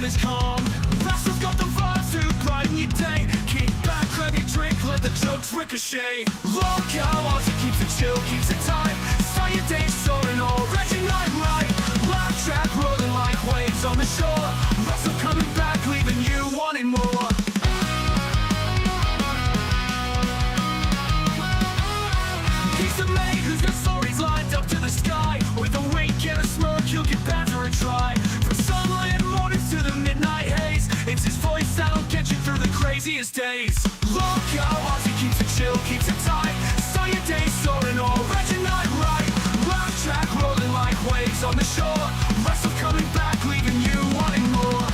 is calm. Rastov's got the vibes to brighten your day. Kick back, grab your drink, let the jokes ricochet. Lolcow also keeps it chill, keeps it tight. Start your day soaring, already night right. Laugh track rolling like waves on the shore. Rastov coming back, leaving you wanting more. He's the mate who's got stories lined up to the sky. With a wink and a smirk, you'll get better and try. From sunlit mornings to the midnight haze, it's his voice that'll get you through the craziest days. Lolcow, Ozzy keeps it chill, keeps it tight. Start your day soaring, already night right. Laugh track rolling like waves on the shore. Rastov coming back, leaving you wanting more.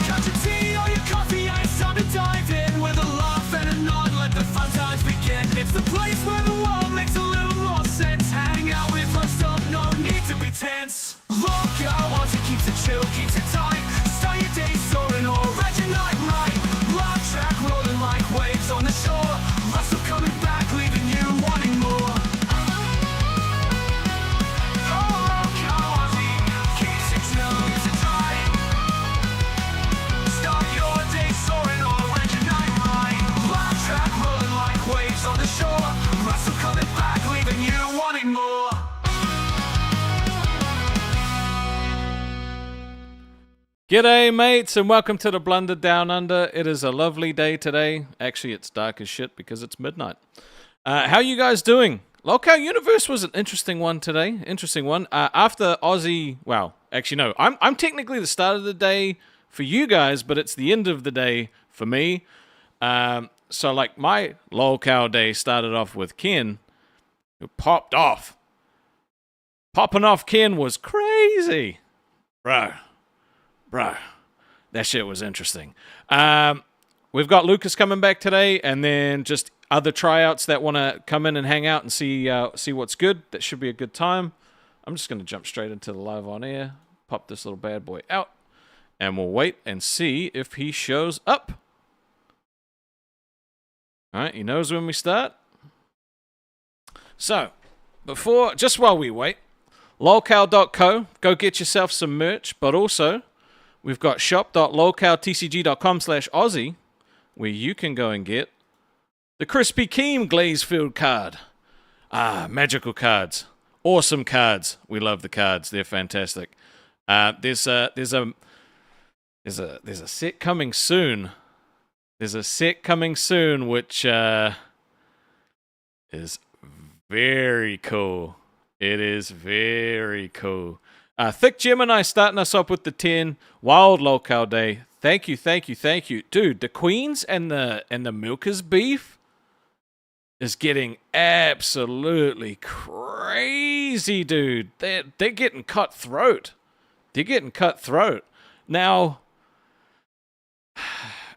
Got your tea or your coffee, and it's time to dive in. With a laugh and a nod, let the fun times begin. It's the place where the world makes a little more sense. Hang out with Rastov, no need to be tense. Lolcow, Ozzy keeps it chill, keeps it tight. Start your day soaring, already night right. Laugh track rolling like waves on the shore. Rastov coming back, leaving you wanting more. Lolcow, Ozzy keeps it chill, keeps it tight. Start your day soaring, already night right. Laugh track rolling like waves on the shore. Rastov coming back, leaving you wanting more. G'day mates and welcome to the Blunder Down Under. It is a lovely day today. Actually, it's dark as shit because it's midnight. How you guys doing? Lolcow Universe was an interesting one today. Interesting one. After Aussie, well, actually no, I'm technically the start of the day for you guys, but it's the end of the day for me. So like my Lolcow day started off with Ken, who popped off. Popping off Ken was crazy, bro. That shit was interesting. We've got Lukas coming back today, and then just other tryouts that want to come in and hang out and see what's good. That should be a good time. I'm just going to jump straight into the live on air, pop this little bad boy out, and we'll wait and see if he shows up. All right, he knows when we start. So, just while we wait, lolcow.co, go get yourself some merch, but also we've got shop.lolcowtcg.com/Aussie, where you can go and get the Krispy Kreme glaze-filled card. Magical cards. Awesome cards. We love the cards. They're fantastic. There's a set coming soon. There's a set coming soon, which is very cool. It is very cool. Thick Gemini starting us up with the 10. Wild Lolcow Day. Thank you. Dude, the Queens and the Milkers beef is getting absolutely crazy, dude. They're getting cutthroat. Now,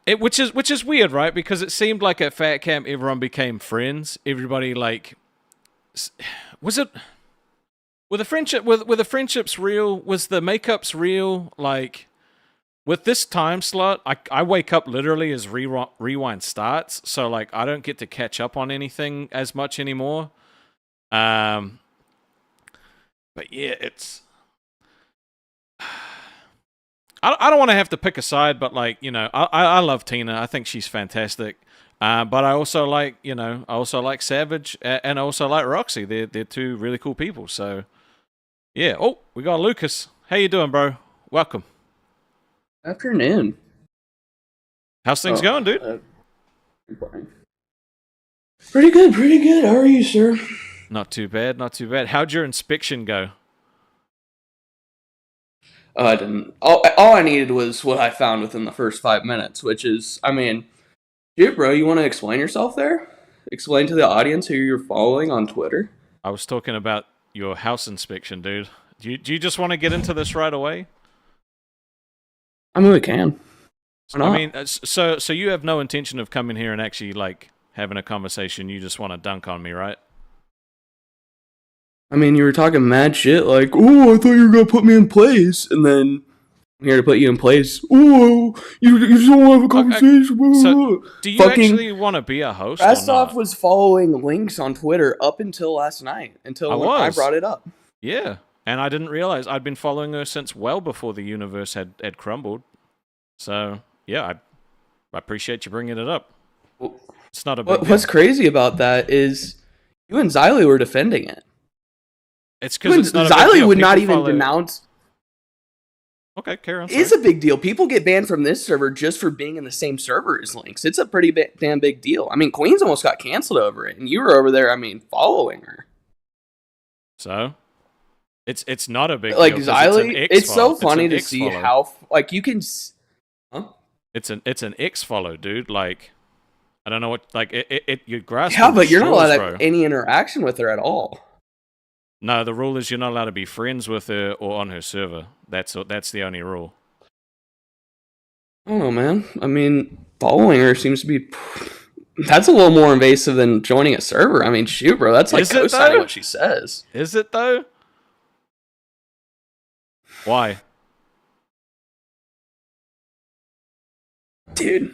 which is weird, right? Because it seemed like at Fat Camp everyone became friends. Everybody like, were the friendships real? Was the makeups real? Like, with this time slot, I wake up literally as rewind starts, so like I don't get to catch up on anything as much anymore. But yeah, it's I don't want to have to pick a side, but like, you know, I love Tina. I think she's fantastic. But I also like, Savage, and I also like Roxy. They're two really cool people. So yeah. Oh, we got Lukas. How you doing, bro? Welcome. Afternoon. How's things going, dude? Pretty good. How are you, sir? Not too bad. How'd your inspection go? I didn't. All I needed was what I found within the first 5 minutes, which is, I mean, dude, bro, you want to explain yourself there? Explain to the audience who you're following on Twitter? I was talking about your house inspection, dude. Do you just want to get into this right away? I mean, we can. I mean, so you have no intention of coming here and actually, like, having a conversation. You just want to dunk on me, right? I mean, you were talking mad shit, like, oh, I thought you were going to put me in place, and then I'm here to put you in place. Oh, you just don't want to have a conversation. So, do you actually want to be a host? Rastov was following links on Twitter up until last night, until I brought it up. Yeah, and I didn't realize I'd been following her since well before the universe had crumbled. So yeah, I appreciate you bringing it up. It's not a big deal. What's crazy about that is you and Xylee were defending it. It's because it's not a big Xylee deal. would not People even follow- denounce. Okay, carry on. It's a big deal. People get banned from this server just for being in the same server as Lynx. It's a pretty damn big deal. I mean, Queens almost got canceled over it, and you were over there, I mean, following her. So it's not a big Like deal. Xylee, it's so funny an to X see follow. how, like, you can... Huh? It's an X follow, dude. Like, I don't know what, like, you're grasping. Yeah, but you're not allowed to bro. have any interaction with her at all. No, the rule is you're not allowed to be friends with her or on her server. That's the only rule. I don't know, man. I mean, following her seems to be... That's a little more invasive than joining a server. I mean, shoot, bro. That's like Is it, co-signing though? what she says. Is it though? Why? Dude.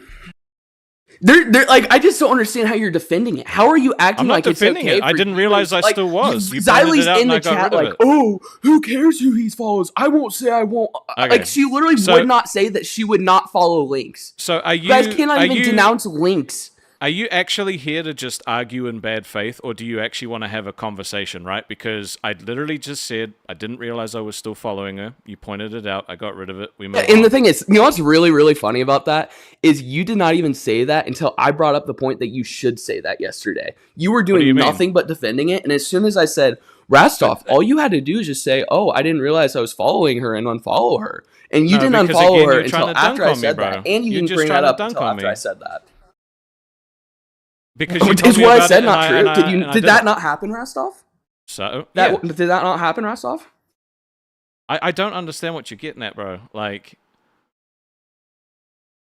They're like, I just don't understand how you're defending it. How are you acting I'm not like defending it's okay it. I for didn't you realize to- I like, still was. You pointed Xylie's it out in and the I got chat rid of like, it. oh, who cares who he follows? I won't say I won't. Okay, Like, she literally so- would not say that she would not follow Lynx. So are you You guys cannot are even you, denounce Lynx. Are you actually here to just argue in bad faith, or do you actually want to have a conversation, right? Because I literally just said I didn't realize I was still following her. You pointed it out. I got rid of it. We moved And on. the thing is, you know what's really, really funny about that is you did not even say that until I brought up the point that you should say that yesterday. You were do you doing mean? nothing but defending it, and as soon as I said Rastov, all you had to do is just say, "Oh, I didn't realize I was following her," and unfollow her. And you No, didn't because, unfollow again, her you're until trying to after dunk I on me, said bro. that, and you You're didn't just bring trying that to up dunk until on after me. I said that. Because you told Is me what I about said it, not and true? I- Did you? and I Did did that it. not happen, Rastov? So That yeah. did that not happen, Rastov? I don't understand what you're getting at, bro. Like,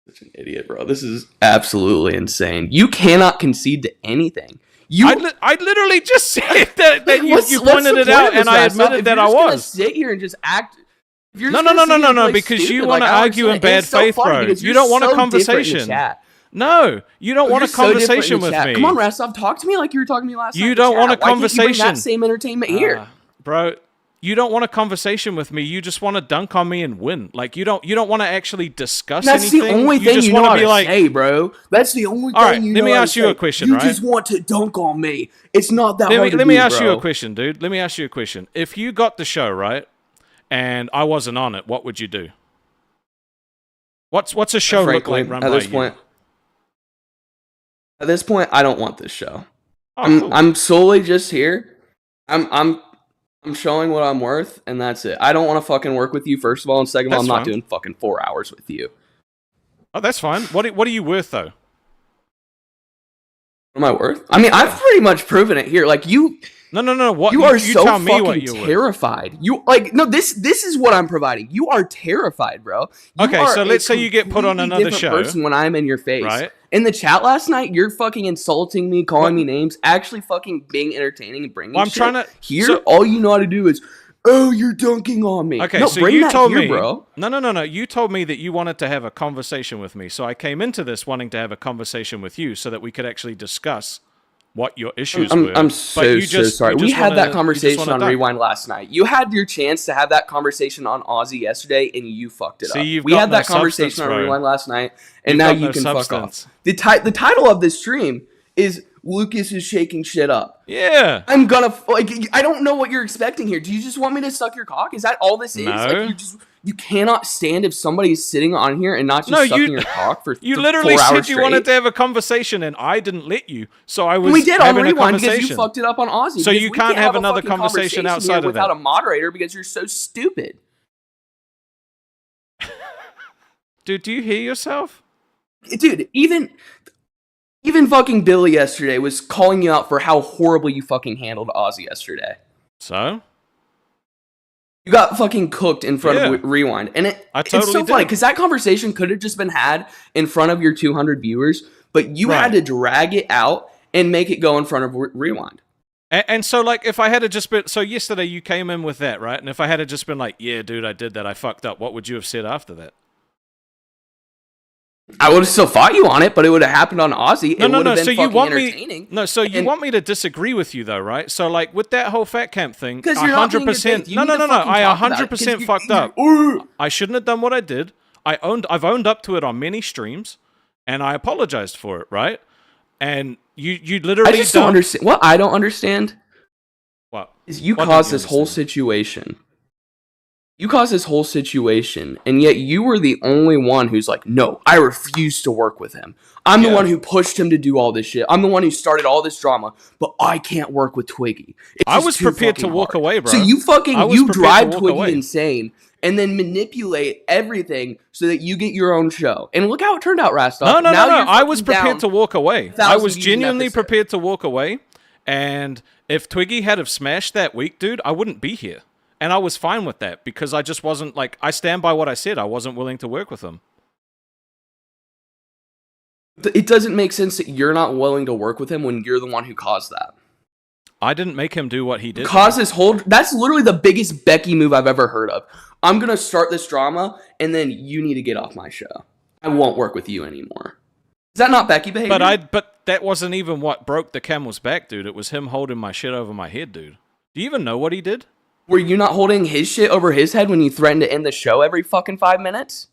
Such an idiot, bro. This is absolutely insane. You cannot concede to anything. I literally just said that you What's pointed the it point out, of this, and I Rastov? admitted If that you're I just gonna was. sit here and just act. If you're No, just no, gonna no, sit no, here and no, play because you stupid, want to like, I don't argue in understand. bad And it's so faith, funny bro. because You you're don't want a so different in the conversation. chat. No, you don't want a You're so different in conversation the with chat. me. Come on, Rastov, talk to me like you were talking to me last night. You in the don't want chat. a Why can't you bring conversation. that same entertainment here? Bro. You don't want a conversation with me. You just want to dunk on me and win. Like you don't want to actually discuss That's anything. the only thing just you know wanna how be to like, say, bro. That's the only All right, thing you let know me how to ask you say. a question, You right? just want to dunk on me. It's not that hard to let me do, ask you bro. a question, dude. Let me ask you a question. If you got the show, right, and I wasn't on it, what would you do? What's a show look Frankly, like run at by this you? point, I don't want this show. Oh, cool. I'm solely just here. I'm showing what I'm worth, and that's it. I don't want to fucking work with you, first of all, and second of all, I'm That's not fine. doing fucking 4 hours with you. Oh, that's fine. What are you worth though? What am I worth? I mean, I've pretty much proven it here. Like you, No. What you are you so tell me what fucking you're worth. terrified. You like no. This is what I'm providing. You are terrified, bro. You Okay, are so a let's say you get put on completely another different show, person when I'm in your face. right? In the chat last night, you're fucking insulting me, calling me names, actually fucking being entertaining and bringing. Well, I'm shit. trying to Here, so- all you know how to do is, oh, you're dunking on me. Okay, no, so bring you that told here, me, bro. No. You told me that you wanted to have a conversation with me, so I came into this wanting to have a conversation with you, so that we could actually discuss what your issues were. I'm But so you so just- sorry. you We just had wanna- that you just conversation wanna on dunk. Rewind last night. You had your chance to have that conversation on Aussie yesterday, and you fucked it See, up. you've We got had no that conversation substance, on bro. Rewind last night, and You've now got you no can substance. fuck off. The title of this stream is Lucas is shaking shit up. Yeah. I'm gonna like. I don't know what you're expecting here. Do you just want me to suck your cock? Is that all this is? No. Like you cannot stand if somebody's sitting on here and not just No, sucking you- your cock for You 4 literally hours said you straight? wanted to have a conversation, and I didn't let you. So I was We did on having a Rewind because conversation. you fucked it up on Aussie. So because you we can't have a another fucking conversation here outside of without that. a moderator because you're so stupid. Dude, do you hear yourself? Dude, even fucking Billy yesterday was calling you out for how horribly you fucking handled Aussie yesterday. So? You got fucking cooked in front Yeah. of Rewind. And I it's so totally funny did. because that conversation could have just been had in front of your 200 viewers, but you Right. had to drag it out and make it go in front of Rewind. And so, like, if I had to just been... So yesterday you came in with that, right? And if I had to just been like, yeah, dude, I did that, I fucked up, what would you have said after that? I would have still fought you on it, but it would have happened on Aussie. It would have been So you fucking want entertaining. you want me to disagree with you though, right? So like with that whole fat camp thing, Because you're not being 100%. a No. I 100% fucked up. Or I shouldn't have done what I did. I've owned up to it on many streams, and I apologized for it, right? And you literally I just don't understand. What I don't understand What? is you What caused don't you this whole understand? situation. You caused this whole situation, and yet you were the only one who's like, no, I refuse to work with him. I'm the one who pushed him to do all this shit. I'm the one who started all this drama, but I can't work with Twiggy. It's I just was too prepared to fucking walk hard. away, bro. So you prepared drive to walk Twiggy away. insane and then manipulate everything so that you get your own show. And look how it turned out, Rastov. No. Now you're I was fucking prepared down to walk away. 1,000 I was views an genuinely episode. prepared to walk away. And if Twiggy had have smashed that week, dude, I wouldn't be here. And I was fine with that because I just wasn't like, I stand by what I said. I wasn't willing to work with him. It doesn't make sense that you're not willing to work with him when you're the one who caused that. I didn't make him do what he did. Cause this whole... That's literally the biggest Becky move I've ever heard of. I'm going to start this drama, and then you need to get off my show. I won't work with you anymore. Is that not Becky behavior? But that wasn't even what broke the camel's back, dude. It was him holding my shit over my head, dude. Do you even know what he did? Were you not holding his shit over his head when you threatened to end the show every fucking 5 minutes?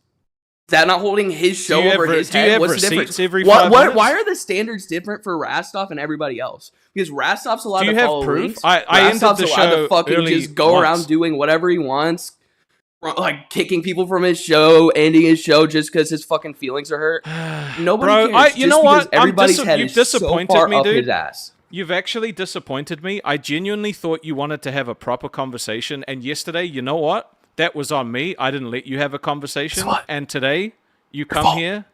Is that not holding his show over his Do you head? have What's the difference? receipts every 5 minutes? Why are the standards different for Rastov and everybody else? Because Rastov's allowed Do you to have follow proof? links. I ended Rastov's the allowed show to fucking early just go once. around doing whatever he wants. Like kicking people from his show, ending his show just because his fucking feelings are hurt. Nobody Bro, cares. you know what? Everybody's head You've is so disappointed far me, up dude. his ass. You've actually disappointed me. I genuinely thought you wanted to have a proper conversation. And yesterday, you know what? That was on me. I didn't let you have a conversation. Guess what? And today, you come fault. here.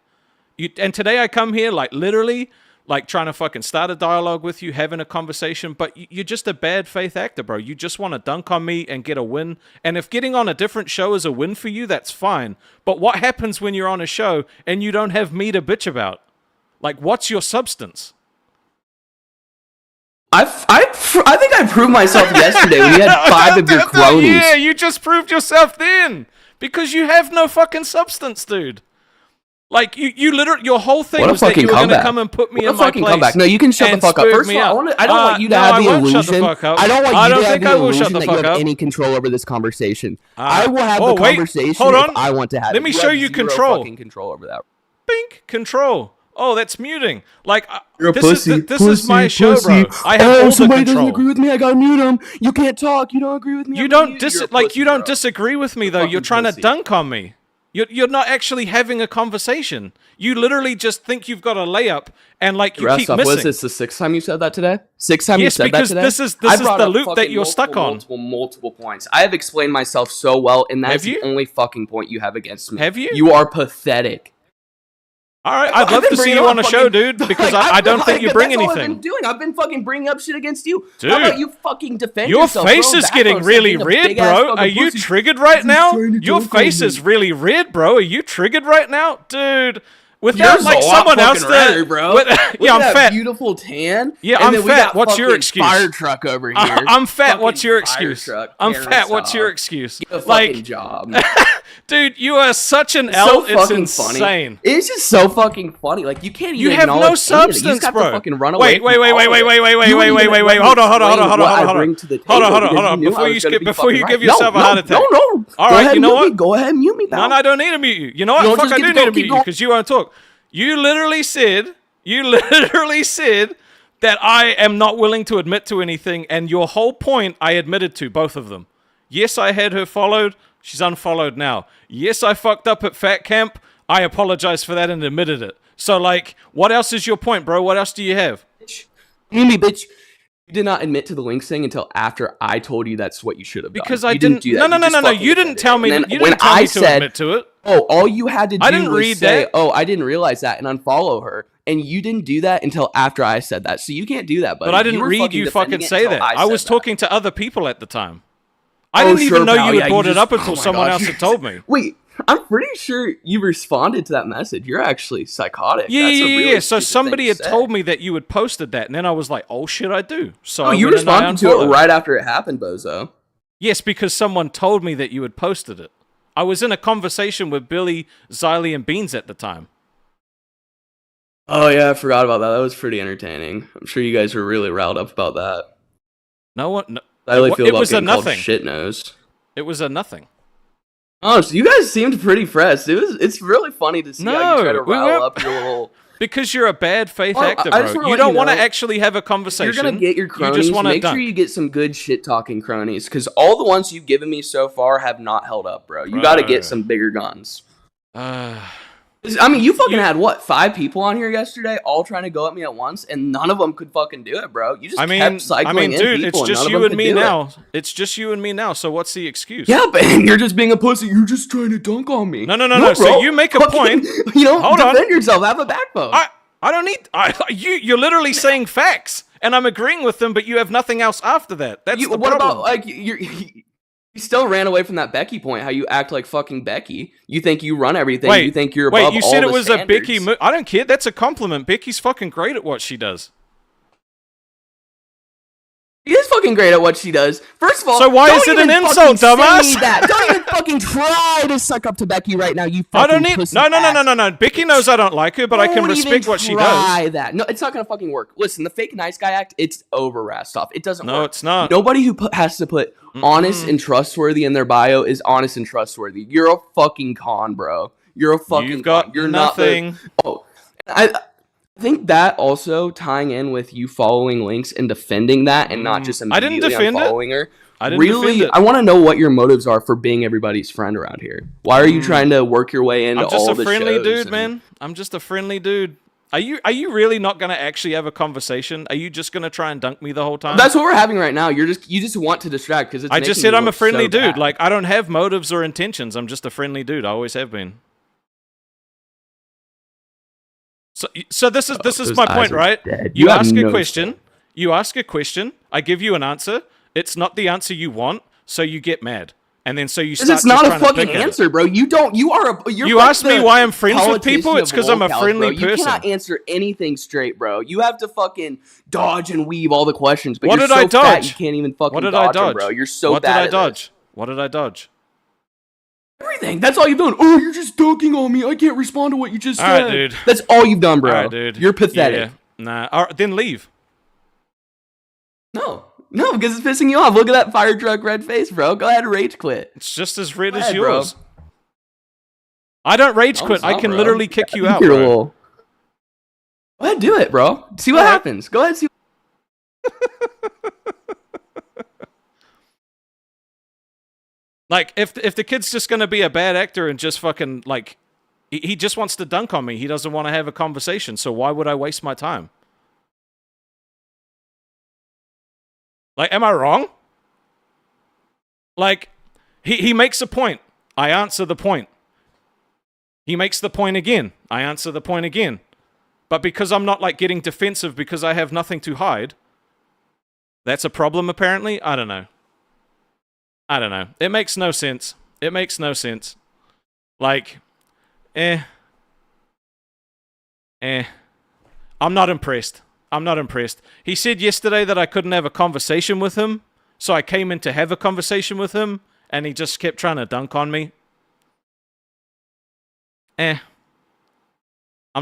And today I come here, like, literally, like, trying to fucking start a dialogue with you, having a conversation. But you're just a bad faith actor, bro. You just want to dunk on me and get a win. And if getting on a different show is a win for you, that's fine. But what happens when you're on a show and you don't have me to bitch about? Like, what's your substance? I think I proved myself yesterday when you had 5 of your cronies. Yeah, you just proved yourself then. Because you have no fucking substance, dude. Like, you literally, your whole thing What a was that fucking you were going to comeback. come and put me What a in my fucking place. comeback. No, you can shut the and fuck up. spurred First me of all, up. I don't want you to No, have I the won't illusion. shut the fuck up. I don't want I you don't to have think the I will shut illusion the that fuck you have up. any control over this conversation. I will have the wait, conversation hold on. if I want to have it. Let me You show have you zero control. fucking control over that. Bink, control. Oh, that's muting. Like, You're a this pussy. is this is my show, bro. I have all the somebody doesn't control. agree with me. I gotta mute him. You can't talk. You don't agree with me. You I'm don't gonna mute dis You're a like pussy, you don't bro. disagree with me though. Fucking You're trying pussy. to dunk on me. You're not actually having a conversation. You literally just think you've got a layup and like you keep Rastov, missing. was this the 6th time you said that today? 6th time you Yes, said that because today? this is I the brought up loop that fucking you're stuck on. multiple points. I have explained myself so well, and that's Have you? the only fucking point you have against me. Have you? You are pathetic. All right, I'd I've love been to see bringing you up on a fucking- show, dude, because Like, I don't think you bring that's all I've anything. been doing. I've been fucking bringing up shit against you. Dude, How about you fucking defend Your yourself? face Throw is back getting on really something, a red, big-ass bro. fucking Are you pussy. triggered right now? trying to Your dunk on face me. is really red, bro. Are you triggered right now, dude? Without Yours like is a lot someone else fucking redder, to, bro. with- Look yeah, at I'm that fat. Beautiful tan. Yeah, and I'm then we fat. got What's your fucking excuse? Fire truck over here. I'm fat. What's Fucking your fire excuse? truck, I'm Karen fat. What's style. your excuse? Get a fucking Like, job. dude, you are such an So L. It's fucking insane. funny. It's just so fucking funny. Like you can't even. You have no acknowledge any of it. You substance, just have bro. to fucking run away. Wait. Hold on. Before you give yourself a heart attack. No. All Go right, ahead, you know mute me. what? Go ahead, mute me, pal. No, I don't need to mute you. You know what? You don't Fuck, just I get do to go, need to keep mute you going. because you won't talk. You literally said that I am not willing to admit to anything, and your whole point I admitted to, both of them. Yes, I had her followed. She's unfollowed now. Yes, I fucked up at Fat Camp. I apologized for that and admitted it. So, like, what else is your point, bro? What else do you have? Mute me, bitch. You did not admit to the link thing until after I told you that's what you should have done. Because I You didn't. do that. No. You didn't tell me. And then You when didn't tell I me to said, admit to it. oh, all you had to do I didn't was read say, that. oh, I didn't realize that, and unfollow her. And you didn't do that until after I said that. So you can't do that, buddy. But I didn't were read you defending fucking it say until that. I said was that. talking to other people at the time. I Oh, didn't sure, even know pal. you had Yeah, brought it just- up until oh my someone God, else you had told me. Wait, I'm pretty sure you responded to that message. You're actually psychotic. Yeah. That's a really So stupid somebody thing had to say. told me that you had posted that, and then I was like, "Oh shit, I do." So Oh, I you went and I responded to it unfollowed. right after it happened, bozo. Yes, because someone told me that you had posted it. I was in a conversation with Billy, Xylee, and Beans at the time. Oh yeah, I forgot about that. That was pretty entertaining. I'm sure you guys were really riled up about that. No one. No, How do they feel it about was a getting called nothing. shit nose? It was a nothing. Oh, so you guys seemed pretty fresh. It's really funny to see how you try to rile up your little. Because you're a bad faith Well, actor, I just bro. wanna You let don't you want to know, actually have a You're conversation. gonna get your You cronies. just want to Make dunk. sure you get some good shit talking cronies, because all the ones you've given me so far have not held up, bro. You got to get some bigger guns. I mean, you fucking had what, 5 people on here yesterday, all trying to go at me at once, and none of them could fucking do it, bro. You just kept cycling in dude, people, it's and just none of you them and could me do now. it. It's just you and me now. So what's the excuse? Yeah, but you're just being a pussy. You're just trying to dunk on me. No. Bro. So you make a point. You know, Hold defend on. yourself. Have a backbone. I don't need. You're literally saying facts, and I'm agreeing with them, but you have nothing else after that. That's the What problem. about like you still ran away from that Becky point? How you act like fucking Becky? You think you run everything? Wait, you think you're above wait. You said all it the was standards. a Becky. I don't care. That's a compliment. Becky's fucking great at what she does. She is fucking great at what she does. First of all, So why don't is it even an insult, fucking dumbass? say that. Don't even fucking try to suck up to Becky right now. You fucking I don't need. pussy No. ass. Becky knows I don't like her, but I can Don't respect even what she try does. that. No, it's not gonna fucking work. Listen, the fake nice guy act, it's over, Rastov. It doesn't work. No, it's not. Nobody who has to put honest and trustworthy in their bio is honest and trustworthy. You're a fucking con, bro. You're a fucking You've got con. You're nothing. not the. Oh, I think that also tying in with you following Links and defending that and not just I didn't immediately defend it. unfollowing her. I didn't defend Really, it. I want to know what your motives are for being everybody's friend around here. Why are you trying to work your way into I'm just all a the friendly shows dude, and- man. I'm just a friendly dude. Are you really not gonna actually have a conversation? Are you just gonna try and dunk me the whole time? That's what we're having right now. You just want to distract because it's. I just making said you I'm a look friendly so dude. bad. Like I don't have motives or intentions. I'm just a friendly dude. I always have been. So this is those my eyes point, are right? dead. You You have ask a no question. soul. You ask a question. I give you an answer. It's not the answer you want, so you get mad, and then so you start. Because it's not just a trying to fucking pick at it. answer, bro. You don't. You are a. You're You like ask me the why I'm friends with people? politician It's of 'cause I'm a Lolcows, friendly bro. person. You cannot answer anything straight, bro. You have to fucking dodge and weave all the questions. But What you're did so I dodge? fat you can't even fucking What did I dodge them, dodge, bro. You're so What did bad I at dodge? this. What did I dodge? Everything. That's all you've done. Oh, you're just dunking on me. I can't respond to what you just All said. right, dude. That's all you've done, bro. All right, dude. You're pathetic. Yeah. Nah. All right, then leave. No, because it's pissing you off. Look at that fire truck red face, bro. Go ahead and rage quit. It's just as red Go as ahead, bro. yours. I don't rage No, quit. it's I not, can bro. literally kick you out, You're a bro. little- Go ahead, do it, bro. See what All right. happens. Go ahead, see. Like, if the kid's just gonna be a bad actor and just fucking like, he just wants to dunk on me. He doesn't want to have a conversation. So why would I waste my time? Like, am I wrong? Like, he makes a point. I answer the point. He makes the point again. I answer the point again. But because I'm not like getting defensive because I have nothing to hide, that's a problem apparently? I don't know. It makes no sense. It makes no sense. Like, I'm not impressed. I'm not impressed. He said yesterday that I couldn't have a conversation with him, so I came in to have a conversation with him, and he just kept trying to dunk on me. I'm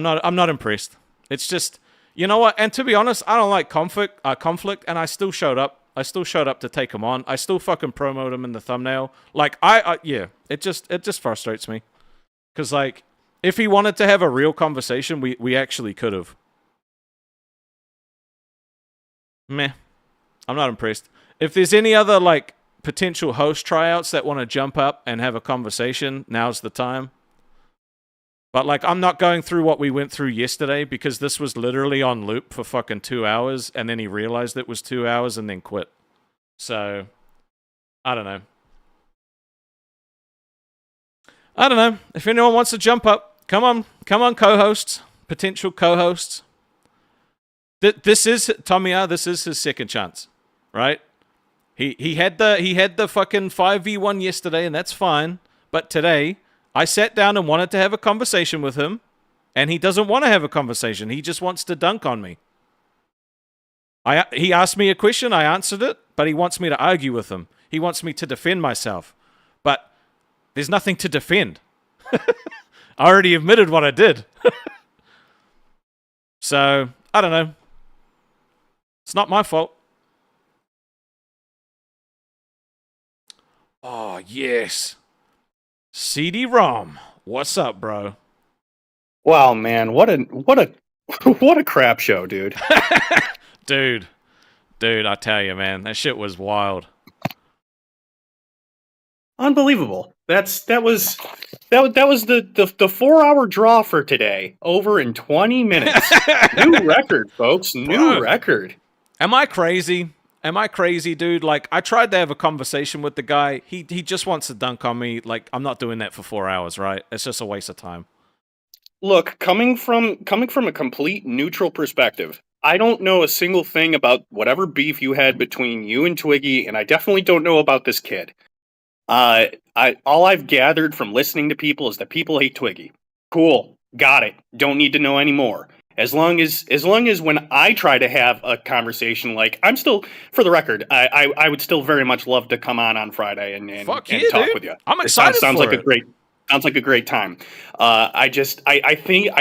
not impressed. It's just, you know what? And to be honest, I don't like conflict, and I still showed up. I still showed up to take him on. I still fucking promoted him in the thumbnail. Like, yeah, it just frustrates me. Because, like, if he wanted to have a real conversation, we actually could have. Meh. I'm not impressed. If there's any other, like, potential host tryouts that want to jump up and have a conversation, now's the time. But, like, I'm not going through what we went through yesterday because this was literally on loop for fucking 2 hours, and then he realized it was 2 hours and then quit. So, I don't know. I don't know. If anyone wants to jump up, come on, co-hosts, potential co-hosts. This is Tomiya. This is his second chance, right? He had the fucking 5v1 yesterday, and that's fine. But today, I sat down and wanted to have a conversation with him, and he doesn't want to have a conversation. He just wants to dunk on me. He asked me a question, I answered it, but he wants me to argue with him. He wants me to defend myself. But there's nothing to defend. I already admitted what I did. So, I don't know. It's not my fault. Oh, yes. CD-ROM. What's up, bro? Wow, man, what a what a crap show, dude. Dude, I tell you, man, that shit was wild. Unbelievable. That was the 4-hour draw for today. Over in 20 minutes. New record, folks. New record. Am I crazy? Am I crazy, dude? Like, I tried to have a conversation with the guy. He just wants to dunk on me. Like, I'm not doing that for 4 hours, right? It's just a waste of time. Look, coming from a complete neutral perspective, I don't know a single thing about whatever beef you had between you and Twiggy, and I definitely don't know about this kid. All I've gathered from listening to people is that people hate Twiggy. Cool, got it. Don't need to know anymore. As long as when I try to have a conversation, like, I'm still, for the record, I would still very much love to come on Friday and talk dude. with you. I'm excited. Sounds for like it. Sounds like a great time. I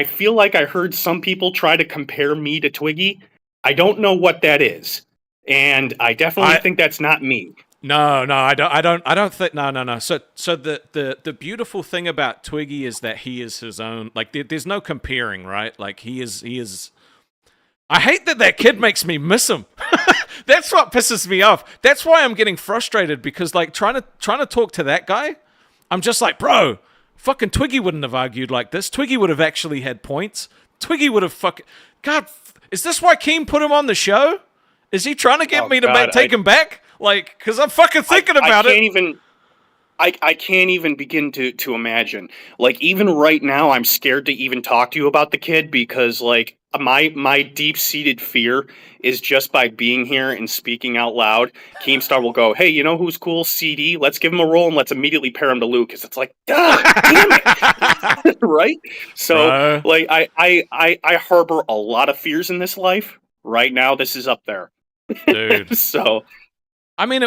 feel like I heard some people try to compare me to Twiggy. I don't know what that is, and I definitely think that's not me. No, I don't think. No. So the beautiful thing about Twiggy is that he is his own. Like, there's no comparing, right? Like, he is. I hate that kid makes me miss him. That's what pisses me off. That's why I'm getting frustrated, because, like, trying to talk to that guy, I'm just like, bro. Fucking Twiggy wouldn't have argued like this. Twiggy would have actually had points. Twiggy would have fucking... God, is this why Keem put him on the show? Is he trying to get me to take him back? Like, because I'm fucking thinking about it. I can't even begin to imagine. Like, even right now, I'm scared to even talk to you about the kid, because, like, my deep-seated fear is just by being here and speaking out loud, Keemstar will go, hey, you know who's cool? CD, let's give him a role and let's immediately pair him to Lukas. It's like, God damn it! Right? So, like, I harbor a lot of fears in this life. Right now, this is up there. Dude. So... I mean,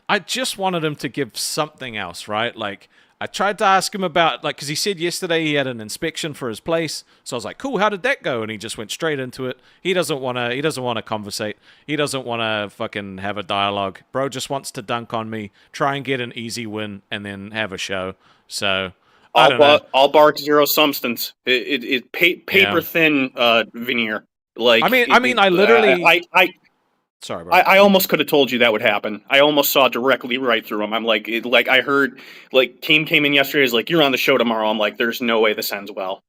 I just wanted him to give something else, right? Like, I tried to ask him about, like, because he said yesterday he had an inspection for his place. So I was like, cool, how did that go? And he just went straight into it. He doesn't want to conversate. He doesn't want to fucking have a dialogue. Bro just wants to dunk on me, try and get an easy win, and then have a show. So, I don't know. All bark, zero substance. It paper thin veneer. Like, I mean, I literally... Sorry, bro. I almost could have told you that would happen. I almost saw directly right through him. I'm like, I heard, like, Keem came in yesterday. He's like, you're on the show tomorrow. I'm like, there's no way this ends well.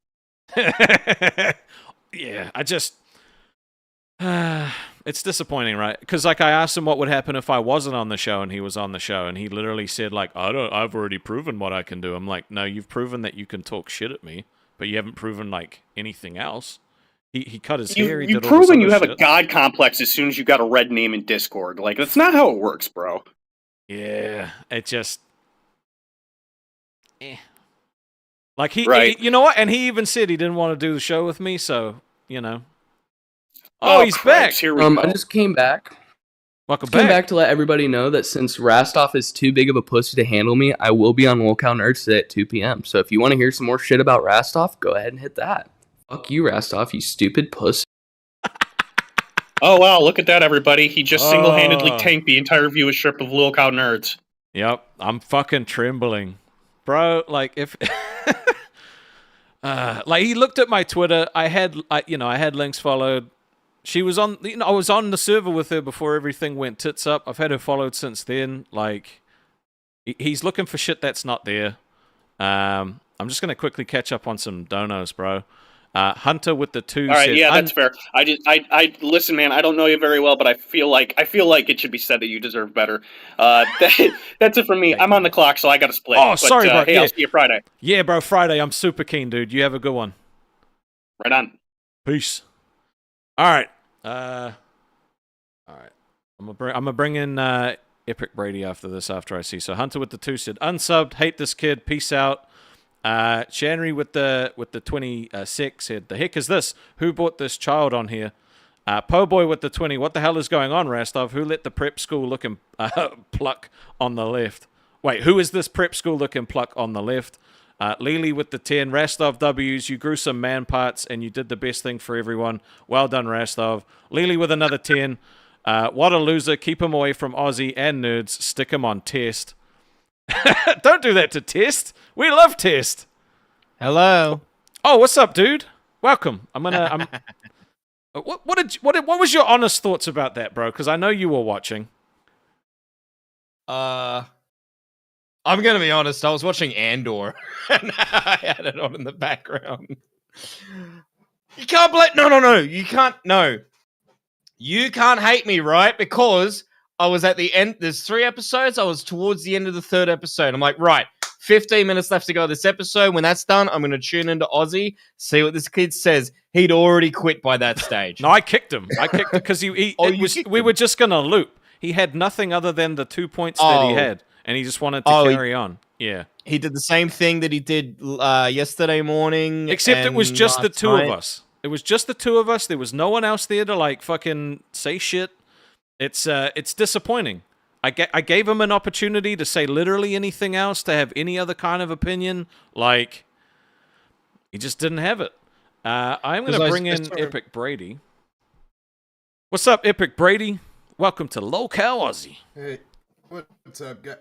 Yeah, I just... it's disappointing, right? Because, like, I asked him what would happen if I wasn't on the show and he was on the show, and he literally said, like, I've already proven what I can do. I'm like, no, you've proven that you can talk shit at me, but you haven't proven, like, anything else. He cut his hair. You've proven you have a god complex as soon as you got a red name in Discord. Like, that's not how it works, bro. Yeah, it just... Like, right. you know what? And he even said he didn't want to do the show with me, so, you know. Oh, he's back! Here we go. I just came back. Welcome Came back. back to let everybody know that since Rastov is too big of a pussy to handle me, I will be on Lolcow Nerds today at 2 p.m. So if you want to hear some more shit about Rastov, go ahead and hit that. Fuck you, Rastov, you stupid pussy. Oh, wow, look at that, everybody. He just single-handedly tanked the entire viewership of Lolcow Nerds. Yep, I'm fucking trembling. Bro, like, if... like, he looked at my Twitter. I had links followed. She was on... I was on the server with her before everything went tits up. I've had her followed since then. Like, he's looking for shit that's not there. I'm just going to quickly catch up on some donos, bro. Hunter with the 2 All right, said, yeah, that's fair. I listen, man. I don't know you very well, but I feel like it should be said that you deserve better. That's it for me. I'm on the clock, so I got to split. Oh, sorry, bro. Hey, I'll see you Friday. Yeah, bro. Friday. I'm super keen, dude. You have a good one. Right on. Peace. All right. All right. I'm gonna bring in Epic Brady after I see. So Hunter with the 2 said, unsubbed. Hate this kid. Peace out. Shanry with the 26 said, the heck is this? Who brought this child on here? Po Boy with the 20, what the hell is going on, Rastov? Who let the prep school looking pluck on the left? Wait, who is this prep school looking pluck on the left? Lily with the 10. Rastov W's. You grew some man parts and you did the best thing for everyone. Well done, Rastov. Lily with another 10. What a loser. Keep him away from Aussie and nerds. Stick him on Test. Don't do that to Test. We love Test. Hello. Oh, what's up, dude? Welcome. What was your honest thoughts about that, bro? Because I know you were watching. I'm gonna be honest. I was watching Andor, and I had it on in the background. You can't blame. No. You can't. No. You can't hate me, right? Because I was at the end. There's 3 episodes. I was towards the end of the 3rd episode. I'm like, right, 15 minutes left to go this episode. When that's done, I'm gonna tune into Aussie, see what this kid says. He'd already quit by that stage. No, I kicked him. Because we were just gonna loop. He had nothing other than the 2 points that he had. And he just wanted to carry on. Yeah. He did the same thing that he did yesterday morning. Except it was just the 2 of us. It was just the 2 of us. There was no one else there to, like, fucking say shit. It's disappointing. I gave him an opportunity to say literally anything else, to have any other kind of opinion. Like, he just didn't have it. I'm going to bring in Epic Brady. What's up, Epic Brady? Welcome to Lolcow, Aussie. Hey. What's up, guy?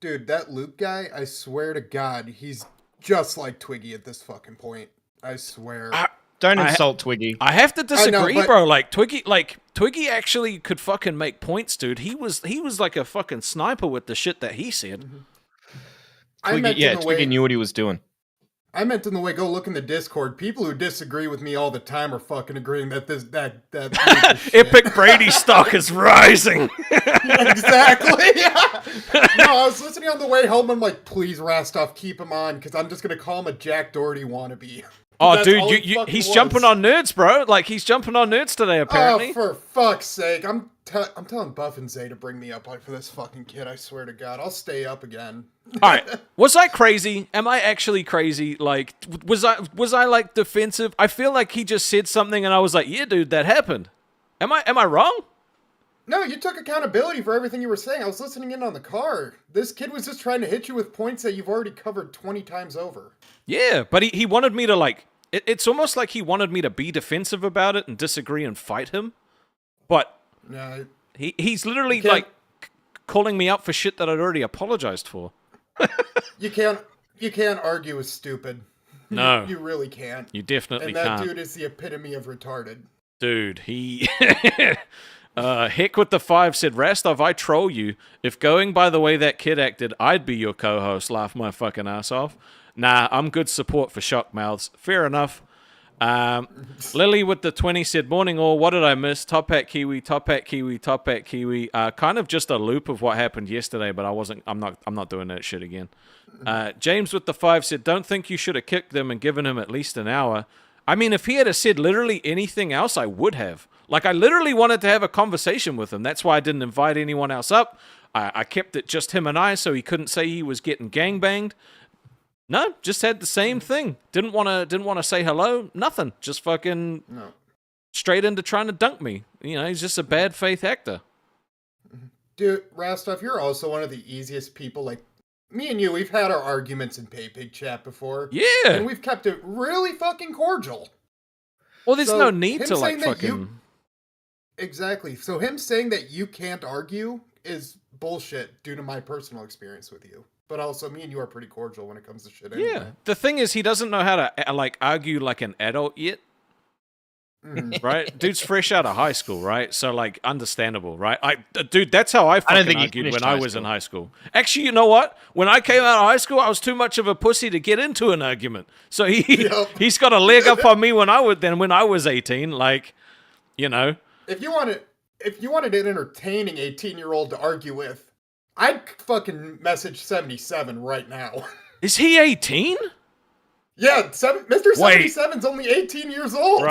Dude, that Luke guy, I swear to God, he's just like Twiggy at this fucking point. I swear. Don't insult Twiggy. I have to disagree, know, but... bro. Like Twiggy actually could fucking make points, dude. He was like a fucking sniper with the shit that he said. Twiggy knew what he was doing. I meant in the way, go look in the Discord. People who disagree with me all the time are fucking agreeing that that Epic Brady stock is rising. Exactly. Yeah. No, I was listening on the way home. I'm like, please, Rastov, keep him on, because I'm just gonna call him a Jack Doherty wannabe. Oh, dude, he's jumping on nerds, bro. Like, he's jumping on nerds today, apparently. Oh, for fuck's sake. I'm telling Buff and Zay to bring me up for this fucking kid, I swear to God. I'll stay up again. All right. Was I crazy? Am I actually crazy? Like, was I like defensive? I feel like he just said something and I was like, yeah, dude, that happened. Am I wrong? No, you took accountability for everything you were saying. I was listening in on the car. This kid was just trying to hit you with points that you've already covered 20 times over. Yeah, but he wanted me to, like, it's almost like he wanted me to be defensive about it and disagree and fight him. But no, he's literally, like, calling me out for shit that I'd already apologized for. You can't argue with stupid. No. You really can't. You definitely can't. can't. And that dude is the epitome of retarded. Dude, he... Heck with the 5 said, Rastov, I troll you. If going by the way that kid acted, I'd be your co-host. Laugh my fucking ass off. Nah, I'm good support for shock mouths. Fair enough. Lily with the 20 said, morning all, what did I miss? Top hat Kiwi, top hat Kiwi, top hat Kiwi. Kind of just a loop of what happened yesterday, but I'm not doing that shit again. James with the 5 said, don't think you should have kicked them and given him at least an hour. I mean, if he had said literally anything else, I would have. Like, I literally wanted to have a conversation with him. That's why I didn't invite anyone else up. I kept it just him and I, so he couldn't say he was getting gangbanged. No, just had the same thing. Didn't want to say hello. Nothing. Just fucking straight into trying to dunk me. You know, he's just a bad faith actor. Dude, Rastov, you're also one of the easiest people. Like, me and you, we've had our arguments in PayPig chat before. Yeah. And we've kept it really fucking cordial. Well, there's no need to, like, fucking... Exactly. So him saying that you can't argue is bullshit due to my personal experience with you. But also, me and you are pretty cordial when it comes to shit anyway. Yeah. The thing is, he doesn't know how to, like, argue like an adult yet. Right? Dude's fresh out of high school, right? So, like, understandable, right? Dude, that's how I fucking argued when I was in high school. Actually, you know what? When I came out of high school, I was too much of a pussy to get into an argument. So he's got a leg up on me when I was 18. Like, you know. If you wanted an entertaining 18-year-old to argue with, I'd fucking message 77 right now. Is he 18? Yeah, Mr. 77's only 18 years old.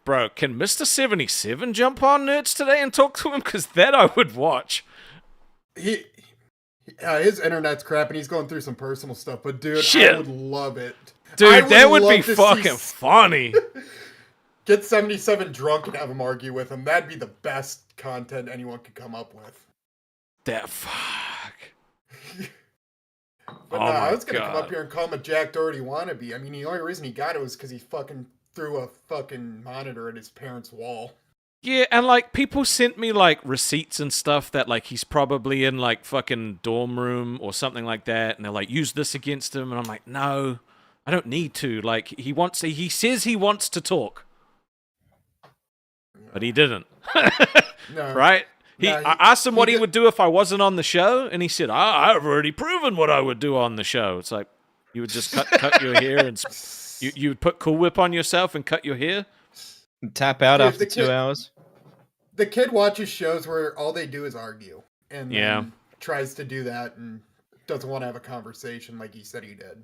Bro, can Mr. 77 jump on Nerds today and talk to him? Because that I would watch. His internet's crap and he's going through some personal stuff, but dude, shit. I would love it. Dude, that would be fucking funny. Get 77 drunk and have him argue with him. That'd be the best content anyone could come up with. That fuck. But Oh no, I my was gonna come up God. here and call him a Jack Doherty wannabe. I mean, the only reason he got it was because he fucking threw a fucking monitor at his parents' wall. Yeah, and like people sent me like receipts and stuff that like he's probably in like fucking dorm room or something like that, and they're like, use this against him, and I'm like, no, I don't need to. Like he says he wants to talk, but he didn't. No, Right? no, I asked him what he did- would do if I wasn't on the show, and he said, I've already proven what I would do on the show. It's like you would just cut your hair and you would put Cool Whip on yourself and cut your hair. Tap out Dude, after the 2 kid- hours. The kid watches shows where all they do is argue, and Yeah. then tries to do that and doesn't want to have a conversation like he said he did.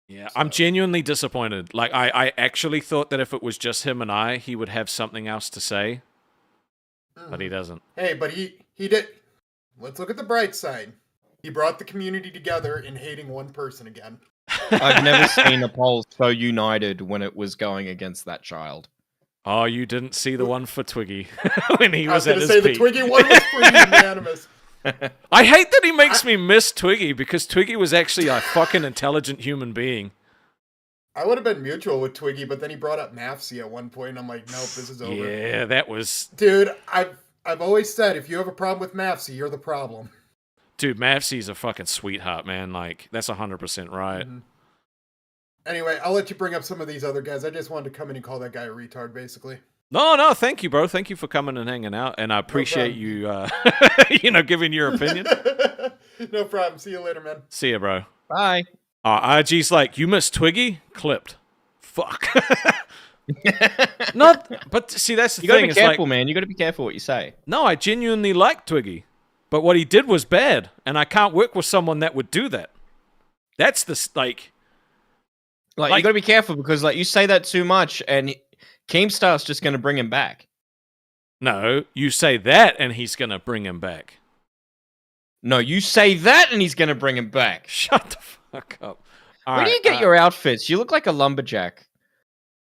Yeah, I'm genuinely disappointed. Like, I actually thought that if it was just him and I, he would have something else to say, but he doesn't. Hey, but he did. Let's look at the bright side. He brought the community together in hating one person again. I've never seen a poll so united when it was going against that child. Oh, you didn't see the one for Twiggy when he I was was at going to his say the peak. Twiggy one was pretty unanimous. I hate that he makes me miss Twiggy because Twiggy was actually a fucking intelligent human being. I would have been mutual with Twiggy, but then he brought up Mafsy at one point, and I'm like, nope, this is over. Yeah, that was... Dude, I've always said, if you have a problem with Mafsy, you're the problem. Dude, Mavsy's a fucking sweetheart, man. Like, that's 100% right. Mhm. Anyway, I'll let you bring up some of these other guys. I just wanted to come in and call that guy a retard, basically. No, thank you, bro. Thank you for coming and hanging out, and I appreciate you, giving your opinion. No problem. See you later, man. See ya, bro. Bye. RG's like, you missed Twiggy? Clipped. Fuck. Not, but see, that's the You gotta thing. be It's careful, like, man. You gotta be careful what you say. no, I genuinely like Twiggy, but what he did was bad, and I can't work with someone that would do that. That's the Like, Like- you gotta be careful because, like, you say that too much, and Keemstar's just gonna bring him back. No, you say that, and he's gonna bring him back. No, you say that, and he's gonna bring him back. Shut the fuck up. Where do you get your outfits? You look like a lumberjack.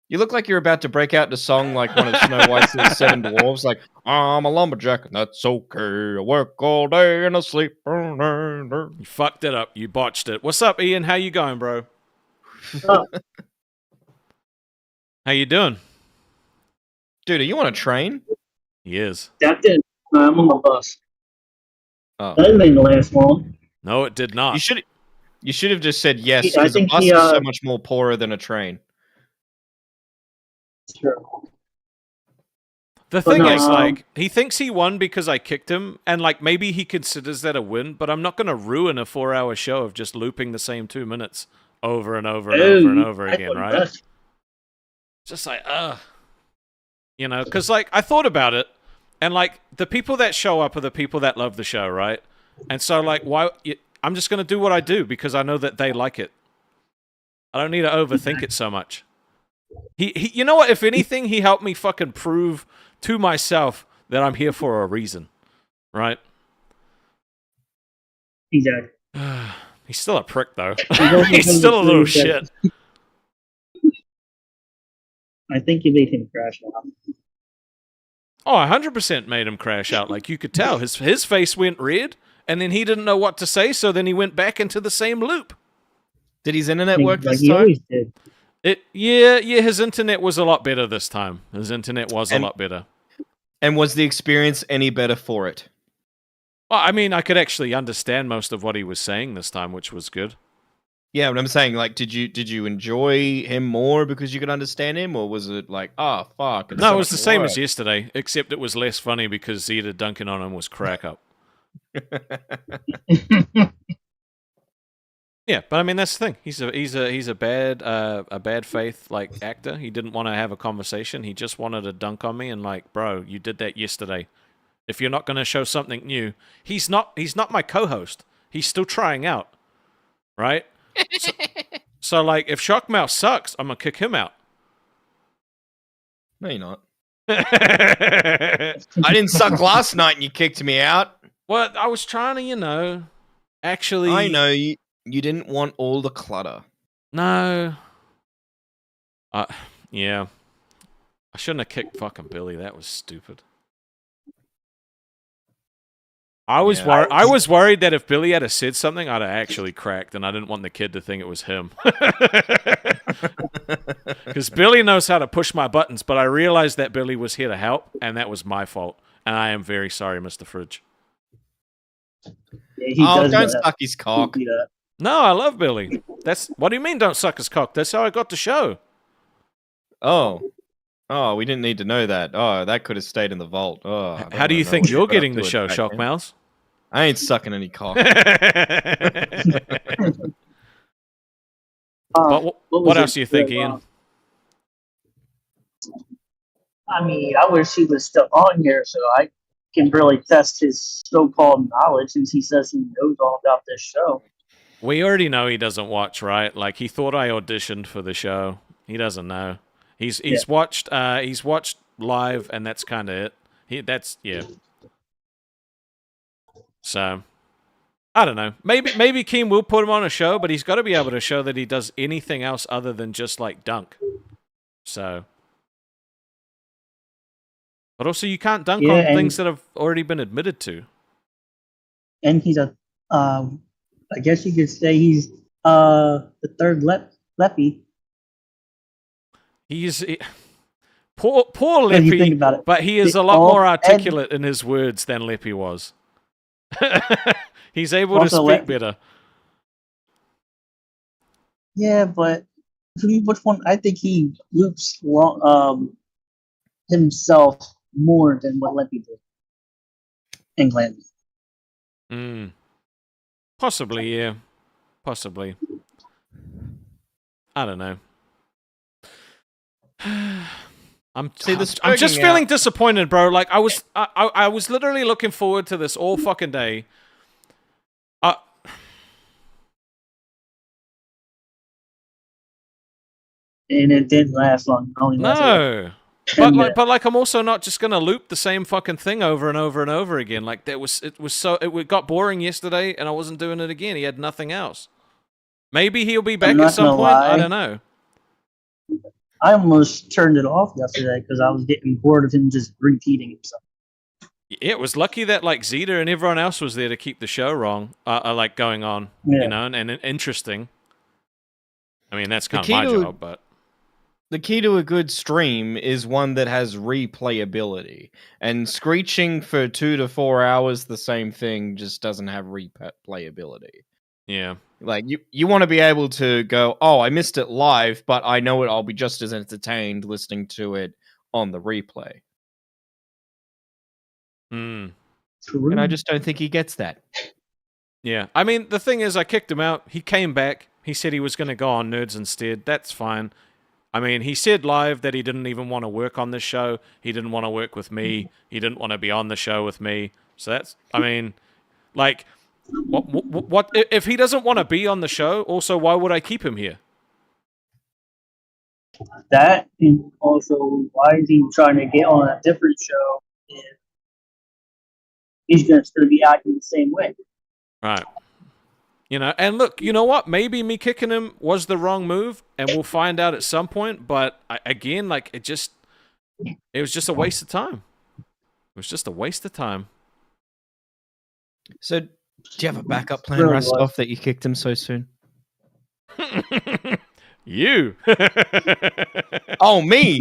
You look like you're about to break out into song like one of Snow White's little seven dwarves, like, I'm a lumberjack, and that's okay. I work all day and I sleep all night. You fucked it up. You botched it. What's up, Ian? How you going, bro? How you doing? Dude, are you on a train? He is. That didn't. I'm on the bus. Oh. That didn't last long. No, it did not. You should have just said yes, I because a think bus he, is so much more poorer than a train. It's true. The But thing no, is, like, he thinks he won because I kicked him, and, like, maybe he considers that a win, but I'm not going to ruin a 4-hour show of just looping the same 2 minutes over and over and over and over again, right? Just like, you know, because, like, I thought about it, and, like, the people that show up are the people that love the show, right? And so, like, I'm just going to do what I do because I know that they like it. I don't need to overthink it so much. He, you know what? If anything, he helped me fucking prove to myself that I'm here for a reason, right? Exactly. He's still a prick, though. don't He's even still a little believe that- shit. I think you made him crash out. Oh, 100% made him crash out. Like, you could tell. His face went red, and then he didn't know what to say, so then he went back into the same loop. Did his internet work like this he time? always did. Yeah, his internet was a lot better this time. His internet was a lot better. And was the experience any better for it? Well, I mean, I could actually understand most of what he was saying this time, which was good. Yeah, but I'm saying, like, did you enjoy him more because you could understand him, or was it like, oh fuck? it's No, so it was the much same work? as yesterday, except it was less funny because Zeta dunking on him was crack up. Yeah, but I mean that's the thing. He's a bad faith like actor. He didn't want to have a conversation. He just wanted to dunk on me and like, bro, you did that yesterday. If you're not going to show something new, he's not my co-host. He's still trying out, right? So like, if Shockmouth sucks, I'm gonna kick him out. No, you're not. Well, I didn't suck last night, and you kicked me out. I was trying to, actually. I know you didn't want all the clutter. No. Yeah. I shouldn't have kicked fucking Billy. That was stupid. I was Yeah. worried. I was worried that if Billy had said something, I'd have actually cracked, and I didn't want the kid to think it was him. Because Billy knows how to push my buttons, but I realized that Billy was here to help, and that was my fault. And I am very sorry, Mr. Fridge. Yeah, he Oh, does don't that. suck his cock. Do that. No, I love Billy. What do you mean? Don't suck his cock? That's how I got the show. Oh. Oh, we didn't need to know that. Oh, that could have stayed in the vault. Oh, I don't How do wanna you know think what you you're got up getting to the it show, back Shock then. Mouse? I ain't sucking any cock. But was what it? else do you think, Ian? I mean, I wish he was still on here so I can really test his so-called knowledge, since he says he knows all about this show. We already know he doesn't watch, right? Like he thought I auditioned for the show. He doesn't know. He's watched live, and that's kind of it. Yeah. So I don't know. Maybe Keem will put him on a show, but he's got to be able to show that he does anything else other than just like dunk. So, but also you can't dunk on things that have already been admitted to. And he's I guess you could say he's the third Leppy. Poor What do you think Lippy, about it? but he is a lot more articulate in his words than Lippy was. He's able to Also, speak better. Yeah, but which one? I think he loops himself more than what Leppy did in Glenn. Possibly, yeah. Possibly. I don't know. I'm just feeling disappointed, bro. Like I was literally looking forward to this all fucking day. And it didn't last long. No. But I'm also not just gonna loop the same fucking thing over and over and over again. Like it got boring yesterday, and I wasn't doing it again. He had nothing else. Maybe he'll be back at some point. I don't know. I almost turned it off yesterday because I was getting bored of him just repeating himself. Yeah, it was lucky that like Zeta and everyone else was there to keep the show going on, Yeah. you know, and interesting. I mean, that's kind of my job, but the key to a good stream is one that has replayability. And screeching for 2 to 4 hours, the same thing, just doesn't have replayability. Yeah. Like, you want to be able to go, oh, I missed it live, but I know I'll be just as entertained listening to it on the replay. True. And I just don't think he gets that. Yeah. I mean, the thing is, I kicked him out. He came back. He said he was going to go on Nerds instead. That's fine. I mean, he said live that he didn't even want to work on this show. He didn't want to work with me. He didn't want to be on the show with me. So that's, I mean, like, what if he doesn't want to be on the show? Also, why would I keep him here? That, and also, why is he trying to get on a different show if he's just going to be acting the same way? Right. You know, and look, you know what? Maybe me kicking him was the wrong move, and we'll find out at some point. But again, like, it was just a waste of time. It was just a waste of time. So, do you have a backup plan, Really Rastov, was. that you kicked him so soon? You. Oh, me?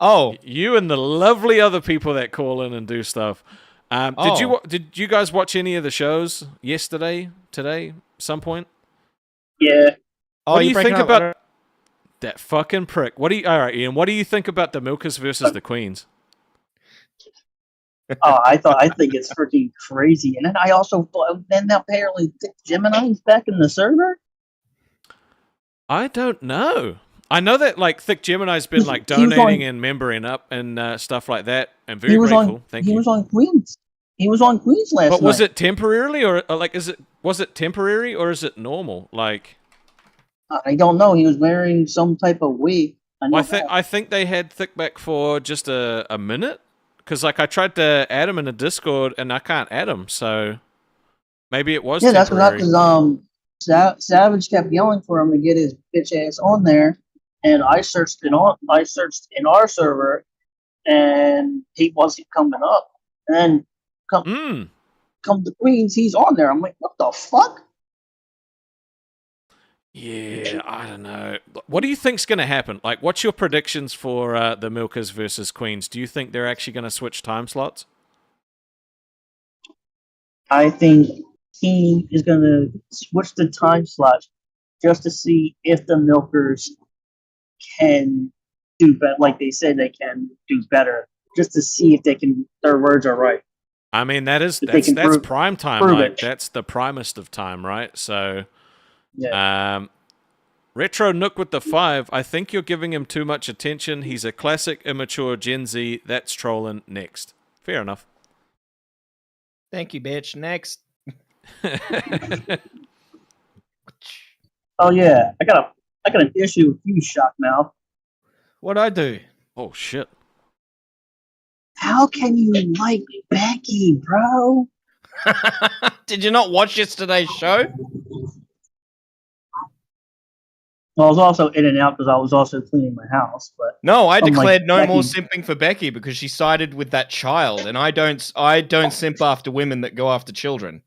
Oh. You and the lovely other people that call in and do stuff. Did you guys watch any of the shows yesterday, today, some point? Yeah. What do you think about that fucking prick? All right, Ian, what do you think about the Milkers versus the Queens? Oh, I think it's freaking crazy. And then I also thought, then apparently Gemini's back in the server? I don't know. I know that like Thick Gemini's been like donating and membering up and stuff like that, and very grateful. Thank you. He was on Queens. He was on Queens last night. But was it temporarily or like was it temporary or is it normal? Like I don't know. He was wearing some type of wig. I think they had Thick back for just a minute because like I tried to add him in a Discord and I can't add him, so maybe it was temporary. That's because Savage kept yelling for him to get his bitch ass on there, and I searched in our server, and he wasn't coming up. And then come come to Queens, he's on there. I'm like, what the fuck? Yeah, I don't know. What do you think's going to happen? Like, what's your predictions for the Milkers versus Queens? Do you think they're actually going to switch time slots? I think he is going to switch the time slots just to see if the Milkers can do better, like they said they can do better, just to see if they can. Their words are right. I mean, that's prove- prime time. prove Like, it. that's the primest of time, right? So, Yeah. Retro Nook with the 5. I think you're giving him too much attention. He's a classic immature Gen Z. That's trolling. Next. Fair enough. Thank you, bitch. Next. Oh yeah, I got an issue with you, Shockmouth. What'd I do? Oh, shit. How can you like Becky, bro? Did you not watch yesterday's show? Well, I was also in and out because I was also cleaning my house. But No, I I'm like, declared no more Becky- simping for Becky because she sided with that child, and I don't simp after women that go after children.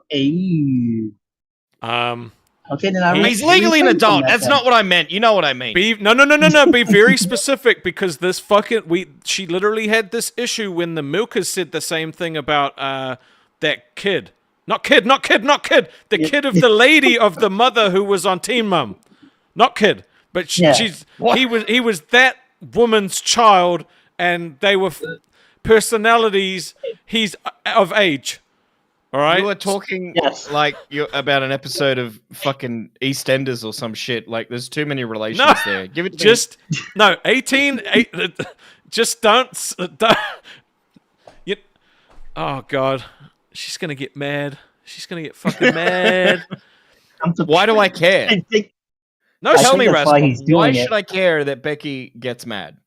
Hey. Okay, then He's legally an adult. That's not what I meant. You know what I mean. No. Be very specific, because this she literally had this issue when the Milkers said the same thing about that kid. Not kid. The kid of the lady of the mother who was on Teen Mum. Not kid, but Yeah. he was that woman's child, and they were personalities. He's of age. All right. You were talking Yes. like you're about an episode of fucking EastEnders or some shit. Like, there's too many relations No, there. Give it to just no 18. Just don't. You, oh God, she's gonna get mad. She's gonna get fucking mad. Why do I care? I think No, I Tell think me, that's why Rastov, he's doing why it. should I care that Becky gets mad?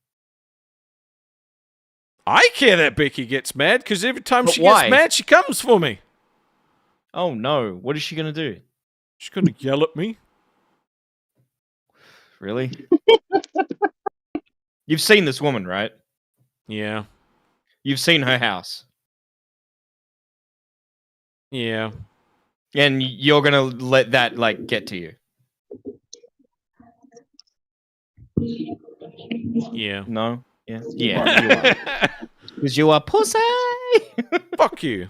I care that Becky gets mad, because every time But she why? gets mad, she comes for me. Oh no, what is she gonna do? She's gonna yell at me. Really? You've seen this woman, right? Yeah, You've seen her house. yeah. And you're gonna let that like get to you? Yeah. No? Yeah. Yeah, you are. Because you are pussy. Fuck you.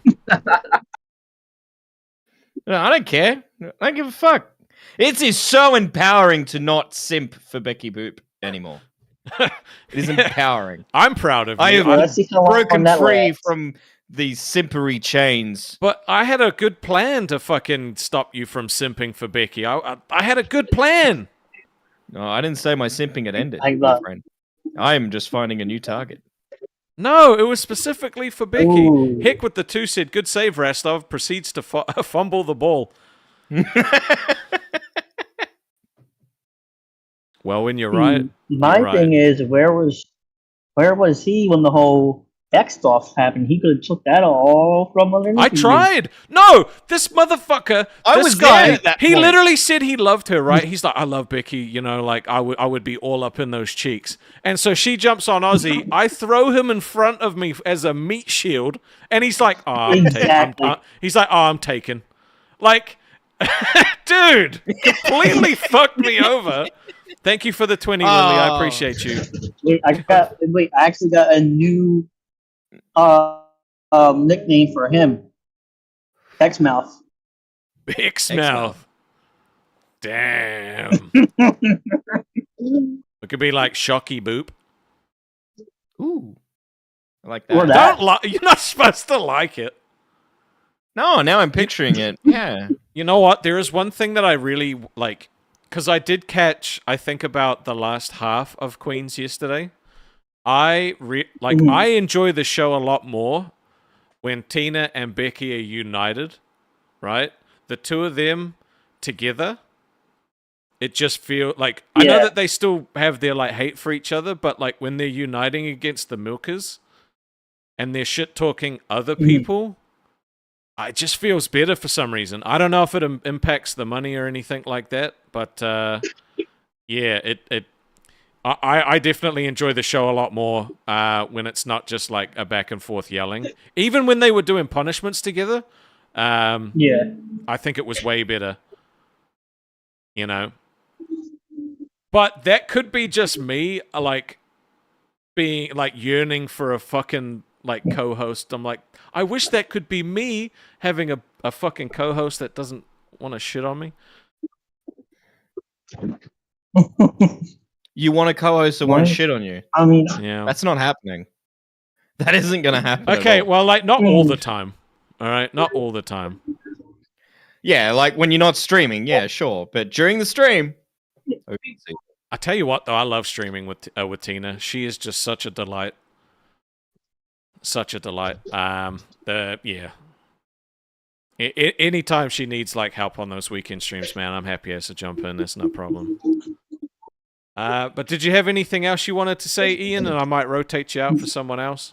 No, I don't care. I don't give a fuck. It is so empowering to not simp for Becky Boop anymore. It is empowering. I'm proud of you. I have Let's see how long broken that free lasts. from these simpery chains. But I had a good plan to fucking stop you from simping for Becky. I had a good plan. No, I didn't say my simping had ended, I my love- friend. I am just finding a new target. No, it was specifically for Becky. Ooh. Hick with the 2 said, "Good save, Rastov." Proceeds to fumble the ball. Well, when you're right. My You're right. thing is, where was he when the whole X stuff happened? He could have took that all from underneath. I you. tried. No, this motherfucker. I this was guy. there at that He point. literally said he loved her. Right? He's like, I love Becky. You know, like I would be all up in those cheeks. And so she jumps on Ozzy. I throw him in front of me as a meat shield, and he's like, "Oh, I'm Exactly. taken." He's like, "Oh, I'm taken." Like, dude, completely fucked me over. Thank you for the 20, Lily. I Oh. appreciate you. I actually got a new nickname for him. X Mouth. Big mouth. Damn. It could be like Shocky Boop. Ooh. I like Or that. that. You're not supposed to like it. No, now I'm picturing it. Yeah. You know what? There is one thing that I really like, because I did catch, I think, about the last half of Queens yesterday. I enjoy the show a lot more when Tina and Becky are united, right? The two of them together. It just feels like, I know Yeah. that they still have their like hate for each other, but like when they're uniting against the Milkers and they're shit talking other people, it just feels better for some reason. I don't know if it impacts the money or anything like that, but yeah, I definitely enjoy the show a lot more when it's not just like a back and forth yelling. Even when they were doing punishments together, Yeah. I think it was way better. You know? But that could be just me, like, being, like, yearning for a fucking, like, co-host. I'm like, I wish that could be me having a fucking co-host that doesn't want to shit on me. You want a co-host that won't shit on you? I mean, Yeah. That's not happening. That isn't going to happen. Okay, at all. well, like, not all the time. All right? Not all the time. Yeah, like when you're not streaming, yeah, sure. But during the stream, okay. I tell you what, though, I love streaming with Tina. She is just such a delight. Such a delight. Yeah. Anytime she needs like help on those weekend streams, man, I'm happy as to jump in. There's no problem. But did you have anything else you wanted to say, Ian? And I might rotate you out for someone else.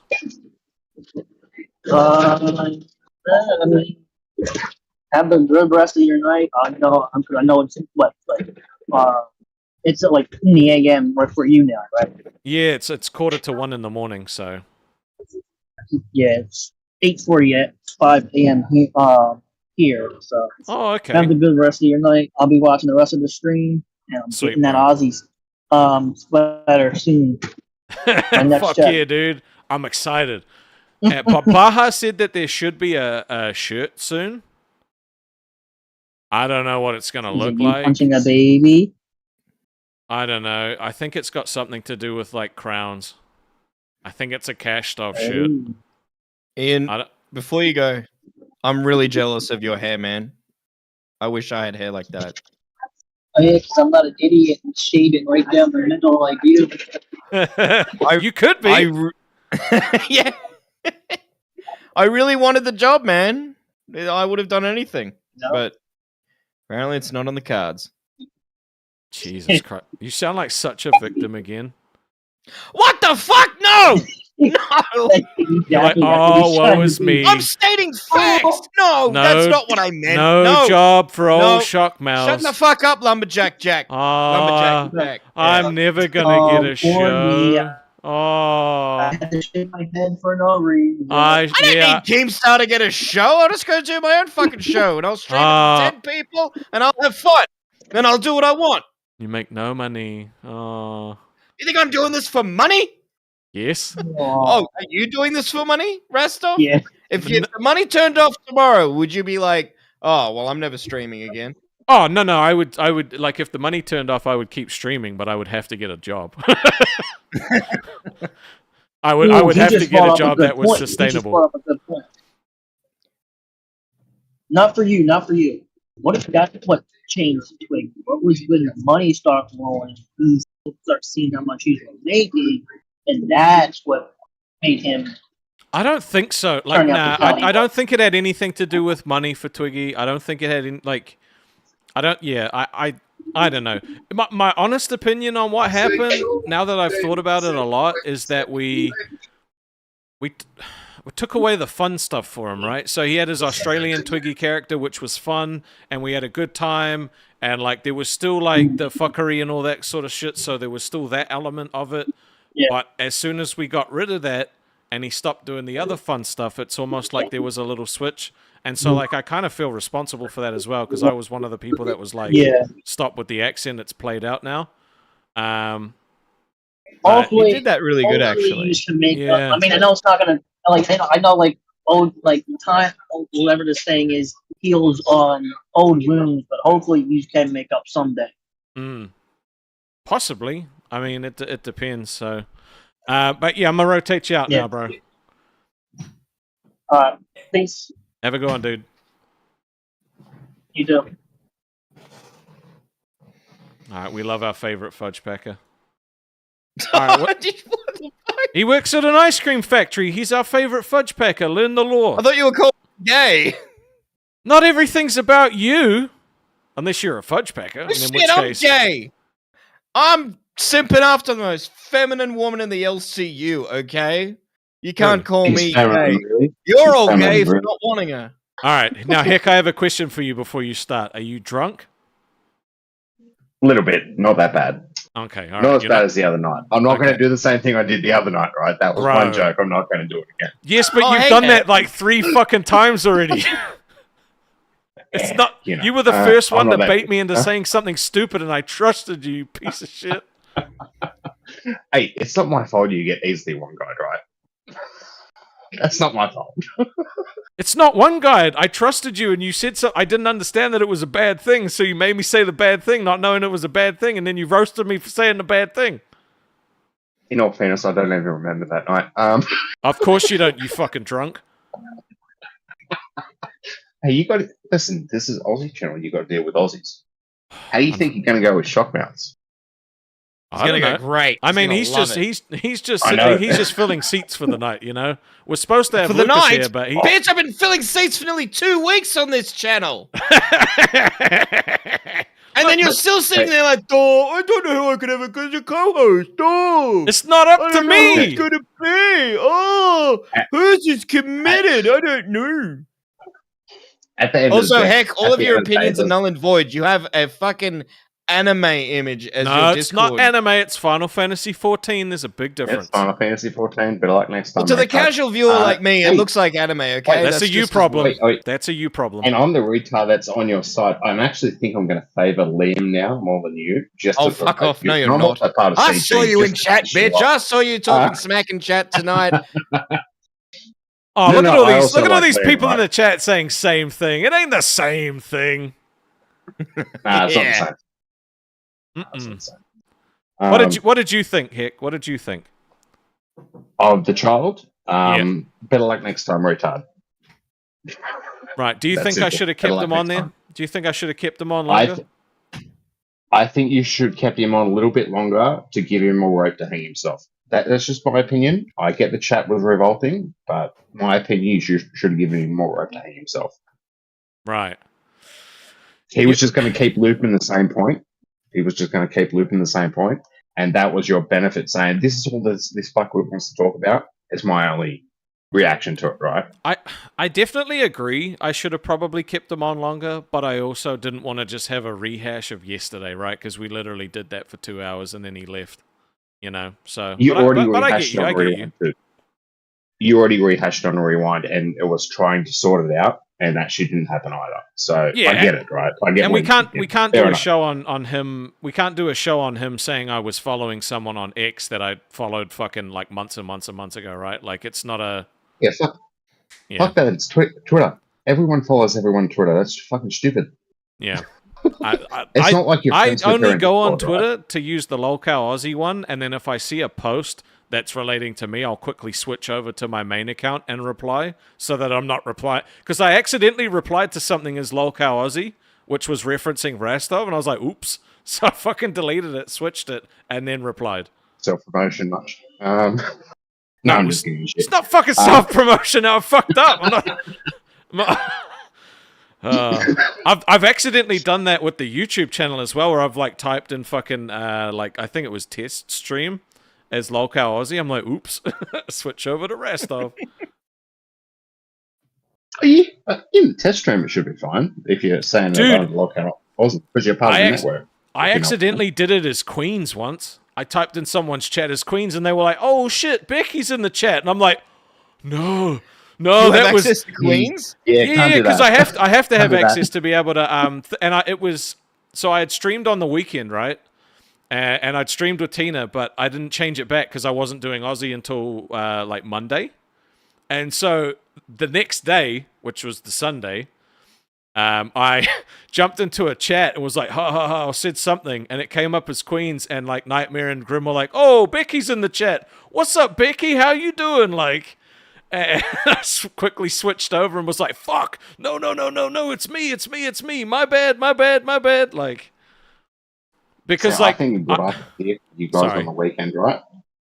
Have a good rest of your night. I know it's what, like, it's at like 10 a.m. right for you now, right? Yeah, it's 1:45 in the morning, so. Yeah, it's 8:40 at 5 a.m. Here. So Oh, okay. have a good rest of your night. I'll be watching the rest of the stream, and I'm Sweet, getting that bro. Aussie sweater soon. next Fuck step. yeah, dude. I'm excited. But Baha said that there should be a shirt soon. I don't know what it's going to Is it look you like. punching a baby? I don't know. I think it's got something to do with like crowns. I think it's a cash stuff shirt. Ooh. Ian, I don't- before you go, I'm really jealous of your hair, man. I wish I had hair like that. Oh, yeah, 'cause I'm not an idiot and shaving right down the middle like you. You could be. Yeah. I really wanted the job, man. I would have done anything. No. But apparently it's not on the cards. Jesus Christ. You sound like such a victim again. What the fuck? No! No! You're like, oh, woe is me. I'm stating facts! No, No, that's not what I meant. No job for old No. shock mouths. Shut the fuck up, Lumberjack Jack. Ah, Lumberjack Jack. I'm never gonna get a show. Oh, I had to shave my head for no reason. I didn't yeah. need Keemstar to get a show. I'll just go do my own fucking show and I'll stream it to 10 people and I'll have fun. And I'll do what I want. You make no money. Oh, You think I'm doing this for money? yes. Oh, are you doing this for money, Rastov? Yeah. If the money turned off tomorrow, would you be like, oh, well, I'm never streaming again? Oh no, I would like if the money turned off, I would keep streaming, but I would have to get a job. I would have to get a job that was sustainable. Not for you. What if that's what changed Twig? What was when the money started rolling? You start seeing how much he's making, and that's what made him. I don't think so. Like, Turning nah, up the quality. I don't think it had anything to do with money for Twiggy. I don't think it had like. I don't. Yeah, I don't know. My honest opinion on what happened, now that I've thought about it a lot, is that we took away the fun stuff for him, right? So he had his Australian Twiggy character, which was fun, and we had a good time, and like there was still like the fuckery and all that sort of shit. So there was still that element of it. Yeah. But as soon as we got rid of that, and he stopped doing the other fun stuff, it's almost like there was a little switch. And so, like, I kind of feel responsible for that as well, because I was one of the people that was like, stop with the accent, it's played out now. Hopefully, You did that really good, actually. You should make Yeah. up. I mean, I know it's not gonna. Like, I know, like old, like time, whatever the saying is, heals on old wounds. But hopefully, you can make up someday. Possibly. I mean, it depends. So, but yeah, I'm gonna rotate you out now, bro. Thanks. Have a good one, dude. You do. All right, we love our favorite fudge packer. All right, What the fuck? he works at an ice cream factory. He's our favorite fudge packer. Learn the law. I thought you were called gay. Not everything's about you, unless you're a fudge packer. And in Shit, which I'm case, gay. I'm simping after the most feminine woman in the LCU, okay? You can't call me gay. You're all gay for not wanting her. all right. Now, Heck, I have a question for you before you start. Are you drunk? A little bit, not that bad. Okay, all Not right. as bad as the other night. I'm not going Okay. to do the same thing I did the other night, right? That was Bro. one joke. I'm not going to do it again. Yes, but Oh, you've hey, done man. that like 3 fucking times already. It's not. You know, You were the first I'm one not to that- bait me into saying something stupid, and I trusted you, you piece of shit. Hey, it's not my fault you get easily one-guyed, right? That's not my fault. It's not one guy. I trusted you, and you said so. I didn't understand that it was a bad thing, so you made me say the bad thing, not knowing it was a bad thing, and then you roasted me for saying the bad thing. In all fairness, I don't even remember that night. Of course you don't, you fucking drunk. Hey, you got to listen. This is Aussie channel. You got to deal with Aussies. How do you think you're going to go with shock mounts? It's I gonna don't go know. great. I mean, gonna he's love just it. he's just I know. he's just filling seats for the night. You know, we're supposed to have For the Lukas night? here, but he. Bitch, I've been filling seats for nearly 2 weeks on this channel. And then you're still sitting there like, oh, I don't know who I could have as a co-host. Oh, It's not up I to don't know who me. it's gonna be. Oh, who's is committed? I don't know. At the end Also, of the day, heck, all at of the your end of the day, opinions are does- null and void. You have a fucking anime image as No, your it's Discord. not anime. It's Final Fantasy 14. There's a big difference. It's Final Fantasy 14. Better luck next time. Well, to the mate. casual viewer like me, it hey, looks like anime. Okay, That's a you just as problem. well. Wait. That's a you problem. And I'm the retard that's on your side. I actually think I'm going to favour Liam now more than you. Just Oh, to fuck promote off. you. No, you're I'm not. a part of I CG, saw you in just to chat, show bitch. off. I saw you talking smack in chat tonight. Oh, No, look no, at all I these! also Look at all like these Liam, people in right? the chat saying same thing. It ain't the same thing. Nah, it's Yeah. not the same. It's not Mm-mm. the same. What did you think, Hick? What did you think? Of the child? Yeah. Better luck next time, retard. Right. Do you That's think I simple. should have Better kept luck them on next there? time. Do you think I should have kept them on I, longer? th- I think you should kept him on a little bit longer to give him more rope to hang himself. That's just my opinion. I get the chat was revolting, but my opinion is you should have given him more rope to hang himself. Right. He was just going to keep looping the same point. He was just going to keep looping the same point, and that was your benefit. Saying this is all this fuckwit wants to talk about. It's my only reaction to it, right? I definitely agree. I should have probably kept them on longer, but I also didn't want to just have a rehash of yesterday, right? Because we literally did that for 2 hours and then he left. You know, so You already but I get rehashed you. I on get you. rewind. Too. You already rehashed on rewind, and it was trying to sort it out, and that shit didn't happen either. So Yeah, I get it, right? I get. And we can't Fair do a enough. show on him. We can't do a show on him saying I was following someone on X that I followed fucking like months and months and months ago, right? Like it's not a Yeah, yeah. fuck that. It's Twitter. Everyone follows everyone on Twitter. That's fucking stupid. Yeah. It's not like you're I friends with her only in go on Discord, right? Twitter to use the Lolcow Aussie one, and then if I see a post that's relating to me, I'll quickly switch over to my main account and reply so that I'm not replying. Because I accidentally replied to something as Lolcow Aussie, which was referencing Rastov, and I was like, oops. So I fucking deleted it, switched it, and then replied. Self-promotion much. No, I'm it just giving you shit. It's not fucking self-promotion. I'm fucked up. I've accidentally done that with the YouTube channel as well, where I've like typed in fucking like I think it was test stream as Lolcow Aussie. I'm like, oops, switch over to Rastov. In the test stream, it should be fine if you're saying Dude. that lockout wasn't because you're part of the network. I You know. accidentally did it as Queens once. I typed in someone's chat as Queens, and they were like, "Oh shit, Becky's in the chat," and I'm like, "No, no, You that have was." access to Queens? Yeah, Yeah, can't do because that. I have to have do that. access to be able to it was so I had streamed on the weekend, right? And I'd streamed with Tina, but I didn't change it back because I wasn't doing Aussie until like Monday. And so the next day, which was the Sunday, I jumped into a chat and was like, ha ha ha, I said something, and it came up as Queens, and like Nightmare and Grim were like, oh, Becky's in the chat. What's up, Becky? How you doing? Like, and I quickly switched over and was like, fuck, no, it's me. My bad. Like, because So like, I think what I hear you guys Sorry. on the weekend, right?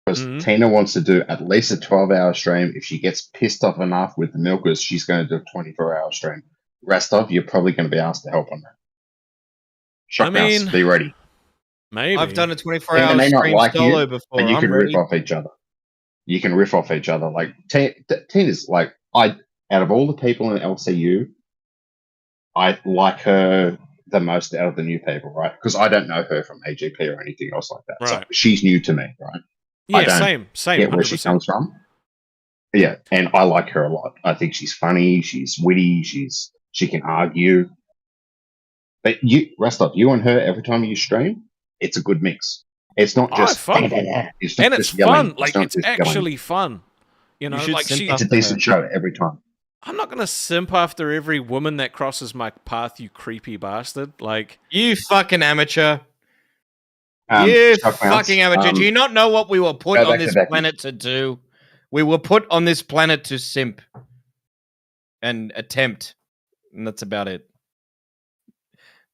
Because Mhm. Tina wants to do at least a 12-hour stream. If she gets pissed off enough with the milkers, she's going to do a 24-hour stream. Rastov, you're probably going to be asked to help on that. Shock mouse, be ready. maybe. I've done a They 24-hour may not stream like solo you, before. and you I'm can ready. riff off each other. You can riff off each other. Like Tina's out of all the people in LCU, I like her the most out of the new people, right? Because I don't know her from AGP or anything else like that. So Right. she's new to me, right? I Yeah, don't same. get where she 100%. comes from. Yeah, and I like her a lot. I think she's funny, she's witty, she can argue. But Rastov, you and her, every time you stream, it's a good mix. It's not Oh, just fun. It's not And it's just yelling. fun. Like, not it's just yelling. actually fun. You know, should like simp she. It's a after decent show every time. I'm not gonna simp after every woman that crosses my path, you creepy bastard. Like, You fucking amateur. You Chuck Mounts, fucking amateur. Do you not know what we were put go on back to this Becky. planet to do? We were put on this planet to simp and attempt, and that's about it.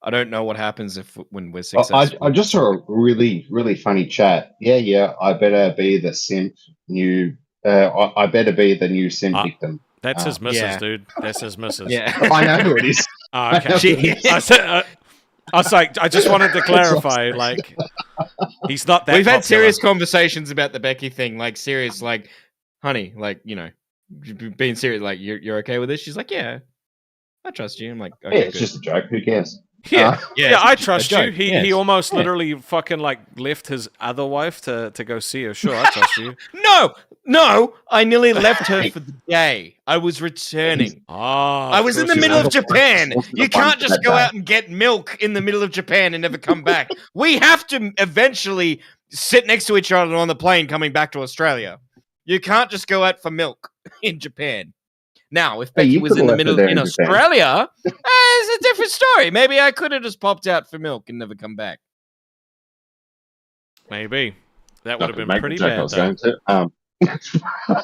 I don't know what happens when we're successful. I just saw a really, really funny chat. Yeah, I better be the simp new. I better be the new simp Ah, victim. that's his missus, yeah. dude. That's his missus. Yeah. I know who it is. Oh, okay. She- I was like, I just wanted to clarify, like, he's not that. We've had popular. serious conversations about the Becky thing, like serious, like, honey, like, you know, being serious, like, you're okay with this? She's like, yeah, I trust you. I'm like, okay, Yeah, it's good. just a joke. Who cares? Yeah, Yeah, yeah, I it's a trust you. joke, He yes. almost Yeah. literally fucking like left his other wife to go see her. Sure, I trust you. No, I nearly left her for the day. I was returning. Oh, I was in the course you middle were. of Japan. Wasn't the You fun can't for just that go day. out and get milk in the middle of Japan and never come back. We have to eventually sit next to each other on the plane coming back to Australia. You can't just go out for milk in Japan. Now, if Hey, Becky you was could've in the left her middle there in in Japan. Australia, it's a different story. Maybe I could have just popped out for milk and never come back. maybe that Not would have to been make the pretty joke I bad. was Though. going to.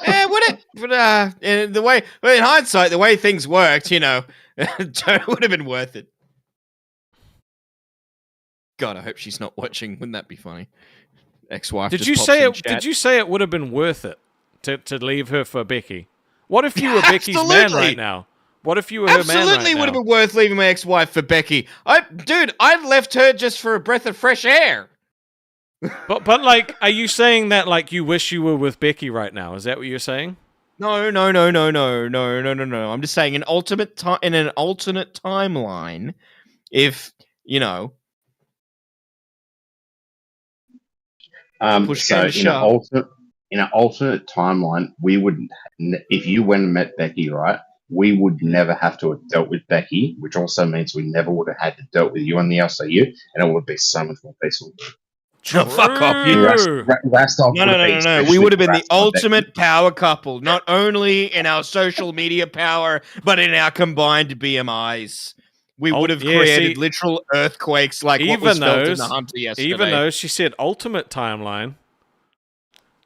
Yeah, would it? But in the way, well, in hindsight, the way things worked, you know, it would have been worth it. God, I hope she's not watching. Wouldn't that be funny? Ex-wife. Did just you pops say in it? chat. Did you say it would have been worth it to leave her for Becky? What if you were Becky's man Absolutely. right now? What if you were her man right Absolutely now? would have been worth leaving my ex-wife for Becky. I left her just for a breath of fresh air. But like, are you saying that like you wish you were with Becky right now? Is that what you're saying? No. I'm just saying in an alternate timeline, if you know, push So came to in shove. an alternate timeline, we would, if you went and met Becky, right, we would never have to have dealt with Becky, which also means we never would have had to dealt with you on the SAU, and it would be so much more peaceful. No, fuck off, you. True. Rastov No. would be We especially would have been the harassed by ultimate power couple, not only in our social media power, but in our combined BMIs. We would have yeah, created see, literal earthquakes like what was felt in the Hunter yesterday. Even though she said ultimate timeline.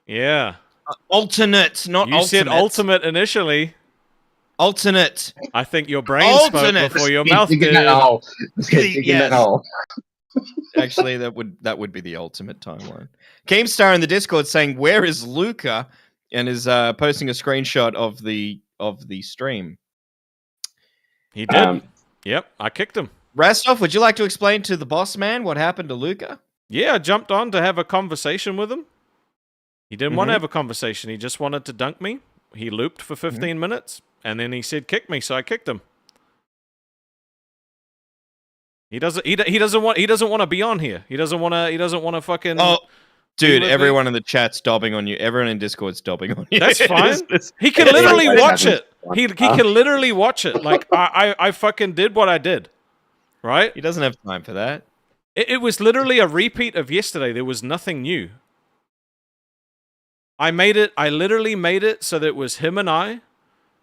Yeah. Alternate, not You ultimate. said ultimate initially. Alternate. I think your brain Alternate. spoke before your Keep mouth digging did. that hole. Keep digging Yes. that hole. Actually, that would be the ultimate timeline. Keemstar in the Discord saying, "Where is Luca?" and is posting a screenshot of the stream. He did. Yep, I kicked him. Rastov, would you like to explain to the boss man what happened to Luca? Yeah, I jumped on to have a conversation with him. He didn't want to Mhm. have a conversation. He just wanted to dunk me. He looped for 15 minutes, and then he said kick me, so I kicked him. He doesn't want to be on here. He doesn't want to fucking Oh, dude, with me? everyone in the chat's dobbing on you. Everyone in Discord's dobbing on you. That's fine. It's- He can it's literally like- watch it. He can literally watch it. Like I fucking did what I did. Right? He doesn't have time for that. It was literally a repeat of yesterday. There was nothing new. I literally made it so that it was him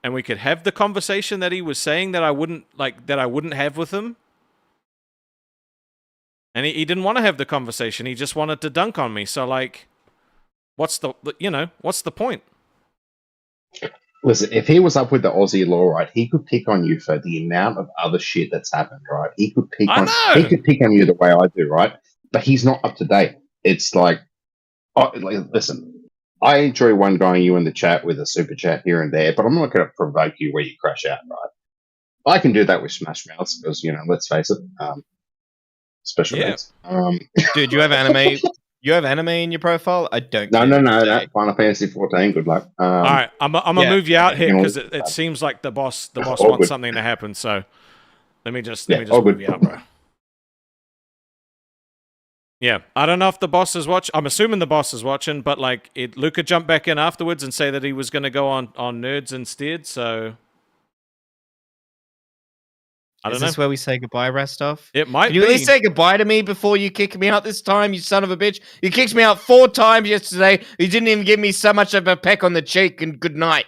and we could have the conversation that he was saying that I wouldn't have with him. And he didn't want to have the conversation. He just wanted to dunk on me. So like, what's the point? Listen, if he was up with the Aussie law, right, he could pick on you for the amount of other shit that's happened, right? He could pick I on know. he could pick on you the way I do, right? But he's not up to date. It's like, listen, I enjoy one guying you in the chat with a super chat here and there, but I'm not going to provoke you where you crash out, right? I can do that with Smash Mouths because, let's face it, special Yeah. needs. Dude, you have anime. You have anime in your profile? I don't. No, care. no. Final Fantasy 14. Good luck. All right, I'm gonna yeah. move you out here You know, because it seems like the boss all wants good. something to happen. So let me just Yeah, move all good. you out, bro. Yeah, I don't know if the boss is watching. I'm assuming the boss is watching, but like, Luca jumped back in afterwards and say that he was going to go on Nerds instead. So I don't Is know. this where we say goodbye, Rastov? It might Can you be. at least say goodbye to me before you kick me out this time, you son of a bitch? You kicked me out 4 times yesterday. You didn't even give me so much of a peck on the cheek and good night.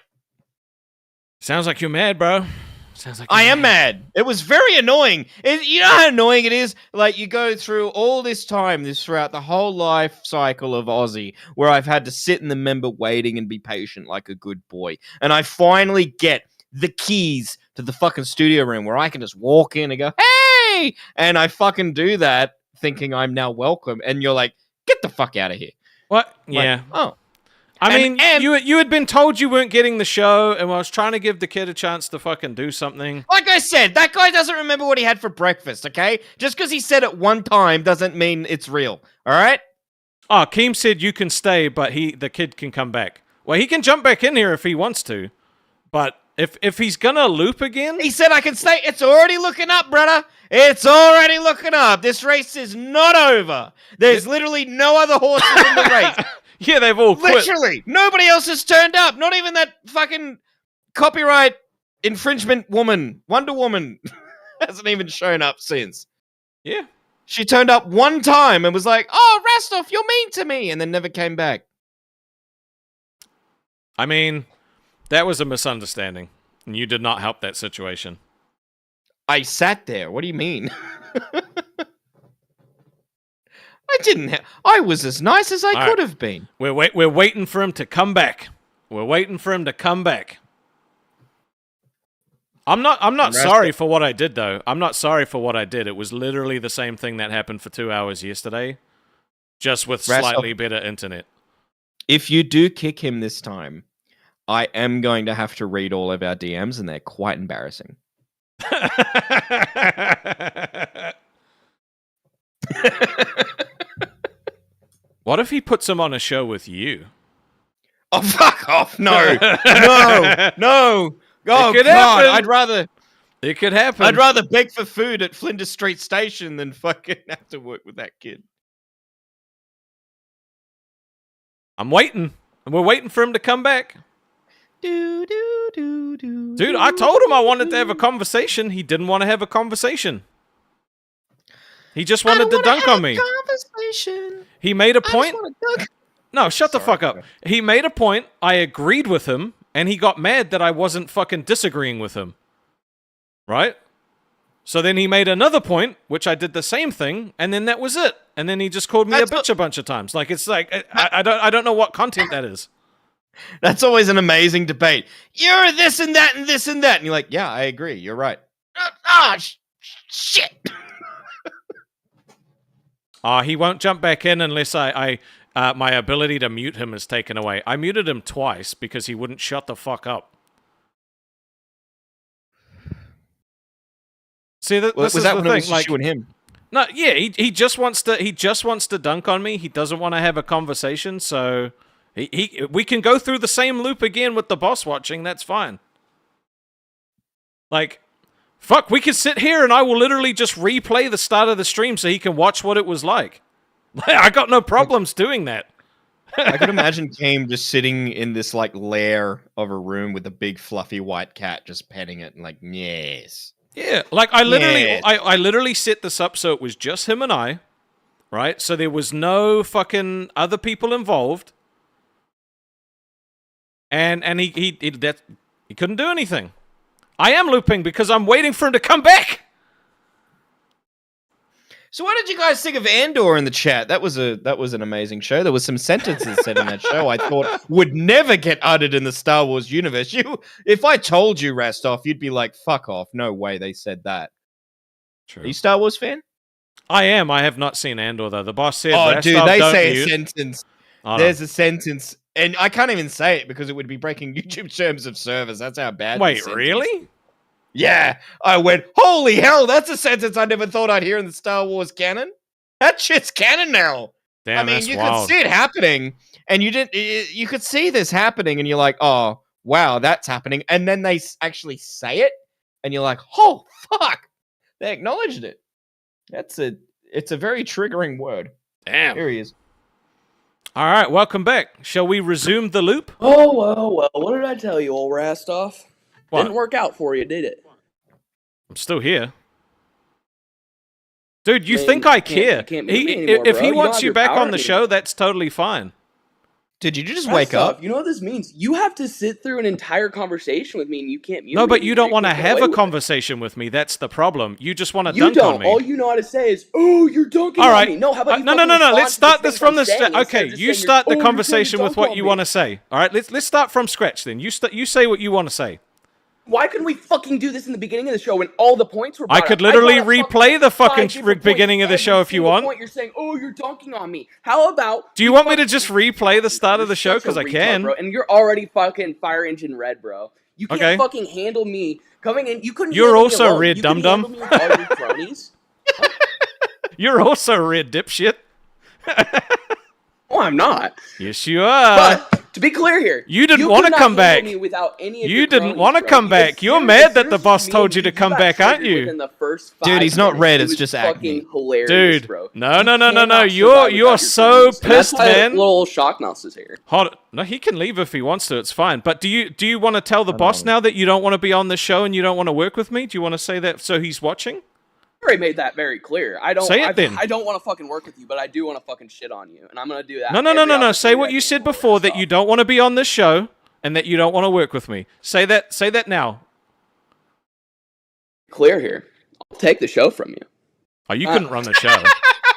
Sounds like you're mad, bro. Sounds like I you're am mad. It was very annoying. You know how annoying it is? Like, you go through all this time, throughout the whole life cycle of Aussie, where I've had to sit in the member waiting and be patient like a good boy. And I finally get the keys to the fucking studio room where I can just walk in and go, hey! And I fucking do that thinking I'm now welcome. And you're like, get the fuck out of here. What? Like, Yeah. oh. I And- mean, you had been told you weren't getting the show, and I was trying to give the kid a chance to fucking do something. Like I said, that guy doesn't remember what he had for breakfast, okay? Just because he said it one time doesn't mean it's real, all right? Oh, Keem said you can stay, but the kid can come back. Well, he can jump back in here if he wants to, but if he's gonna loop again, He said I can stay. It's already looking up, brother. It's already looking up. This race is not over. There's literally no other horses in the race. yeah, they've all quit. Literally. Nobody else has turned up. Not even that fucking copyright infringement woman, Wonder Woman, hasn't even shown up since. Yeah. She turned up one time and was like, oh, Rastov, you're mean to me, and then never came back. I mean, that was a misunderstanding, and you did not help that situation. I sat there. What do you mean? I didn't. I was as nice as I All could right. have been. We're waiting for him to come back. We're waiting for him to come back. I'm not sorry for what I did, though. I'm not sorry for what I did. It was literally the same thing that happened for 2 hours yesterday, just with slightly better internet. If you do kick him this time, I am going to have to read all of our DMs, and they're quite embarrassing. What if he puts him on a show with you? Oh, fuck off! No, no. Oh could God, happen. It could happen. I'd rather beg for food at Flinders Street Station than fucking have to work with that kid. I'm waiting, and we're waiting for him to come back. Do, do, do, do, Dude, I told him I wanted to have a conversation. He didn't want to have a conversation. He just wanted to dunk on me. Conversation. He made a I point. just want to dunk. No, shut the Sorry, fuck up. bro. He made a point. I agreed with him, and he got mad that I wasn't fucking disagreeing with him. Right? So then he made another point, which I did the same thing, and then that was it. And then he just called me That's a bitch a bunch of times. Like, it's like I don't know what content that is. That's always an amazing debate. You're this and that and this and that, and you're like, yeah, I agree. You're right. Shit. He won't jump back in unless my ability to mute him is taken away. I muted him twice because he wouldn't shut the fuck up. See, this Was is that the when it thing. was Like, you and him? no, yeah, he just wants to dunk on me. He doesn't want to have a conversation, so we can go through the same loop again with the boss watching. That's fine. Like, fuck, we can sit here and I will literally just replay the start of the stream so he can watch what it was like. I got no problems doing that. I could imagine Kame just sitting in this like lair of a room with a big fluffy white cat just petting it and like, yes. Yeah, like I literally, Yes. I literally set this up so it was just him and I, right? So there was no fucking other people involved, and he couldn't do anything. I am looping because I'm waiting for him to come back. So what did you guys think of Andor in the chat? That was an amazing show. There was some sentences said in that show I thought would never get uttered in the Star Wars universe. If I told you, Rastov, you'd be like, fuck off. No way they said that. True. Are you a Star Wars fan? I am. I have not seen Andor though. The boss said, Oh, Rastov, dude, they don't say mute. a sentence. Oh, no. There's a sentence, and I can't even say it because it would be breaking YouTube terms of service. That's how bad. Wait, this sentence really? Yeah, I went, holy hell, that's a sentence I never thought I'd hear in the Star Wars canon. That shit's canon now. Damn, I mean, that's you wild. could see it happening, and you could see this happening, and you're like, oh, wow, that's happening. And then they actually say it, and you're like, oh, fuck. They acknowledged it. It's a very triggering word. Damn. Here he is. All right, welcome back. Shall we resume the loop? Oh, well. What did I tell you, old Rastov? What? Didn't work out for you, did it? I'm still here. Dude, you Man, think I you care? can't mute me anymore, If bro. he You don't wants have you your back power on the show, anymore. that's totally fine. Dude, you just wake Rastov, up? you know what this means? You have to sit through an entire conversation with me, and you can't mute No, me. but you don't want to can't get have away a with it. conversation with me. That's the problem. You just want to You dunk don't. on me. All you know how to say is, "Oh, you're dunking All on right. me." No, how about you? No. fucking Let's respond to start the this from the things I'm saying start. instead Okay, of just you saying start the you're trying to conversation with dunk what on you me. want to say. All right, let's start from scratch then. You say what you want to say. Why couldn't we fucking do this in the beginning of the show when all the points were I brought could up? literally brought up replay the five fucking different beginning points. of the Every show if you single want. point you're saying, "Oh, you're dunking on me." How about? Do you want me to just replay the start of the show? You're such Because a I retard, can. bro, and you're already fucking fire engine red, bro. You can't Okay. fucking handle me coming in. You couldn't. You're handle also me alone. red, You couldn't dum-dum. handle me with all your cronies. You're also a red dipshit. Oh, I'm not. Yes, you are. But to be clear here, You didn't could wanna not come handle back. me without any of You your didn't cronies, wanna bro. come It's back. You're serious- mad it's that the seriously boss me told and you to you come got back, aren't triggered you? within the first Dude, 5 he's not minutes. red, It it's was just fucking acne. hilarious, Dude, bro. no. You cannot You're survive without so your cronies. And pissed, that's why man. Little Shockmouse is here. Hold. No, he can leave if he wants to. It's fine. But do you want to tell the boss now that you don't want to be on the show and you don't want to work with me? Do you want to say that so he's watching? I already made that very clear. I don't. Say it then. I don't want to fucking work with you, but I do want to fucking shit on you, and I'm gonna do that. No. every Say opportunity what I you can said for before, that Rastov. you don't want to be on this show and that you don't want to work with me. Say that now. Clear here. I'll take the show from you. Oh, you couldn't run the show.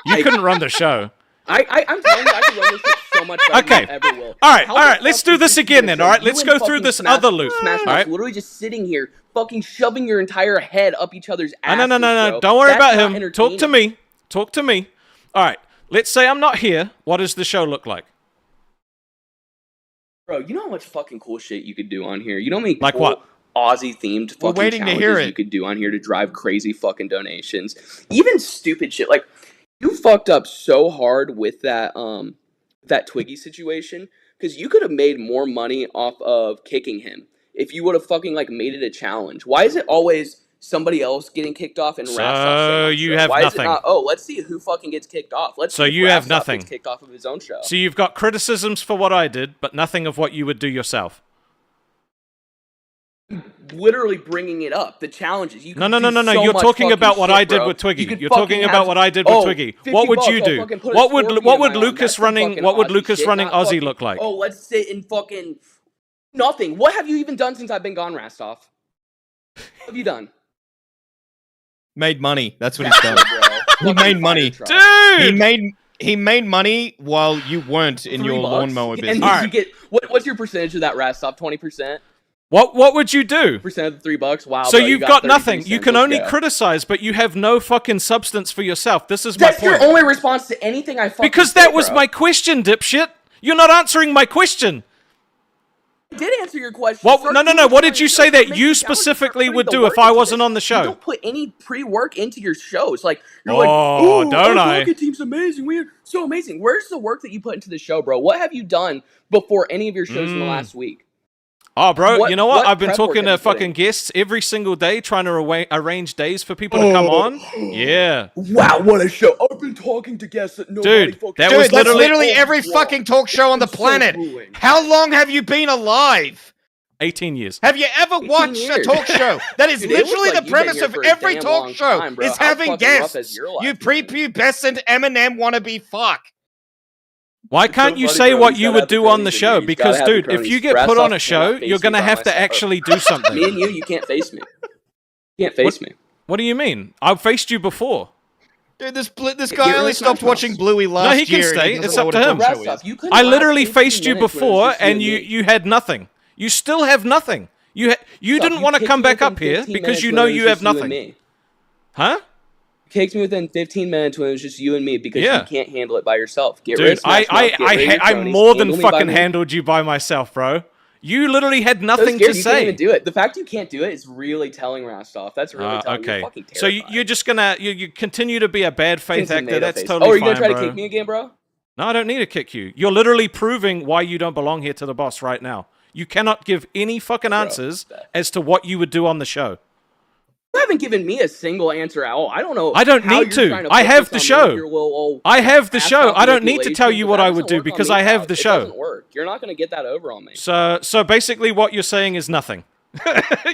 You couldn't run the show. I'm telling you, I can run this shit so much better Okay. than you ever will. All right, How all the right, let's fuck do is this this again gonna then, say all right? you Let's and go through fucking this Smash- other loop. Smash All Mouth right? literally just sitting here, fucking shoving your entire head up each other's asses. No. Bro. Don't worry That's about not him. entertaining. Talk to me. All right. Let's say I'm not here. What does the show look like? Bro, you know how much fucking cool shit you could do on here? You know how many Like cool what? Aussie themed We're fucking waiting to challenges hear it. you could do on here to drive crazy fucking donations. Even stupid shit. Like, you fucked up so hard with that Twiggy situation, because you could have made more money off of kicking him if you would have fucking like made it a challenge. Why is it always somebody else getting kicked off and So Rastov staying on the you show? have Why nothing. Is it not, oh, let's see who fucking gets kicked off. Let's So see if you have Rastov nothing. gets kicked off of his own show. So you've got criticisms for what I did, but nothing of what you would do yourself. Literally bringing it up, the challenges. You No. could do so You're much talking fucking about what shit, I did bro. with Twiggy. You could You're fucking talking have about what I did with Twiggy. 50 What would bucks, you I'll do? fucking put a What would Scorpion in my arm. Lucas That's some running? fucking What would Aussie Lucas shit, running not Aussie fucking, look like? Oh, let's sit and fucking nothing. What have you even done since I've been gone, Rastov? What have you done? Made money. That's what he's done. He Fucking made fire money. truck. Dude! He made money while you weren't in your $3. lawnmower And business. then Alright. you get what's your percentage of that, Rastov? 20%? What would you do? Percent of the $3? Wow. So bro, you've you got 33 nothing. You cents. can Let's only go. criticize, but you have no fucking substance for yourself. This is my That's your point. only response to anything I fucking Because say, that was bro. my question, dipshit. You're not answering my question. I did answer your question. What? Start No. doing What it did you yourself. say that Make you the challenges. specifically Start would putting do the if I work into wasn't this. on the show? You don't put any pre-work into your shows. Like you're Oh, like, oh, don't our I? rocket team's amazing. We're so amazing. Where's the work that you put into the show, bro? What have you done before any of your shows in the last week? Oh, bro, you know what? I've been prep work talking have to you put fucking in? guests every single day trying to arrange days for people to come on. Yeah. Wow, what a show! I've been talking to guests that nobody Dude, fucking. that Dude, was that's literally- literally every fucking talk show on the It's so planet. grueling. How long have you been alive? 18 years. Have you ever 18 watched a years. talk show? That is Dude, it looks literally like the you've been premise here of for a every damn talk long show time, bro. is How having fucking rough has guests. your life You been? prepubescent Eminem wannabe fuck. Why It's can't so you funny, say bro. what He's you gotta would have the do on the cronies in show? here. He's Because, gotta have the dude, if cronies. you get put on a Rastov show, cannot face you're me going to by have to myself. actually do something. Me and you can't face me. You can't face me. What do you mean? I've faced you before. Dude, this guy Get only rid of stopped Smash watching Mouth. Bluey last he can year. and stay. doesn't It's know up what to a him. talk show Rastov, is. you couldn't I last literally 15 faced you minutes when it was before, just you and me. you had nothing. You still have nothing. You Stop, didn't you want to kicked come me back within up here 15 because minutes you when know it was you just have you and nothing. me. Huh? Kicked me within 15 minutes when it was just you and me because Yeah. you can't handle it by yourself. Get rid Dude, of Smash Mouth, get rid of your I cronies, more than handle me by fucking me. handled you by myself, bro. You literally had So nothing scared to you can't say. even do it. The fact you can't do it is really telling Rastov. That's really telling. Okay. You're fucking So terrified. you're just gonna you continue to be a bad faith Fucking actor. tomato That's face. totally Oh, are you gonna fine, try to bro. kick me again, bro? No, I don't need to kick you. You're literally proving why you don't belong here to the boss right now. You cannot give any fucking answers as to what you would do on the show. You haven't given me a single answer at all. I don't know. I don't how need you're to. trying I put have this the on me with show. your little old I have the ass show. off I don't need to tell manipulation, you but what that I would doesn't do work on because me, I have pal. the It show. doesn't work. You're not going to get that over on me. So basically what you're saying is nothing.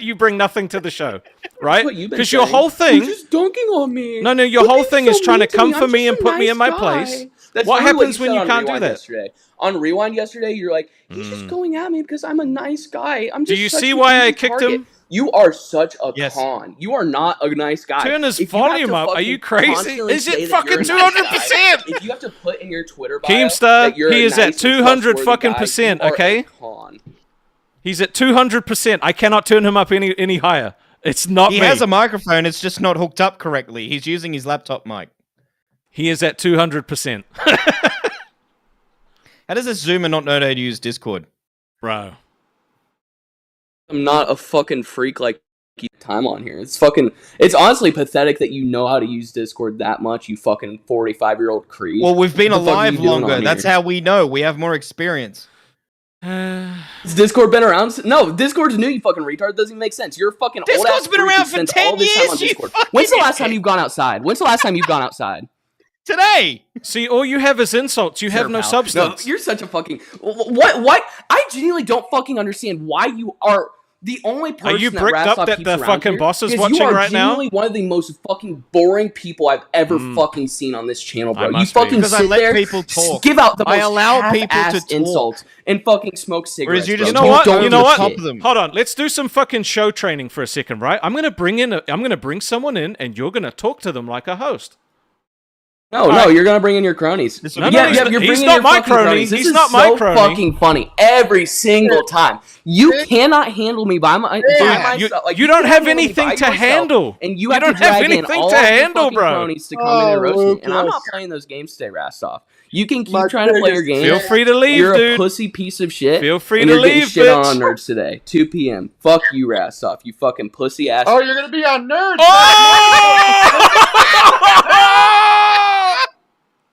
You bring nothing to the show, right? What you've been Because your saying. whole thing... You're just dunking on me. No, your You're whole being thing so is trying to mean come me. for I'm me just and a put me nice in my guy. place. That's What literally happens what when you said on can't do Rewind that? Yesterday. On Rewind yesterday, you're like, he's just going at me because I'm a nice guy. I'm Do just you such see an why I easy kicked target. him? You are such a Yes. con. You are not a nice guy. Turn his If you have volume to up. Are fucking you crazy? constantly Is say it that you're fucking a nice guy, 200%? if you have to put in your Twitter bio Keemstar, that you're he a is nice at and 200 trustworthy fucking guy, percent, you are okay? a con. He's at 200%. I cannot turn him up any higher. It's not He me. has a microphone, it's just not hooked up correctly. He's using his laptop mic. He is at 200%. How does a Zoomer not know how to use Discord? Bro. I'm not a fucking freak like keep time on here. It's honestly pathetic that you know how to has Discord that much, you fucking 45-year-old creep. Well, we've been What the fuck are alive you doing longer. on That's here? how we know. We have more experience. Has Discord been around? No, Discord's new, you fucking retard. It doesn't even make sense. You're a fucking old Discord's ass been freak around who for spends 10 all this time years, on you Discord. fucking When's the last time idiot. you've gone outside? When's the last time you've gone outside? Today! See, all you have is insults. You have Sure, no pal. substance. No, you're such a fucking... What? I genuinely don't fucking understand why you are the only person Are you that bricked Rastov up that keeps the around fucking here, boss is because watching you are right now? genuinely one of the most fucking boring people I've ever fucking seen on this channel, I bro. You must be. fucking Because I sit let there, people talk. give out the most I allow people to half-assed talk. insults, and fucking smoke cigarettes, you bro. just You know what? Don't You know give a what? shit. them. Hold on. Let's do some fucking show training for a second, right? I'm gonna bring someone in, and you're gonna talk to them like a host. No, right. you're gonna bring in your cronies. No, no, You're he's bringing not your my fucking crony. cronies. This He's is not my so crony. fucking funny every single time. You cannot handle me by myself. Like, you don't can't have handle me anything by to yourself, handle. and You you have don't to drag have in anything all to of your handle, fucking bro. cronies to come in and roast me. And I'm not Lucas. playing those games today, Rastov. You can keep My trying to play your biggest- game. Feel free to leave, You're dude. a pussy piece of shit. Feel free and to you're getting leave, shit on bitch. Nerds today, 2 p.m. Fuck you, Rastov. You fucking pussy ass. Oh, you're gonna be on Nerds. Oh!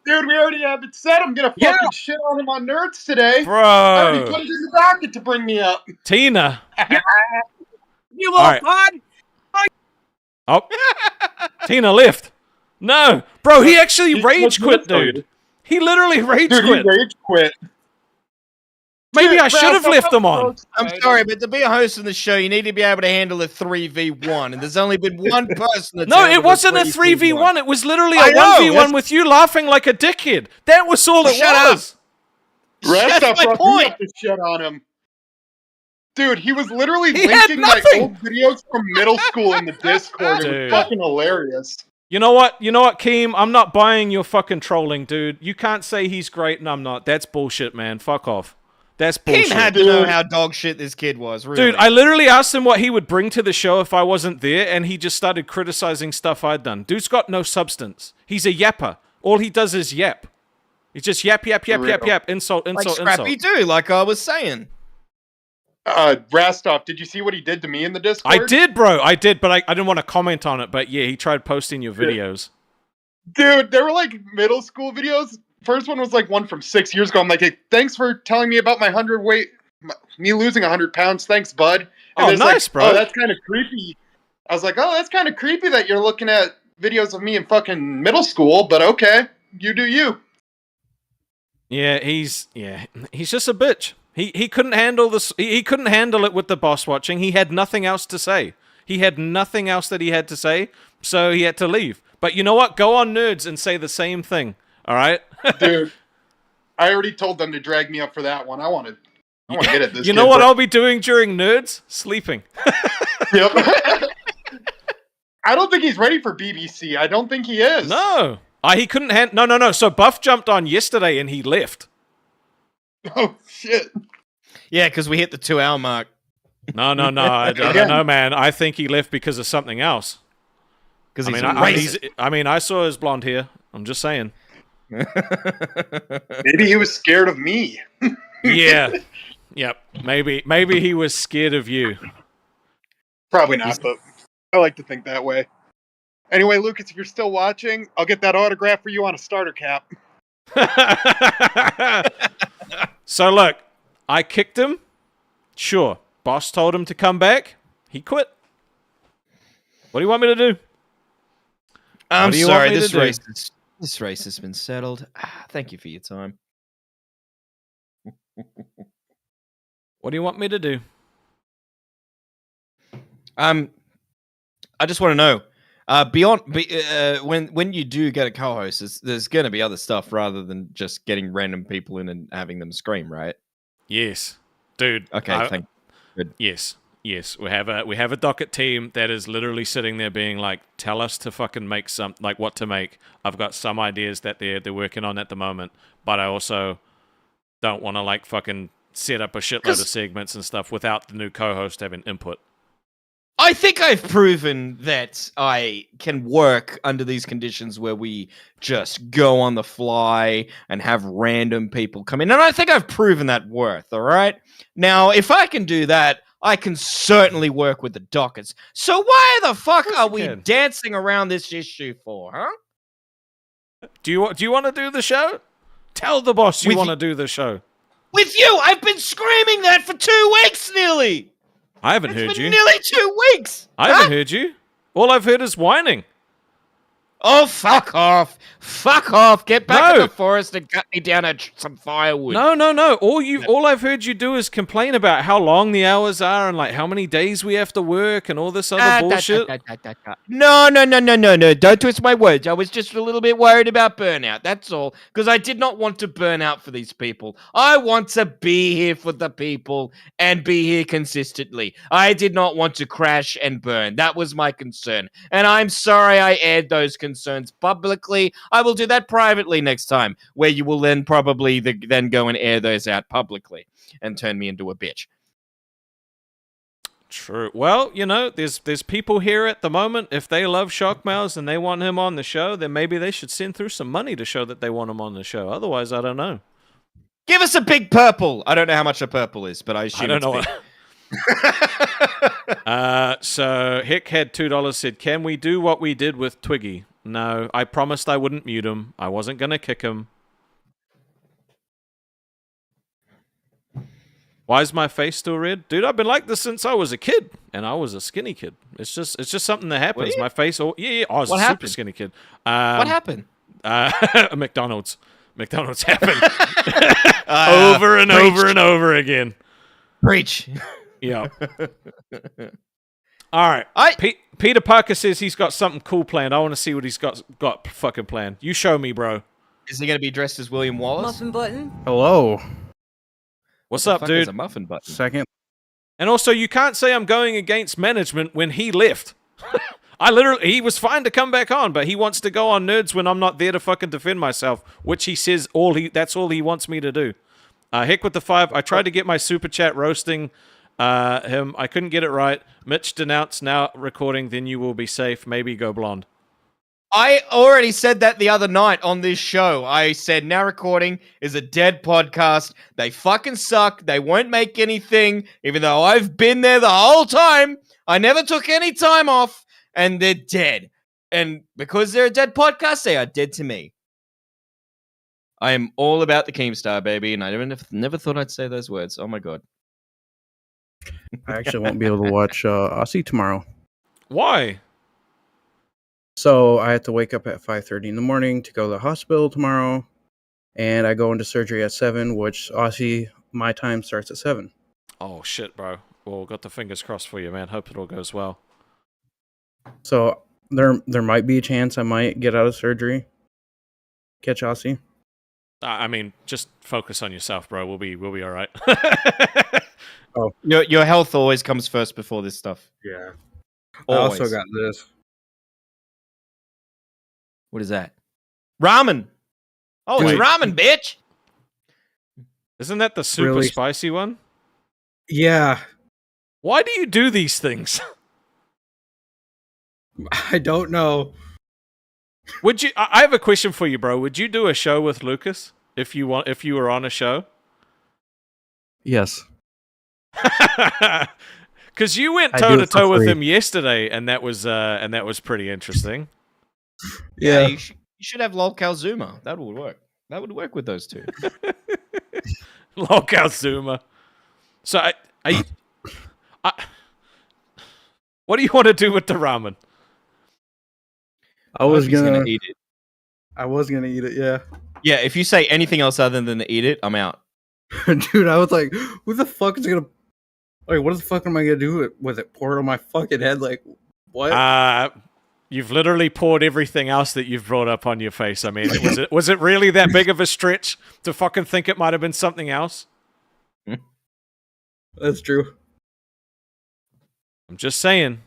Dude, we already have it set. I'm gonna fucking shit on him on Nerds today. I already put Bro. it in the docket to bring me up. Tina. You All little right. pod! Oh. Tina left. No. Bro, he actually He rage was quit, dude. He literally rage Dude, he quit. rage quit. Maybe Dude, I should have Ralph, left them on. I'm sorry, but to be a host of the show, you need to be able to handle a 3v1, and there's only been one person that's No, handled it wasn't a 3v1. It was literally a I know, 1v1 that's- with you laughing like a dickhead. That was all it Shut up. was. Rastov That's my brought me point. up to shit on him. Dude, he was literally He had linking my nothing. old videos from middle school in the Discord. It Dude. was fucking hilarious. You know what, Keem? I'm not buying your fucking trolling, dude. You can't say he's great and I'm not. That's bullshit, man. Fuck off. That's bullshit. Keem had to know how dog shit this kid was, really. Dude, I literally asked him what he would bring to the show if I wasn't there, and he just started criticizing stuff I'd done. Dude's got no substance. He's a yapper. All he does is yap. He's just yap, insult, like insult, Scrappy insult. do, like I was saying. Rastov, did you see what he did to me in the Discord? I did, bro. I did, but I didn't want to comment on it. But yeah, he tried posting your videos. Dude, they were like middle school videos. First one was like one from 6 years ago. I'm like, hey, thanks for telling me about me losing 100 pounds. Thanks, bud. And Oh, there's nice, like, bro. Oh, that's kind of creepy. I was like, oh, that's kind of creepy that you're looking at videos of me in fucking middle school, but okay, you do you. Yeah, he's just a bitch. He couldn't handle this. He couldn't handle it with the boss watching. He had nothing else to say. He had nothing else that he had to say, so he had to leave. But you know what? Go on Nerds and say the same thing. All right, Dude, I already told them to drag me up for that one. I want to get at this. You know what I'll be doing during Nerds? Sleeping. Yep. I don't think he's ready for BBC. I don't think he is. No. He couldn't No. So Buff jumped on yesterday and he left. Oh, shit. Yeah, because we hit the 2-hour mark. No. I don't know, man. I think he left because of something else. Because I saw his blonde hair. I'm just saying. Maybe he was scared of me. Yeah. Yep. Maybe he was scared of you. Probably not, but I like to think that way. Anyway, Lucas, if you're still watching, I'll get that autograph for you on a starter cap. So look, I kicked him. Sure. Boss told him to come back. He quit. What do you want me to do? I'm do you want sorry. me to do? This race has been settled. Thank you for your time. What do you want me to do? I just want to know. When you do get a co-host, there's going to be other stuff rather than just getting random people in and having them scream, right? Yes, dude. Okay, Good. Yes. We have a docket team that is literally sitting there being like, tell us to fucking make what to make. I've got some ideas that they're working on at the moment, but I also don't want to like fucking set up a shitload of segments and stuff without the new co-host having input. I think I've proven that I can work under these conditions where we just go on the fly and have random people come in. And I think I've proven that worth, all right? Now, if I can do that, I can certainly work with the dockets. So why the fuck are we dancing around this issue for, huh? Do you want to do the show? Tell the boss you want to do the show. With you! I've been screaming that for 2 weeks nearly! I haven't heard you. Nearly 2 weeks! I haven't heard you. All I've heard is whining. Oh, fuck off. Fuck off. Get back in the forest and cut me down some firewood. No. All I've heard you do is complain about how long the hours are and like how many days we have to work and all this other bullshit. No. Don't twist my words. I was just a little bit worried about burnout. That's all. Because I did not want to burn out for these people. I want to be here for the people and be here consistently. I did not want to crash and burn. That was my concern. And I'm sorry I aired those concerns publicly. I will do that privately next time, where you will then probably then go and air those out publicly and turn me into a bitch. True. Well, there's people here at the moment. If they love Shockmouse and they want him on the show, then maybe they should send through some money to show that they want him on the show. Otherwise, I don't know. Give us a big purple. I don't know how much a purple is, but I assume I don't know. So Hick had $2, said, can we do what we did with Twiggy? No, I promised I wouldn't mute him. I wasn't going to kick him. Why is my face still red? Dude, I've been like this since I was a kid, and I was a skinny kid. It's just something that happens. My face, I was a super skinny kid. What happened? McDonald's happened. Over and over and over again. Preach. Yeah. All right. Peter Parker says he's got something cool planned. I want to see what he's got fucking planned. You show me, bro. Is he going to be dressed as William Wallace? Muffin button. Hello. What's up, dude? A muffin button. Second. And also, you can't say I'm going against management when he left. He was fine to come back on, but he wants to go on Nerds when I'm not there to fucking defend myself, which he says that's all he wants me to do. Heck with the 5. I tried to get my super chat roasting him. I couldn't get it right. Mitch denounced now recording, then you will be safe. Maybe go blonde. I already said that the other night on this show. I said now recording is a dead podcast. They fucking suck. They won't make anything, even though I've been there the whole time. I never took any time off, and they're dead. And because they're a dead podcast, they are dead to me. I am all about the Keemstar, baby, and I never thought I'd say those words. Oh my god. I actually won't be able to watch Aussie tomorrow. Why? So I have to wake up at 5:30 in the morning to go to the hospital tomorrow, and I go into surgery at 7, which Aussie, my time starts at 7. Oh, shit, bro. Well, got the fingers crossed for you, man. Hope it all goes well. So there might be a chance I might get out of surgery, catch Aussie. I mean, just focus on yourself, bro. We'll be all right. Oh, your health always comes first before this stuff. yeah. Always. I also got this. What is that? Ramen. Oh, it's Wait. ramen, bitch. Isn't that the super Really? spicy one? Yeah, Why do you do these things? I don't know. Would you? I have a question for you, bro. Would you do a show with Lukas if you were on a show? Yes. Because you went I toe do to it for toe with free. him yesterday, and that was pretty interesting. Yeah, you should have Lolcow Zuma. That would work. That would work with those two. Lolcow Zuma. So, what do you want to do with the ramen? I was hope he's gonna eat it. I was gonna eat it, yeah. Yeah, if you say anything else other than eat it, I'm out. Dude, I was like, who the fuck is gonna like what the fuck am I gonna do with it? Pour it on my fucking head? Like what? You've literally poured everything else that you've brought up on your face. I mean, was it really that big of a stretch to fucking think it might have been something else? That's true. I'm just saying.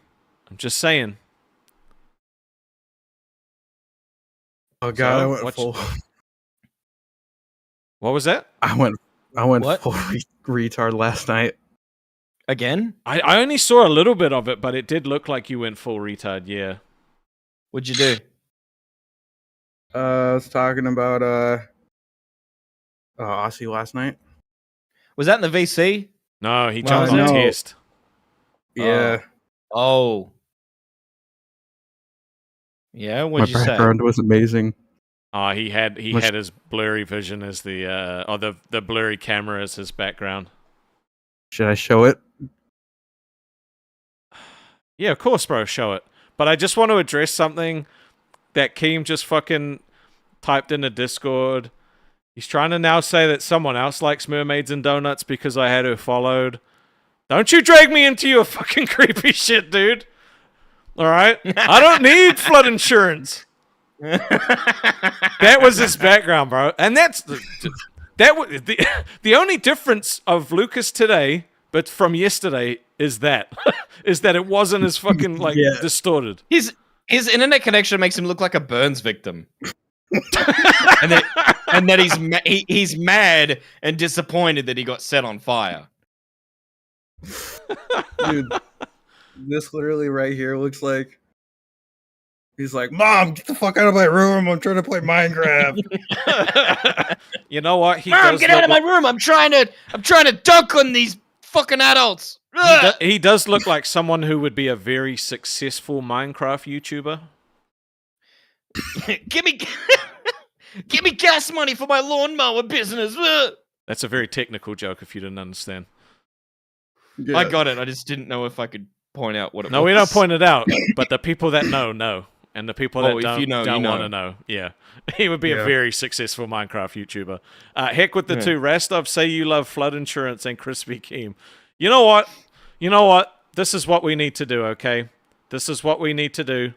Oh god, So, I went what full. What was that? I went What? full retard last night. Again? I only saw a little bit of it, but it did look like you went full retard, yeah. What'd you do? I was talking about Aussie last night. Was that in the VC? No, he jumped on no. test. Yeah. Oh. Yeah, My what'd you say? background was amazing. He had his blurry vision as the blurry camera as his background. Should I show it? Yeah, of course, bro, show it. But I just want to address something that Keem just fucking typed in the Discord. He's trying to now say that someone else likes mermaids and donuts because I had her followed. Don't you drag me into your fucking creepy shit, dude. Alright? I don't need flood insurance. That was his background, bro. And that's the only difference of Lukas today, but from yesterday, is that it wasn't as fucking distorted. His internet connection makes him look like a Burns victim. and that he's mad and disappointed that he got set on fire. Dude, this literally right here looks like he's like, "Mom, get the fuck out of my room! I'm trying to play Minecraft." You know what? Mom, get out of my room! I'm trying to dunk on these fucking adults. He does look like someone who would be a very successful Minecraft YouTuber. Give me gas money for my lawnmower business. That's a very technical joke if you didn't understand. Yeah. I got it. I just didn't know if I could point out what it was. No, we don't point it out, but the people that know. And the people that if don't, you know, don't you know. want to know. Yeah. He would be a very successful Minecraft YouTuber. Heck with the Yeah. two. Rastov, say you love flood insurance and Crispy Keem. You know what? This is what we need to do, okay? This is what we need to do.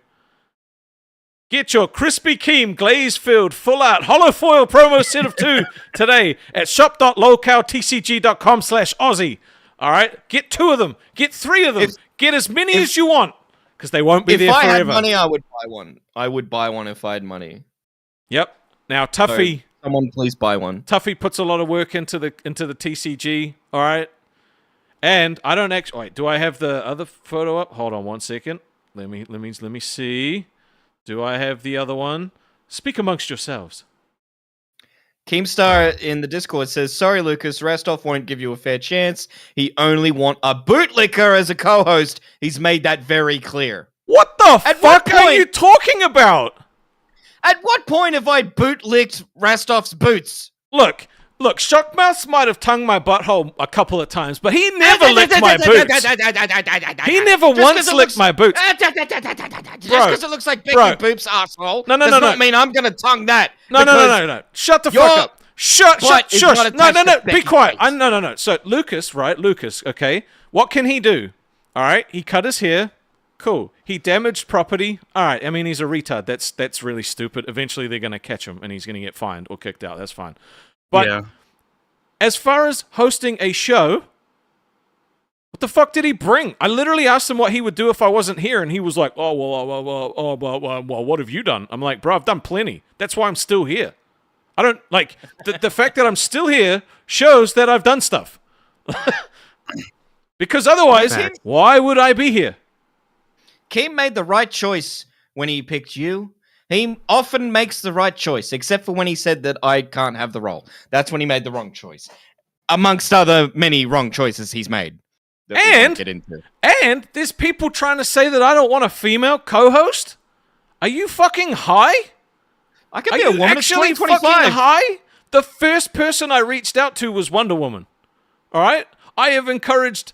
Get your Crispy Keem glaze-filled, full-out, hollow foil promo set of 2 today at shop.lolcowtcg.com/Aussie. All right? Get 2 of them. Get 3 of them. Get as many as you want, because they won't be there forever. If I had money, I would buy one. I would buy one if I had money. Yep. Now, Tuffy... So, someone please buy one. Tuffy puts a lot of work into the TCG, all right? And I don't actually... Wait, do I have the other photo up? Hold on one second. Let me see. Do I have the other one? Speak amongst yourselves. Keemstar in the Discord says, "Sorry, Lukas, Rastov won't give you a fair chance. He only want a bootlicker as a co-host. He's made that very clear." What the At fuck what are point- you talking about? At what point have I bootlicked Rastov's boots? Look, Shockmouth might have tongued my butthole a couple of times, but he never licked my boots. He never once licked my boots. Just because it looks like Becky Boop's asshole No, does not mean I'm going to tongue that. No. Shut the fuck up. Shush. No. Be quiet. No. So, Lukas, okay? What can he do? All right? He cut his hair. Cool. He damaged property. All right. I mean, he's a retard. That's really stupid. Eventually, they're going to catch him, and he's going to get fined or kicked out. That's fine. But as far as hosting a show, what the fuck did he bring? I literally asked him what he would do if I wasn't here, and he was like, well, what have you done? I'm like, bro, I've done plenty. That's why I'm still here. I don't, like, the fact that I'm still here shows that I've done stuff. Because otherwise, why would I be here? Keem made the right choice when he picked you. He often makes the right choice, except for when he said that I can't have the role. That's when he made the wrong choice. Amongst other many wrong choices he's made. That we won't get into. And there's people trying to say that I don't want a female co-host? Are you fucking high? I could be a woman. It's Actually 2025. fucking high? The first person I reached out to was Wonder Woman. All right? I have encouraged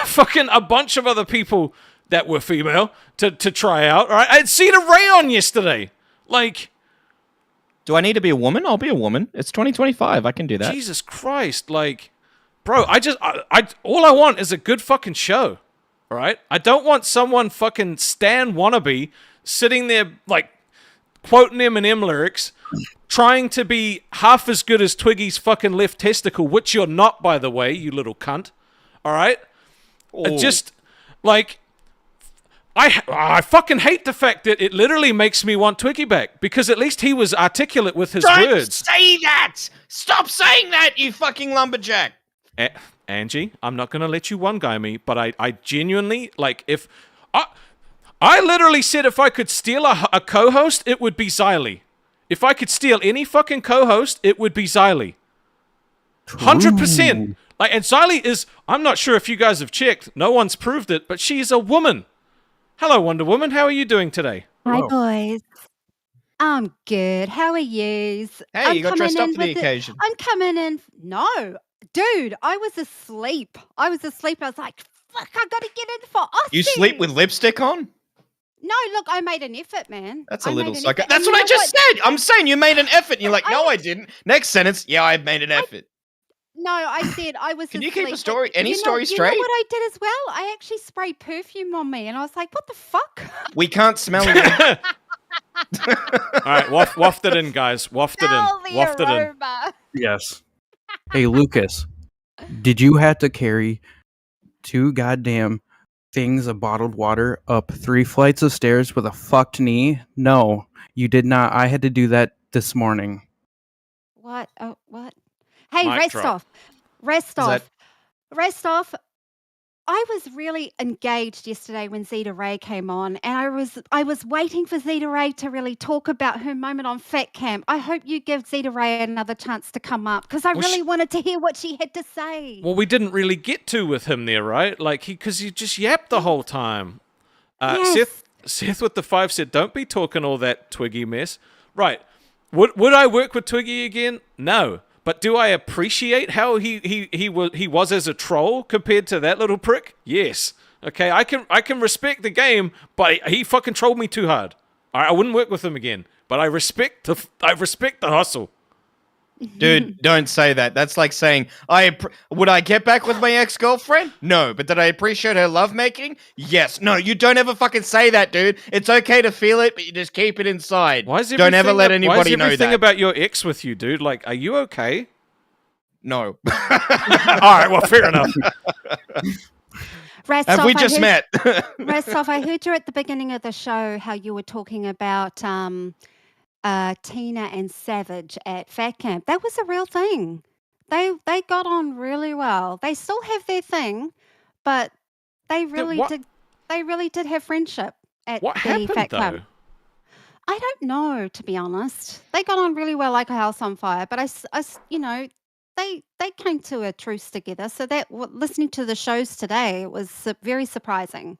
fucking a bunch of other people that were female to try out. All right, I had Zeta Ray on yesterday. Like, Do I need to be a woman? I'll be a woman. It's 2025. I can do that. Jesus Christ, like, bro, I all I want is a good fucking show. All right, I don't want someone fucking Stan wannabe sitting there like quoting Eminem lyrics, trying to be half as good as Twiggy's fucking left testicle, which you're not, by the way, you little cunt. All right, just like. I fucking hate the fact that it literally makes me want Twiggy back, because at least he was articulate with his Don't words. say that! Stop saying that, you fucking lumberjack! Angie, I'm not going to let you one guy me, but I genuinely, like, if... I literally said if I could steal a co-host, it would be Xylee. If I could steal any fucking co-host, it would be Xylee. 100%. Like, and Xylee is... I'm not sure if you guys have checked. No one's proved it, but she's a woman. Hello, Wonder Woman. How are you doing today? Hi, Hello. boys. I'm good. How are yous? Hey, you got dressed up for the occasion. I'm coming in. No, dude, I was asleep. I was like, fuck, I gotta get in for Aussie. You sleep with lipstick on? No, look, I made an effort, man. That's a I little made an psycho. effort. That's And what you I know just said. I'm saying you made an effort. And you're like, no, I I- didn't. Next sentence, yeah, I made an effort. No, I said I was Can you asleep. keep a but story, any you know- story You straight? know what I did as well? I actually sprayed perfume on me, and I was like, what the fuck? We can't smell you. All right, waft it in, guys. Waft it Smell in. the Waft it in. aroma. Yes. Hey, Lucas, did you have to carry 2 goddamn things of bottled water up 3 flights of stairs with a fucked knee? No, you did not. I had to do that this morning. What? Oh, what? Hey, Mic drop. Rastov. Rastov, I was really engaged yesterday when Zeta Ray came on, and I was waiting for Zeta Ray to really talk about her moment on Fat Camp. I hope you give Zeta Ray another chance to come up, because I Well, really wanted to hear what she had to say. Well, we didn't really get to with him there, right? Like, because he just yapped the whole time. Yes. Seth with the 5 said, don't be talking all that Twiggy mess. Right. Would I work with Twiggy again? No. But do I appreciate how he was as a troll compared to that little prick? Yes. Okay, I can respect the game, but he fucking trolled me too hard. I wouldn't work with him again. But I respect the hustle. Dude, don't say that. That's like saying, would I get back with my ex-girlfriend? No. But did I appreciate her lovemaking? Yes. No, you don't ever fucking say that, dude. It's okay to feel it, but you just keep it inside. Don't ever let anybody know Why is everything that. about your ex with you, dude? Like, are you okay? No. All right, well, fair enough. Rastov, Have we just met? Rastov, I heard you at the beginning of the show how you were talking about Tina and Savage at Fat Camp. That was a real thing. They got on really well. They still have their thing, but they really what- did. They really did have friendship at What the happened, Fat though? Club. I don't know, to be honest. They got on really well like a house on fire, but you know, they came to a truce together. So listening to the shows today, it was very surprising.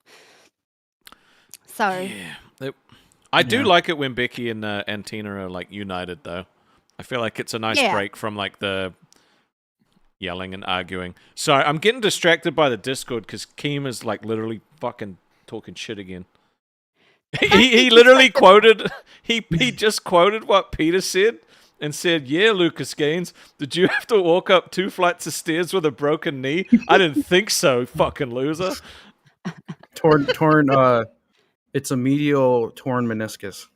So Yeah. I do like it when Becky and Tina are, like, united, though. I feel like it's a nice Yeah. break from, like, the yelling and arguing. Sorry, I'm getting distracted by the Discord because Keem is, like, literally fucking talking shit again. he literally quoted, he just quoted what Peter said and said, yeah, Lucas Gaines, did you have to walk up 2 flights of stairs with a broken knee? I didn't think so, fucking loser. Torn. It's a medial torn meniscus.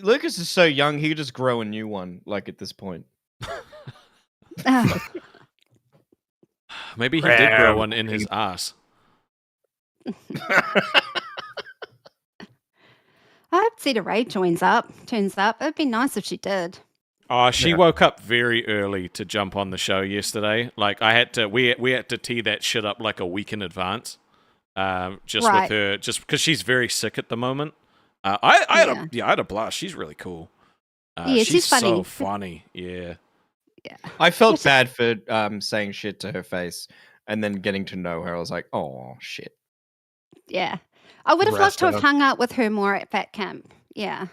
Lucas is so young, he could just grow a new one, like, at this point. Maybe he did grow one in his ass. I hope Zeta Ray turns up. It'd be nice if she did. Oh, she woke up very early to jump on the show yesterday. Like, we had to tee that shit up like a week in advance. Just Right. with her, just because she's very sick at the moment. I had a blast. She's really cool. Yeah, she's funny. so funny. Yeah. I felt bad for saying shit to her face and then getting to know her. I was like, oh, shit. Yeah. I would have loved to have Rastov. hung out with her more at Fat Camp. Yeah.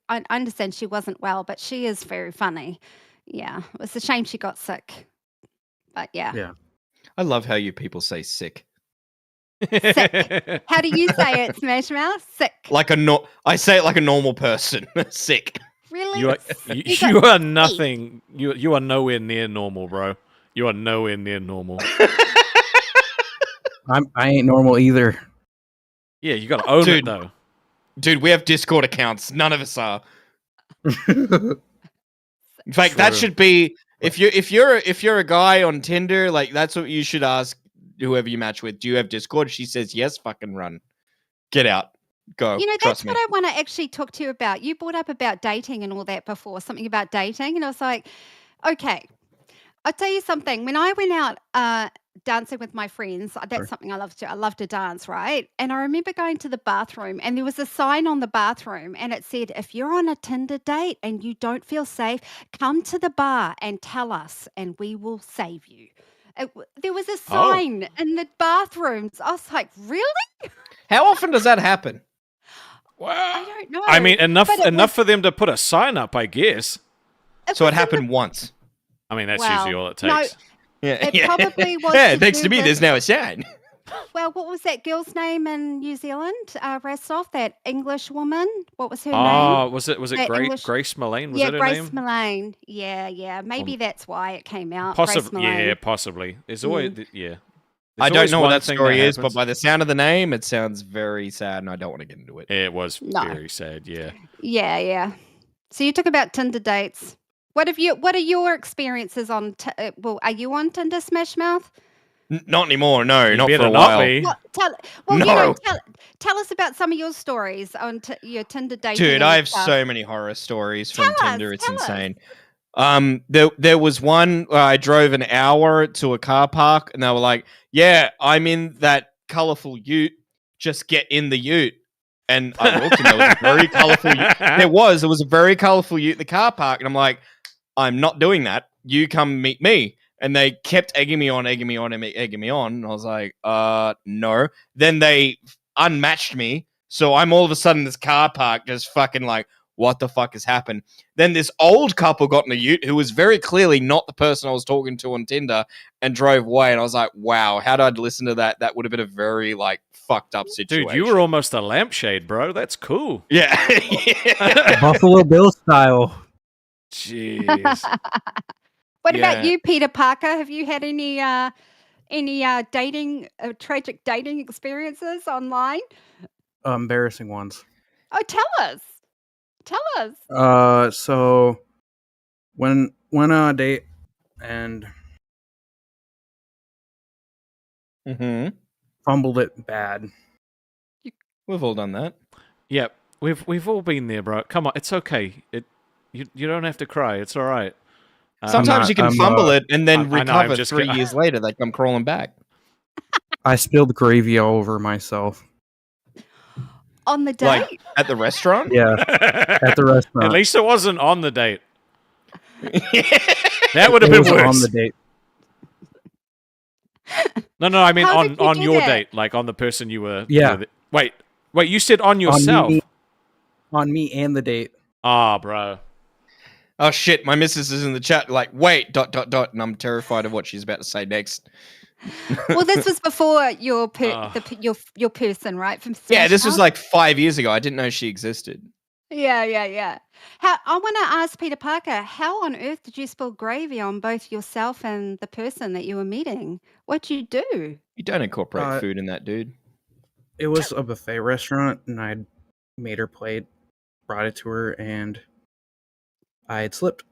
I understand she wasn't well, but she is very funny. Yeah. It was a shame she got sick. But yeah. Yeah. I love how you people say sick. Sick. How do you say it, Smash Mouth? Sick. I say it like a normal person. Sick. Really? You are, You you got are C. nothing. You are nowhere near normal, bro. You are nowhere near normal. I ain't normal either. Yeah, you got to own it Dude. though. Dude, we have Discord accounts. None of us are. In fact, that True. should be if you're a guy on Tinder, like that's what you should ask whoever you match with. Do you have Discord? She says yes. Fucking run. Get out. Go. You know, Trust that's me. what I want to actually talk to you about. You brought up about dating and all that before, something about dating, and I was like, okay, I'll tell you something. When I went out dancing with my friends, that's something I love to. I love to dance, right? And I remember going to the bathroom, and there was a sign on the bathroom, and it said, "If you're on a Tinder date and you don't feel safe, come to the bar and tell us, and we will save you." There was a sign in the bathrooms. I was like, really? How often does that happen? I don't know. I mean, enough but it enough was- for them to put a sign up, I guess. So was it in the- happened once. I mean, that's Well, usually all it no, takes. Yeah. It probably was Yeah, to thanks do to me, with- there's now a sign. Well, what was that girl's name in New Zealand? Rastov, that English woman. What was her name? Oh, was it That English- Grace Mullane? Was Yeah, that her Grace name? Mullane. Yeah. Maybe that's why it came out. Possibly, Grace Mullane. yeah, possibly. There's always, yeah. I There's don't always know what one that thing story is, but happens. by the sound of the name, it sounds very sad, and I don't want to get into it. It was No. very sad, yeah. Yeah. So you talk about Tinder dates. What are your experiences on? Well, are you on Tinder, Smash Mouth? Not anymore. No, You not better for a not while. be. Well, No. tell us about some of your stories on your Tinder dating. Dude, and I have stuff. so many horror stories from Tell us, Tinder. It's tell us. insane. There was one where I drove an hour to a car park, and they were like, "Yeah, I'm in that colorful ute. Just get in the ute." And I looked, and there was a very colorful ute. There was a very colorful ute in the car park, and I'm like, "I'm not doing that. You come meet me." And they kept egging me on. And I was like, no. Then they unmatched me. So I'm all of a sudden in this car park just fucking like, what the fuck has happened? Then this old couple got in a ute who was very clearly not the person I was talking to on Tinder and drove away. And I was like, wow, how did I listen to that? That would have been a very like fucked up situation. Dude, you were almost a lampshade, bro. That's cool. Yeah. Buffalo Bill style. Jeez. What Yeah. about you, Peter Parker? Have you had any dating tragic dating experiences online? Embarrassing ones. Oh, tell us. So when on a date and Mm-hmm. fumbled it bad. We've all done that. Yep. We've all been there, bro. Come on, it's okay. You don't have to cry. It's all right. Sometimes you can fumble it and then I know, I'm recover just 3 kidding. years later. They come crawling back. I spilled gravy all over myself. On the date? Like at the restaurant? Yeah, at the restaurant. At least it wasn't on the date. That would have It been was worse. on the date. No, I mean How did you on do your that? date, like on the person you were. Yeah. you were Wait, you said on yourself. On me and the date. Ah, bro. Oh shit, my missus is in the chat like, wait, ... and I'm terrified of what she's about to say next. Well, this was before your Ugh. your person, right? From Yeah, Smash this was Mouth? like 5 years ago. I didn't know she existed. Yeah. How I want to ask Peter Parker, how on earth did you spill gravy on both yourself and the person that you were meeting? What'd you do? You don't incorporate Uh, food in that, dude. It was a buffet restaurant, and I'd made her plate, brought it to her, and I had slipped.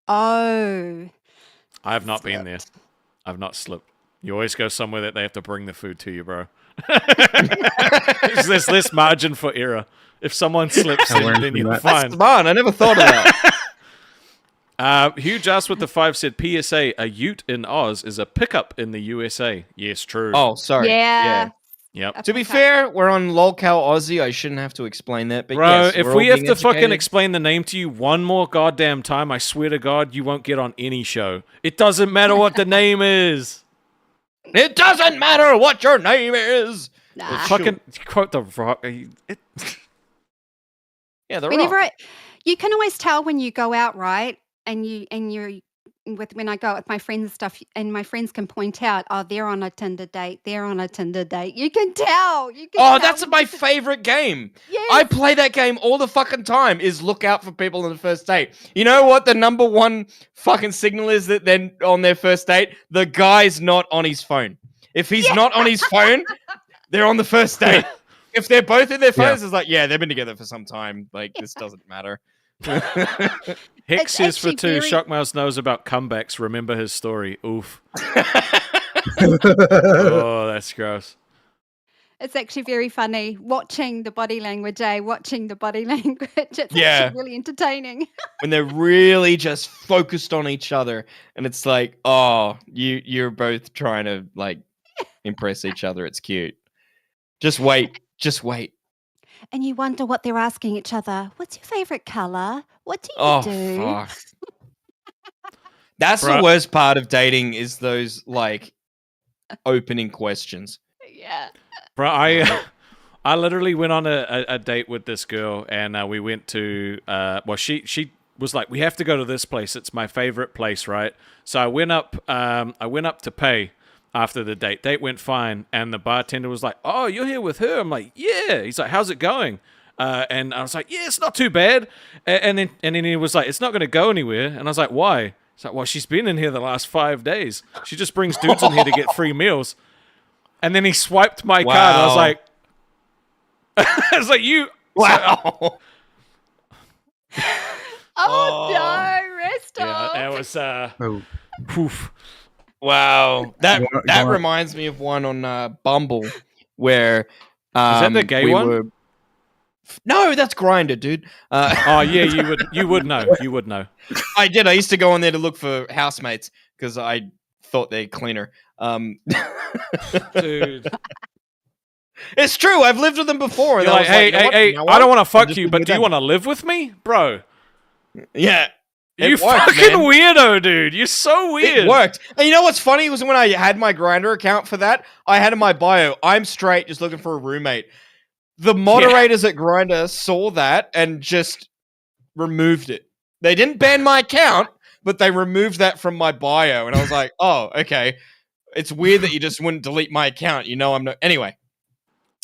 Oh, I have not been there. I've not slipped. You always go somewhere that they have to bring the food to you, bro. There's less margin for error. If someone slips, I learned then from you're that. fine. That's smart. I never thought of that. Huge Ass with the 5 said, PSA, a ute in Oz is a pickup in the USA. Yes, true. Oh, sorry. yeah. Yep. A To be pickup. fair, we're on Lolcow Aussie. I shouldn't have to explain that. But Bro, yes, if we're we all have being to fucking educated. explain the name to you one more goddamn time, I swear to God, you won't get on any show. It doesn't matter what the name is. It doesn't matter what your name is. Nah. Fucking quote the rock. Yeah, the Whenever rock. you can always tell when you go out, right? And you're with when I go out with my friends and stuff, and my friends can point out, oh, they're on a Tinder date. They're on a Tinder date. You can tell. You can Oh, tell that's when my it's a- favorite game. Yes. I play that game all the fucking time. Is look out for people on the first date. You know what the number one fucking signal is that they're on their first date? The guy's not on his phone. If he's not on his phone, they're on the first date. If they're both in their phones, it's like, yeah, they've been together for some time. Like, this doesn't matter. Hex says for actually two, very- Shockmouse knows about comebacks. Remember his story. Oof. Oh, that's gross. It's actually very funny watching the body language, watching the body language. It's Yeah. actually really entertaining. When they're really just focused on each other, and it's like, oh, you're both trying to like impress each other. It's cute. Just wait. And you wonder what they're asking each other. What's your favorite color? What do you Oh, do? fuck. That's the Bruh. worst part of dating is those like opening questions. Yeah. Bro, I literally went on a date with this girl, and we went to well, she was like, we have to go to this place. It's my favorite place, right? So I went up to pay after the date. Date went fine, and the bartender was like, "Oh, you're here with her?" I'm like, "Yeah." He's like, "How's it going?" And I was like, "Yeah, it's not too bad." And then he was like, "It's not going to go anywhere." And I was like, "Why?" He's like, "Well, she's been in here the last 5 days. She just brings dudes in here to get free meals." And then he swiped my card. I was Wow. like, I was like, "You." Wow. Oh, Oh. no, rest Yeah, off. it was Oh, poof. Wow. That You want- that you want- reminds me of one on Bumble where that the gay we one? were- No, that's Grinder, dude. Oh yeah, you would know. You would know. I did. I used to go on there to look for housemates because I thought they're cleaner. Dude. It's true. I've lived with them before. And You're I like, was hey, you know hey, what? hey, You know I don't what? want to I'll fuck just you, live but with do you them. want to live with me? Bro. Yeah. You It worked, fucking man. weirdo, dude. You're so weird. It worked. And you know what's funny was when I had my Grinder account for that, I had in my bio, I'm straight, just looking for a roommate. The moderators at Grinder saw that and just removed it. They didn't ban my account, but they removed that from my bio. And I was like, oh, okay. It's weird that you just wouldn't delete my account. You know, I'm not. Anyway,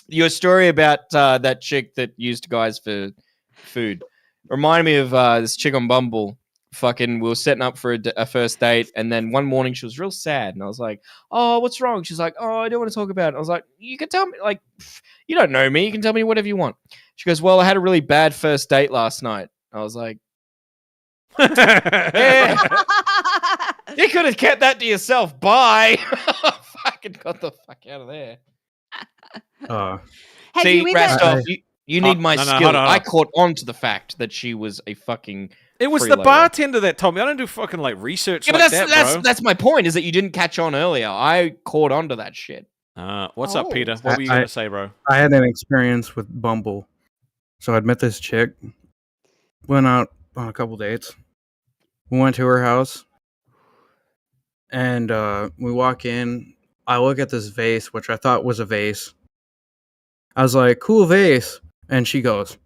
your story about that chick that used guys for food reminded me of this chick on Bumble. Fucking, we were setting up for a first date, and then one morning she was real sad, and I was like, "Oh, what's wrong?" She's like, "Oh, I don't want to talk about it." I was like, "You can tell me, like, you don't know me. You can tell me whatever you want." She goes, "Well, I had a really bad first date last night." I was like, "Yeah, you could have kept that to yourself. Bye." Fucking got the fuck out of there. uh, Have See, you ever? Rastov, you need my no, no, skill. hold on. I caught on to the fact that she was a fucking. It was the freeloader. bartender that told me. I don't do fucking like research Yeah, like but that, bro. that's my point. Is that you didn't catch on earlier? I caught on to that shit. What's up, Oh. Peter? What were you gonna say, bro? I had an experience with Bumble. So I'd met this chick, went out on a couple dates. We went to her house, and we walk in. I look at this vase, which I thought was a vase. I was like, cool vase. And she goes,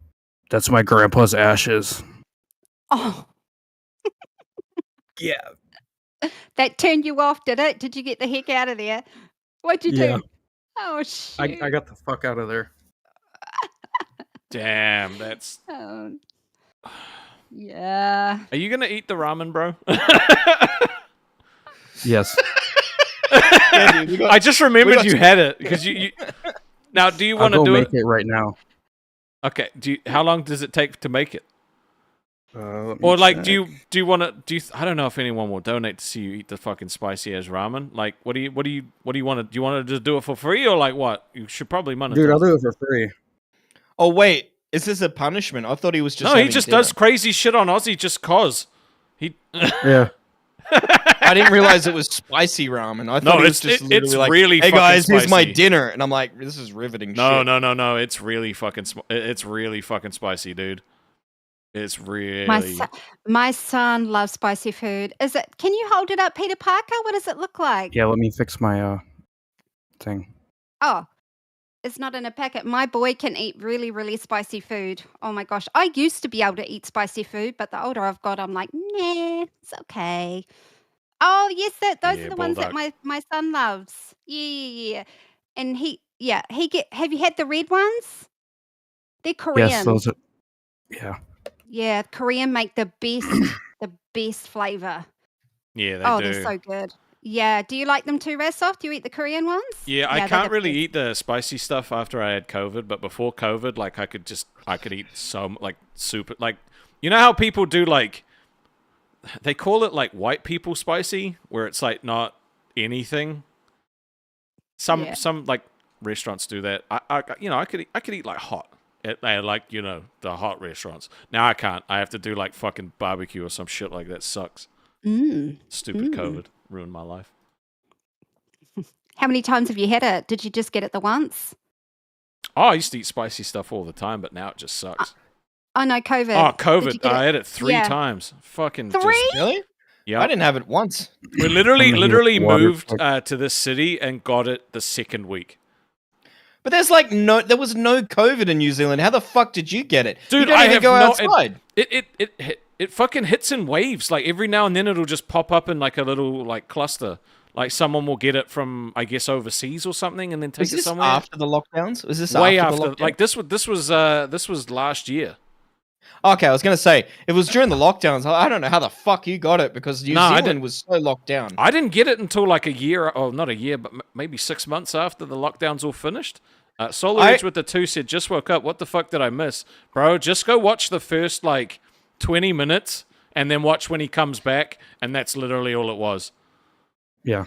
that's my grandpa's ashes. Oh, Yeah. that turned you off, did it? Did you get the heck out of there? What'd you Yeah. do? Oh, shoot. I got the fuck out of there. Damn, that's. Oh. Yeah. Are you gonna eat the ramen, bro? Yes. Yeah, dude, I just remembered got you to- had it because you. Now, do you I'll want to go do make it? it right now. Okay. How long does it take to make it? Let me Or like, check. do you want to? I don't know if anyone will donate to see you eat the fucking spicy ass ramen. Like, what do you want to? Do you want to just do it for free or like what? You should probably monetize. Dude, I'll do it for free. Oh wait, is this a punishment? I thought he was just. No, he having just dinner. does crazy shit on Aussie just cause. He. Yeah. I didn't realize it was spicy ramen. I thought No, he was it's- just it- literally it's like, really "Hey fucking guys, here's my spicy." dinner," and I'm like, "This is riveting." No, shit. no. It's really fucking. It's really fucking spicy, dude. It's really. My son loves spicy food. Is it? Can you hold it up, Peter Parker? What does it look like? Yeah, let me fix my thing. Oh, it's not in a packet. My boy can eat really, really spicy food. Oh my gosh. I used to be able to eat spicy food, but the older I've got, I'm like, nah, it's okay. Oh, yes, those Yeah, are the ones that bulldog. my son loves. Yeah. And have you had the red ones? They're Yes, Korean. those are. Yeah. Yeah, Korean make the best flavor. Yeah, they Oh, they're do. so good. Yeah. Do you like them too, Rastov? Do you eat the Korean ones? Yeah, I Yeah, they're can't the really best. eat the spicy stuff after I had COVID, but before COVID, like I could eat like super, like, you know how people do, like, they call it like white people spicy, where it's like not anything. Yeah. Some like restaurants do that. I could eat like hot. Like, the hot restaurants. Now I can't. I have to do like fucking barbecue or some shit like that. Sucks. Mm. Stupid Mm. COVID ruined my life. How many times have you had it? Did you just get it the once? Oh, I used to eat spicy stuff all the time, but now it just sucks. Oh no, COVID. Oh, Did you COVID. get I it? had it 3 Yeah. times. Fucking 3? just. Really? Yeah. I didn't have it once. We I'm gonna heat literally up water moved quick. to this city and got it the second week. But there was no COVID in New Zealand. How the fuck did you get it? Dude, you don't I even have go no- outside. It fucking hits in waves. Like every now and then it'll just pop up in like a little like cluster. Like someone will get it from, I guess, overseas or something, and then take Was it this somewhere. after the lockdowns? Was this Way after the after. lockdown? Like this was last year. Okay, I was gonna say if it was during the lockdowns. I don't know how the fuck you got it because New No, I Zealand didn't. was so locked down. I didn't get it until like a year, or not a year, but maybe 6 months after the lockdowns all finished. Solar Edge with the 2 said, just woke up. What the fuck did I miss? Bro, just go watch the first like 20 minutes and then watch when he comes back, and that's literally all it was. Yeah.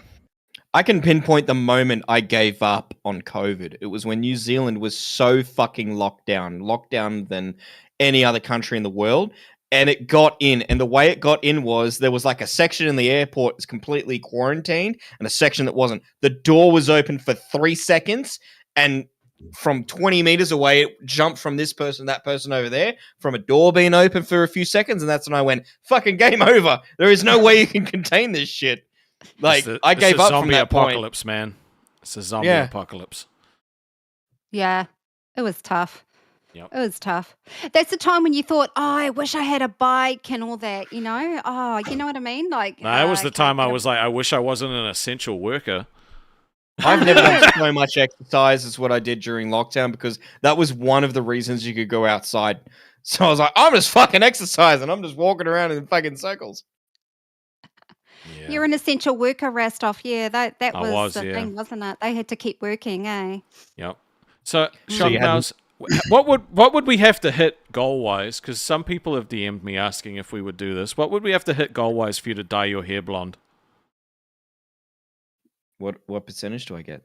I can pinpoint the moment I gave up on COVID. It was when New Zealand was so fucking locked down than any other country in the world. And it got in. And the way it got in was there was like a section in the airport that's completely quarantined and a section that wasn't. The door was open for 3 seconds, and from 20 meters away, it jumped from this person, that person over there, from a door being open for a few seconds. And that's when I went, fucking game over. There is no way you can contain this shit. Like, I gave up from zombie that point. apocalypse, man. It's a zombie Yeah. apocalypse. Yeah. It was tough. Yep. It was tough. That's the time when you thought, "Oh, I wish I had a bike and all that," you know? Oh, you know what I mean? Like, No, that was the can't time I get a- was like, I wish I wasn't an essential worker. I've never done so much exercise as what I did during lockdown because that was one of the reasons you could go outside. So I was like, I'm just fucking exercising. I'm just walking around in fucking circles. Yeah. You're an essential worker, Rastov. Yeah, that I was was, the yeah. thing, wasn't it? They had to keep working, eh? Yep. So, So you Sean Mouse, what would we have to hit goal wise? Because some people have DM'd me asking if we would do this. What would we have to hit goal wise for you to dye your hair blonde? What percentage do I get?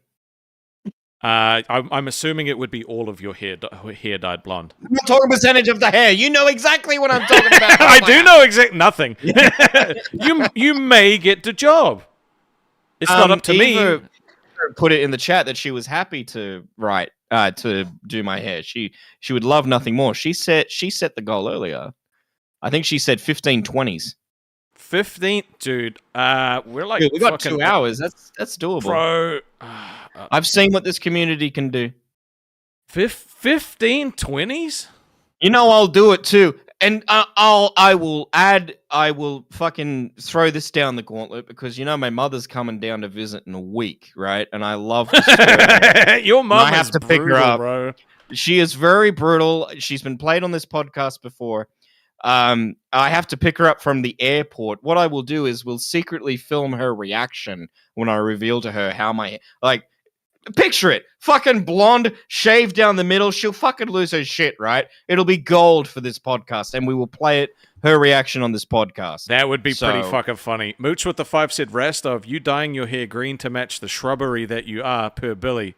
I'm assuming it would be all of your hair dyed blonde. I'm not talking percentage of the hair. You know exactly what I'm talking about. I do know nothing. you may get the job. It's not up to Eva me. Put it in the chat that she was happy to to do my hair. She would love nothing more. She set the goal earlier. I think she said 15-20s. 15th, dude. We're like, Dude, we got fucking 2 hours. That's doable. bro. I've seen what this community can do. 15 20s? You know I'll do it too. And I will fucking throw this down the gauntlet because you know my mother's coming down to visit in a week, right? And I love to spur her. Your mom I have is to pick her brutal, up. bro. She is very brutal. She's been played on this podcast before. I have to pick her up from the airport. What I will do is we'll secretly film her reaction when I reveal to her how my picture it. Fucking blonde, shaved down the middle. She'll fucking lose her shit, right? It'll be gold for this podcast, and we will play her reaction on this podcast. That would be pretty So- fucking funny. Mooch with the 5 said, Rastov, you dyeing your hair green to match the shrubbery that you are, per Billy.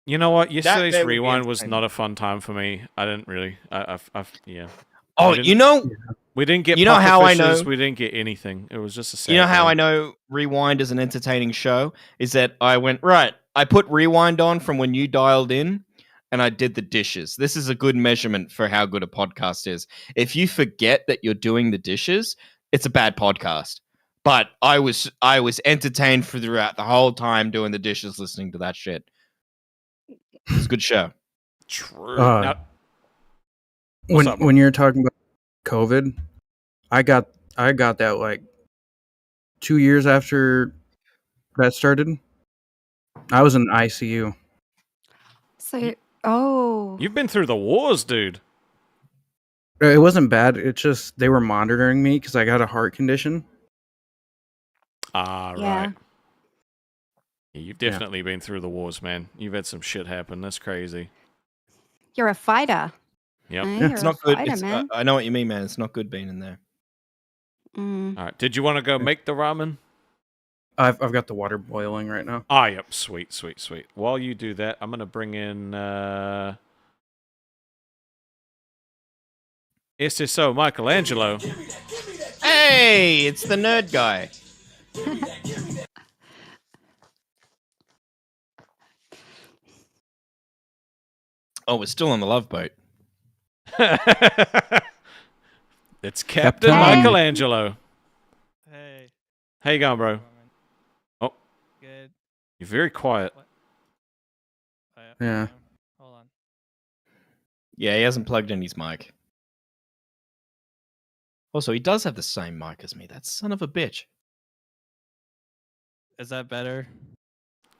You know what? Yesterday's there would be rewind was entertaining. not a fun time for me. I didn't really. Yeah. Oh, We didn't- you know We didn't get. You know how I puffer fishes, know- We didn't get anything. It was just a. Sad You know how day. I know Rewind is an entertaining show? Is that I went, right, I put Rewind on from when you dialed in and I did the dishes. This is a good measurement for how good a podcast is. If you forget that you're doing the dishes, it's a bad podcast. But I was entertained throughout the whole time doing the dishes, listening to that shit. It's a good show. True. Uh, What's up? When you're talking about COVID, I got I got that like 2 years after that started. I was in ICU. So, oh, You've been through the wars, dude. It wasn't bad. It's just they were monitoring me because I got a heart condition. Ah, yeah. right. Yeah, you've definitely been through the wars, man. You've had some shit happen. That's crazy. You're a fighter. Yep. Eh? Yeah. You're It's a not good. fighter, man. I know what you mean, man. It's not good being in there. Mm. All right. Did you want to go make the ramen? I've got the water boiling right now. Ah, yep. Sweet, sweet, sweet. While you do that, I'm gonna bring in SSO Michelangelo. Hey, it's the nerd guy. Oh, we're still on the Love Boat. It's Captain Hey. Michelangelo. Hey. How you going, bro? Oh, Good. you're very quiet. Yeah. Hold on. Yeah, he hasn't plugged in his mic. Also, he does have the same mic as me. That son of a bitch. Is that better?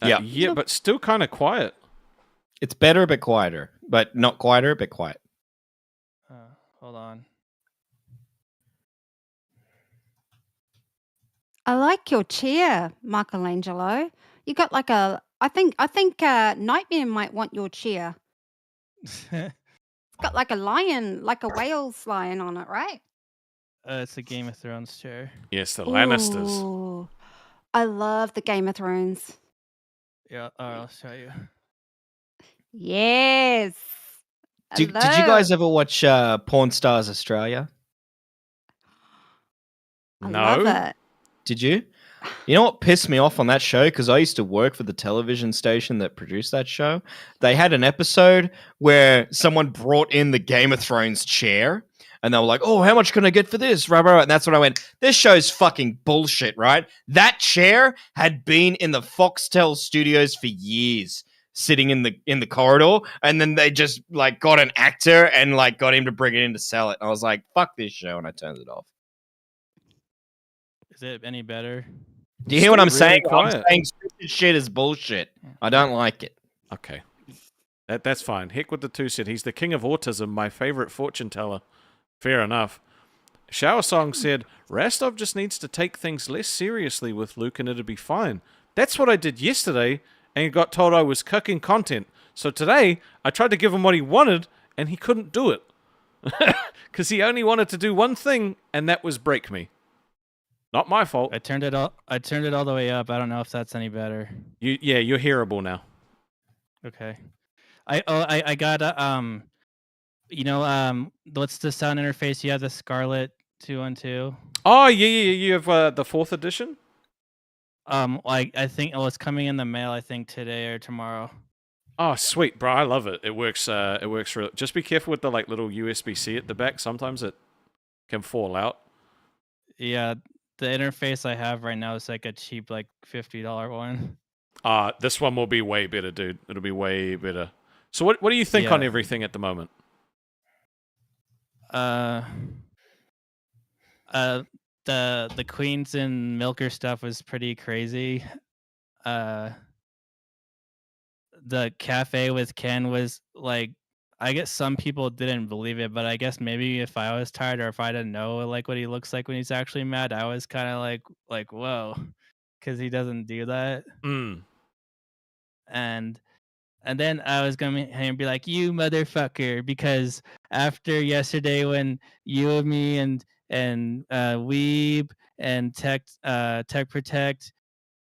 Yeah. Yeah, but still kind of quiet. It's better, but quieter. But not quieter, but quiet. Hold on. I like your chair, Michelangelo. You got like a. I think Nightmare might want your chair. It's got like a lion, like a whale's lion on it, right? It's a Game of Thrones chair. Yes, the Lannisters. Ooh, I love the Game of Thrones. Yeah, I'll show you. Yes. Did you guys ever watch Porn Stars Australia? I No. love it. Did you? You know what pissed me off on that show? Because I used to work for the television station that produced that show. They had an episode where someone brought in the Game of Thrones chair. And they were like, oh, how much can I get for this? Right. And that's when I went, this show's fucking bullshit, right? That chair had been in the Foxtel studios for years, sitting in the corridor. And then they just like got an actor and like got him to bring it in to sell it. And I was like, fuck this show. And I turned it off. Is it any better? Do you hear what I'm Really saying? quiet. I'm saying scripted shit is bullshit. I don't like it. Okay. That's fine. Heck with the two said he's the king of autism, my favorite fortune teller. Fair enough. Shower Song said, Rastov just needs to take things less seriously with Luke and it'll be fine. That's what I did yesterday and got told I was cucking content. So today, I tried to give him what he wanted and he couldn't do it. Because he only wanted to do one thing and that was break me. Not my fault. I turned it all the way up. I don't know if that's any better. You're hearable now. Okay. I got what's the sound interface? You have the Scarlett 212. Oh, yeah, you have the 4th edition? Like I think it's coming in the mail. I think today or tomorrow. Oh, sweet, bro! I love it. It works. Real. Just be careful with the like little USB-C at the back. Sometimes it can fall out. Yeah, the interface I have right now is like a cheap, like $50 one. This one will be way better, dude. It'll be way better. So, what do you think on Yeah. everything at the moment? The Queens and Milker stuff was pretty crazy. The cafe with Ken was like, I guess some people didn't believe it, but I guess maybe if I was tired or if I didn't know like what he looks like when he's actually mad, I was kind of like whoa, because he doesn't do that. Mm. And then I was gonna be like, you motherfucker, because after yesterday when you and me and Weeb and Tech Protect,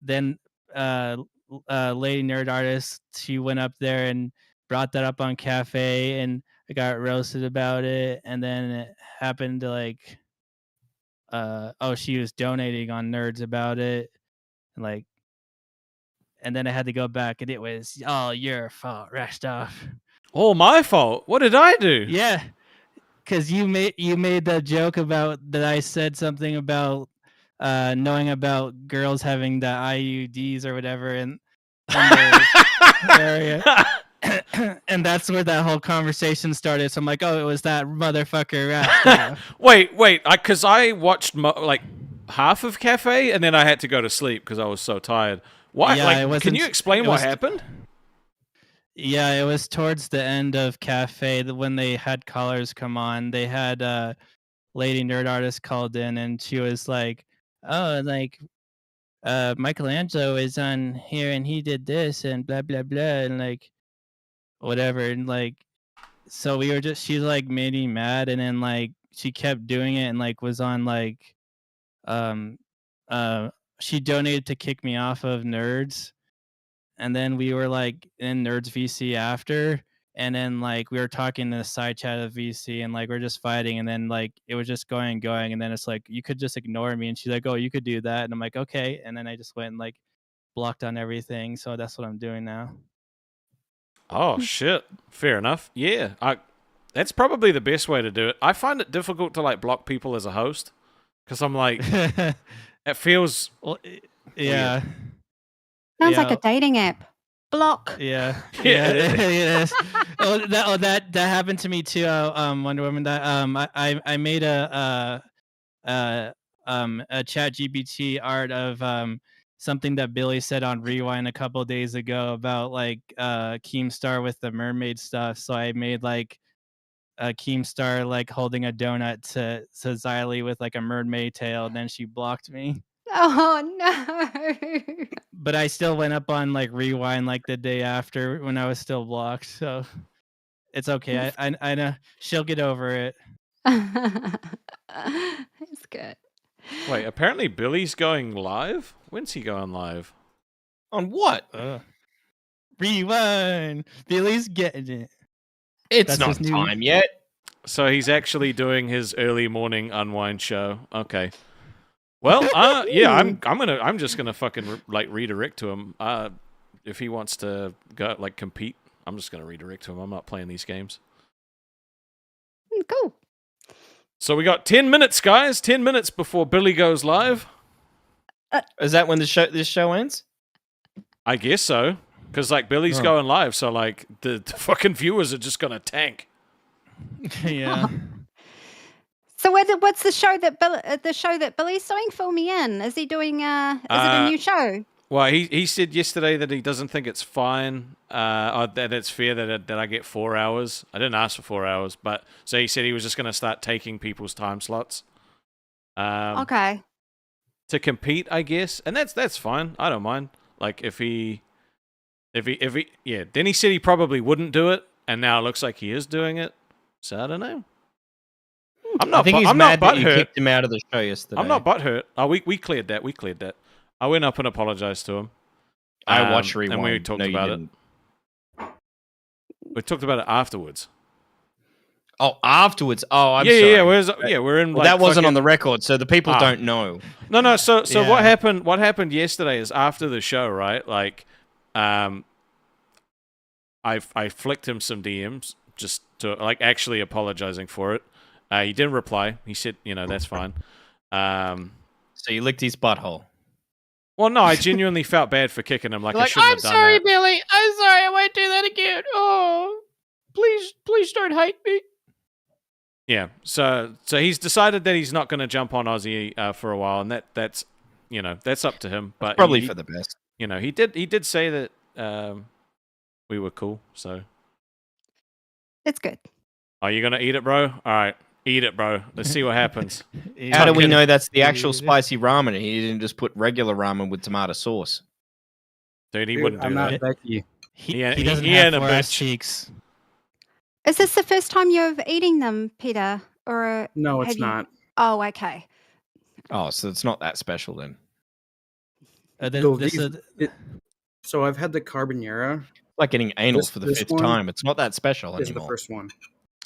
then Lady Nerd Artist, she went up there and brought that up on Cafe, and I got roasted about it, and then it happened to like, she was donating on Nerds about it, and then I had to go back, and it was all your fault, Rastov. Oh, my fault. What did I do? Yeah, because you made that joke about that I said something about knowing about girls having the IUDs or whatever in the area. And that's where that whole conversation started. So I'm like, oh, it was that motherfucker Rastov. Wait, because I watched like half of Cafe and then I had to go to sleep because I was so tired. Why? Yeah, like, it can wasn't- you explain it what was- happened? Yeah, it was towards the end of Cafe when they had callers come on. They had Lady Nerd Artist called in, and she was like, "Oh, like Michelangelo is on here, and he did this, and blah blah blah, and like whatever." And like, so we were just she like made me mad, and then like she kept doing it, and like was on like um she donated to kick me off of Nerds, and then we were like in Nerds VC after, and then like we were talking in the side chat of VC, and like we're just fighting, and then like it was just going, and then it's like you could just ignore me, and she's like, "Oh, you could do that," and I'm like, "Okay," and then I just went and like blocked on everything, so that's what I'm doing now. Oh shit! Fair enough. Yeah, that's probably the best way to do it. I find it difficult to like block people as a host because I'm like, it feels Well, yeah. Sounds like Yeah. a dating app. Block. Yeah, Yeah, yeah, it it is. That happened to me too. Wonder Woman. That I made a Chat GPT art of something that Billy said on Rewind a couple days ago about like Keemstar with the mermaid stuff. So I made like a Keemstar like holding a donut to Xylee with like a mermaid tail, and then she blocked me. Oh no. But I still went up on like Rewind like the day after when I was still blocked. So it's okay. I know she'll get over it. It's good. wait. Apparently, Billy's going live. When's he going live? On what? Rewind. Billy's getting it. It's That's not his new- time yet. So he's actually doing his early morning unwind show. Okay. Well, yeah, I'm just gonna fucking like redirect to him. If he wants to go like compete, I'm just gonna redirect to him. I'm not playing these games. Cool. So we got 10 minutes, guys. 10 minutes before Billy goes live. Is that when this show ends? I guess so, because like Billy's Oh. going live, so like the fucking viewers are just gonna tank. Yeah. So what's the show that Billy's doing? Fill me in. Is he doing? Is it a new show? Well, he said yesterday that he doesn't think it's fine, or that it's fair that I get 4 hours. I didn't ask for 4 hours, but so he said he was just going to start taking people's time slots. Okay. To compete, I guess, and that's fine. I don't mind. Like if he, yeah. Then he said he probably wouldn't do it, and now it looks like he is doing it. So I don't know. I'm not. I think he's I'm mad not that you butthurt. kicked him out of the show yesterday. I'm not butthurt. Oh, we cleared that. We cleared that. I went up and apologized to him. I watched and Rewind. we talked No, you about it. didn't. We talked about it afterwards. Oh, afterwards. Oh, I'm yeah, sorry. We're in. Well, like, that wasn't fucking- on the record, so the people don't know. No. So Yeah. what happened? What happened yesterday is after the show, right? Like, I flicked him some DMs just to like actually apologizing for it. He didn't reply. He said, that's fine. So you licked his butthole. Well, no, I genuinely felt bad for kicking him. Like I Like, shouldn't I'm have done sorry, that. Billy. I'm sorry. I won't do that again. Oh, please don't hate me. Yeah. So he's decided that he's not going to jump on Aussie for a while, and that's up to him. But Probably he, for the best. he did say that we were cool. So It's good. are you gonna eat it, bro? All right, eat it, bro. Let's see what happens. How do we Yeah. know that's the actual Yeah. spicy ramen? He didn't just put regular ramen with tomato sauce. Dude, he Dude, wouldn't do I'm not that. Becky. He Yeah, doesn't he have ain't a 4 ass bitch. cheeks. Is this the first time you're eating them, Peter? Or No, it's have you- not. Oh, okay. Oh, so it's not that special then. So This these- is So I've had the carbonara. Like getting anal This- for the this fifth one time. It's not that special This is the anymore. first one.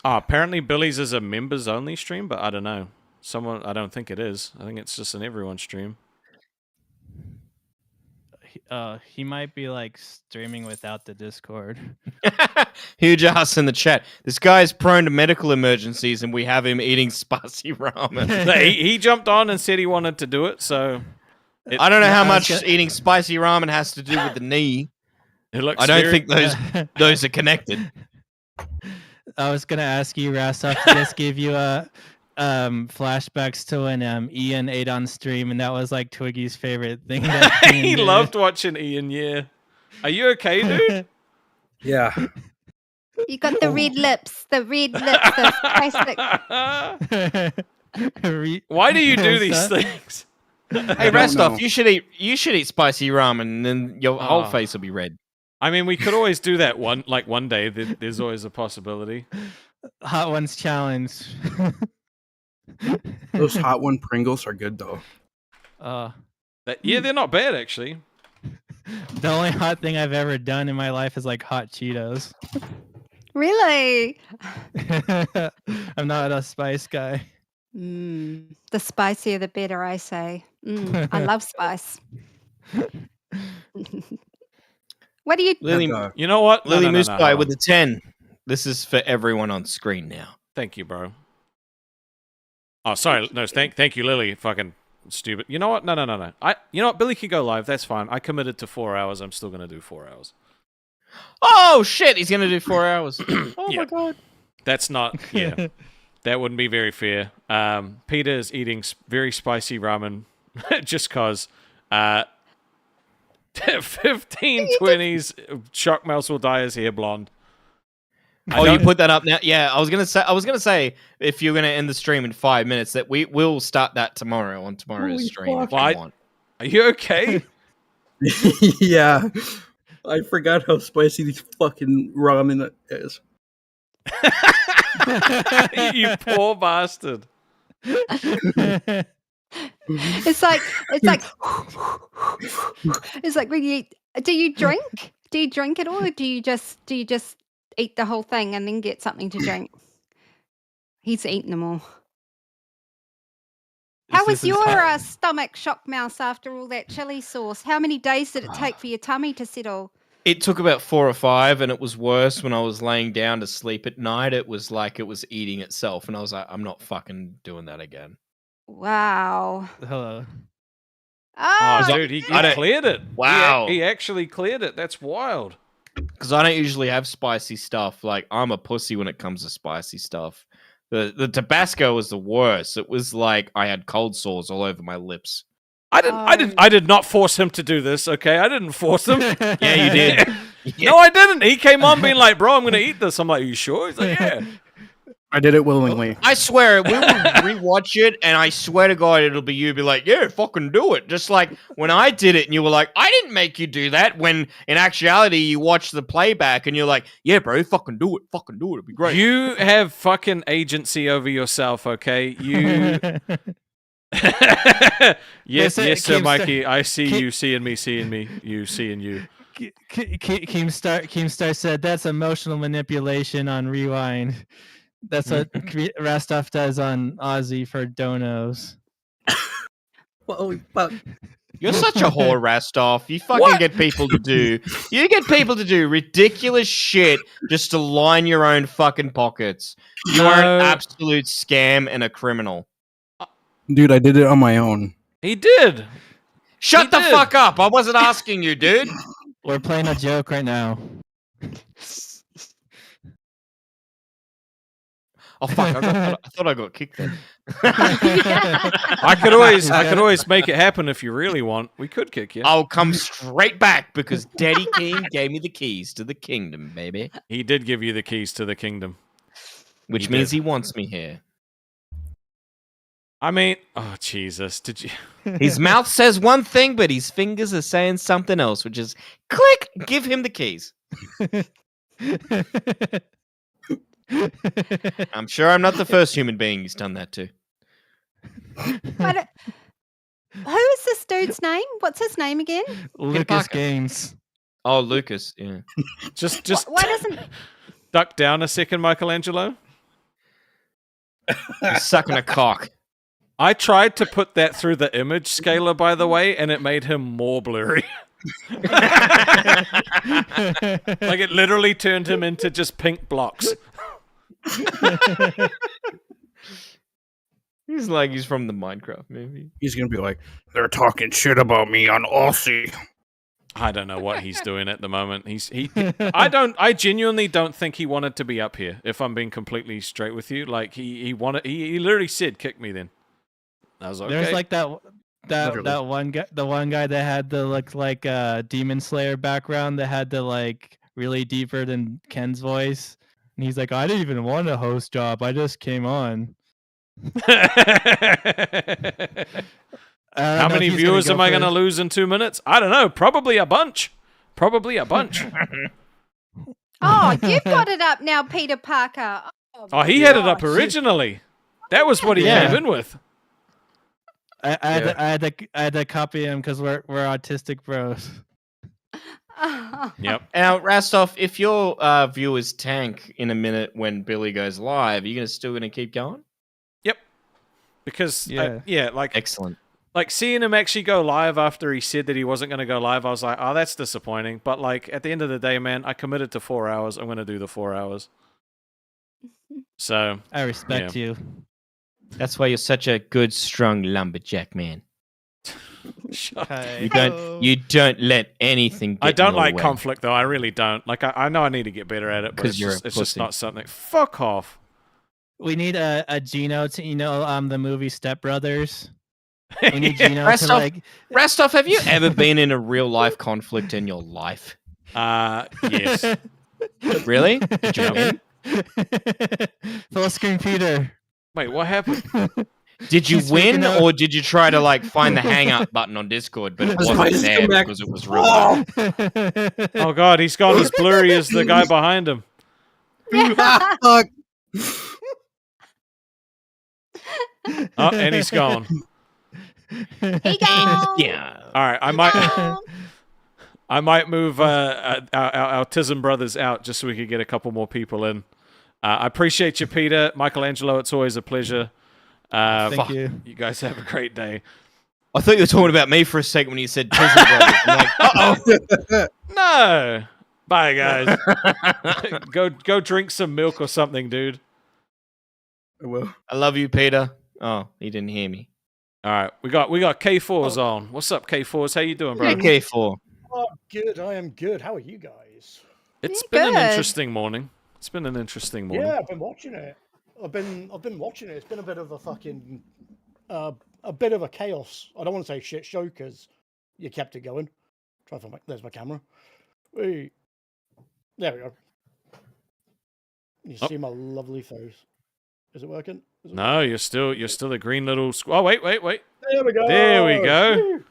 Oh, apparently Billy's is a members only stream, but I don't know. I don't think it is. I think it's just an everyone stream. he might be like streaming without the Discord. Huge ass in the chat. This guy's prone to medical emergencies, and we have him eating spicy ramen. So he jumped on and said he wanted to do it. So I don't know how I was much eating spicy ramen has to do with the knee. It looks I don't very- think those are connected. I was gonna ask you, Rastov, to just give you a flashbacks to when Ian ate on stream, and that was like Twiggy's favorite thing. That Ian he did. loved watching Ian. Yeah. Are you okay, dude? Yeah. You got the red lips. The red lips. The plastic. Why do you do these What's that? things? Hey, don't Rastov, know. you should eat spicy ramen, and then your whole Oh. face will be red. I mean, we could always do that one day. There's always a possibility. Hot Ones challenge. Those hot one Pringles are good though. Yeah, they're not bad actually. The only hot thing I've ever done in my life is like hot Cheetos. Really? I'm not a spice guy. The spicier, the better, I say. I love spice. What do you? Lily, You know what? Lily No, Moose hold Guy on. with a 10. This is for everyone on screen now. Thank you, bro. Oh, sorry. No, thank you, Lily. Fucking stupid. You know what? No. You know what? Billy can go live. That's fine. I committed to 4 hours. I'm still gonna do 4 hours. Oh shit! He's gonna do 4 hours. Oh Yeah. my god. That's not. Yeah, that wouldn't be very fair. Peter is eating very spicy ramen just cause. 1520s. Shock Mouse will dye his hair blonde. Oh, you put that up now? Yeah, I was gonna say if you're gonna end the stream in 5 minutes, that we will start that tomorrow on tomorrow's Holy stream. If fuck. you want. Are you okay? Yeah. I forgot how spicy these fucking ramen is. You poor bastard. It's like it's like when you do you drink? Do you drink it all, or do you just eat the whole thing and then get something to drink? He's eaten them all. How was your stomach, Shock Mouse, after all that chili sauce? How many days did it take for your tummy to settle? It took about 4 or 5, and it was worse when I was laying down to sleep at night. It was like it was eating itself, and I was like, I'm not fucking doing that again. Wow. Hello. Oh, Dude, he cleared it. Wow. He actually cleared it. That's wild. Because I don't usually have spicy stuff. Like, I'm a pussy when it comes to spicy stuff. The Tabasco was the worst. It was like I had cold sores all over my lips. I did not force him to do this, okay? I didn't force him. Yeah, you did. No, I didn't. He came on being like, bro, I'm going to eat this. I'm like, are you sure? He's like, yeah. I did it willingly. I swear, we will rewatch it, and I swear to God, it'll be you be like, yeah, fucking do it. Just like when I did it, and you were like, I didn't make you do that. When in actuality, you watch the playback, and you're like, yeah, bro, fucking do it. Fucking do it. It'd be great. You have fucking agency over yourself, okay? You... yes, sir, Mikey. I see you seeing me, you seeing you. Keemstar said that's emotional manipulation on Rewind. That's what Rastov does on Aussie for donos. Holy fuck. You're such a whore, Rastov. You fucking get people to do. You get people to do ridiculous shit just to line your own fucking pockets. You are an absolute scam and a criminal. Dude, I did it on my own. He did. Shut the fuck up. I wasn't asking you, dude. We're playing a joke right now. Oh fuck! I thought I got kicked then. I could always make it happen if you really want. We could kick you. I'll come straight back because Daddy King gave me the keys to the kingdom, baby. He did give you the keys to the kingdom, Which means he wants me here. I mean, oh Jesus! Did you? His mouth says one thing, but his fingers are saying something else, which is click. Give him the keys. I'm sure I'm not the first human being he's done that to. But who is this dude's name? What's his name again? Lucas Games. Oh, Lucas. Yeah. Just Why doesn't? duck down a second, Michelangelo. He's sucking a cock. I tried to put that through the image scaler, by the way, and it made him more blurry. Like it literally turned him into just pink blocks. He's like he's from the Minecraft movie. He's gonna be like, they're talking shit about me on Aussie. I don't know what he's doing at the moment. I genuinely don't think he wanted to be up here. If I'm being completely straight with you, like he literally said, "Kick me." Then I was like, There's okay. like that Literally. one guy that had the look like Demon Slayer background that had the like really deeper than Ken's voice, and he's like, I didn't even want a host job. I just came on. How many viewers am I going to lose in 2 minutes? I don't know. Probably a bunch. Probably a bunch. Oh, you've got it up now, Peter Parker. Oh, he had it up originally. That was what he came in with. I had to copy him because we're autistic bros. Yep. Now, Rastov, if your viewers tank in a minute when Billy goes live, are you still gonna keep going? Yep. Because like excellent. Like seeing him actually go live after he said that he wasn't going to go live, I was like, oh, that's disappointing. But like at the end of the day, man, I committed to 4 hours. I'm going to do the 4 hours. So I respect you. That's why you're such a good, strong lumberjack, man. You don't let anything get I don't in your like way. conflict though. I really don't. Like I know I need to get better at it, but it's just not something. Fuck off. We need a Gino to the movie Step Brothers. We need Gino Rastov, to like. Rastov, have you ever been in a real life conflict in your life? Yes. Really? Did you win? Full screen Peter. Wait, what happened? Did you win, or did you try to like find the hang up button on Discord, but it wasn't there because it was real life? Oh god, he's gone as blurry as the guy behind him. Fuck. Oh, and he's gone. He gone. Yeah. All right, I might move our Autism brothers out just so we could get a couple more people in. I appreciate you, Peter. Michelangelo, it's always a pleasure. Thank you. You guys have a great day. I thought you were talking about me for a second when you said Tism Brothers. I'm like, uh-oh. No. Bye, guys. Go drink some milk or something, dude. I will. I love you, Peter. Oh, he didn't hear me. All right, we got K4s on. What's up, K4s? How you doing, bro? Yeah, K4. Oh, good. I am good. How are you guys? It's been an interesting morning. It's been an interesting morning. Yeah, I've been watching it. I've been watching it. It's been a bit of a fucking a bit of a chaos. I don't want to say shit show because you kept it going. Try to find there's my camera. Hey. There we go. You see my lovely face. Is it working? No, you're still a green little. Oh wait. There we go. There we go. Woo.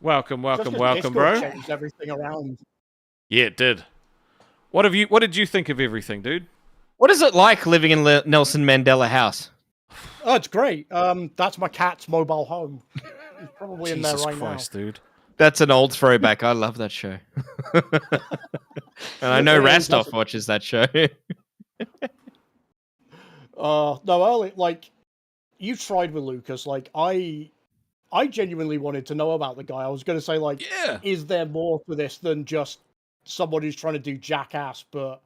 Welcome, Discord bro. changed everything around. Yeah, it did. What did you think of everything, dude? What is it like living in Nelson Mandela House? Oh, it's great. That's my cat's mobile home. He's probably in there Jesus right Christ, now. dude. That's an old throwback. I love that show. And I know Rastov watches that show. No, early, like, you tried with Lukas. Like, I genuinely wanted to know about the guy. I was going to say, like, is there more to this than just someone who's trying to do Jackass, but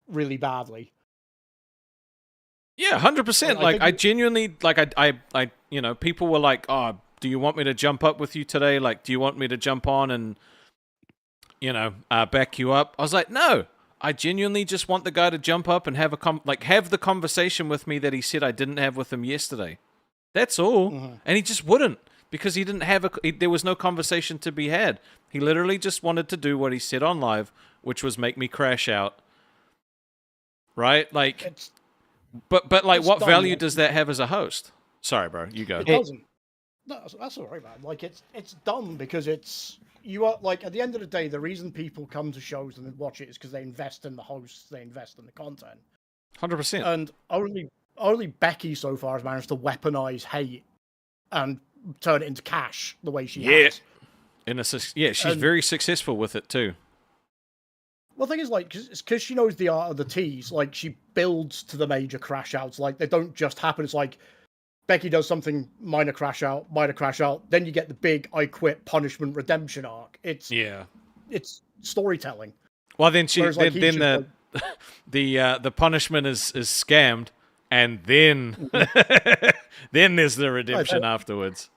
really badly? Yeah, 100%. Like, I genuinely, like, I, you know, people were like, oh, do you want me to jump up with you today? Like, do you want me to jump on and, you know, back you up? I was like, no. I genuinely just want the guy to jump up and have have the conversation with me that he said I didn't have with him yesterday. That's all. Mm-hmm. And he just wouldn't because he didn't have there was no conversation to be had. He literally just wanted to do what he said on live, which was make me crash out. Right? Like, but like, what value does that have as a host? Sorry, bro. You go. It doesn't. No, that's all right, man. Like, it's dumb because you are, like, at the end of the day, the reason people come to shows and watch it is because they invest in the hosts, they invest in the content. 100%. And only Becky so far has managed to weaponize hate and turn it into cash the way she has. She's very successful with it too. Well, the thing is, like, because she knows the art of the tease, like, she builds to the major crash outs. Like, they don't just happen. It's like, Becky does something, minor crash out, then you get the big I quit punishment redemption arc. It's storytelling. Well, then Whereas, the punishment is scammed, and then then there's the redemption afterwards.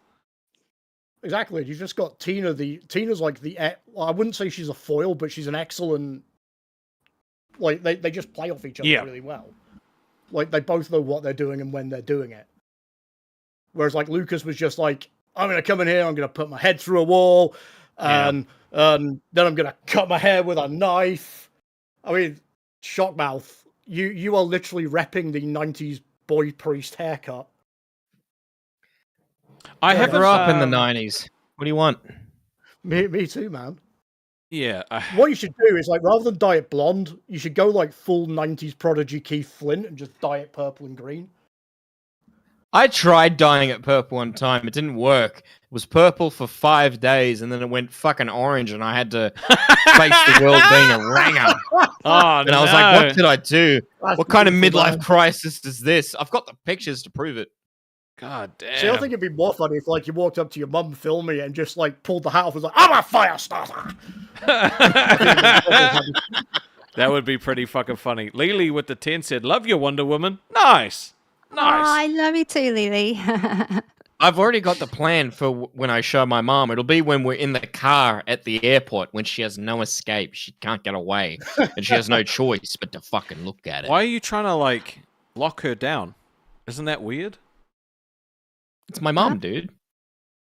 Exactly. You've just got Tina. Tina's like I wouldn't say she's a foil, but she's an excellent. Like they just play off each other really well. Like they both know what they're doing and when they're doing it. Whereas like Lucas was just like, I'm gonna come in here, I'm gonna put my head through a wall, and then I'm gonna cut my hair with a knife. I mean, Shockmouth, you are literally repping the '90s boy priest haircut. I grew up in the '90s. What do you want? Me too, man. Yeah. What you should do is, like, rather than dye it blonde, you should go like full '90s prodigy Keith Flint and just dye it purple and green. I tried dyeing it purple one time. It didn't work. It was purple for 5 days, and then it went fucking orange, and I had to face the world being a ranger. And I was like, what did I do? What kind of midlife crisis is this? I've got the pictures to prove it. God damn. See, I think it'd be more funny if, like, you walked up to your mum filming it and just, like, pulled the hat off and was like, I'm a fire starter! That would be pretty fucking funny. Lily with the 10 said, love your Wonder Woman. Nice. Nice. Oh, I love you too, Lily. I've already got the plan for when I show my mom. It'll be when we're in the car at the airport when she has no escape. She can't get away. And she has no choice but to fucking look at it. Why are you trying to, like, lock her down? Isn't that weird? It's my mom, dude.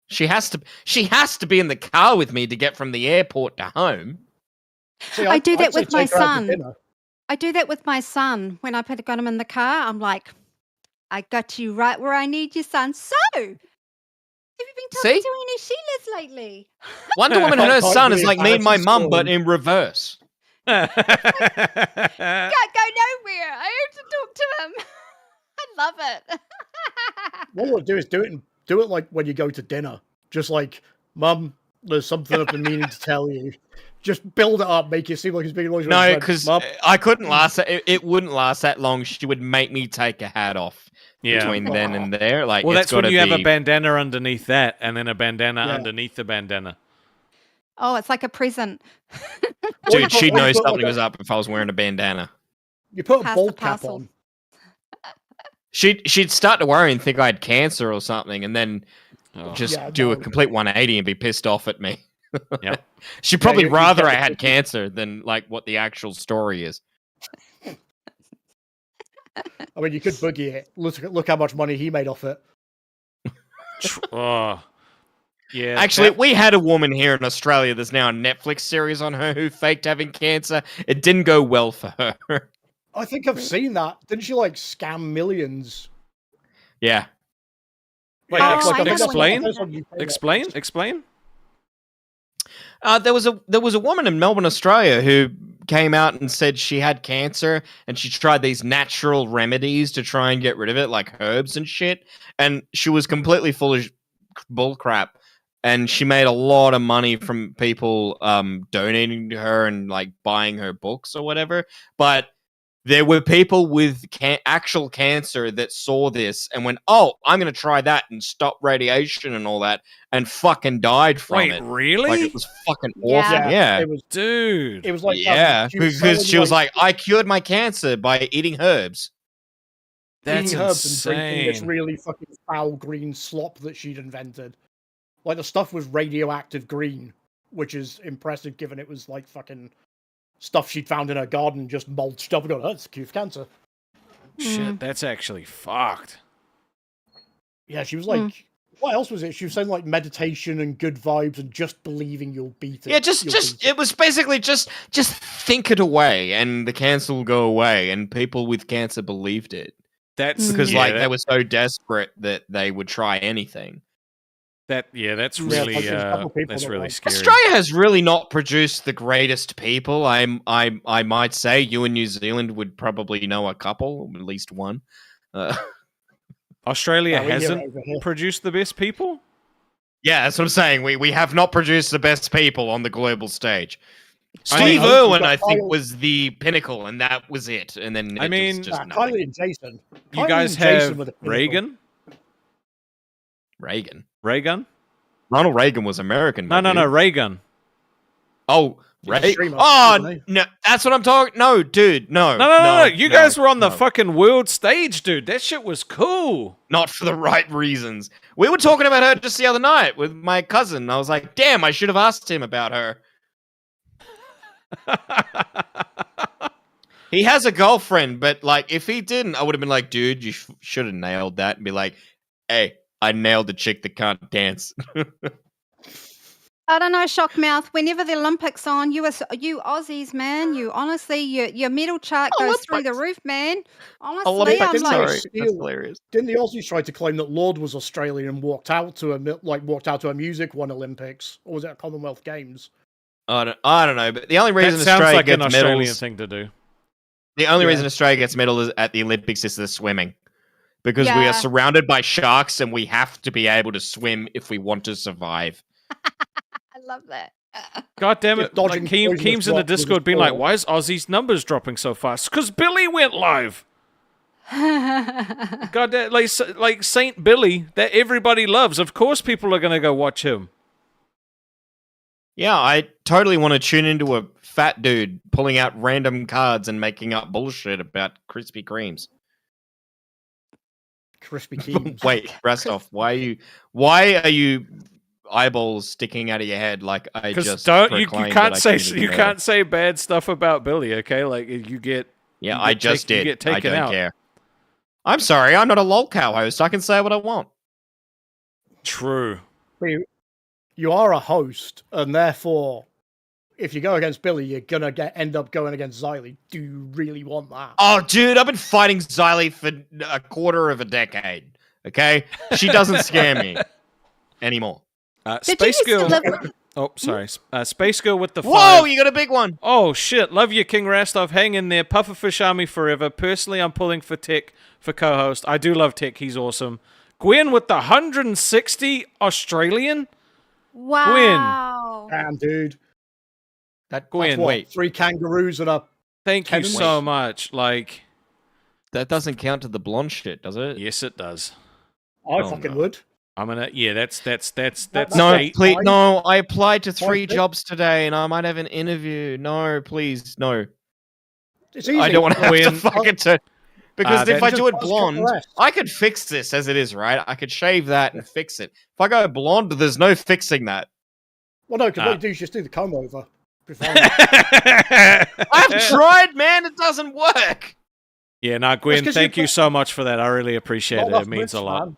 She has to be in the car with me to get from the airport to home. See, I do that I'd say with my take her out to son. dinner. I do that with my son. When I got him in the car, I'm like, I got you right where I need you, son. So, have you been talking to any Sheilas lately? Wonder Woman and her son is like me and my mum, but in reverse. Can't go nowhere. I have to talk to him. I love it. What we'll do is do it like when you go to dinner. Just like, Mum, there's something I've been meaning to tell you. Just build it up, make it seem like it's being always. No, because I couldn't last. It wouldn't last that long. She would make me take a hat off between then and there. Like, well, it's that's when you have a be... bandana underneath that, and then a bandana underneath the bandana. Oh, it's like a present. Dude, she'd know something was up if I was wearing a bandana. You put a Pass bald the cap parcel. on. She'd start to worry and think I had cancer or something, and then just do a complete 180 and be pissed off at me. Yeah, she'd probably rather I had cancer than like what the actual story is. I mean, you could boogie it. Look how much money he made off it. Oh, yeah. Actually, we had a woman here in Australia. There's now a Netflix series on her who faked having cancer. It didn't go well for her. I think I've seen that. Didn't she like scam millions? Yeah. Wait, explain. There was a woman in Melbourne, Australia, who came out and said she had cancer and she tried these natural remedies to try and get rid of it, like herbs and shit. And she was completely full of bullcrap. And she made a lot of money from people donating to her and like buying her books or whatever. But there were people with actual cancer that saw this and went, "Oh, I'm going to try that and stop radiation and all that," and fucking died from it. Wait, really? Like, it was fucking awesome. Yeah. It was, dude. It was like because she was like, "I cured my cancer by eating herbs." That's eating herbs and drinking this insane. really fucking foul green slop that she'd invented. Like, the stuff was radioactive green, which is impressive given it was like fucking stuff she'd found in her garden, just mulched up and going, "Oh, that's cure cancer." Shit, that's actually fucked. Yeah, she was like, what else was it? She was saying like meditation and good vibes and just believing you'll beat it. Yeah, it was basically just think it away and the cancer will go away, and people with cancer believed it. That's because they were so desperate that they would try anything. That's really scary. Australia has really not produced the greatest people. I might say you in New Zealand would probably know a couple, at least one. Australia hasn't produced the best people? Yeah, that's what I'm saying. We have not produced the best people on the global stage. Steve Irwin, I think, was the pinnacle, and that was it. And then just Kylie and Jason. You guys have Reagan? Reagan. Ray Gun? Ronald Reagan was American. No, Ray Gun. Oh, He's a right. streamer, Oh, isn't he? no, that's what I'm talking. No, dude, no. No. You guys were on the no. fucking world stage, dude. That shit was cool. Not for the right reasons. We were talking about her just the other night with my cousin. I was like, damn, I should have asked him about her. He has a girlfriend, but like, if he didn't, I would have been like, dude, you should have nailed that and be like, hey, I nailed the chick that can't dance. I don't know, Shockmouth. Whenever the Olympics on, you Aussies, man, you honestly, your medal chart goes through the roof, man. Honestly, I'm Olympics, like, sorry. That's hilarious. Didn't the Aussies try to claim that Lord was Australian and walked out to a music one Olympics, or was it a Commonwealth Games? I don't know, but the only That reason sounds Australia like an gets Australian medals, thing to do. the only Yeah. reason Australia gets medals at the Olympics is the swimming. Because we Yeah. are surrounded by sharks and we have to be able to swim if we want to survive. I love that. God damn it. If dodging Like, poisonous Keem's in the rock was a Discord being like, sport. why is Aussie's numbers dropping so fast? Because Billy went live. God damn, like Saint Billy that everybody loves. Of course people are going to go watch him. Yeah, I totally want to tune into a fat dude pulling out random cards and making up bullshit about Krispy Kremes. Krispy Kremes. Wait, Rastov, why are you eyeballs sticking out of your head like I Because just you proclaimed can't that I say committed you murder? can't say bad stuff about Billy, okay? Like you get Yeah, you I get just you did. get I taken don't out. care. I'm sorry, I'm not a Lolcow host. I can say what I want. True. You are a host, and therefore, if you go against Billy, you're gonna end up going against Xylee. Do you really want that? Oh, dude, I've been fighting Xylee for a quarter of a decade. Okay, she doesn't scare me anymore. Did you Space used to Girl. live- Oh, sorry. Space Girl with the Whoa, five. you got a big one. Oh shit! Love you, King Rastov. Hang in there. Pufferfish Army forever. Personally, I'm pulling for Tech for co-host. I do love Tech. He's awesome. Gwen with the 160 Australian. Wow. Damn, dude. That Gwen, That's what, wait, 3 kangaroos and a... Thank you Tennis? so much. Like, that doesn't count to the blonde shit, does it? yes, it does. I Oh, fucking no. would. I'm gonna. Yeah, that's No, eight. please, fine. no. I applied to Fine, 3 please. jobs today, and I might have an interview. No, please, no. It's easy. I don't want to have to Gwen. fucking turn. Because if that- I do it Just blonde, cut the rest. I could fix this as it is, right? I could shave that and fix it. If I go blonde, there's no fixing that. Well, no, because Ah. what you do is just do the comb over. Be fine. I've tried, man. It doesn't work. Yeah, no, Gwen. 'cause Thank you've you got- so much for that. I really appreciate Not it. enough It means a rich, lot. man.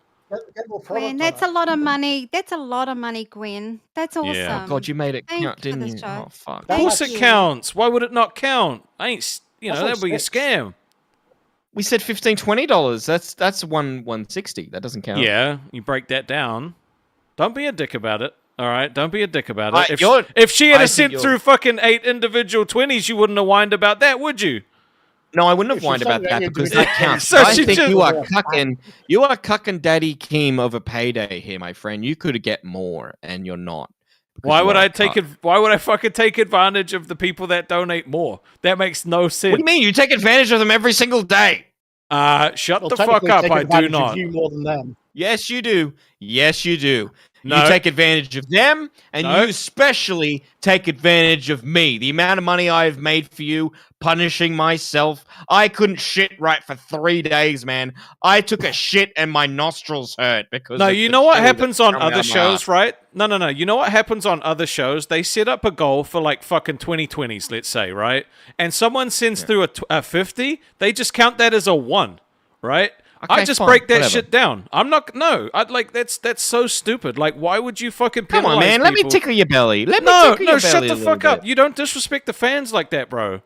Get more product Gwen, on that's it. a lot of money. That's a lot of money, Gwen. That's awesome. Yeah. Oh, God, you made it Thank count, you for didn't this you? joke. Oh, fuck. Of course Thank it you. counts. Why would it not count? I ain't. You know, That's that'd be a like scam. We said $15-$20. That's $160. That doesn't count. Yeah, you break that down. Don't be a dick about it. All right, don't be a dick about it. you're- If she had I a think sent through fucking 8 individual 20s, you wouldn't have whined about that, would you? No, I wouldn't have If you whined say about that that you because do that it- counts. So I she think just- you are cucking Daddy Keem over payday here, my friend. You could get more, and you're not. because Why you would are I a take cuck. it? Why would I fucking take advantage of the people that donate more? That makes no sense. What do you mean? You take advantage of them every single day. Shut Well, the fuck technically up. take I do advantage of not. You more than them. Yes, you do. Yes, you do. No. You take advantage of them, and No. you especially take advantage of me. The amount of money I have made for you, punishing myself. I couldn't shit right for 3 days, man. I took a shit and my nostrils hurt because. No, of you the know what chili happens that's on coming out other of my shows, ass. right? No. You know what happens on other shows? They set up a goal for like fucking 2020s, let's say, right? And someone sends through a 50, they just count that as a 1, right? I Okay, just fine, break that whatever. shit down. I'm not. No, I'd like that's so stupid. Like, why would you fucking Come on, penalize man. Let me people? tickle your belly. Let me No, tickle your shut belly the a little fuck up. bit. You don't disrespect the fans like that, bro.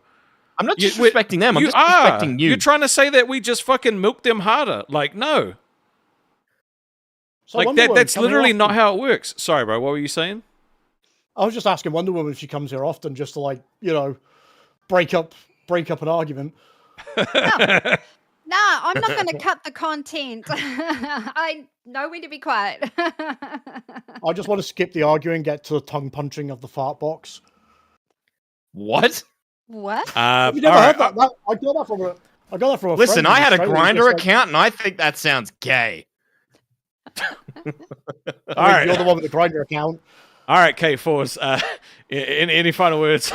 I'm not You- disrespecting them. I'm you disrespecting you. You're trying to say that we just fucking milk them harder. Like, no. So Like Wonder Woman that's coming literally often. not how it works. Sorry, bro. What were you saying? I was just asking Wonder Woman if she comes here often, just to like, break up an argument. No, I'm not going to cut the content. I know when to be quiet. I just want to skip the arguing, get to the tongue punching of the fart box. What? What? Have you never all heard right, that? I got that from a Listen, friend I in had a Australia. grinder Just like, account, and I think that sounds gay. all right. You're the one with the grinder account. All right, K4s. Any final words?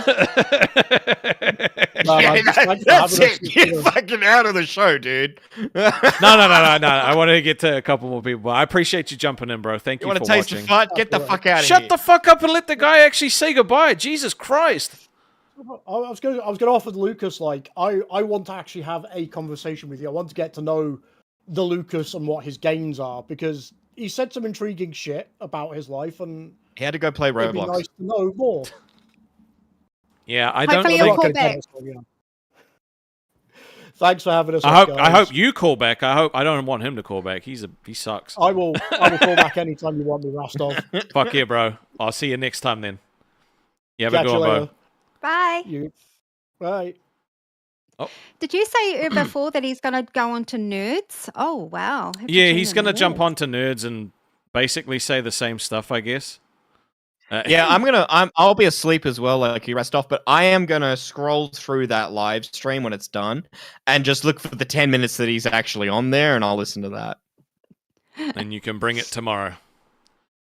No, Yeah, thanks for that's having us. it. Get fucking out of the show, dude. No. I want to get to a couple more people. I appreciate you jumping in, bro. Thank You you want for to taste watching. the fart? Get the fuck out of Shut here. the fuck up and let the guy actually say goodbye. Jesus Christ. I was going to offer Lucas, like, I want to actually have a conversation with you. I want to get to know the Lucas and what his gains are, because he said some intriguing shit about his life, and He had to go play it'd be Roblox. nice to know more. Yeah, I don't Hopefully think. you'll I'm not call gonna tell back. us all, yeah. Thanks for having us. I on, hope guys. you call back. I don't want him to call back. He sucks. I will call back anytime you want me, Rastov. Fuck yeah, bro. I'll see you next time then. You have Catch a good you one, bro. later. Bye. You. Bye. Did you say before that he's going to go on to nerds? Oh, wow. Have to Yeah, tune he's in gonna to jump nerds. onto nerds and basically say the same stuff, I guess. Yeah, I'll be asleep as well, like you rest off, but I am gonna scroll through that live stream when it's done and just look for the 10 minutes that he's actually on there, and I'll listen to that. And you can bring it tomorrow.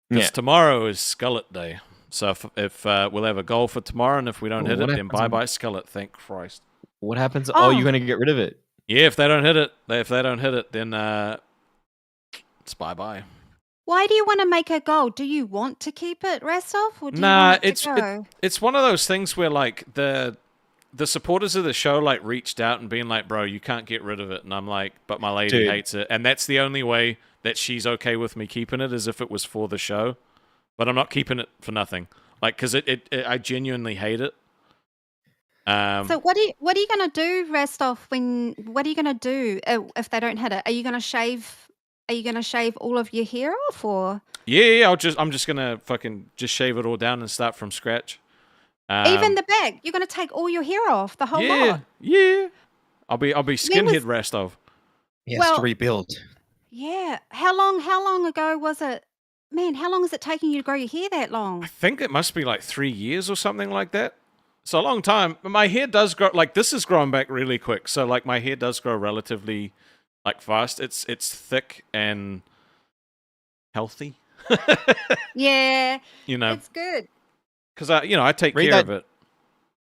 Because Yeah. tomorrow is Skullet Day. So if we'll have a goal for tomorrow, and if we don't hit What it, then happens on- bye-bye Skullet. Thank Christ. What happens? Oh. Oh, you're gonna get rid of it. Yeah, if they don't hit it, then it's bye-bye. Why do you want to make a goal? Do you want to keep it, Rastov? Or do Nah, you want it it's to go? it's one of those things where like the supporters of the show like reached out and being like, bro, you can't get rid of it, and I'm like, but my lady Dude. hates it, and that's the only way that she's okay with me keeping it is if it was for the show, but I'm not keeping it for nothing, like because I genuinely hate it. So what are you going to do, Rastov? What are you going to do if they don't hit it? Are you going to shave? Are you going to shave all of your hair off, or Yeah, I'm just gonna fucking just shave it all down and start from scratch. even the back? You're going to take all your hair off, the whole yeah, lot. yeah. I'll be skinhead was- Rastov. He has Well- to rebuild. Yeah. How long ago was it? Man, how long is it taking you to grow your hair that long? I think it must be like 3 years or something like that. It's a long time. But my hair does grow, like this is growing back really quick. So like my hair does grow relatively like fast. It's thick and healthy. Yeah, You know, it's good. because I take Read care that- of it.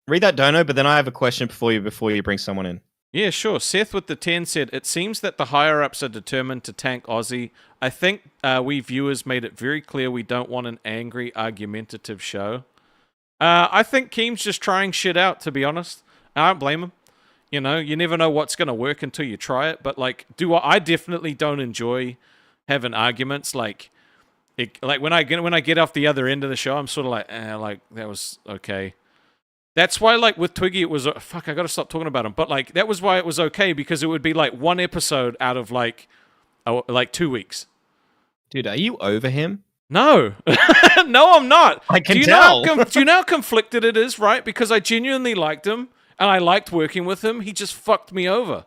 Read that dono, but then I have a question before you bring someone in. Yeah, sure. Seth with the 10 said, it seems that the higher-ups are determined to tank Aussie. I think we viewers made it very clear we don't want an angry, argumentative show. I think Keem's just trying shit out, to be honest. I don't blame him. You know, you never know what's going to work until you try it. But, like, I definitely don't enjoy having arguments. Like when I get off the other end of the show, I'm sort of like, that was okay. That's why, like, with Twiggy, it was... fuck, I gotta stop talking about him. But, like, that was why it was okay, because it would be, like, one episode out of, like 2 weeks. Dude, are you over him? No. No, I'm not. I can do you tell. do you know how conflicted it is, right? Because I genuinely liked him, and I liked working with him. He just fucked me over.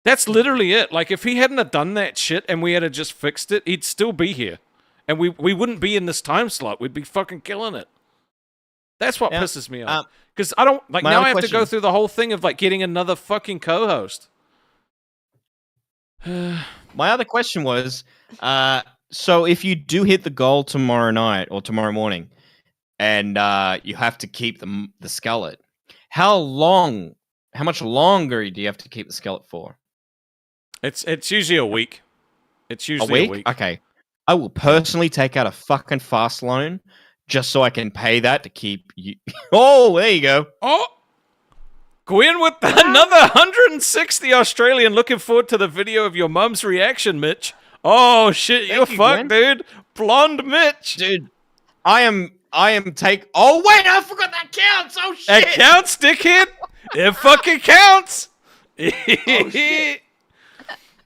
That's literally it. Like, if he hadn't have done that shit and we had have just fixed it, he'd still be here. And we wouldn't be in this time slot. We'd be fucking killing it. That's what Yeah, pisses me off. Because I don't... Like, my now other I have to go question- through the whole thing of, like, getting another fucking co-host. My other question was, so if you do hit the goal tomorrow night or tomorrow morning, and you have to keep the skeleton, how much longer do you have to keep the skeleton for? It's usually a week. It's A usually week? Okay. I will personally take out a fucking fast loan just so I can pay that to keep you. Oh, there you go. Oh! Gwen with another 160 Australian. Looking forward to the video of your mum's reaction, Mitch. Oh, shit, you're you, fucked, dude. Blonde Mitch. Dude, I am take. Oh, wait, I forgot that counts. Oh, shit. It counts, dickhead. It fucking counts. shit.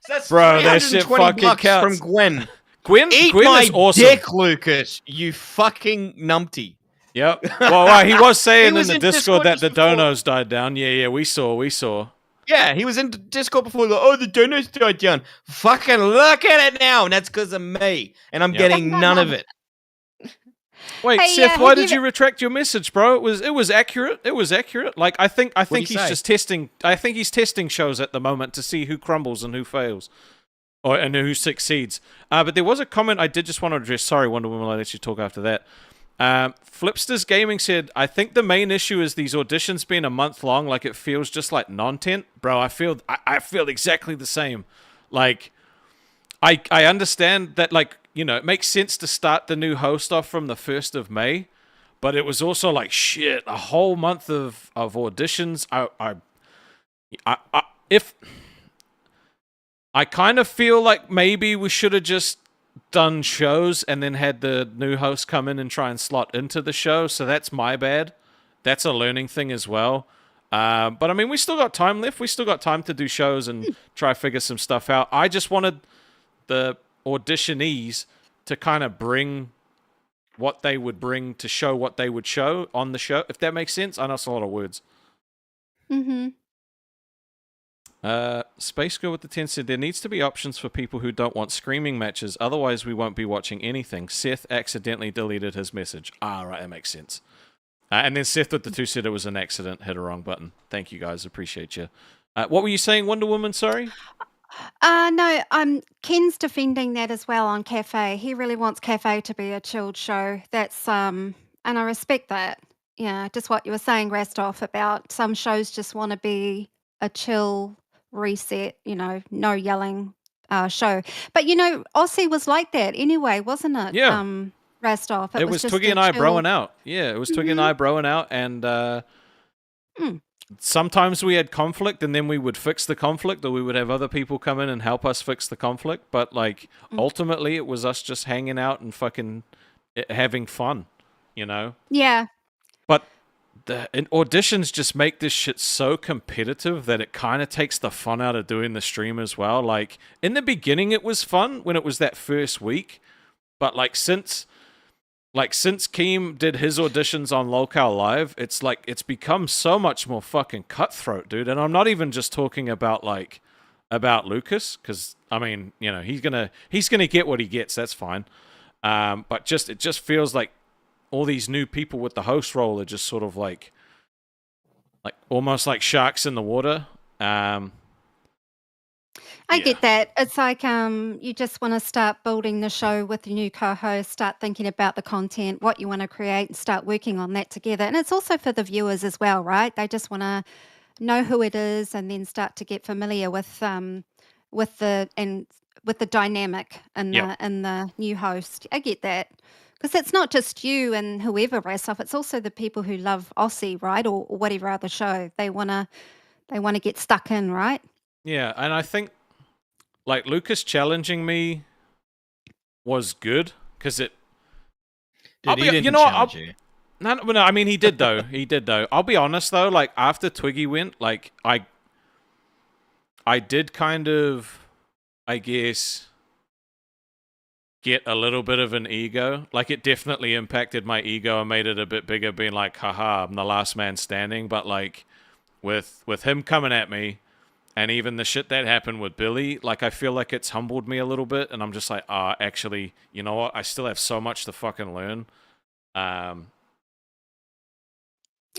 That's Bro, that shit 320 fucking bucks counts. from Gwen. Gwen Eat Gwen my is awesome. dick, Lucas. You fucking numpty. Yep. Well, he was saying He was in the in Discord that Discord the just before. donos died down. Yeah, we saw. Yeah, he was in Discord before. Like, oh, the donuts died down. Fucking look at it now, and that's because of me. And I'm Yep. getting none of it. Wait, Hey, Seth, have why you did you retract your message, bro? It was accurate. It was accurate. Like I think What'd he's he say? just testing. I think he's testing shows at the moment to see who crumbles and who fails. and who succeeds. But there was a comment I did just want to address. Sorry, Wonder Woman, I'll let you talk after that. Flipsters Gaming said, I think the main issue is these auditions being a month long. Like, it feels just like non-tent. Bro, I feel exactly the same. Like, I understand that, like, you know, it makes sense to start the new host off from the 1st of May, but it was also like, shit, a whole month of auditions. I kind of feel like maybe we should have just done shows and then had the new host come in and try and slot into the show. So that's my bad. That's a learning thing as well. But I mean, we still got time left. We still got time to do shows and try figure some stuff out. I just wanted the auditionees to kind of bring what they would bring to show what they would show on the show, if that makes sense. I know it's a lot of words. Mm-hmm. Space Girl with the 10 said, there needs to be options for people who don't want screaming matches, otherwise we won't be watching anything. Seth accidentally deleted his message. Right, that makes sense. And then Seth with the 2 said it was an accident, hit a wrong button. Thank you guys, appreciate you. What were you saying, Wonder Woman, sorry? No, Ken's defending that as well on Cafe. He really wants Cafe to be a chilled show. That's and I respect that. Yeah, just what you were saying, Rastov, about some shows just want to be a chill reset, you know, no yelling show. But you know, Aussie was like that anyway, wasn't it? Yeah. Rastov. It was just Twiggy a and I chill- broing out. Yeah, it was Twiggy and I broing out, and sometimes we had conflict, and then we would fix the conflict, or we would have other people come in and help us fix the conflict. But like, ultimately, it was us just hanging out and fucking having fun, you know? Yeah. But and auditions just make this shit so competitive that it kind of takes the fun out of doing the stream as well. Like, in the beginning, it was fun when it was that first week, but like since Keem did his auditions on Lolcow Live, it's like it's become so much more fucking cutthroat, dude. And I'm not even just talking about Lukas, because I mean, you know, he's gonna get what he gets. That's fine. But it just feels like all these new people with the host role are just sort of like almost like sharks in the water. I get that. It's like you just want to start building the show with the new co-host, start thinking about the content, what you want to create, and start working on that together. And it's also for the viewers as well, right? They just want to know who it is and then start to get familiar with the dynamic and the new host. I get that. Because it's not just you and whoever, Rastov, it's also the people who love Aussie, right? Or whatever other show. They wanna get stuck in, right? Yeah, and I think like Lukas challenging me was good because it. Dude, he didn't challenge you. No, I mean he did though. He did though. I'll be honest though. Like after Twiggy went, like I did kind of, I guess, get a little bit of an ego. Like it definitely impacted my ego and made it a bit bigger, being like, haha, I'm the last man standing. But like with him coming at me and even the shit that happened with Billy, like I feel like it's humbled me a little bit, and I'm just like, actually, you know what? I still have so much to fucking learn. I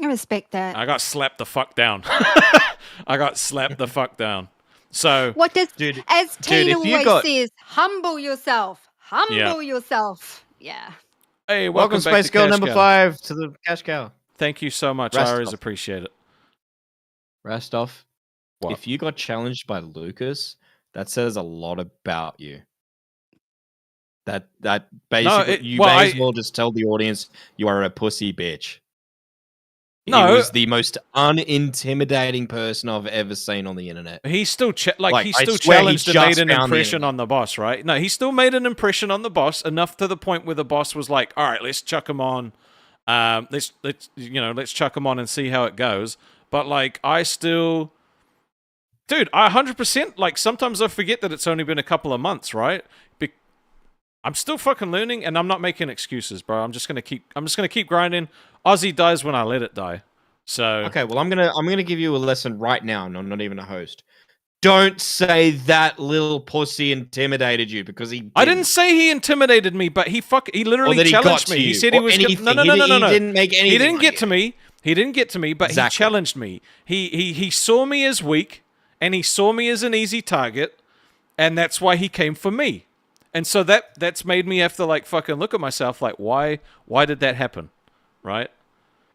respect that. I got slapped the fuck down. I got slapped the fuck down. So What does as Tina if you always got- says, humble yourself. Humble yourself. Yeah. hey, Welcome, back Space to Girl Cash number Cow. 5 to the Cash Cow. Thank you so much. I always Rastov. appreciate it. Rastov, What? if you got challenged by Lukas, that says a lot about you. That basically you may as well just tell the audience you are a pussy bitch. No. He was the most unintimidating person I've ever seen on the internet. He still he I still swear he challenged and made just an found the impression internet. on the boss, right? No, he still made an impression on the boss enough to the point where the boss was like, "All right, let's chuck him on. Let's chuck him on and see how it goes." But like, I still, dude, I 100% like. Sometimes I forget that it's only been a couple of months, right? I'm still fucking learning, and I'm not making excuses, bro. I'm just gonna keep grinding. Aussie dies when I let it die. So Okay, well I'm gonna give you a lesson right now. No, not even a host. Don't say that little pussy intimidated you because he. I didn't say he intimidated me, but he literally that he got challenged to me. He you, said he or was anything. no. He didn't make anything He didn't on get you. to me. He didn't get to me, but Exactly. he challenged me. He saw me as weak, and he saw me as an easy target, And that's why he came for me. And so that's made me have to like fucking look at myself like, why did that happen? Right?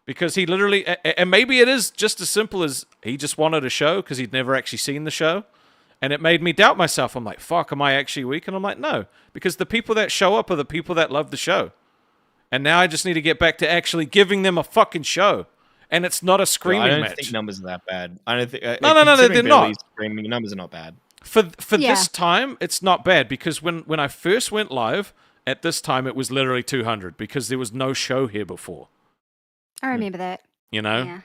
Because he literally, and maybe it is just as simple as he just wanted a show because he'd never actually seen the show. And it made me doubt myself. I'm like, fuck, am I actually weak? And I'm like, no, because the people that show up are the people that love the show. And now I just need to get back to actually giving them a fucking show. And it's not a screaming I match. don't think numbers are that bad. I don't think. No, considering they're Billy's not. Screaming numbers are not bad. For Yeah. this time, it's not bad because when I first went live, at this time it was literally 200 because there was no show here before. I remember that. You know? Yeah.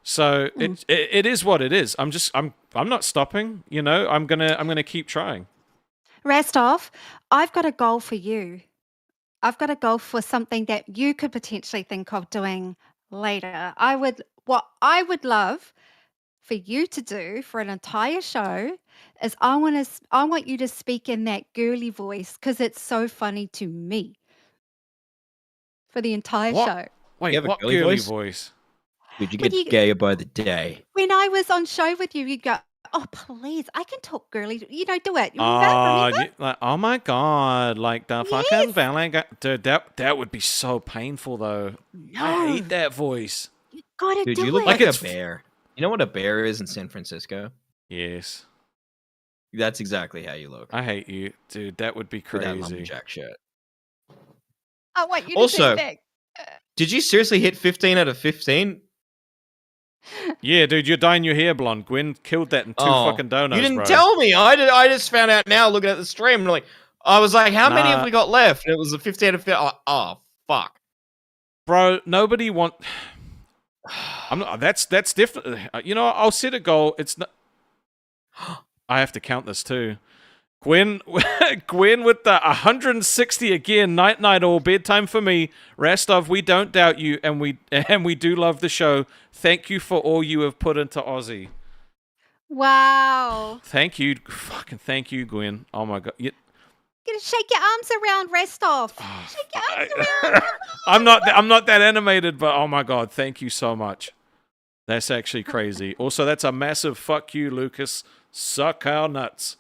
So it is what it is. I'm not stopping, you know. I'm gonna keep trying. Rastov, I've got a goal for you. I've got a goal for something that you could potentially think of doing later. What I would love for you to do for an entire show is I want you to speak in that girly voice because it's so funny to me for the entire What? show. Wait, You have a what girly girly voice? voice? Dude, you When get you- gayer by the day. When I was on show with you, you'd go, "Oh, please, I can talk girly." You know, do it. You Oh, remember? like, oh my god, like the fucking Yes. Valley guy. Dude, that would be so painful though. I No. hate that voice. You gotta Dude, do you look it. like it's- a bear. You know what a bear is in San Francisco? Yes. That's exactly how you look. I hate you. Dude, that would be With that crazy. lumberjack shirt. I want you to Also- do that. Did you seriously hit 15 out of 15? Yeah, dude, you're dyeing your hair blonde. Gwen killed that in two fucking donuts, You didn't bro. tell me. I just found out now looking at the stream. Like, I was like, how many Nah. have we got left? And it was a 15 out of 15. Oh, fuck. Bro, nobody want. I'm not. That's different. You know, I'll set a goal. It's not. I have to count this too. Gwen, Gwen with the 160 again. Night all bedtime for me. Rastov, we don't doubt you, and we do love the show. Thank you for all you have put into Aussie. Wow. Thank you, fucking thank you, Gwen. Oh my god. Gonna shake your arms around, Rastov. Shake your arms around. I'm not that animated, but oh my god, thank you so much. That's actually crazy. Also, that's a massive fuck you, Lucas. Suck our nuts.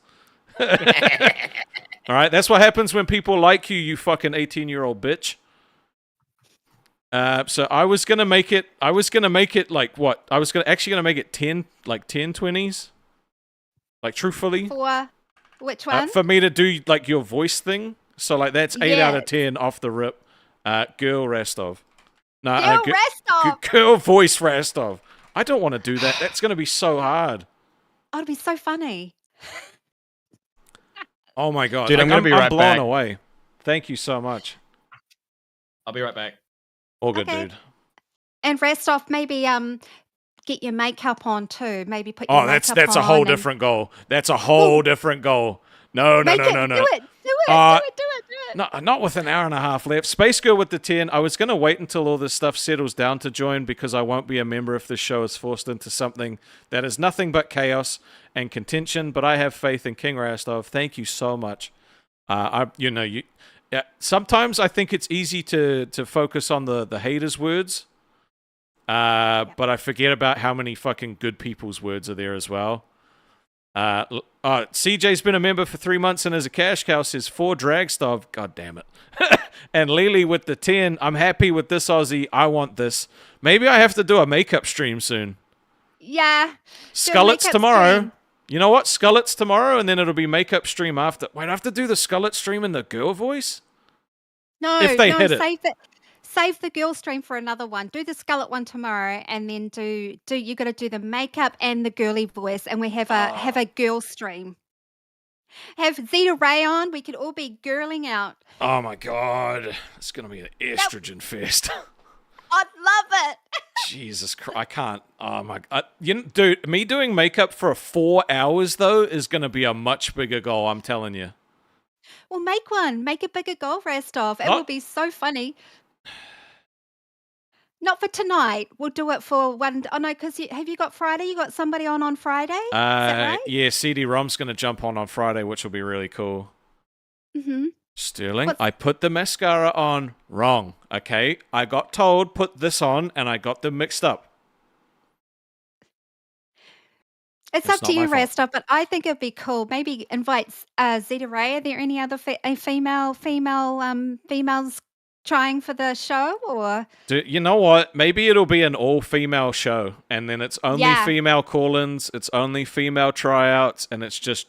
All right, that's what happens when people like you, you fucking 18-year-old bitch. So I was gonna make it like what? I was actually gonna make it 10 20s. Like truthfully. For which one? For me to do like your voice thing. So like that's 8 out of Yes. 10 off the rip. Girl Rastov. No, Girl Rastov. girl voice Rastov. I don't want to do that. That's gonna be so hard. Oh, it'd be so funny. Oh my god. Dude, I'm gonna be right blown back. away. Thank you so much. I'll be right back. All good, Okay. dude. And Rastov, maybe get your makeup on too. Maybe put your Oh, that's makeup a on whole and different goal. That's a whole different goal. No. Make it, Do it. Do it. Uh, do it. No, not with an hour and a half left. Space Girl with the 10. I was going to wait until all this stuff settles down to join because I won't be a member if this show is forced into something that is nothing but chaos and contention. But I have faith in King Rastov. Thank you so much. Sometimes I think it's easy to focus on the haters' words, but I forget about how many fucking good people's words are there as well. CJ's been a member for 3 months and as a cash cow says 4 Dragstov. God damn it. And Lily with the 10. I'm happy with this Aussie. I want this. Maybe I have to do a makeup stream soon. Yeah. Skullets makeup tomorrow. stream. You know what? Skullets tomorrow and then it'll be makeup stream after. Wait, I have to do the Skullet stream in the girl voice? No, If they no, hit it. Save the girl stream for another one. Do the Scarlet one tomorrow, and then do you got to do the makeup and the girly voice, and we have a girl stream. Have Zeta Ray on. We could all be girling out. Oh my god. It's going to be an estrogen fest. I'd love it. Jesus Christ, I can't. Oh my god, dude, me doing makeup for 4 hours though is gonna be a much bigger goal. I'm telling you. Well, make one. Make a bigger goal, Rastov. It Not- will be so funny. Not for tonight. We'll do it for one. Oh no, because have you got Friday? You got somebody on Friday? Is that right? Yeah, CD-ROM's gonna jump on Friday, which will be really cool. Mm-hmm. Sterling, What's- I put the mascara on wrong. Okay, I got told put this on, and I got them mixed up. It's It's up to not my you, fault. Rastov, but I think it'd be cool. Maybe invite Zeta Ray. Are there any other females trying for the show? Or You know what? Maybe it'll be an all-female show, and then it's only yeah, female call-ins, it's only female tryouts, and it's just...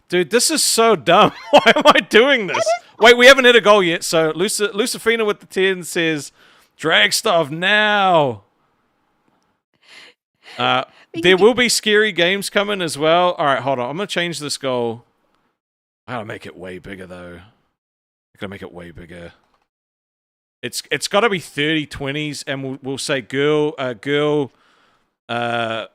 Dude, this is so dumb. Why am I doing this? Wait, we haven't hit a goal yet, so Lucifina with the 10 says, Dragstov now! There will be scary games coming as well. Alright, hold on. I'm going to change this goal. I gotta make it way bigger, though. I gotta make it way bigger. It's got to be 30-20s, and we'll say girl Rastov. Girl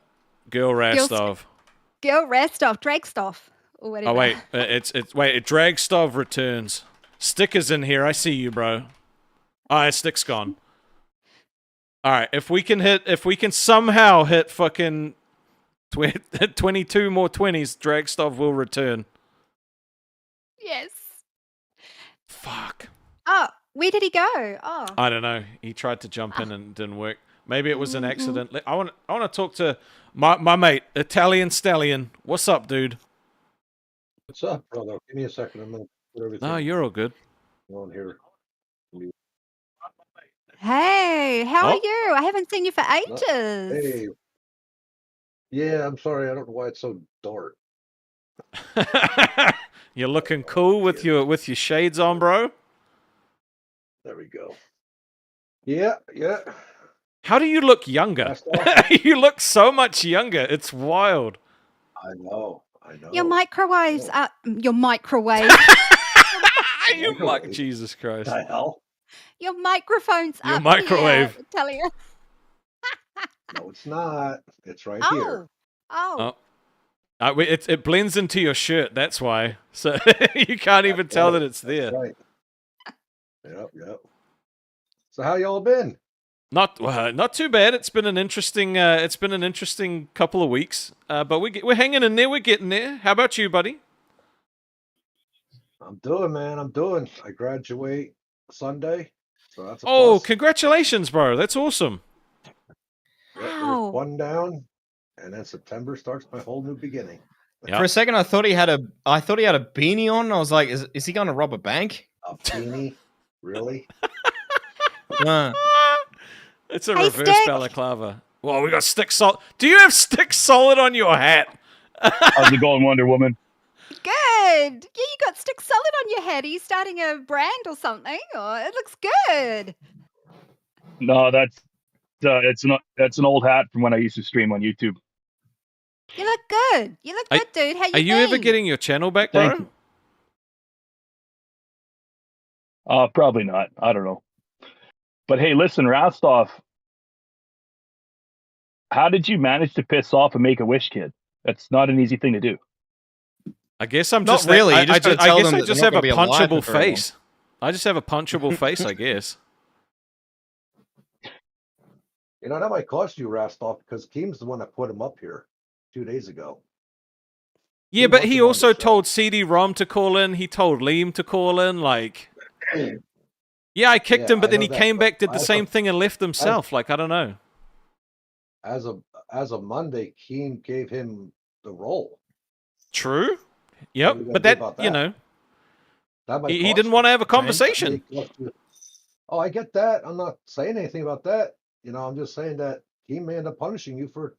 Rastov, Dragstov, or whatever. Oh wait, Dragstov returns. Sticker's in here. I see you, bro. Alright, Stick's gone. Alright, if we can somehow hit fucking 22 more 20s, Dragstov will return. Yes. Fuck. Oh, where did he go? Oh. I don't know. He tried to jump in and it didn't work. Maybe it was an accident. I want to talk to my mate, Italian Stallion. What's up, dude? What's up, brother? Give me a second. I'm gonna put everything No, you're all good. on here. Hey, how are Oh. you? I haven't seen you for ages. Hey. Yeah, I'm sorry. I don't know why it's so dark. You're looking cool with your shades on, bro. There we go. Yeah, yeah. How do you look younger? You look so much younger. It's wild. I know. I know. Your microwaves up. Your microwave. Jesus Christ. The hell? Your microphone's Your up. microwave. Here, I tell you. No, it's not. It's right Oh. here. Oh. It blends into your shirt. That's why. So you can't even tell that it's there. Right. Yep. So how y'all been? Not too bad. It's been an interesting couple of weeks. But we're hanging in there. We're getting there. How about you, buddy? I'm doing, man. I'm doing. I graduate Sunday, so that's a Oh, plus. congratulations, bro. That's awesome. Yeah, there's Wow. one down, and then September starts my whole new beginning. For a second, I thought he had a beanie on. I was like, is he going to rob a bank? A beanie? Really? It's a Hey, reverse Stick. balaclava. Well, we got Stick Solid. Do you have Stick Solid on your hat? How's it going, Wonder Woman? Good. Yeah, you got Stick Solid on your head. Are you starting a brand or something? Or it looks good. No, that's an old hat from when I used to stream on YouTube. You look good. You look good, dude. How you Are you ever been? getting your channel back, bro? Thank Probably not. I don't know. But hey, listen, Rastov, how did you manage to piss off a Make-A-Wish kid? That's not an easy thing to do. I guess I'm Not just really. I You just gotta guess tell them I that just they're have not a gonna be alive punchable for very long. face. I just have a punchable face, I guess. You know, that might cost you, Rastov, because Keem's the one that put him up here 2 days ago. Yeah, He but wants he him on the also show. told CD-ROM to call in. He told Liam to call in. Like, yeah, I kicked Yeah, him, but I then know he that, came but back, did the as same of- thing, and left himself. Like, I don't know. As of Monday, Keem gave him the role. True. What Yep. are you gonna But do that, about you that? know, That might he cost didn't you. want to have a That may conversation. cost you. Oh, I get that. I'm not saying anything about that. You know, I'm just saying that Keem may end up punishing you for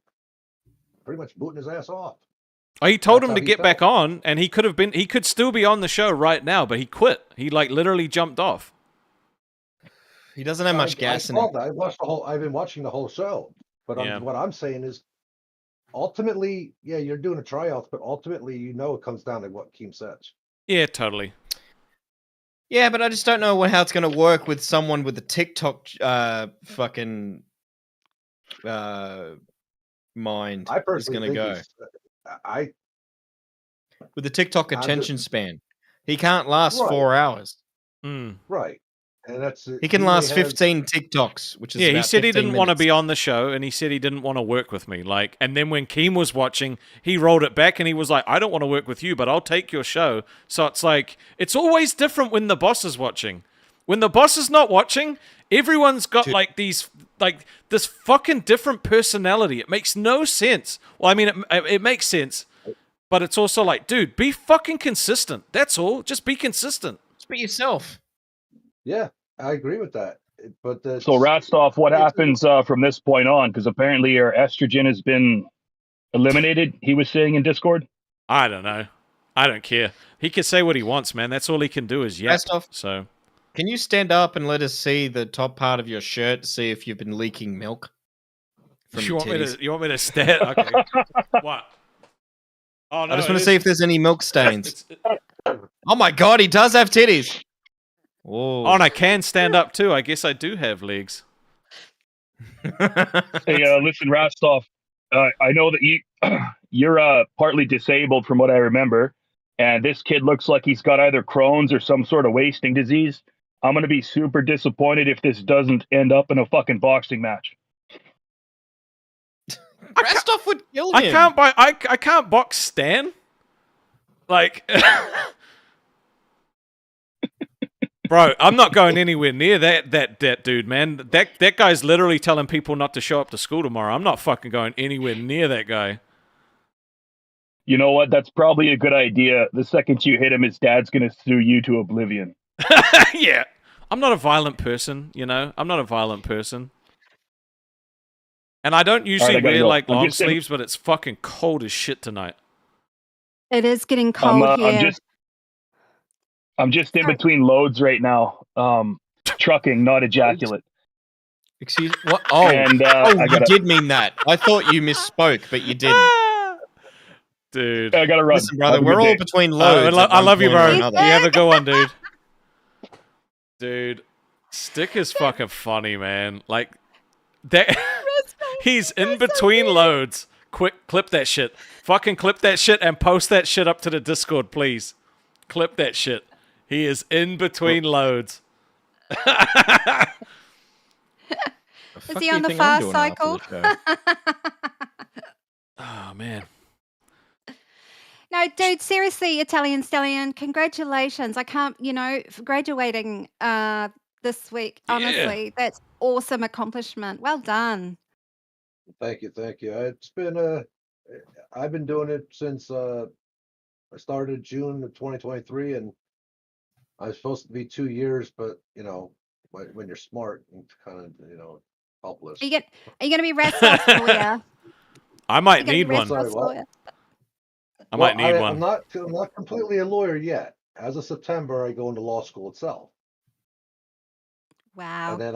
pretty much booting his ass off. Oh, he told That's him how to he get back felt. on, and he could still be on the show right now, but he quit. He like literally jumped off. He doesn't have much gas in him. I've been watching the whole show, but Yeah. what I'm saying is, ultimately, yeah, you're doing a tryout, but ultimately, you know, it comes down to what Keem says. Yeah, totally. Yeah, but I just don't know how it's going to work with someone with a TikTok fucking mind. I is personally going to think go with the TikTok I'm just- attention span. He can't last Right. 4 hours. right, and that's He can may last have- 15 TikToks, which is Yeah, he about said he 15 didn't want to minutes. be on the show, and he said he didn't want to work with me. Like, and then when Keem was watching, he rolled it back, and he was like, "I don't want to work with you, but I'll take your show." So it's like it's always different when the boss is watching. When the boss is not watching, everyone's got like these like this fucking different personality. It makes no sense. Well, I mean, it makes sense, but it's also like, dude, be fucking consistent. That's all. Just be consistent. Just be yourself. Yeah, I agree with that. But So Rastov, what happens from this point on? Because apparently your estrogen has been eliminated. He was saying in Discord. I don't know. I don't care. He can say what he wants, man. That's all he can do is yap. Rastov, So, can you stand up and let us see the top part of your shirt? See if you've been leaking milk. From you your want me titties? to? You want me to stand? Okay. What? Oh no! I just it want to is- see if there's any milk stains. it's- Oh my god, he does have titties. Whoa. Oh, and I can stand up too. I guess I do have legs. Hey, listen, Rastov. I know that you're partly disabled from what I remember, and this kid looks like he's got either Crohn's or some sort of wasting disease. I'm gonna be super disappointed if this doesn't end up in a fucking boxing match. Rastov would kill him. I can't box Stan. Like, bro, I'm not going anywhere near that dude, man. That guy's literally telling people not to show up to school tomorrow. I'm not fucking going anywhere near that guy. You know what? That's probably a good idea. The second you hit him, his dad's gonna sue you to oblivion. Yeah. I'm not a violent person, you know? I'm not a violent person. And I don't usually I gotta wear go. like I'm long just saying- sleeves, but it's fucking cold as shit tonight. It is getting cold here. I'm just in between loads right now. Trucking, not ejaculate. Excuse what? Oh, And, you did mean that. I thought you misspoke, but you didn't. Dude. I gotta run. Listen, brother, Have a we're good all day. between loads. I love you, bro. You You have a good one, dude. Dude, Stick is fucking funny, man. Like, that. He's in between loads. Quick, clip that shit. Fucking clip that shit and post that shit up to the Discord, please. Clip that shit. He is in between loads. Is he on the fast cycle? Oh, man. No, dude, seriously, Italian Stallion, congratulations. I can't, for graduating this week, honestly, that's awesome accomplishment. Well done. Thank you, thank you. It's been I've been doing it since I started June of 2023, and I was supposed to be 2 years, but when you're smart, it's kind of helpless. Are you going to be Rastov's lawyer? I might You're need gonna one. be Rastov's lawyer? I might need one. I'm not completely a lawyer yet. As of September, I go into law school itself, Wow. and then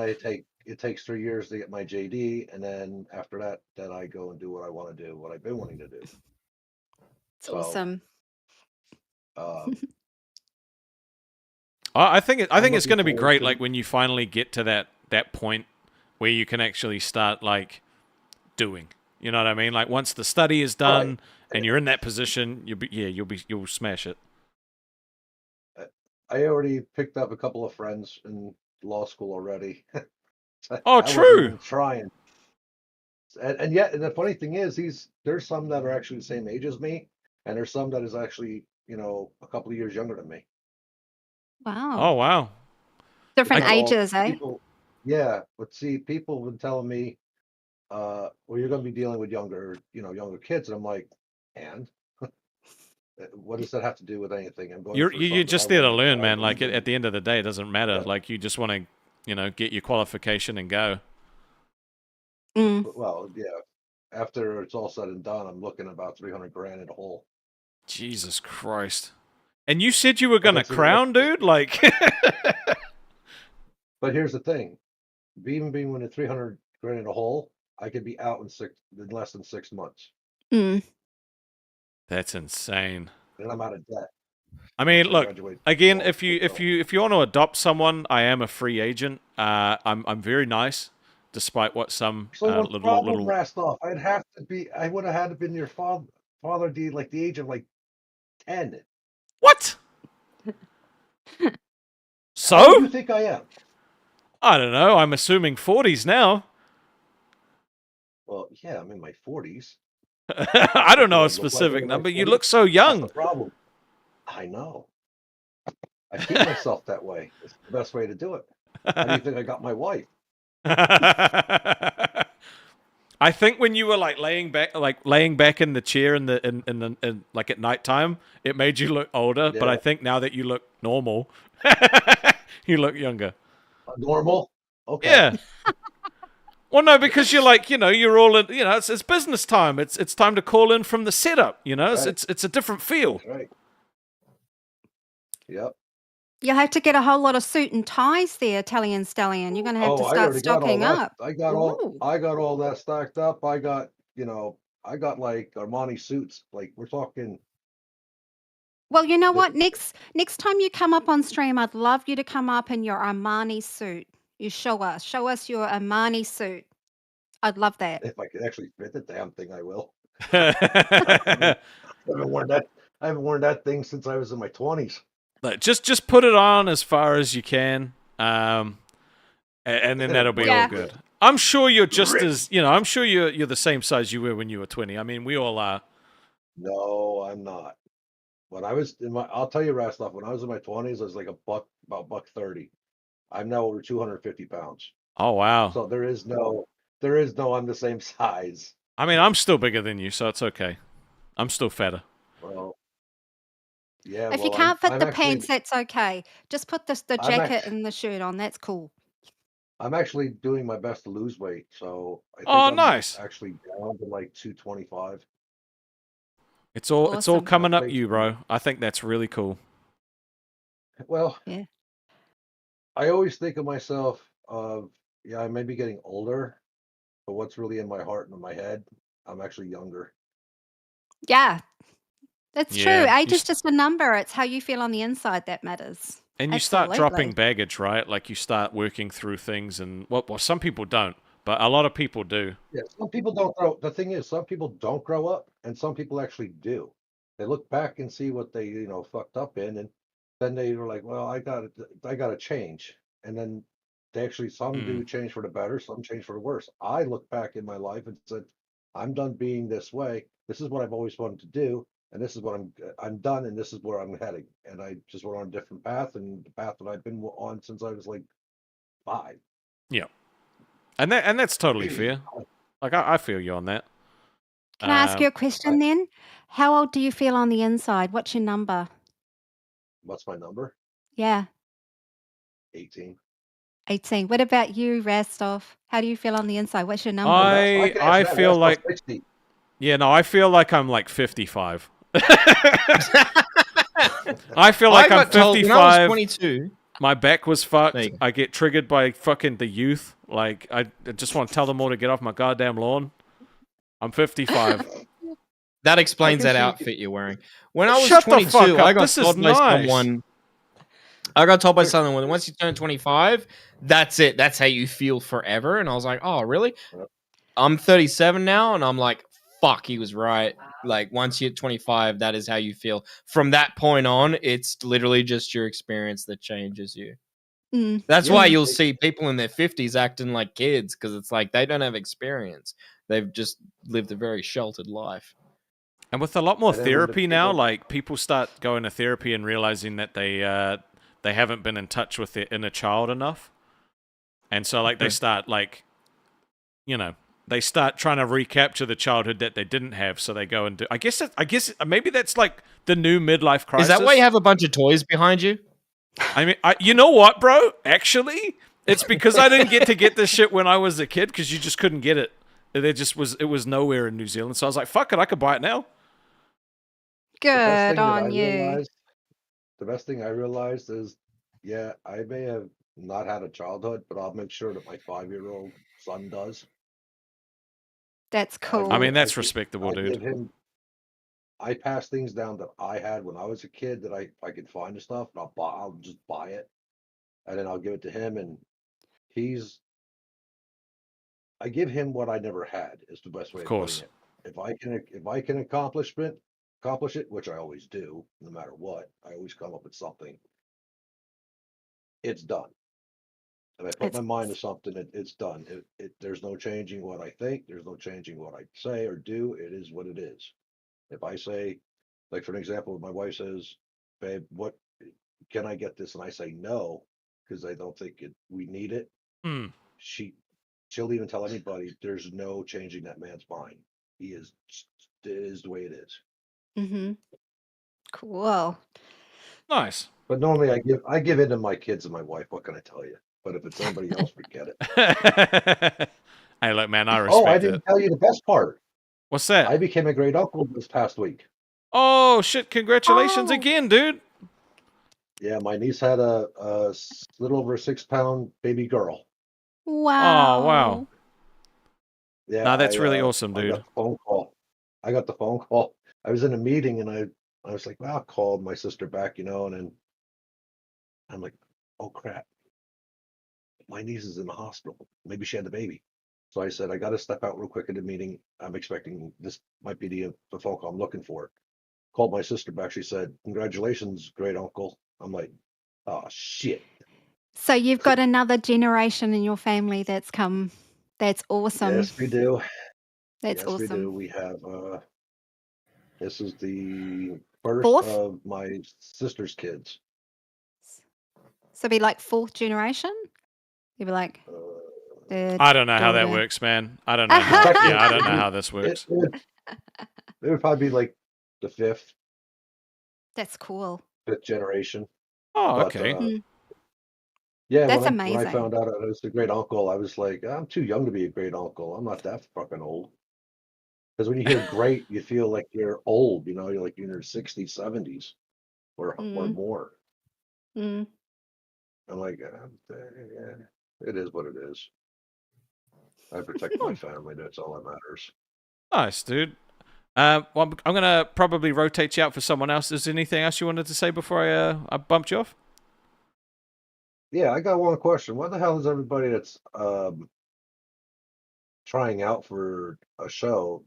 it takes 3 years to get my JD, and then after that, then I go and do what I want to do, what I've been wanting to do. It's awesome. I think it's looking going to be forward great. to- Like when you finally get to that point where you can actually start like doing. You know what I mean? Like once the study is done and you're in that position, you'll smash it. I already picked up a couple of friends in law school already. Oh, I wasn't true. even trying. And yet, and the funny thing is, there's some that are actually the same age as me, and there's some that is actually, a couple of years younger than me. Wow. Oh, wow. Different Well, ages, eh? Yeah, but see, people have been telling me, well, you're going to be dealing with younger kids, and I'm like, and what does that have to do with anything? I'm going. You're through something just I there to wanna learn, try man. to Like do. at the end of the day, it doesn't matter. Yeah. Like you just want to, get your qualification and go. Well, yeah. After it's all said and done, I'm looking about 300 grand in a hole. Jesus Christ. And you said you were going to that's it. crown, dude? Like, But here's the thing: even being with a 300 grand in a hole, I could be out in less than 6 months, that's insane. and I'm out of debt. I mean, After look, graduating again, from law if you want to adopt someone, I am a free agent. I'm very nice, despite what some So what's the problem, little. Rastov? I would have had to been your father like the age of like 10. What? How So? old do you think I am? I don't know. I'm assuming 40s now. Well, yeah, I'm in my 40s. I don't know I a look like specific I'm in my number. You 40s? look so That's young. the problem. I know. I keep myself that way. It's the best way to do it. How do you think I got my wife? I think when you were like laying back in the chair in like at nighttime, it made you look older. But I Yeah. think now that you look normal, you look younger. Normal. Okay. Yeah. Well, no, because you're like, you're all in. It's business time. It's time to call in from the setup. Right. It's a different feel. That's right. Yep. You have to get a whole lot of suit and ties there, Italian Stallion. You're going to have to Oh, I start already got all stocking that. up. I got Ooh. all that stacked up. I got like Armani suits. Like we're talking. Well, you know The, what? Next time you come up on stream, I'd love you to come up in your Armani suit. You show us your Armani suit. I'd love that. if I can actually fit the damn thing, I will. Like, I haven't worn that. I haven't worn that thing since I was in my 20s. just put it on as far as you can, and then that'll be all good. I'm sure you're just as I'm sure you're the same size you were when you were 20. I mean, we all are. No, I'm not. When I was I'll tell you, Rastov, when I was in my 20s, I was like about $130. I'm now over 250 pounds. Oh wow. So there is no I'm the same size. I mean, I'm still bigger than you, so it's okay. I'm still fatter. Well, yeah. If you can't fit the pants, that's okay. Just put the jacket and the shirt on. That's cool. I'm actually doing my best to lose weight, so I think I'm nice. actually down to like 225. It's all coming up you, bro. I think that's really cool. Well, yeah. I always think of myself I may be getting older, but what's really in my heart and in my head, I'm actually younger. Yeah. That's true. Yeah, Age is just a number. It's how you feel on the inside that matters. And you start dropping baggage, right? Like you start working through things, and well, some people don't, but a lot of people do. Yeah, some people don't grow. The thing is, some people don't grow up, and some people actually do. They look back and see what they fucked up in, and then they were like, "Well, I got to change." And then they actually some do change for the better, some change for the worse. I look back in my life and said, "I'm done being this way. This is what I've always wanted to do, and this is what I'm done, and this is where I'm heading." And I just went on a different path, and the path that I've been on since I was like 5. Yeah, and that's totally fair. Like I feel you on that. Can I ask you a question then? How old do you feel on the inside? What's your number? What's my number? Yeah. 18. 18. What about you, Rastov? How do you feel on the inside? What's your number? I feel like 60. Yeah, no, I feel like I'm like 55. I feel like I'm 55. When I was 22. My back was fucked. I get triggered by fucking the youth. Like I just want to tell them all to get off my goddamn lawn. I'm 55. That explains that outfit you're wearing. When I was Shut the 22, fuck up. I got This is told by nice. someone. I got told by someone once you turn 25, that's it. That's how you feel forever. And I was like, oh, really? I'm 37 now, and I'm like, fuck, he was right. Like once you hit 25, that is how you feel. From that point on, it's literally just your experience that changes you. That's why you'll see people in their 50s acting like kids, because it's like they don't have experience. They've just lived a very sheltered life. And with a lot more therapy now, like people start going to therapy and realizing that they haven't been in touch with their inner child enough, and so like they start like, they start trying to recapture the childhood that they didn't have. So they go and do. I guess maybe that's like the new midlife crisis. Is that why you have a bunch of toys behind you? I mean, you know what, bro? Actually, it's because I didn't get this shit when I was a kid, because you just couldn't get it. It was nowhere in New Zealand. So I was like, fuck it, I could buy it now. Good on you. The best thing I realized is, I may have not had a childhood, but I'll make sure that my 5-year-old son does. That's cool. I mean, that's respectable, dude. I pass things down that I had when I was a kid that I could find the stuff, and I'll just buy it, and then I'll give it to him, and I give him what I never had, is the best way of putting it. If I can accomplish it, which I always do, no matter what, I always come up with something. It's done. If I put my mind to something, it's done. There's no changing what I think. There's no changing what I say or do. It is what it is. If I say, like for an example, my wife says, "Babe, what can I get this?" and I say no because I don't think we need it. She she'll even tell anybody, there's no changing that man's mind. He is, it is the way it is. Mm-hmm. Cool. Nice. But normally I give in to my kids and my wife. What can I tell you? But if it's anybody else, forget it. Hey, look, man, I Oh, I respect didn't it. tell you the best part. What's that? I became a great uncle this past week. Oh, shit. Congratulations Oh. again, dude. Yeah, my niece had a little over 6-pound baby girl. Wow. Oh, wow. Yeah, No, that's really awesome, I got dude. the phone call. I got the phone call. I was in a meeting and I was like, well, I'll call my sister back, and then I'm like, oh crap, my niece is in the hospital. Maybe she had the baby. So I said, I got to step out real quick at the meeting. I'm expecting this might be the phone call I'm looking for. Called my sister back. She said, congratulations, great uncle. I'm like, oh shit. So you've got another generation in your family that's come. That's awesome. Yes, we do. That's Yes, we do. awesome. We have this is the first Fourth? of my sister's kids. So be like fourth generation? You'd be like third, I don't know how that daughter. works, man. I don't know how. Yeah, I don't know how this works. It would probably be like the fifth That's cool. generation. Oh, But, okay. yeah, That's when I amazing. found out I was the great uncle, I was like, I'm too young to be a great uncle. I'm not that fucking old. Because when you hear great, you feel like you're old. You're like in your 60s, 70s, or more. Mm. I'm like, yeah, it is what it is. I protect my family. That's all that matters. Nice, dude. Well, I'm going to probably rotate you out for someone else. Is there anything else you wanted to say before I bumped you off? Yeah, I got one question. What the hell is everybody that's trying out for a show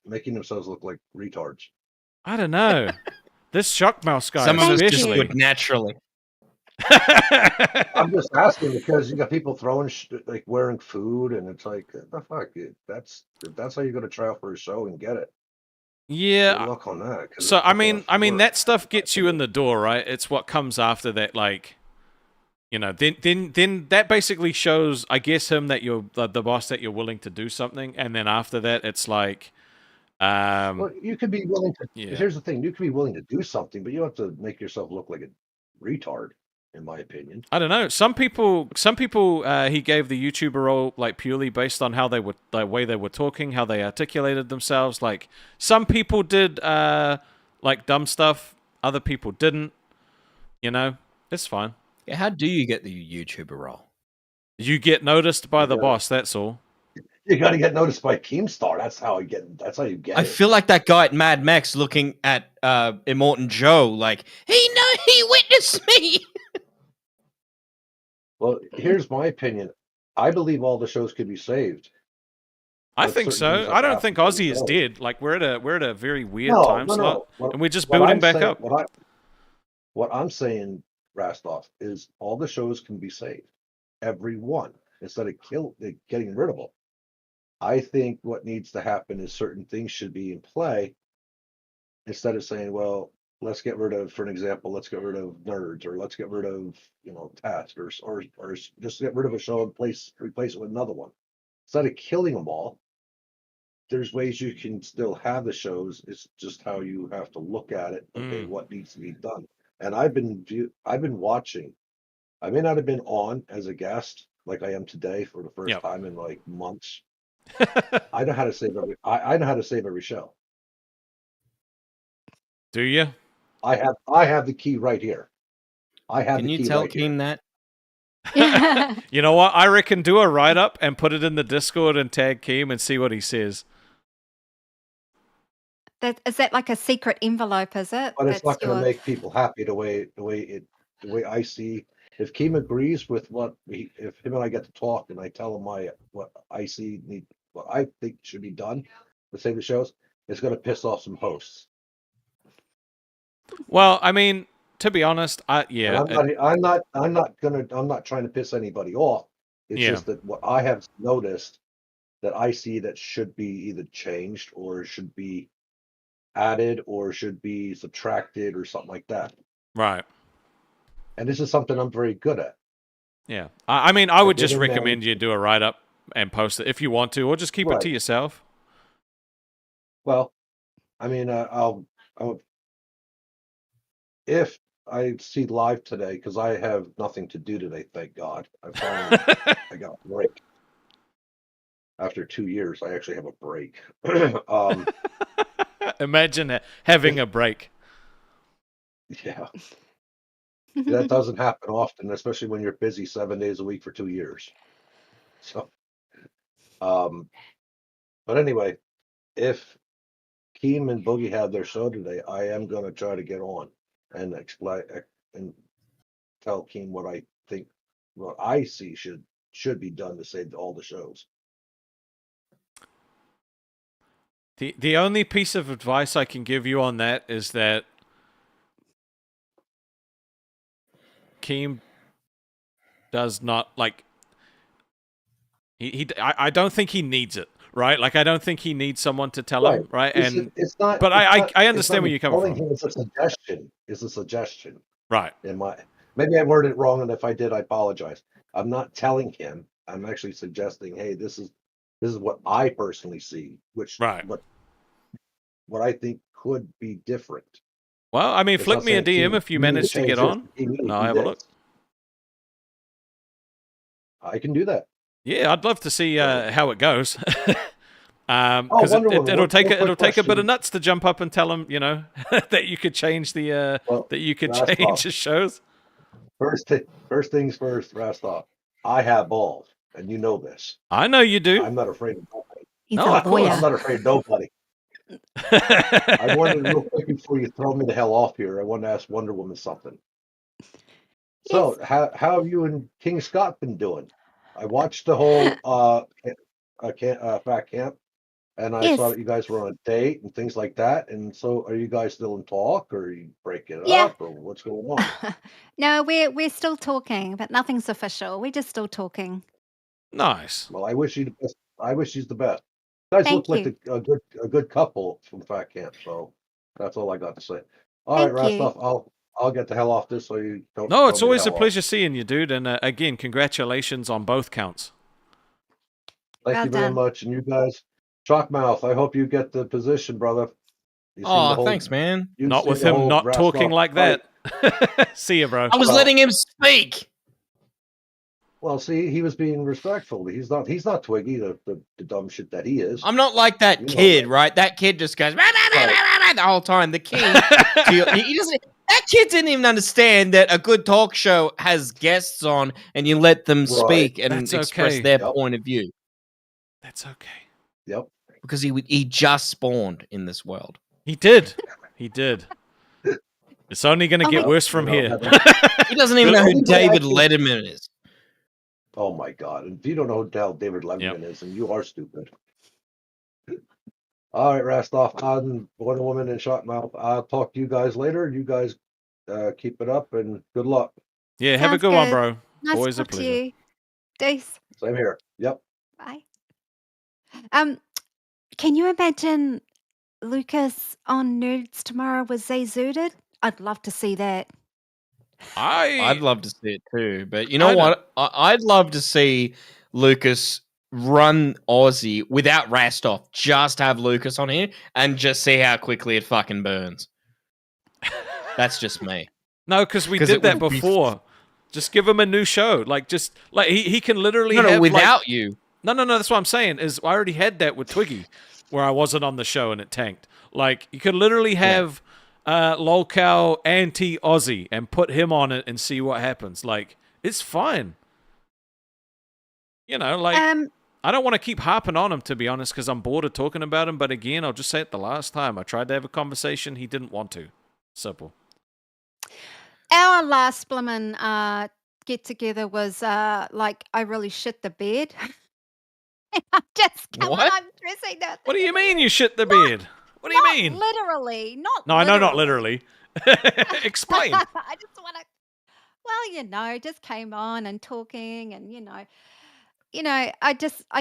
making themselves look like retards? I don't know. This shock mouse guy Some of us just especially. do it naturally. I'm just asking because you got people throwing like wearing food, and it's like, the fuck, that's how you're gonna try out for a show and get it. Yeah. Good luck on that. So I mean that stuff gets you in the door, right? It's what comes after that, like, then that basically shows, I guess, him that you're the boss, that you're willing to do something, and then after that, it's like, well, you could be willing to. Yeah. Here's the thing: you could be willing to do something, but you don't have to make yourself look like a retard. In my opinion, I don't know. Some people, he gave the YouTuber role like purely based on how they were, the way they were talking, how they articulated themselves. Like some people did, like dumb stuff. Other people didn't. It's fine. Yeah, how do you get the YouTuber role? You get noticed by the boss. That's all. You got to get noticed by Keemstar. That's how you get I it. feel like that guy at Mad Max looking at Immortan Joe like, he witnessed me. Well, here's my opinion. I believe all the shows could be saved. I But think certain things so. have I to don't happen think for Ozzy is themselves. dead. Like we're at a very weird No, time no, slot, no. and we're just What building I'm back saying- up. What I'm saying, Rastov, is all the shows can be saved. Every one, instead of getting rid of them. I think what needs to happen is certain things should be in play instead of saying, well, let's get rid of, for an example, let's get rid of nerds, or let's get rid of, task, or just get rid of a show and replace it with another one. Instead of killing them all, there's ways you can still have the shows. It's just how you have to look at it. Okay, what needs to be done? And I've been watching. I may not have been on as a guest like I am today for the first time in like months. I know how to save every. I know how to save every show. Do you? I have the key right here. I have Can the you key tell right here. Keem that? You know what? I reckon do a write up and put it in the Discord and tag Keem and see what he says. Is that like a secret envelope? Is it? But it's not That's going to your- make people happy the way I see. If Keem agrees with if him and I get to talk and I tell him what I see what I think should be done to save the shows, it's going to piss off some hosts. Well, I mean, to be honest, And I'm not trying to piss anybody off. It's Yeah. just that what I have noticed that I see that should be either changed or should be added or should be subtracted or something like that. Right. And this is something I'm very good at. Yeah. I mean, I would just didn't recommend you do a write up. and post it if you want to, or just keep it to Right. yourself. Well, I mean, I'll if I see live today, because I have nothing to do today, thank God. I got a break. After 2 years, I actually have a break. Imagine having a break. Yeah, that doesn't happen often, especially when you're busy 7 days a week for 2 years. So, but anyway, if Keem and Boogie have their show today, I am going to try to get on and explain and tell Keem what I think, what I see should be done to save all the shows. The only piece of advice I can give you on that is that Keem does not like I don't think he needs it, right? Like I don't think he needs someone to tell him, right? It's not. But I understand where me you're coming telling from. him it's a suggestion. It's a suggestion. Right. Maybe I worded it wrong, and if I did, I apologize. I'm not telling him. I'm actually suggesting, hey, this is what I personally see, what I think could be different. Well, I mean, It's flick not me a saying, DM "Keem, if you need to manage to change get this. on, You need to and do I'll have a look. this." I can do that. Yeah, I'd love to see how it goes. Wonder Woman, it'll take one quick a bit of question. nuts to jump up and tell him, you know, that you could change the that you could Rastov. change the shows. First things first, Rastov. I have balls, and you know this. I know you do. I'm not afraid of nobody. He's No, a of course. lawyer. I'm not afraid of nobody. I wanted real quick before you throw me the hell off here. I want to ask Wonder Woman something. So, how have you and King Scott been doing? I watched the whole Fat Camp, and I saw Yes. that you guys were on a date and things like that. And so, are you guys still in talk, or are you breaking it Yeah. up, or what's going on? No, we're still talking, but nothing's official. We're just still talking. Nice. Well, I wish you the best. I wish she's the best. You guys Thank look like you. a good couple from Fat Camp. So that's all I got to say. All right, Thank you. Rastov, I'll get the hell off this so you don't. No, throw it's me the always a hell off. pleasure seeing you, dude. And again, congratulations on both counts. Thank Well you very done. much, and you guys, Shockmouth. I hope you get the position, brother. You seem to Oh, hold- thanks, man. you Not seem with to him hold not talking Rastov like tight. that. See ya, bro. I was Well- letting him speak. Well, see, he was being respectful. He's not Twiggy, the dumb shit that he is. I'm not like that You know kid, that. right? That kid just goes "Rah, rah, rah, rah, rah," the whole time. The kid, he doesn't. That kid didn't even understand that a good talk show has guests on, and you let them speak and That's express okay. their Yep. point of view. That's okay. Yep. Because he just spawned in this world. He did. He did. It's only going to Oh get my- worse from You here. know, He doesn't even know who Only way I David can- Letterman is. Oh my God! And if you don't know who the hell David Letterman is, then you are stupid. All right, Rastov, I'm Wonder Woman and Shockmouth. I'll talk to you guys later. You guys keep it up and good luck. Yeah, have a Sounds good one, good. bro. Nice Always to a talk to pleasure. you. Deuce. Same here. Yep. Bye. Can you imagine Lucas on Nerds tomorrow with Zay Zooted? I'd love to see that. I'd love to see it too, but you know I don't- what? I'd love to see Lucas run Aussie without Rastov. Just have Lucas on here and just see how quickly it fucking burns. That's just me. No, because we 'Cause did it that would be- before. Just give him a new show. Like, he can literally No, have without like, you. No, that's what I'm saying. Is I already had that with Twiggy, where I wasn't on the show and it tanked. Like, you could literally have Lolcow anti-Aussie and put him on it and see what happens. Like, it's fine. You know, like, I don't want to keep harping on him, to be honest, because I'm bored of talking about him. But again, I'll just say it the last time. I tried to have a conversation. He didn't want to. Simple. Our last Blimmin get together was like I really shit the bed. I'm just coming. What? I'm dressing that. What do you mean you shit the bed? What do you mean? Literally, not. No, I know, not literally. Explain. I just want to. Well, just came on and talking, and I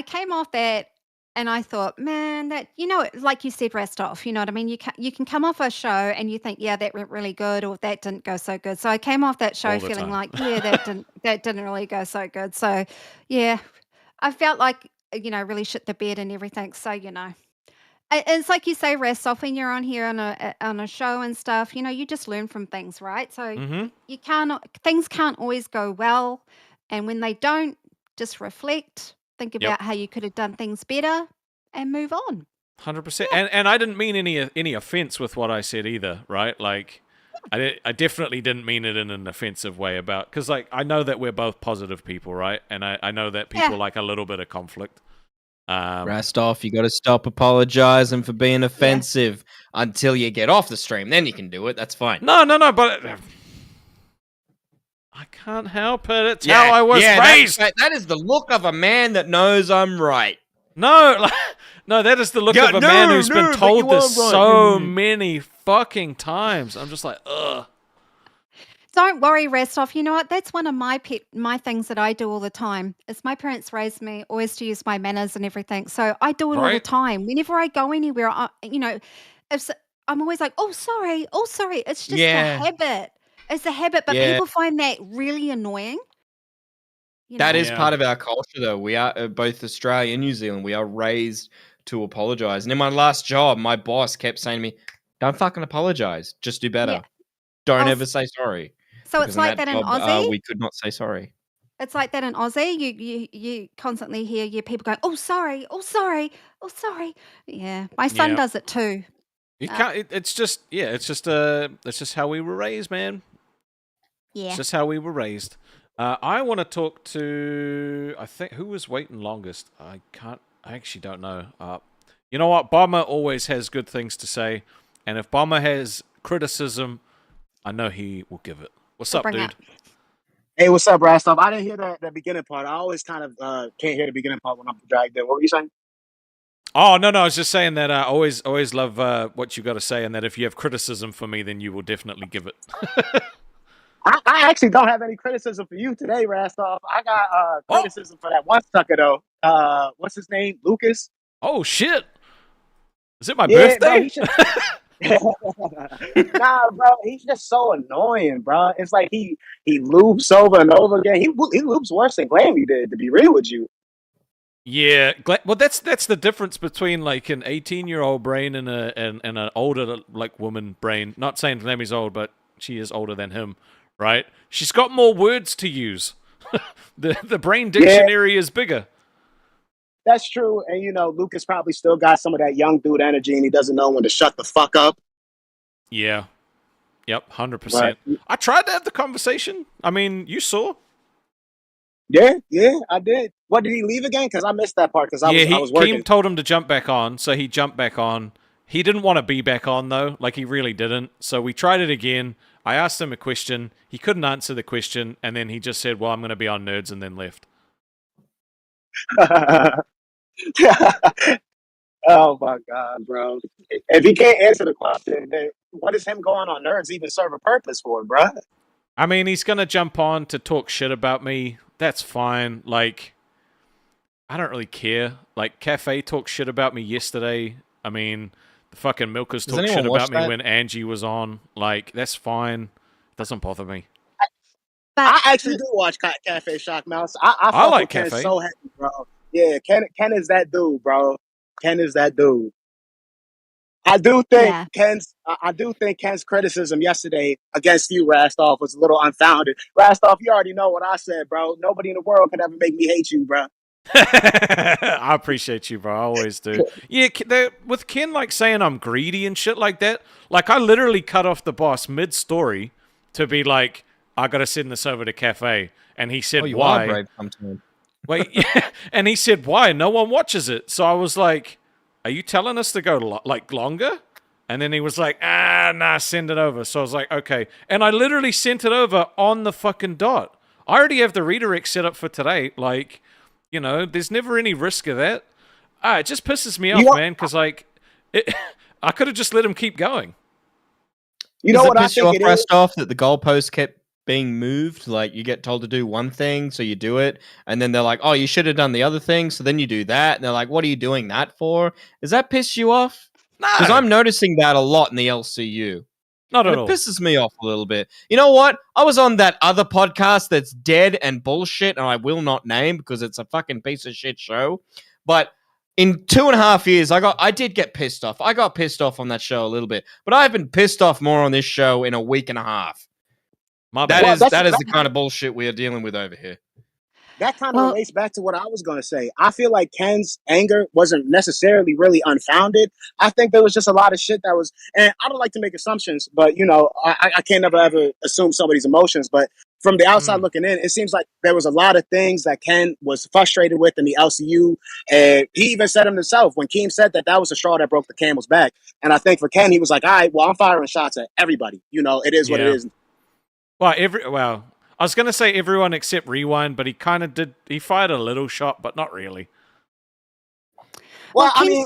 came off that, and I thought, man, that like you said, Rastov. You know what I mean? You can come off a show and you think, yeah, that went really good, or that didn't go so good. So I came off that show All the feeling time. like, yeah, that didn't really go so good. So yeah, I felt like really shit the bed and everything. So it's like you say, Rastov, when you're on here on a show and stuff, you just learn from things, right? So Mm-hmm. you can't things can't always go well, and when they don't, just reflect, think Yep. about how you could have done things better, and move on. 100%. And I didn't mean any offense with what I said either, right? Like, I definitely didn't mean it in an offensive way because, like, I know that we're both positive people, right? And I know that people Yeah. like a little bit of conflict. Rastov, you got to stop apologizing for being offensive until you get off the stream. Then you can do it. That's fine. No, but I can't help it. It's how I was raised. That is the look of a man that knows I'm right. No, no, that is the look of a man who's been told this so many fucking times. I'm just like, ugh. Don't worry, Rastov. You know what? That's one of my things that I do all the time. Is my parents raised me always to use my manners and everything, so I do it all the Right. time. Whenever I go anywhere, if I'm always like, "Oh, sorry. Oh, sorry." It's just a habit. It's a habit, but people find that really annoying. That is part of our culture, though. We are both Australia and New Zealand. We are raised to apologize. And in my last job, my boss kept saying to me, "Don't fucking apologize. Just do better. Don't ever say sorry." So Because it's like that in Aussie. we could not say sorry. It's like that in Aussie. You constantly hear people going, "Oh, sorry. Oh, sorry. Oh, sorry." Yeah, my son does it too. You can't. It's just it's just how we were raised, man. Yeah. It's just how we were raised. I want to talk to. I think who was waiting longest. I actually don't know. You know what? Bomber always has good things to say, and if Bomber has criticism, I know he will give it. What's up, dude? Hey, what's up, Rastov? I didn't hear the beginning part. I always kind of can't hear the beginning part when I'm dragged in. What were you saying? Oh no, I was just saying that I always love what you got to say, and that if you have criticism for me, then you will definitely give it. I actually don't have any criticism for you today, Rastov. I got criticism for that one sucker though. What's his name? Lucas. Oh shit! Is it my birthday? Nah, bro, he's just so annoying, bro. It's like he loops over and over again. He loops worse than Glammy did, to be real with you. Yeah, well, that's the difference between like an 18-year-old brain and an older like woman brain. Not saying Glammy's old, but she is older than him, right? She's got more words to use. the brain dictionary is bigger. That's true, and Lucas probably still got some of that young dude energy, and he doesn't know when to shut the fuck up. Yeah. Yep, 100%. I tried to have the conversation. I mean, you saw. Yeah, I did. What, did he leave again? Because I missed that part because I was working. Keem told him to jump back on, so he jumped back on. He didn't want to be back on, though. Like, he really didn't. So we tried it again. I asked him a question. He couldn't answer the question, and then he just said, well, I'm going to be on Nerds, and then left. Oh, my God, bro. If he can't answer the question, then what does him going on Nerds even serve a purpose for, bro? I mean, he's going to jump on to talk shit about me. That's fine. Like, I don't really care. Like, Cafe talked shit about me yesterday. I mean, the fucking Milkers talked shit about me when Angie was on. Like, that's fine. Doesn't bother me. I actually do watch Cafe Shock Mouse. I like Ken Cafe. so heavy, bro. Yeah, Ken is that dude, bro. Ken is that dude. I do think Ken's criticism yesterday against you, Rastov, was a little unfounded. Rastov, you already know what I said, bro. Nobody in the world could ever make me hate you, bro. I appreciate you, bro. I always do. Yeah, with Ken like saying I'm greedy and shit like that. Like, I literally cut off the boss mid-story to be like, I gotta send this over to Cafe, and he said, "Why?" Are brave sometimes. Wait, yeah. And he said, "Why? No one watches it." So I was like, "Are you telling us to go longer?" And then he was like, nah, send it over. So I was like, okay. And I literally sent it over on the fucking dot. I already have the redirect set up for today. Like, there's never any risk of that. It just pisses me off, man, because, like, I could have just let him keep going. You know what I think it is? Off that the goalpost kept being moved. Like, you get told to do one thing, so you do it. And then they're like, oh, you should have done the other thing. So then you do that. And they're like, what are you doing that for? Does that piss you off? Because I'm noticing that a lot in the LCU. Not at all. It pisses me off a little bit. You know what? I was on that other podcast that's dead and bullshit, and I will not name because it's a fucking piece of shit show. But in 2.5 years, I did get pissed off. I got pissed off on that show a little bit, but I've been pissed off more on this show in a week and a half. That is the kind of bullshit we are dealing with over here. That kind of relates back to what I was going to say. I feel like Ken's anger wasn't necessarily really unfounded. I think there was just a lot of shit that was, and I don't like to make assumptions, but you know, I can't never ever assume somebody's emotions. But from the outside looking in, it seems like there was a lot of things that Ken was frustrated with in the LCU, and he even said himself when Keem said that was the straw that broke the camel's back. And I think for Ken, he was like, "All right, well, I'm firing shots at everybody. You know, it is what it is." Well, I was going to say everyone except Rewind, but he kind of did. He fired a little shot, but not really. Well, I mean,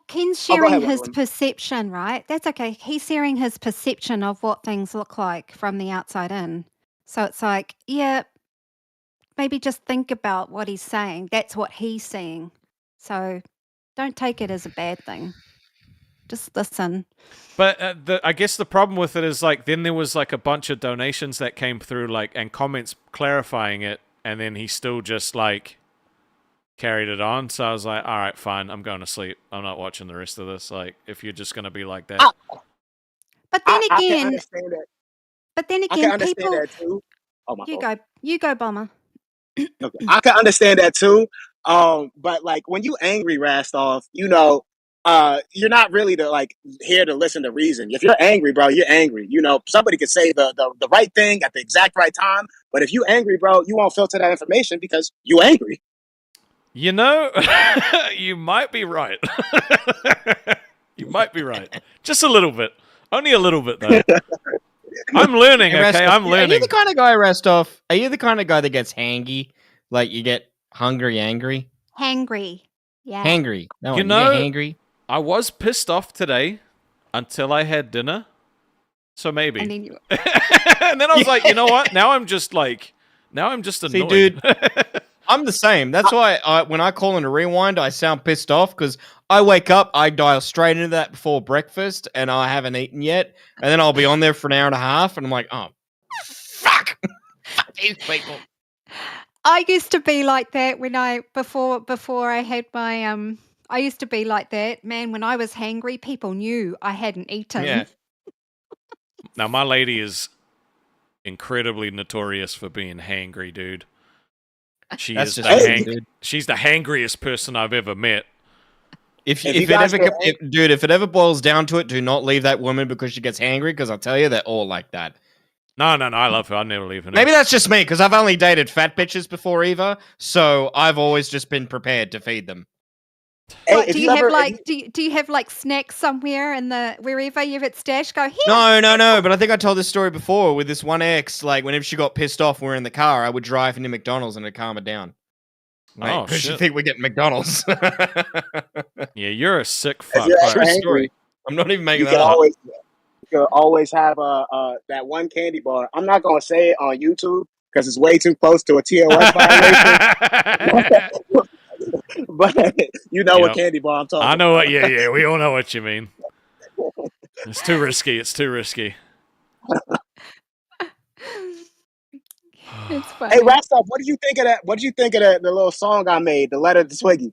Ken's sharing his perception, right? That's okay. He's sharing his perception of what things look like from the outside in. So it's like, yeah, maybe just think about what he's saying. That's what he's seeing. So don't take it as a bad thing. Just listen. But I guess the problem with it is like then there was like a bunch of donations that came through, like, and comments clarifying it, and then he still just like carried it on. So I was like, all right, fine, I'm going to sleep. I'm not watching the rest of this. Like, if you're just going to be like that. But then I again, can understand that. But then I again, can understand people. that too. Oh my God. You go, Bomber. Okay. I can understand that too. But like when you angry, Rastov, you know, you're not really here to listen to reason. If you're angry, bro, you're angry. You know, somebody could say the right thing at the exact right time, but if you angry, bro, you won't filter that information because you angry. You know, you might be right. You might be right. Just a little bit. Only a little bit, though. I'm learning, Hey, okay? Rastov, I'm learning. Are you the kind of guy, Rastov? Are you the kind of guy that gets hangy? Like you get hungry, angry? Hangry. Yeah. Hangry. No, You know, get hangry? I was pissed off today until I had dinner. So maybe. And then, and then I was like, you know what? Now I'm just annoyed. See, dude, I'm the same. That's why when I call in a rewind, I sound pissed off because I wake up, I dial straight into that before breakfast, and I haven't eaten yet, and then I'll be on there for an hour and a half, and I'm like, oh, fuck, fuck these people. I used to be like that before I had my I used to be like that, man. When I was hangry, people knew I hadn't eaten. Yeah. Now my lady is incredibly notorious for being hangry, dude. She's the hangriest person I've ever met. If it ever boils down to it, do not leave that woman because she gets hangry. Because I'll tell you, they're all like that. No, I love her. I never leave her. Maybe that's just me because I've only dated fat bitches before, Eva. So I've always just been prepared to feed them. What, do you have like snacks somewhere in the wherever you've at stash? Go here. No. But I think I told this story before with this one ex. Like whenever she got pissed off, we're in the car. I would drive into McDonald's and it'd calm her down. Like, because you think we're getting McDonald's. Yeah, you're a sick fuck. True story. I'm not even making that up. You can always have that one candy bar. I'm not gonna say it on YouTube because it's way too close to a TOS violation. But you know what candy bar I'm talking about. I know what. Yeah. We all know what you mean. It's too risky. It's too risky. It's funny. Hey, Rastov, what did you think of that? What did you think of the little song I made, the letter to Swiggy?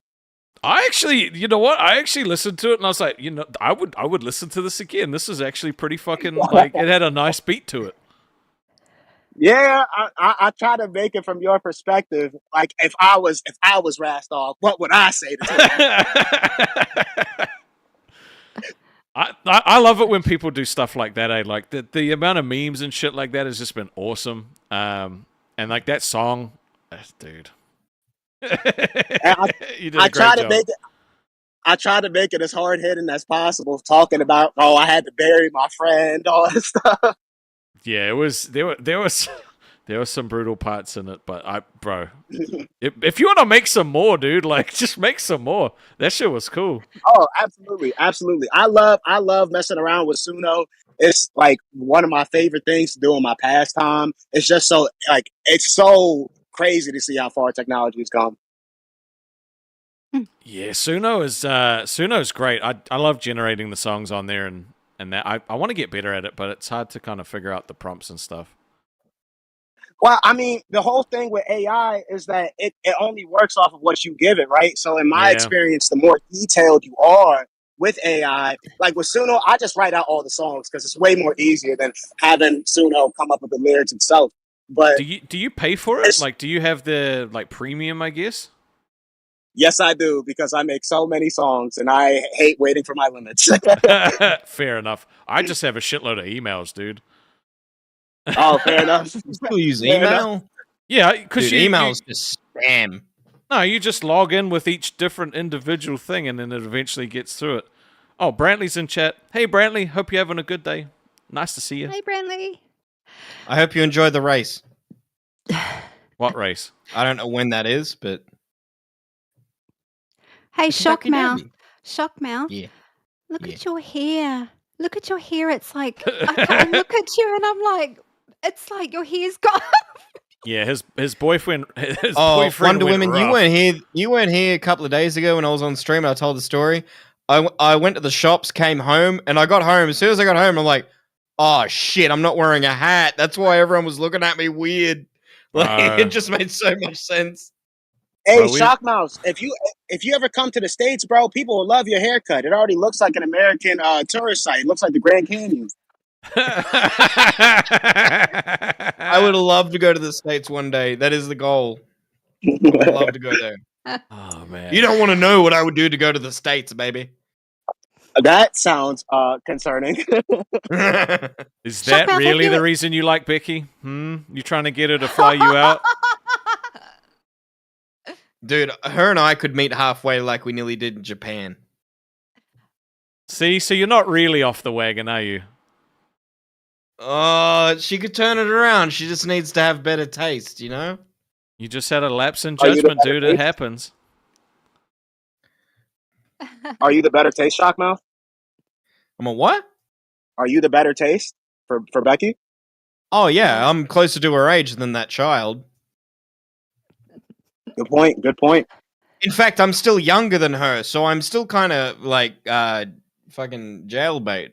I actually, you know what? I actually listened to it and I was like, you know, I would listen to this again. This is actually pretty fucking like it had a nice beat to it. Yeah, I try to make it from your perspective. Like if I was Rastov, what would I say to I love it when people do stuff like that. Like the amount of memes and shit like that has just been awesome. And like that song, dude. I try to make it as hard hitting as possible, talking about I had to bury my friend, all this stuff. Yeah, it was there were some brutal parts in it, but if you want to make some more, dude, like just make some more. That shit was cool. Oh, absolutely. I love messing around with Suno. It's like one of my favorite things to do in my pastime. It's just so it's so crazy to see how far technology has come. Yeah, Suno's great. I love generating the songs on there and that I want to get better at it, but it's hard to kind of figure out the prompts and stuff. Well, I mean, the whole thing with AI is that it only works off of what you give it, right? So in my Yeah. experience, the more detailed you are with AI, like with Suno, I just write out all the songs because it's way more easier than having Suno come up with the lyrics itself. But Do you pay for it? Like, do you have the like premium? I guess. yes, I do because I make so many songs and I hate waiting for my limits. Fair enough. I just have a shitload of emails, dude. Oh, fair enough. You still use Fair enough. email? Yeah, because Dude, email's just spam. No, you just log in with each different individual thing, and then it eventually gets through it. Oh, Brantley's in chat. Hey, Brantley. Hope you're having a good day. Nice to see you. Hey, Brantley. I hope you enjoyed the race. What race? I don't know when that is, but Hey, The Kentucky Shockmouth. Derby. Shockmouth. yeah. Look Yeah. at your hair. Look at your hair. It's like I look at you and I'm like, it's like your hair's gone. Yeah, his boyfriend. His Oh, boyfriend Wonder went Woman, you rough. weren't here. You weren't here a couple of days ago when I was on stream. And I told the story. I went to the shops, came home, and I got home. As soon as I got home, I'm like, "Oh shit, I'm not wearing a hat." That's why everyone was looking at me weird. Like it just made so much sense. Hey, Shockmouse, if you ever come to the States, bro, people will love your haircut. It already looks like an American tourist site. It looks like the Grand Canyon. I would love to go to the States one day. That is the goal. I'd love to go there. Oh man. You don't want to know what I would do to go to the States, baby. That sounds concerning. Is that Shockmouth, really have the you- reason you like Becky? You trying to get her to fly you out? Dude, her and I could meet halfway like we nearly did in Japan. See, so you're not really off the wagon, are you? Oh, she could turn it around. She just needs to have better taste, you know? You just had a lapse in Are you the judgment, better dude. It taste? happens. Are you the better taste, Shockmouth? I'm a what? Are you the better taste for Becky? Oh, yeah, I'm closer to her age than that child. Good point. Good point. In fact, I'm still younger than her, so I'm still kind of like fucking jailbait,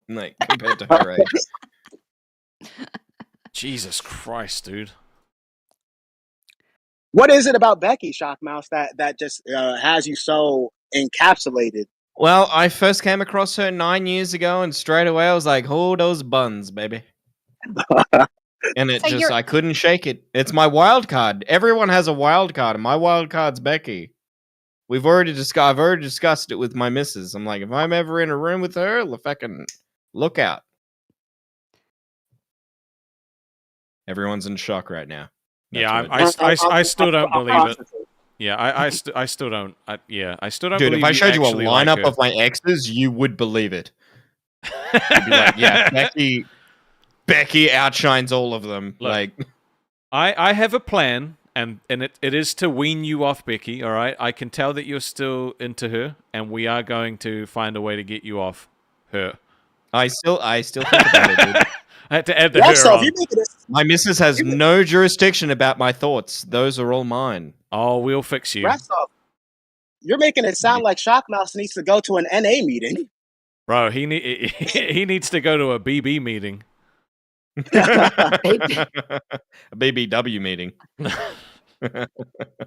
like compared to her age. Jesus Christ, dude. What is it about Becky, Shockmouse, that just has you so encapsulated? Well, I first came across her 9 years ago, and straight away I was like, "Oh, those buns, baby!" And it So just, you're- I couldn't shake it. It's my wild card. Everyone has a wild card, and my wild card's Becky. I've already discussed it with my missus. I'm like, if I'm ever in a room with her, fucking look out. Everyone's in shock right now. Yeah, That's I still don't I'm believe it. processing. Yeah, I still don't. I still don't Dude, believe if I showed you a actually like lineup her. of my exes, you would believe it. You'd be like, yeah, Becky outshines all of them. Look, like, I have a plan, and it is to wean you off Becky, all right? I can tell that you're still into her, and we are going to find a way to get you off her. I still think about it, dude. I had to add the Yeah, her so if on. you make it, My missus has no jurisdiction about my thoughts. Those are all mine. Oh, we'll fix you. Rastov, you're making it sound like Shockmouse needs to go to an NA meeting. Bro, he needs to go to a BB meeting. A BBW meeting.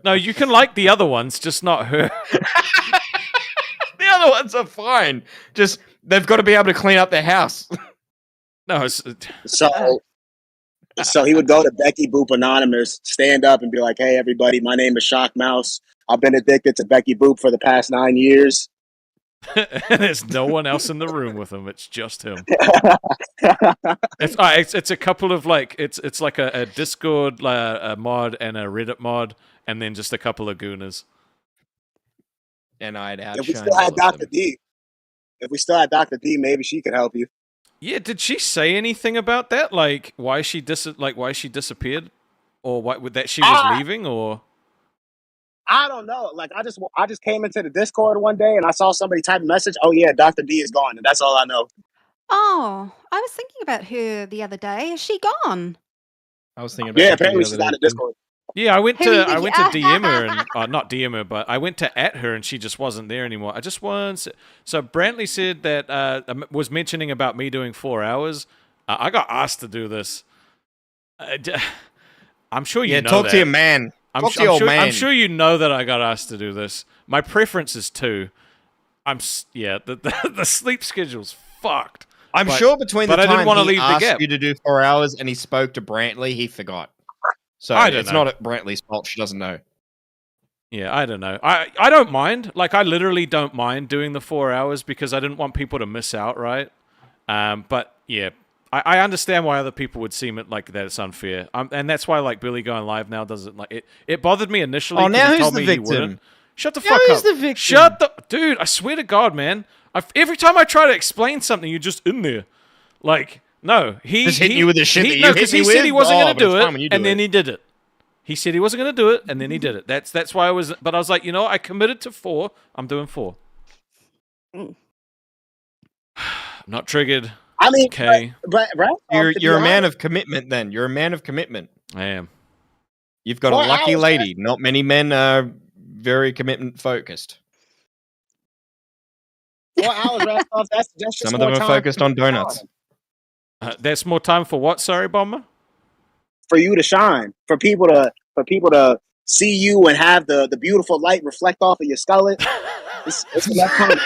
No, you can like the other ones, just not her. The other ones are fine. Just, they've got to be able to clean up their house. No, it's, So he would go to Becky Boop Anonymous, stand up and be like, "Hey, everybody, my name is Shockmouse. I've been addicted to Becky Boop for the past 9 years." there's no one else in the room with him. It's just him. It's a couple of like it's like a Discord a mod and a Reddit mod, and then just a couple of gooners. And I'd If we outshine still all had of Dr. them. D, maybe she could help you. Yeah, did she say anything about that? Like why she disappeared, or that she was leaving, or? I don't know. Like I just came into the Discord one day and I saw somebody type a message. Oh yeah, Dr. D is gone, and that's all I know. Oh, I was thinking about her the other day. Is she gone? I was thinking about Yeah, that the apparently other she's day, out of too. Discord. Yeah, I went Who to you DM her and not DM her, but I went to at her and she just wasn't there anymore. I just once. So Brantley said that was mentioning about me doing 4 hours. I got asked to do this. I'm sure you Yeah, know talk that. to your man. I'm, Talk su- to your I'm sure, man. I'm sure you know that I got asked to do this. My preference is 2. The sleep schedule's fucked. I'm But- sure between the but I didn't time wanna he leave the asked gap. you to do 4 hours and he spoke to Brantley, he forgot. So I don't it's know. not Brantley's fault. She doesn't know. Yeah, I don't know. I don't mind. Like, I literally don't mind doing the 4 hours because I didn't want people to miss out, right? But yeah, I understand why other people would seem it like that it's unfair. And that's why like Billy going live now doesn't like it. It bothered me initially. Oh, 'cause now he who's told the me victim? He wouldn't. Shut the Now fuck who's up. the victim? Shut the dude. I swear to God, man. Every time I try to explain something, you're just in there. Like, no, he Just hitting you with the shit that you no, hit because me he said with? he wasn't Oh, going but to it's do fine it, when you do and then it. he did it. He said he wasn't going to do it, and then he did it. That's why I was. But I was like, you know, I committed to 4. I'm doing 4. Not triggered. I mean, Okay, but Ralph, to be You're a man honest, of commitment. Then you're a man of commitment. I am. You've got 4 a lucky hours, lady. Not many men are very commitment focused. 4 hours, Ralph. That's just Some of more them are time focused for you on to donuts. shine. That's more time for what? Sorry, Bomber. For you to shine, for people to see you and have the beautiful light reflect off of your skull. It's enough time.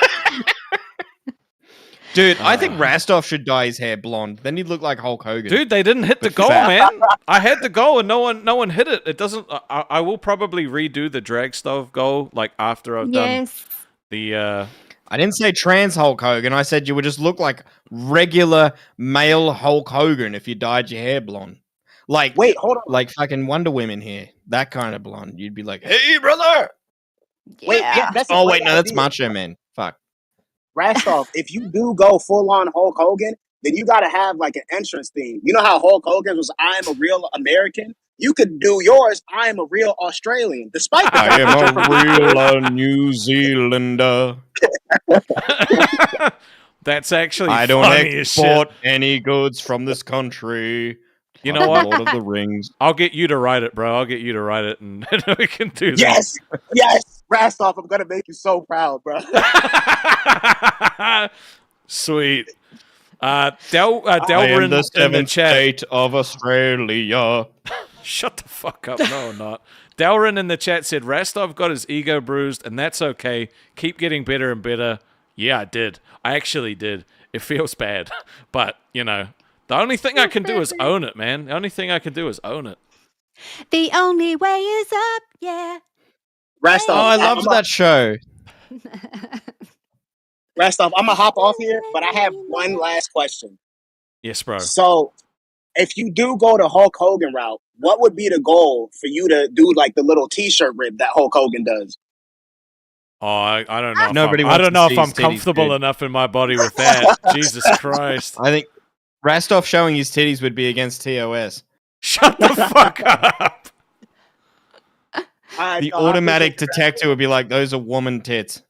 Dude, I think Rastov should dye his hair blonde. Then he'd look like Hulk Hogan. Dude, they didn't hit the But goal, fat. man. I had the goal and no one hit it. It doesn't. I will probably redo the drag stove goal like after I've done Yes. the. I didn't say trans Hulk Hogan. I said you would just look like regular male Hulk Hogan if you dyed your hair blonde. Like, wait, hold on. Like fucking Wonder Women here. That kind of blonde. You'd be like, hey, brother. Wait, yeah, that's a Oh, great wait, no, that's idea. Macho Man. Fuck. Rastov, if you do go full on Hulk Hogan, then you got to have like an entrance theme. You know how Hulk Hogan was "I am a real American." You could do yours "I am a real Australian," despite the fact I am that a real New Zealander. That's actually I don't funny as shit. export any goods from this country. You know what? Lord of the Rings. I'll get you to write it, bro. I'll get you to write it, and we can do that. yes, Rastov, I'm gonna make you so proud, bro. Sweet. I am Delrin the in the seventh chat. state of Australia. Shut the fuck up. No, I'm not. Delrin in the chat said, Rastov got his ego bruised, and that's okay. Keep getting better and better. Yeah, I did. I actually did. It feels bad. But, you know, the only thing I can do is own it, man. The only thing I can do is own it. The only way is up, yeah. Rastov, Oh, I loved that show. Rastov, I'm gonna hop off here, but I have one last question. Yes, bro. So, if you do go to Hulk Hogan route, what would be the goal for you to do like the little T-shirt rip that Hulk Hogan does? Oh, I don't know. Nobody I wants don't to know see if I'm his titties, comfortable dude. enough in my body with that. Jesus Christ. I think Rastov showing his titties would be against TOS. Shut the fuck up. Alright, The so I automatic appreciate you, detector would be like, those are woman tits.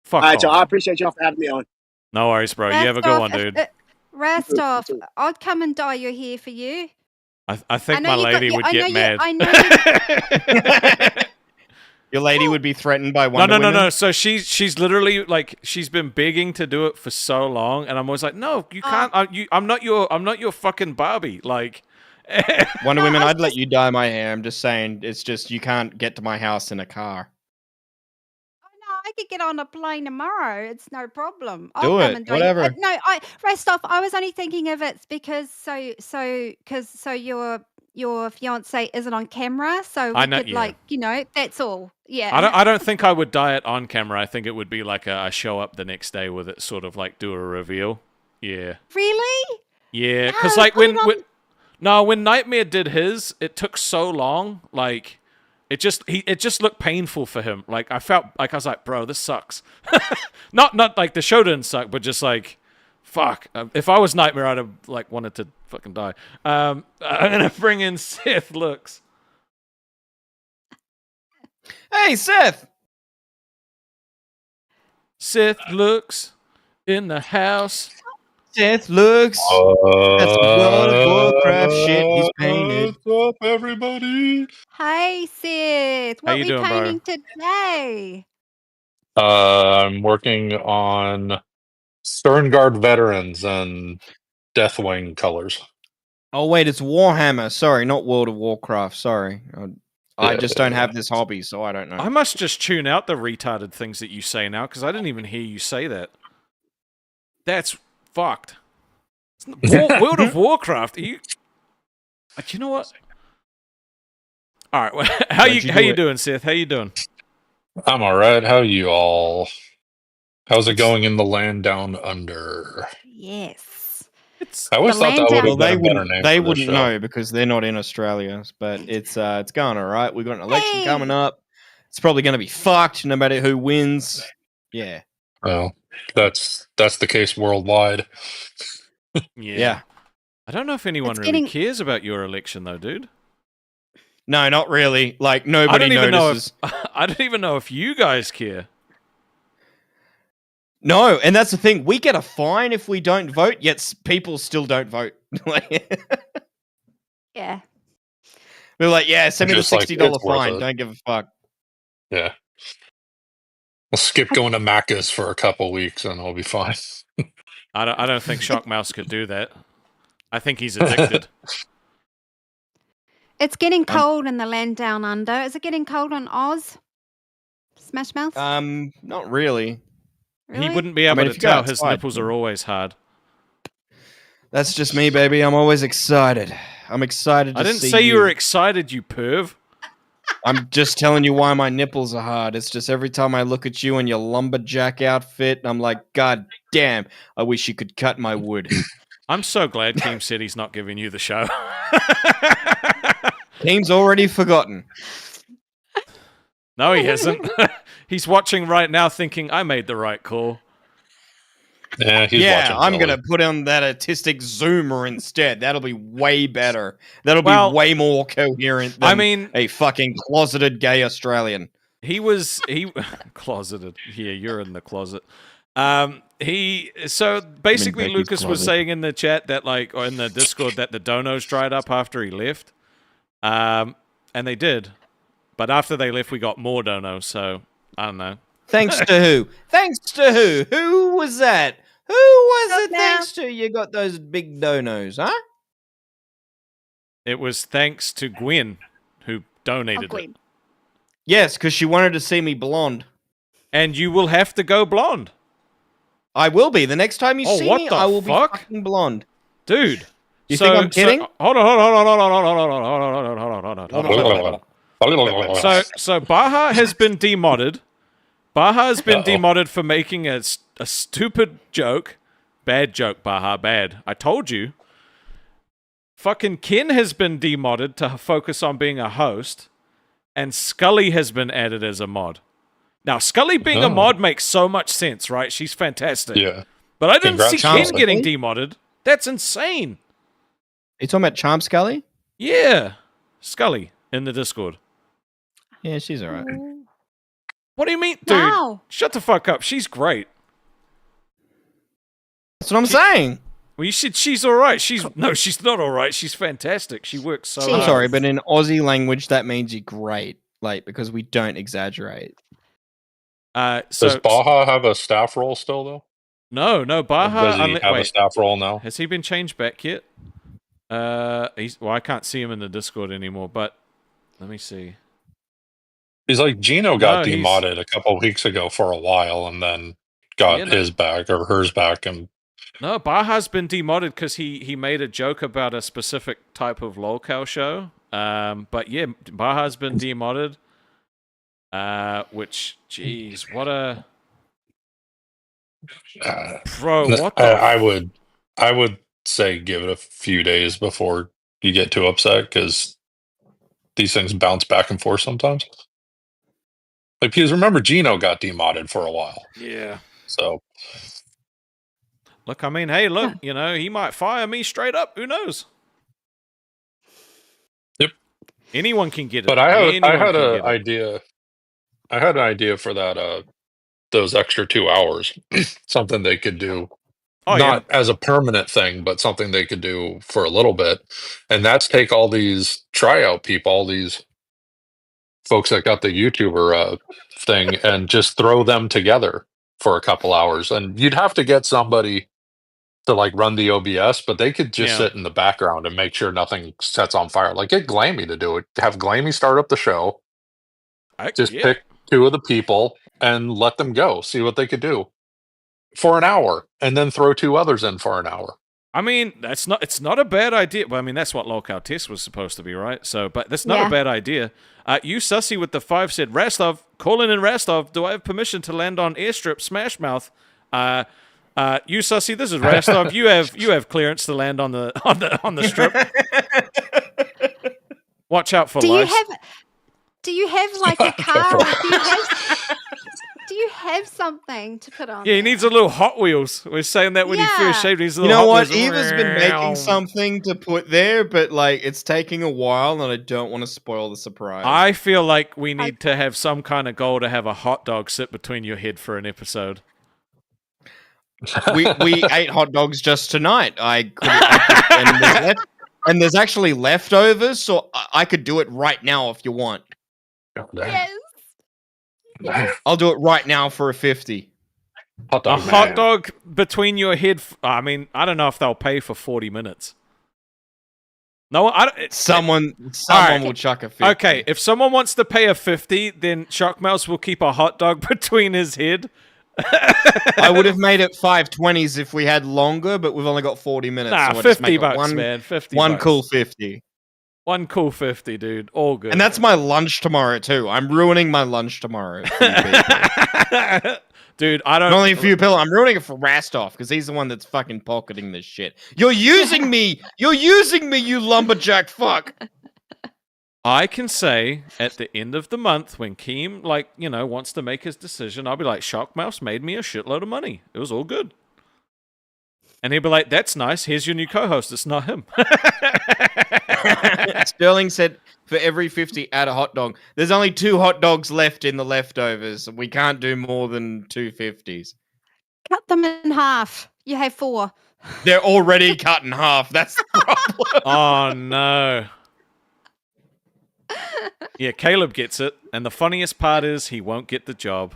Fuck All right, off. y'all. I appreciate y'all for having me on. No worries, bro. You have a good one, dude. Rastov, I'd come and dye your hair for you. I think my you got- lady you- would I know get you- mad. I know you- Your lady would be threatened by No, Wonder no, Woman? no. So she's literally like she's been begging to do it for so long, and I'm always like, no, you can't. I'm not your fucking Barbie. Like Wonder Woman, I'd let you dye my hair. I'm just saying, it's just you can't get to my house in a car. I could get on a plane tomorrow. It's no problem. Do I'll it, come and do whatever. it. No, Rastov, I was only thinking of it because your fiance isn't on camera, so we I know- could yeah. that's all. Yeah. I don't think I would dye it on camera. I think it would be like I show up the next day with it, sort of like do a reveal. Yeah. Really? Yeah, because No, like put it on- when Nightmare did his, it took so long. Like it just looked painful for him. Like I felt like I was like, bro, this sucks. not like the show didn't suck, but just like, fuck. If I was Nightmare, I'd have like wanted to fucking die. I'm gonna bring in Seth Looks. Hey, Seth. Seth Looks in the house. Seth Looks. That's some World of Warcraft shit he's painted. What's up, everybody? Hey Seth, How what you are we doing, bro? painting today? I'm working on Sterngard veterans and Deathwing colors. Oh wait, it's Warhammer. Sorry, not World of Warcraft. Sorry, I just don't have this hobby, so I don't know. I must just tune out the retarded things that you say now, because I didn't even hear you say that. That's fucked. World of Warcraft. Are you? You know what? All right. Well, how you doing, Seth? How you doing? I'm all right. How you all? How's it going in the land down under? Yes. I always thought that would have been a better name. They for this wouldn't show. know because they're not in Australia. But it's going all right. We've got an election coming up. It's probably going to be fucked no matter who wins. Yeah. Well, that's the case worldwide. Yeah. I don't know if anyone It's really getting- cares about your election, though, dude. No, not really. Like I nobody don't even notices. know if I don't even know if you guys care. No, and that's the thing. We get a fine if we don't vote, yet people still don't vote. Yeah. We're like, yeah, send me the Just like, $60 it's worth fine. it. Don't give a fuck. Yeah. We'll skip going to Macca's for a couple weeks and I'll be fine. I don't think Shockmouse could do that. I think he's addicted. It's getting cold in the land down under. Is it getting cold on Oz? Smash Mouth? Not really. He wouldn't be able to if you go tell. His outside- nipples are always hard. That's just me, baby. I'm always excited. I'm excited to I didn't see say you were excited, you perv. I'm just telling you why my nipples are hard. It's just every time I look at you in your lumberjack outfit, I'm like, God damn, I wish you could cut my wood. I'm so glad Keem said he's not giving you the show. Keem's already forgotten. No, he hasn't. He's watching right now thinking, I made the right call. Yeah, he's Yeah, watching I'm Billy. going to put on that autistic zoomer instead. That'll be way better. That'll Well, be way more coherent than I mean- a fucking closeted gay Australian. He closeted. Yeah, you're in the closet. So basically Becky's Lucas was closet. saying in the chat that or in the Discord that the donos dried up after he left. And they did. But after they left we got more donos, so I don't know. Thanks to who? Thanks to who? Who was that? Who was it thanks to you got those big donos, huh? It was thanks to Gwen who donated it. Yes, because she wanted to see me blonde. And you will have to go blonde. I will be. The next time you Oh, see what me, the I will fuck? be fucking blonde. Dude. You think I'm kidding? Hold on. So Baja has been demodded. Baja has been demodded for making a stupid joke. Bad joke, Baja, bad. I told you. Fucking Ken has been demodded to focus on being a host. And Scully has been added as a mod. Now, Scully being a mod makes so much sense, right? She's fantastic. Yeah. But I didn't see Congrats, Ken getting demodded. That's insane. Are you talking about Charm Scully? Yeah. Scully in the Discord. Yeah, she's alright. What do you mean? Dude, Wow. shut the fuck up. She's great. That's what I'm saying. Well, you said she's alright. No, she's not alright. She's fantastic. She works so She- hard. I'm sorry, but in Aussie language, that means you're great. Like, because we don't exaggerate. Does Baja have a staff role still, though? No, Baja. Does he have a staff role now? Has he been changed back yet? I can't see him in the Discord anymore, but let me see. He's like Gino got No, he's- demodded a couple weeks ago for a while, and then got Yeah, no. his back or hers back, and No, Baja's been demodded because he made a joke about a specific type of Lolcow show. But yeah, Baja's been demodded. Which, jeez, what a bro! What the? I would say give it a few days before you get too upset because these things bounce back and forth sometimes. Like, because remember, Gino got demodded for a while. Yeah. So Look, I mean, hey, look, he might fire me straight up. Who knows? Yep. Anyone can get it. But I had Anyone can an get it. idea. I had an idea for that. Those extra 2 hours, something they could do. Oh, Not as a permanent thing, but something they could do for a little bit, and that's take all these tryout people, all these folks that got the YouTuber thing, and just throw them together for a couple hours. And you'd have to get somebody to like run the OBS, but they could just Yeah. sit in the background and make sure nothing sets on fire. Like get Glammy to do it. Have Glammy start up the show. Just pick 2 of the people and let them go. See what they could do for an hour, and then throw 2 others in for an hour. I mean, it's not a bad idea. Well, I mean, that's what Lolcow Test was supposed to be, right? So, but that's not Yeah. a bad idea. You Sussy with the 5 said, Rastov, calling in Rastov, do I have permission to land on airstrip Smash Mouth? You Sussy, this is Rastov. you have clearance to land on the strip. Watch out for lice. Do you have like a car? Do you have something to put on? Yeah, he needs a little Hot Wheels. We're saying that when he first shaved his You little know Hot what? Wheels. Eva's been making something to put there, but like it's taking a while, and I don't want to spoil the surprise. I feel like we need to have some kind of goal to have a hot dog sit between your head for an episode. we ate hot dogs just tonight. And there's actually leftovers, so I could do it right now if you want. Yes. I'll do it right now for a 50. Hot dog between your head. I mean, I don't know if they'll pay for 40 minutes. No, someone will chuck a 50. Okay, if someone wants to pay a 50, then Shockmouse will keep a hot dog between his head. I would have made it 520s if we had longer, but we've only got 40 minutes. Nah, so I just 50 make it bucks, man. 50 One bucks. cool 50. One cool 50, dude. All good. And that's my lunch tomorrow, too. I'm ruining my lunch tomorrow. For you people. Dude, I don't... Not only for you, Pill, I'm ruining it for Rastov, because he's the one that's fucking pocketing this shit. You're using me! You're using me, you lumberjack fuck! I can say, at the end of the month, when Keem, like, you know, wants to make his decision, I'll be like, Shockmouse made me a shitload of money. It was all good. And he'll be like, that's nice. Here's your new co-host. It's not him. Sterling said, for every 50, add a hot dog. There's only 2 hot dogs left in the leftovers. We can't do more than 2 50s. Cut them in half. You have 4. They're already cut in half. That's the problem. Oh, no. Yeah, Caleb gets it. And the funniest part is he won't get the job.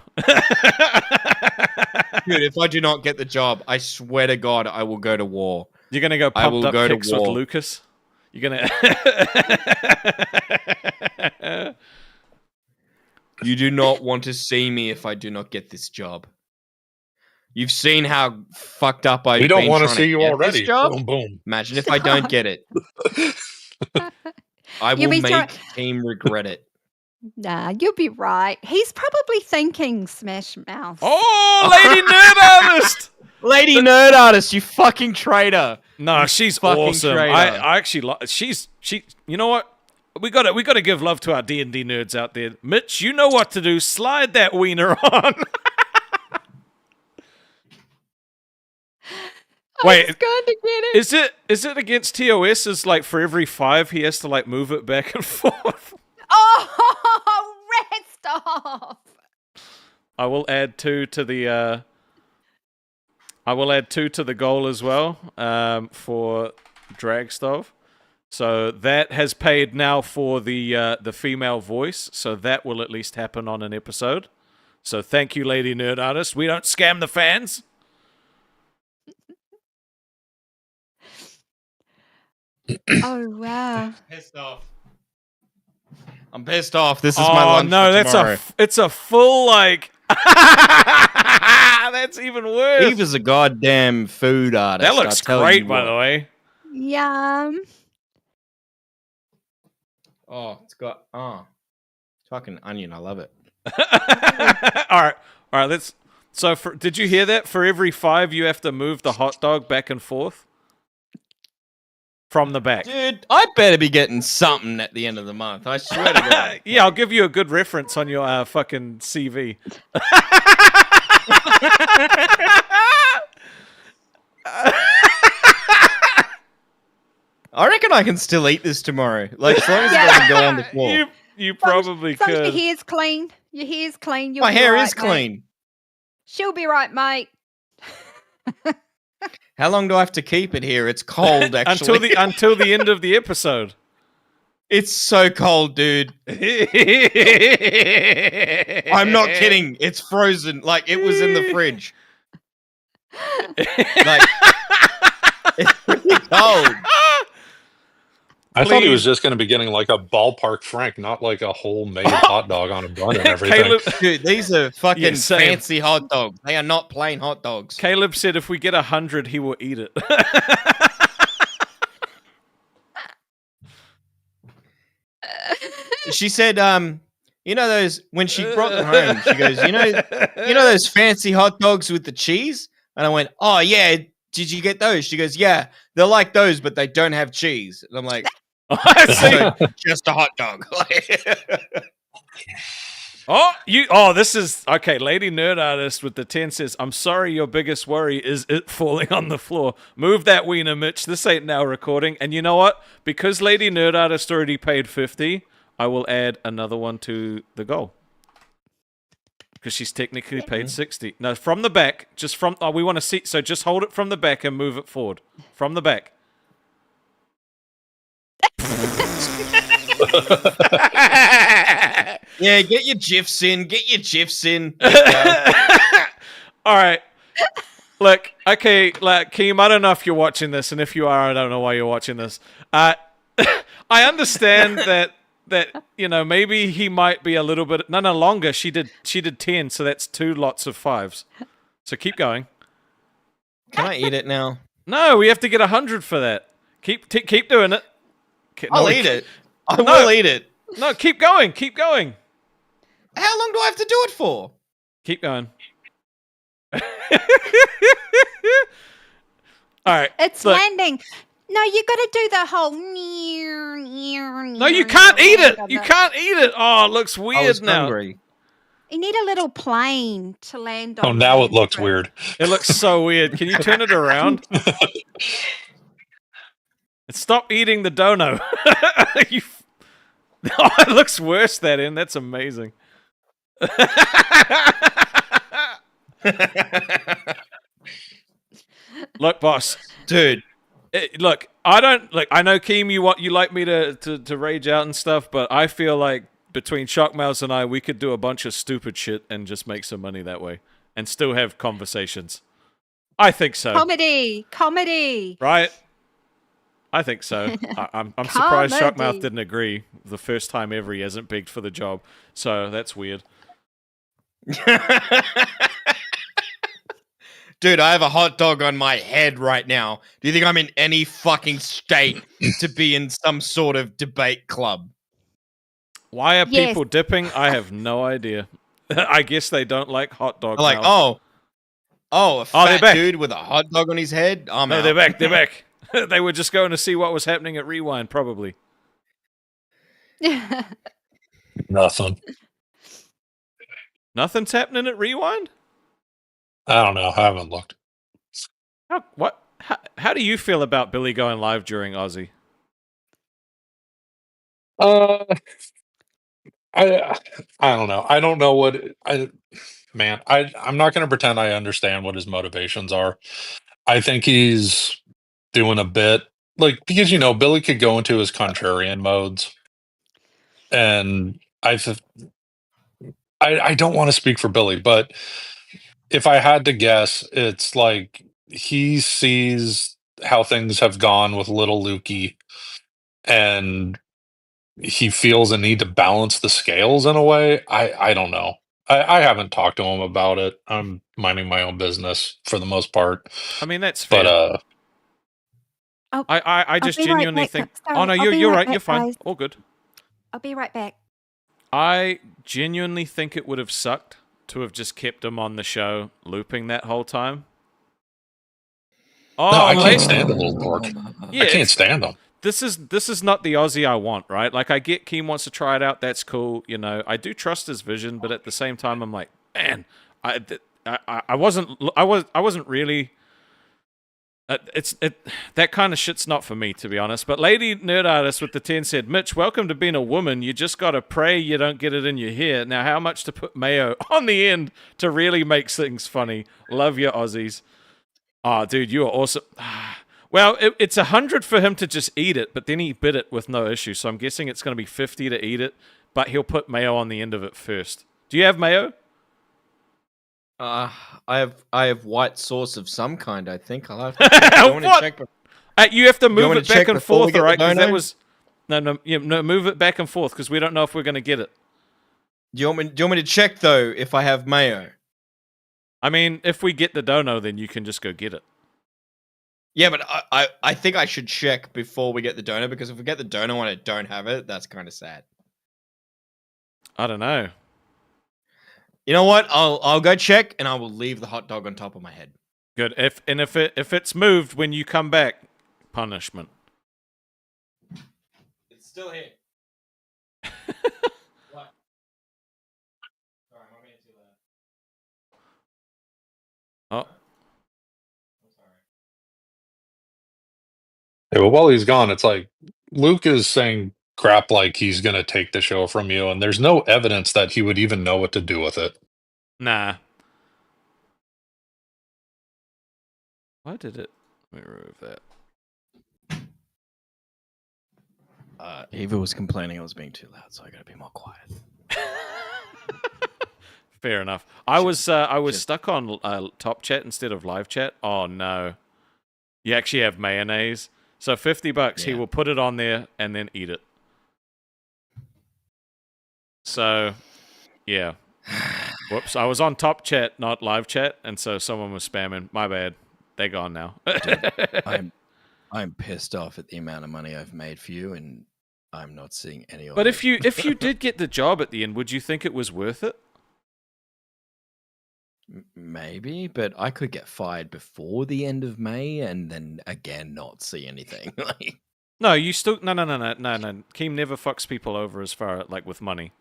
Dude, if I do not get the job, I swear to God, I will go to war. You're going to go pumped up kicks with Lucas? You're going to... You do not want to see me if I do not get this job. You've seen how fucked up I've been. We don't want to trying see you get already. This job. Boom, boom. Imagine if I don't get it. I will make team regret it. Nah, you'll be right. He's probably thinking Smash Mouth. Oh, Lady Nerd Artist! Lady Nerd Artist, you fucking traitor. No, she's fucking awesome. traitor. I actually she. You know what? We got to give love to our D&D nerds out there. Mitch, you know what to do. Slide that wiener on. Wait, going to get it. Is it against TOS? Is like for every 5 he has to like move it back and forth? Oh, Rastov! I will add 2 to the. I will add 2 to the goal as well for Dragstov. So that has paid now for the female voice. So that will at least happen on an episode. So thank you, Lady Nerd Artist. We don't scam the fans. Oh, wow. Pissed off. I'm pissed off. This is my lunch no, for that's tomorrow. it's a full like. That's even worse. Eve is a goddamn food artist. That looks great, by the way. Yum. Oh, it's got fucking onion. I love it. All right. Let's. So, did you hear that? For every 5, you have to move the hot dog back and forth from the back. Dude, I better be getting something at the end of the month. I swear to God. Yeah, I'll give you a good reference on your fucking CV. I reckon I can still eat this tomorrow. Like, as long as it doesn't go on the floor. You probably As long as could. your hair's clean. Your hair's clean. You'll My be hair right, is mate. clean. She'll be right, mate. How long do I have to keep it here? It's cold, actually. until the end of the episode. It's so cold, dude. I'm not kidding. It's frozen. Like, it was in the fridge. Like, It's pretty cold. I thought he was Please. just going to be getting like a ballpark Frank, not like a homemade hot dog on a bun and everything. Caleb, Dude, these are fucking Yeah, same. fancy hot dogs. They are not plain hot dogs. Caleb said if we get 100, he will eat it. She said, you know those when she brought them home, she goes, you know those fancy hot dogs with the cheese? And I went, oh yeah, did you get those? She goes, yeah, they're like those, but they don't have cheese. And I'm like, I see. just a hot dog. This is okay. Lady Nerd Artist with the 10 says, I'm sorry, your biggest worry is it falling on the floor. Move that wiener, Mitch. This ain't now recording. And you know what? Because Lady Nerd Artist already paid 50, I will add another one to the goal. Because she's technically paid 60. No, from the back. Just from we want to see, so just hold it from the back and move it forward. From the back. Yeah, get your GIFs in. Get your GIFs in. All right. Look, okay, like, Keem, I don't know if you're watching this, and if you are, I don't know why you're watching this. I understand that maybe he might be a little bit longer. She did 10, so that's 2 lots of 5s. So keep going. Can I eat it now? No, we have to get 100 for that. Keep doing it. I'll eat it. I will eat it. No, keep going. Keep going. How long do I have to do it for? Keep going. All right. It's look. landing. No, you got to do the whole. No, you can't eat it. You can't eat it. Oh, it looks weird now. Hungry. You need a little plane to land on. Oh, now it looks weird. It looks so weird. Can you turn it around? Stop eating the dono. It looks worse that end. That's amazing. Look, boss. Dude. Look, I know, Keem, you like me to rage out and stuff, but I feel like between Shockmouse and I, we could do a bunch of stupid shit and just make some money that way and still have conversations. I think so. Comedy. Right? I think so. I'm surprised Shockmouth didn't agree the first time ever he hasn't begged for the job. So that's weird. Dude, I have a hot dog on my head right now. Do you think I'm in any fucking state to be in some sort of debate club? Why are people dipping? I have no idea. I guess they don't like hot dog. Like, a fat dude with a hot dog on his head? No, they're back. They're back. They were just going to see what was happening at Rewind, probably. Nothing. Nothing's happening at Rewind? I don't know. I haven't looked. How do you feel about Billy going live during Aussie? I don't know. I don't know what I'm not going to pretend I understand what his motivations are. I think he's doing a bit because Billy could go into his contrarian modes, and I don't want to speak for Billy, but if I had to guess, it's like he sees how things have gone with little Lukey, and he feels a need to balance the scales in a way. I don't know. I haven't talked to him about it. I'm minding my own business for the most part. I mean, that's fair. But I just genuinely think. Sorry, Oh no, you're right. You're fine. All good. I'll be right back. I genuinely think it would have sucked to have just kept him on the show looping that whole time. Oh, no, I can't stand the little dork. Yeah, I can't stand him. This is not the Aussie I want, right? Like, I get Keem wants to try it out. That's cool. I do trust his vision, but at the same time, I'm like, man, I wasn't really. That kind of shit's not for me, to be honest. But Lady Nerd Artist with the 10 said, Mitch, welcome to being a woman. You just got to pray you don't get it in your hair. Now, how much to put mayo on the end to really make things funny? Love your Aussies. Oh, dude, you are awesome. Well, it's 100 for him to just eat it, but then he bit it with no issue. So I'm guessing it's going to be 50 to eat it, but he'll put mayo on the end of it first. Do you have mayo? I have white sauce of some kind. I think I'll have to check. I want to check. You have to want move me it to back check and before we forth, get all the right? Because that dono? was no, move it back and forth because we don't know if we're gonna get it. Do you want me to check though if I have mayo? I mean, if we get the dono, then you can just go get it. Yeah, but I think I should check before we get the dono, because if we get the dono and I don't have it, that's kind of sad. I don't know. You know what? I'll go check and I will leave the hot dog on top of my head. Good. If it's moved when you come back, punishment. It's still here. What? Sorry, I'm not being too loud. Oh. Yeah, well, while he's gone, it's like Luke is saying crap like he's going to take the show from you, and there's no evidence that he would even know what to do with it. Nah. Why did it? Let me remove that. Eva was complaining I was being too loud, so I gotta be more quiet. Fair enough. I was stuck on top chat instead of live chat. Oh no. You actually have mayonnaise. So $50, he Yeah. will put it on there and then eat it. So, yeah. Whoops, I was on top chat, not live chat, and so someone was spamming. My bad. They're gone now. Dude, I'm pissed off at the amount of money I've made for you, and I'm not seeing any of But it. if you did get the job at the end, would you think it was worth it? Maybe, but I could get fired before the end of May and then again not see anything. Like, No, you still no. Keem never fucks people over as far like with money,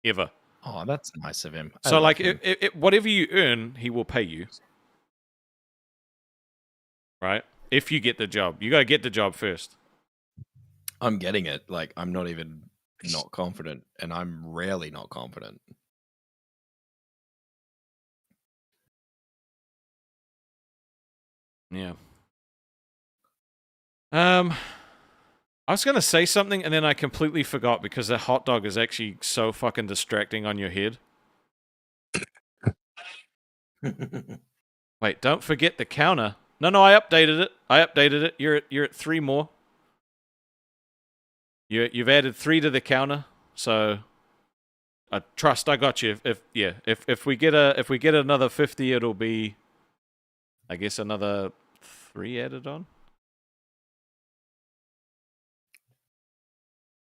ever. oh, that's nice of him. I So love like, him. whatever you earn, he will pay you. Right? If you get the job, you gotta get the job first. I'm getting it. Like, I'm not even not confident, and I'm rarely not confident. Yeah. I was gonna say something and then I completely forgot because the hot dog is actually so fucking distracting on your head. Wait, don't forget the counter. No, I updated it. You're at 3 more. You've added 3 to the counter, so I trust I got you. If we get another 50, it'll be, I guess, another 3 added on.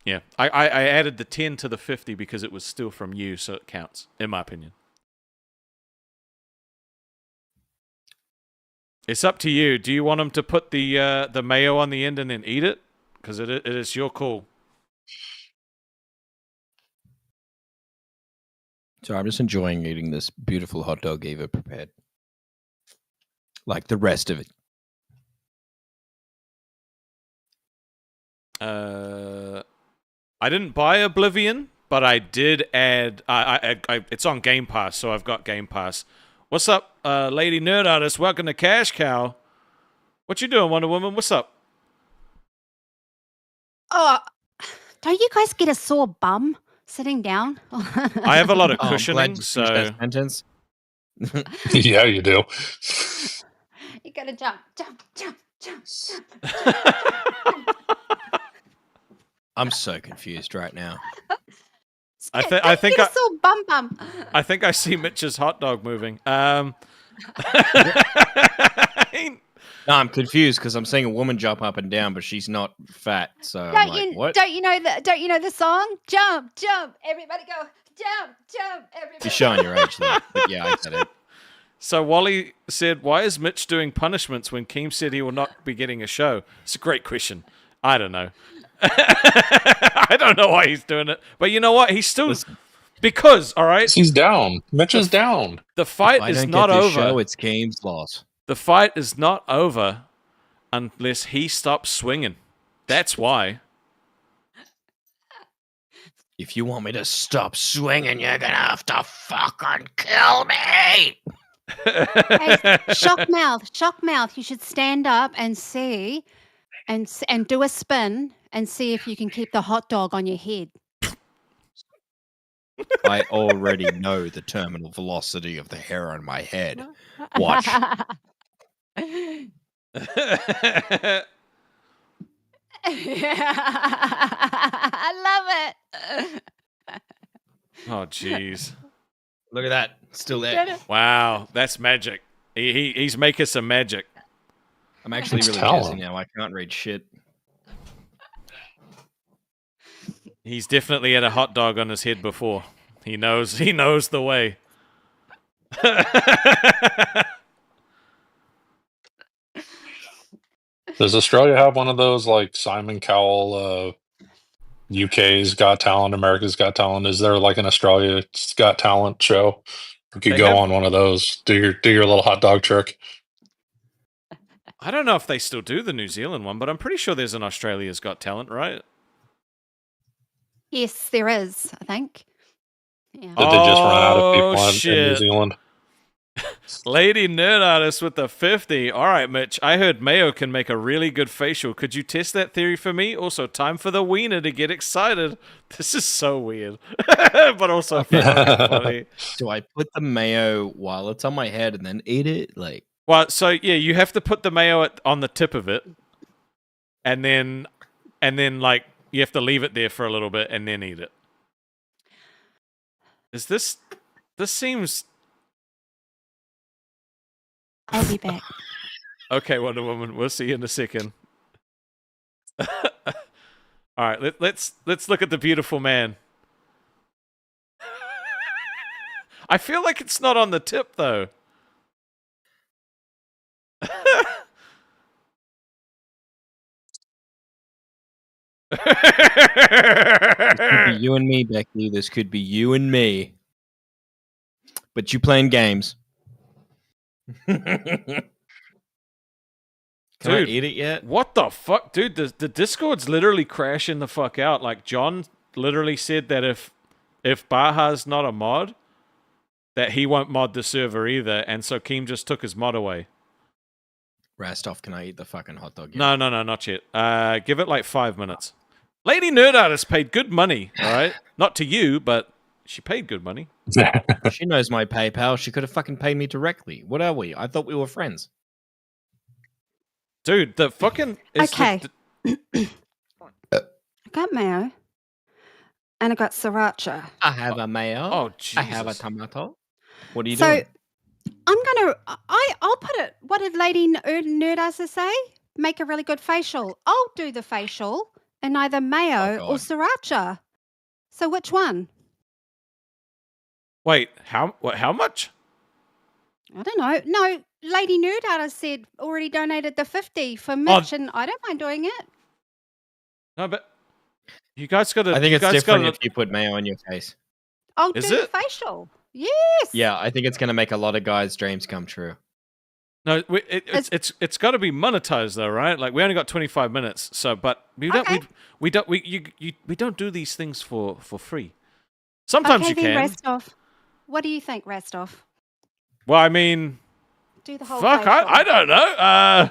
Yeah, I added the 10 to the 50 because it was still from you, so it counts, in my opinion. It's up to you. Do you want him to put the mayo on the end and then eat it? Because it is your call. So I'm just enjoying eating this beautiful hot dog Eva prepared. Like the rest of it. I didn't buy Oblivion, but I did add. It's on Game Pass, so I've got Game Pass. What's up, Lady Nerd Artist? Welcome to Cash Cow. What you doing, Wonder Woman? What's up? Oh, don't you guys get a sore bum sitting down? I have a lot of Oh, I'm glad cushioning, you finished so that sentence. Yeah, you do. You gotta jump. I'm so confused right now. I Don't think get a sore bum. I think I see Mitch's hot dog moving. No, I'm confused because I'm seeing a woman jump up and down, but she's not fat. So I'm Don't like, you what? don't you know the song? Jump, everybody go. Jump, everybody. You're showing your age there. But yeah, I get it. So Wally said, "Why is Mitch doing punishments when Keem said he will not be getting a show?" It's a great question. I don't know. I don't know why he's doing it, but you know what? He's still because all right. He's down. Mitch is down. The fight If I is don't not get this over. show, it's Keem's loss. The fight is not over unless he stops swinging. That's why. If you want me to stop swinging, you're gonna have to fucking kill me. Hey, Shockmouth, you should stand up and see, and do a spin and see if you can keep the hot dog on your head. I already know the terminal velocity of the hair on my head. Watch. I love it. Oh, jeez. Look at that. Still Get there. it? Wow, that's magic. He's making some magic. I'm actually It's really talent. guessing now. I can't read shit. He's definitely had a hot dog on his head before. He knows the way. Does Australia have one of those like Simon Cowell, UK's Got Talent, America's Got Talent? Is there like an Australia's Got Talent show? You could They go have- on one of those. Do your little hot dog trick. I don't know if they still do the New Zealand one, but I'm pretty sure there's an Australia's Got Talent, right? Yes, there is, I think. Yeah. Did they just run out of people in New shit. Zealand? Lady Nerd Artist with the 50. All right, Mitch. I heard Mayo can make a really good facial. Could you test that theory for me? Also, time for the wiener to get excited. This is so weird, but also fucking funny. Do I put the mayo while it's on my head and then eat it? Like, Well, so yeah, you have to put the mayo on the tip of it, and then like you have to leave it there for a little bit and then eat it. Is this seems I'll be back. okay, Wonder Woman. We'll see you in a second. All right, let's look at the beautiful man. I feel like it's not on the tip though. this could be you and me, Becky. This could be you and me. But you playing games. Can I eat it yet? What the fuck, dude? The Discord's literally crashing the fuck out. Like John literally said that if Baja's not a mod, that he won't mod the server either, and so Keem just took his mod away. Rastov, can I eat the fucking hot dog yet? No, not yet. Give it like 5 minutes. Lady Nerd Artist paid good money, all right? Not to you, but she paid good money. She knows my PayPal. She could have fucking paid me directly. What are we? I thought we were friends. Dude, the fucking... Okay. I got mayo. And I got sriracha. I have a mayo. Oh, Jesus. I have a tomato. What are you So doing? I'm gonna. I'll put it. What did Lady Nerd Artist say? Make a really good facial. I'll do the facial in either mayo or sriracha. So which one? Wait, how much? I don't know. No, Lady Nerd Artist said already donated the 50 for Mitch, and I don't mind doing it. No, but you guys got to... I think it's different if you put mayo on your face. I'll Is do it? the facial. Yes. Yeah, I think it's going to make a lot of guys' dreams come true. No, it's got to be monetized though, right? Like we only got 25 minutes, so but we don't do these things for free. Sometimes you then, can. Rastov. What do you think, Rastov? Well, I mean, Do the whole fuck, facial. I don't know.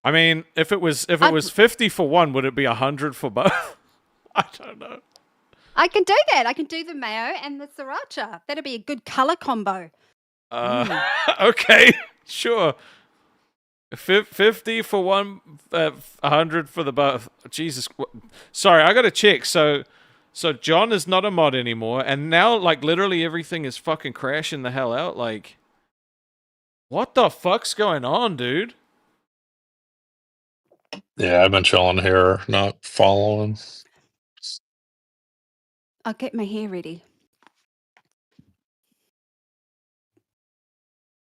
I mean, if it was 50 for one, would it be 100 for both? I don't know. I can do that. I can do the mayo and the sriracha. That'd be a good color combo. Okay, sure. 50 for one, 100 for the both. Jesus, sorry, I gotta check. So John is not a mod anymore, and now like literally everything is fucking crashing the hell out. Like, what the fuck's going on, dude? Yeah, I've been chilling here, not following. I'll get my hair ready.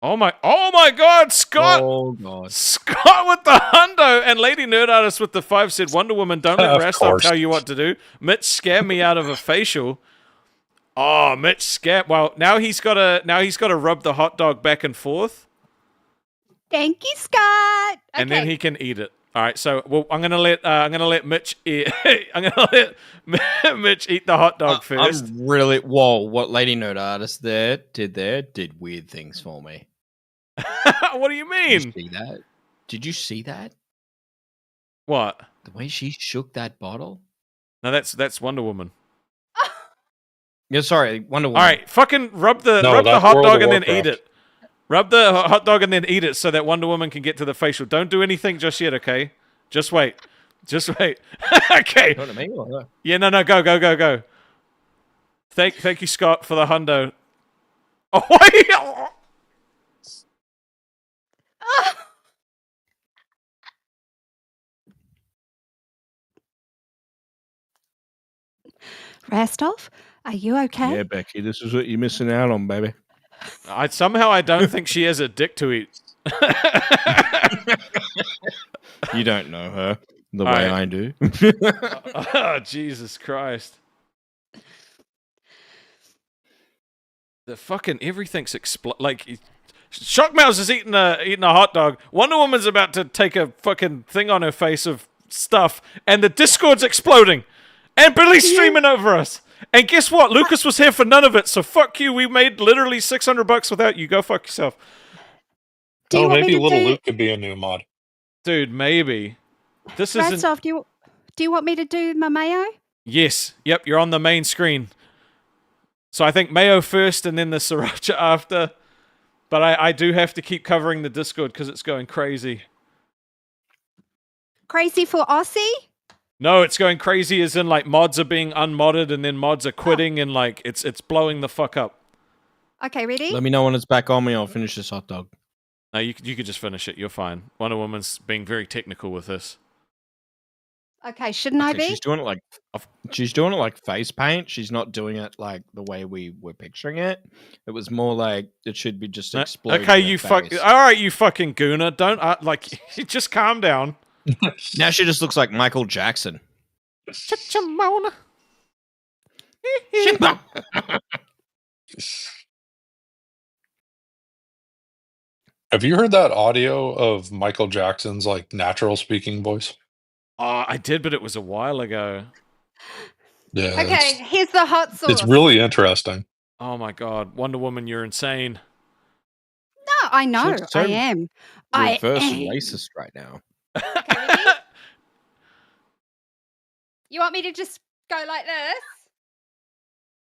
Oh my God, Scott! Oh God, Scott with the hundo and Lady Nerd Artist with the 5 said Wonder Woman, don't let Of Rastov course. tell you what to do. Mitch scammed me out of a facial. Oh, Mitch scammed. Well, now he's got to rub the hot dog back and forth, Thank you, Scott. and then he can eat it. All right, so I'm gonna let Mitch eat. I'm gonna let Mitch eat the hot dog first. I'm really what Lady Nerd Artist did weird things for me. What do you mean? Did you see that? Did you see that? What? The way she shook that bottle? No, that's Wonder Woman. Yeah, sorry, Wonder Woman. All right, fucking rub the No, that's hot World dog of and then eat Warcraft. it. Rub the hot dog and then eat it so that Wonder Woman can get to the facial. Don't do anything just yet, okay? Just wait. Just wait. Okay. Talking to me or her? Yeah, no, go. Thank you, Scott, for the hundo. Oh, wait! Rastov, are you okay? Yeah, Becky, this is what you're missing out on, baby. I don't think she has a dick to eat. You don't know her the All way right. I do. Oh, Jesus Christ. The fucking everything's like Shockmouse is eating a hot dog. Wonder Woman's about to take a fucking thing on her face of stuff, and the Discord's exploding, and Billy's streaming over us. And guess what? Lucas was here for none of it, so fuck you. We made literally $600 without you. Go fuck yourself. Oh, maybe Little Luke could be a new mod. Dude, maybe. This isn't. Rastov, do you want me to do my mayo? Yes. Yep. You're on the main screen. So I think mayo first, and then the sriracha after. But I do have to keep covering the Discord because it's going crazy. Crazy for Aussie? No, it's going crazy as in like mods are being unmodded and then mods are quitting and like it's blowing the fuck up. Okay, ready? Let me know when it's back on me. I'll finish this hot dog. No, you could just finish it. You're fine. Wonder Woman's being very technical with this. Okay, shouldn't I be? She's doing it like face paint. She's not doing it like the way we were picturing it. It was more like it should be just exploding. Okay, in her you fuck. face. All right, you fucking gooner. Don't just calm down. Now she just looks like Michael Jackson. Chimona. Have you heard that audio of Michael Jackson's like natural speaking voice? Oh, I did, but it was a while ago. Yeah. Okay, here's the hot sauce. It's really interesting. Oh my god, Wonder Woman, you're insane. No, I know. looks so I am. Reverse I am. racist right now. Okay, ready? You want me to just go like this?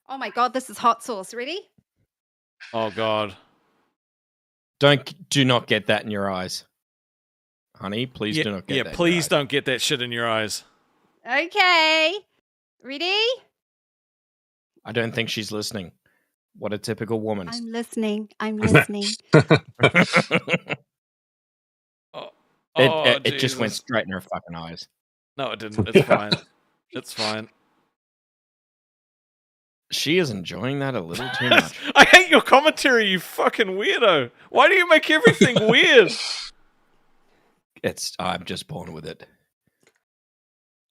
Oh my god, this is hot sauce. Ready? Oh god. Do not get that in your eyes. Honey, please do not get that. Yeah, in your please eyes. don't get that shit in your eyes. Okay. Ready? I don't think she's listening. What a typical woman. I'm listening. I'm listening. It just went Jesus. straight in her fucking eyes. No, it didn't. It's fine. It's fine. She is enjoying that a little too much. I hate your commentary, you fucking weirdo. Why do you make everything weird? I'm just born with it.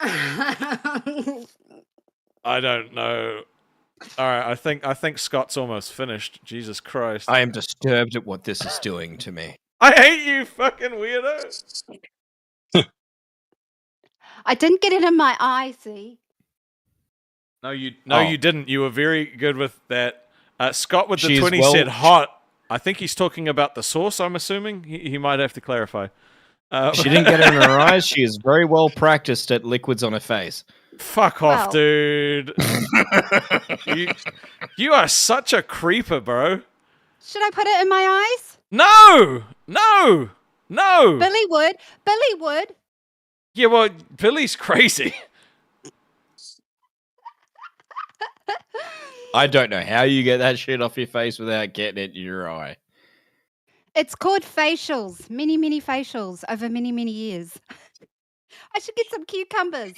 I don't know. All right, I think Scott's almost finished. Jesus Christ. I am disturbed at what this is doing to me. I hate you, fucking weirdo. I didn't get it in my eye, see? No, you Oh. didn't. You were very good with that. Scott with the She's 20 well- said hot. I think he's talking about the sauce, I'm assuming. He might have to clarify. She didn't get it in her eyes. She is very well practiced at liquids on her face. Fuck off, Well. dude. you are such a creeper, bro. Should I put it in my eyes? No! Billy would. Billy would. Yeah, well, Billy's crazy. I don't know how you get that shit off your face without getting it in your eye. It's called facials. Many, many facials over many, many years. I should get some cucumbers.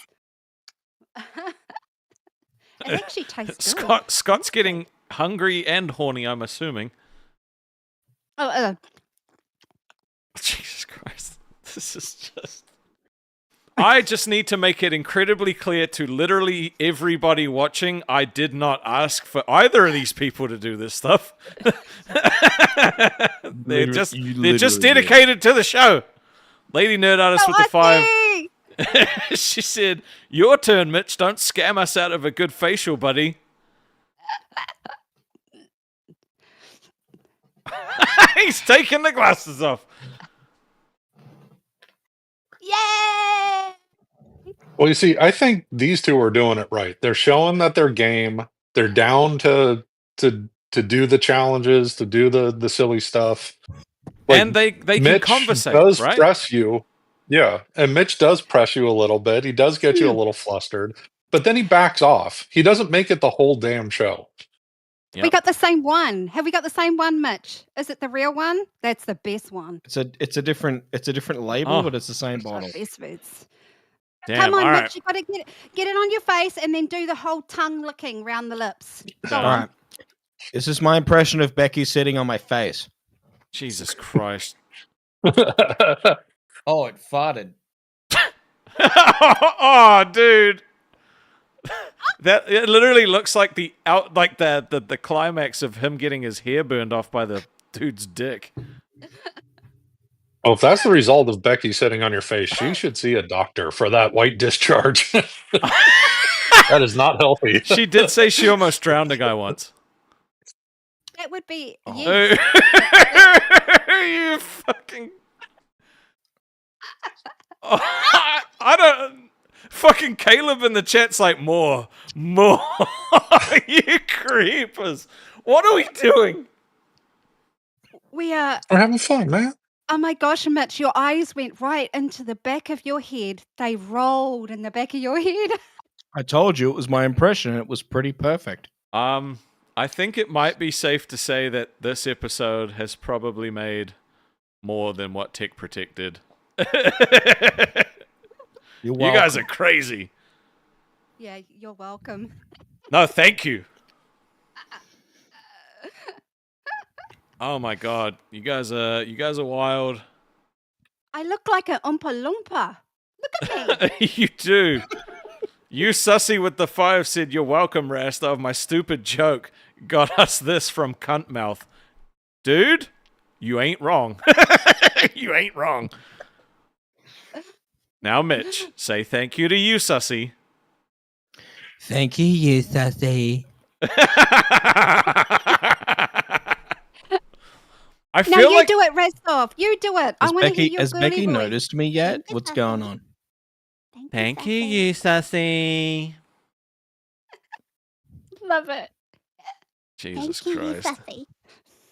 It actually tastes good. Scott's getting hungry and horny, I'm assuming. Oh, Jesus Christ. This is just... I just need to make it incredibly clear to literally everybody watching, I did not ask for either of these people to do this stuff. they're just dedicated to the show. Lady Nerd Artist with the 5. She said, "Your turn, Mitch. Don't scam us out of a good facial, buddy." He's taking the glasses off. Yay! Well, you see, I think these two are doing it right. They're showing that they're game. They're down to to do the challenges, to do the silly stuff. Like, and they can Mitch conversate, does right? press you. Yeah, and Mitch does press you a little bit. He does get you a little flustered, but then he backs off. He doesn't make it the whole damn show. We got the same one. Have we got the same one, Mitch? Is it the real one? That's the best one. It's a different label, Oh. but it's the same Oh, bottle. best foods. Damn, Come on, all Mitch. right. You got to get it on your face and then do the whole tongue licking round the lips. Go All on. right. This is my impression of Becky sitting on my face. Jesus Christ. Oh, it farted. Oh, dude. That it literally looks like the climax of him getting his hair burned off by the dude's dick. Oh, if that's the result of Becky sitting on your face, she should see a doctor for that white discharge. That is not healthy. She did say she almost drowned a guy once. That would be Hey. yes. You fucking. Oh, I don't. Fucking Caleb in the chat's like, more. You creepers. What are we doing? We are. We're having fun, man. Oh my gosh, Mitch, your eyes went right into the back of your head. They rolled in the back of your head. I told you it was my impression. It was pretty perfect. I think it might be safe to say that this episode has probably made more than what Tech predicted. You guys are crazy. Yeah, you're welcome. No, thank you. Oh my god, you guys are wild. I look like an Oompa Loompa. Look at me. You do. You sussy with the 5 said, "You're welcome, Rastov. My stupid joke got us this from cunt mouth." Dude, you ain't wrong. You ain't wrong. Now, Mitch, say thank you to you, sussy. Thank you, Sussy. I No, feel you like do it, Rastov. You do it. I want to hear your Has girly Becky voice. noticed me yet? What's going on? thank you, sussy. Love it. Jesus Christ.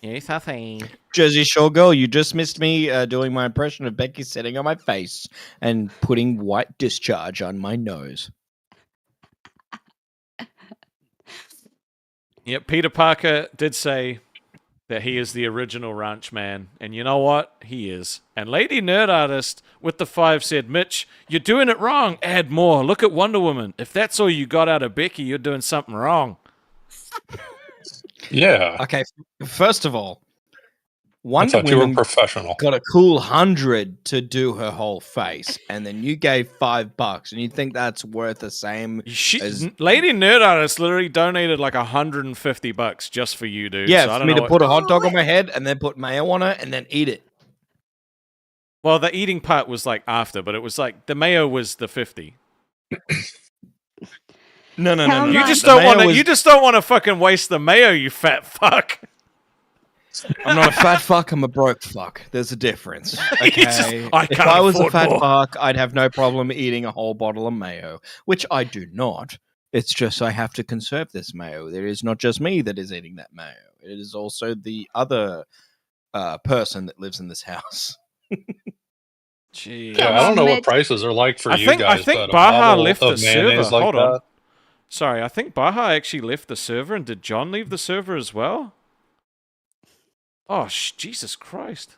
You sussy. Jersey Shore girl, you just missed me doing my impression of Becky sitting on my face and putting white discharge on my nose. Yep, Peter Parker did say that he is the original ranch man, and you know what? He is. And Lady Nerd Artist with the 5 said, "Mitch, you're doing it wrong. Add more. Look at Wonder Woman. If that's all you got out of Becky, you're doing something wrong." Yeah. Okay, first of all, I Wonder thought you were Woman professional. got a cool 100 to do her whole face, and then you gave $5, and you think that's worth the same as Lady Nerd Artist literally donated like $150 just for you, dude. yeah, so I for don't me know to what- put a hot dog on my head and then put mayo on it and then eat it. Well, the eating part was like after, but it was like the mayo was the 50. No. You just The don't mayo want to. was- You just don't want to fucking waste the mayo, you fat fuck. I'm not a fat fuck. I'm a broke fuck. There's a difference. Okay. I If can't I was a afford fat more. fuck, I'd have no problem eating a whole bottle of mayo, which I do not. It's just I have to conserve this mayo. There is not just me that is eating that mayo. It is also the other person that lives in this house. Jeez. Yeah, I don't know what prices are like for you guys. I think but a Baja bottle left of the server. mayonnaise like Hold on. that- Sorry, I think Baja actually left the server, and did John leave the server as well? Oh, Jesus Christ.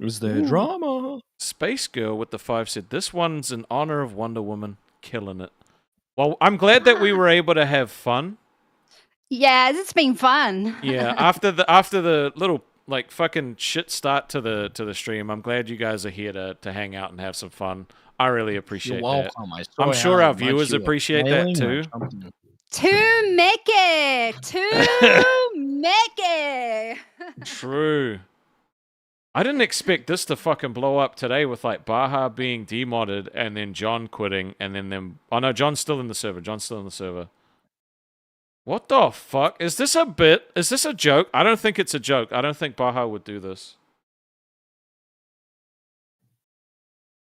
Was there Ooh. drama? Space Girl with the 5 said, "This one's in honor of Wonder Woman, killing it." Well, I'm glad that we were able to have fun. Yeah, it's been fun. Yeah, after the little like fucking shit start to the stream, I'm glad you guys are here to hang out and have some fun. I really appreciate welcome. that. I saw I'm sure how our much viewers you were appreciate that smiling. I too. jumped in. To Mickey. To Mickey. True. I didn't expect this to fucking blow up today with like Baja being demodded and then John quitting and then them. Oh no, John's still in the server. John's still in the server. What the fuck? Is this a bit? Is this a joke? I don't think it's a joke. I don't think Baja would do this.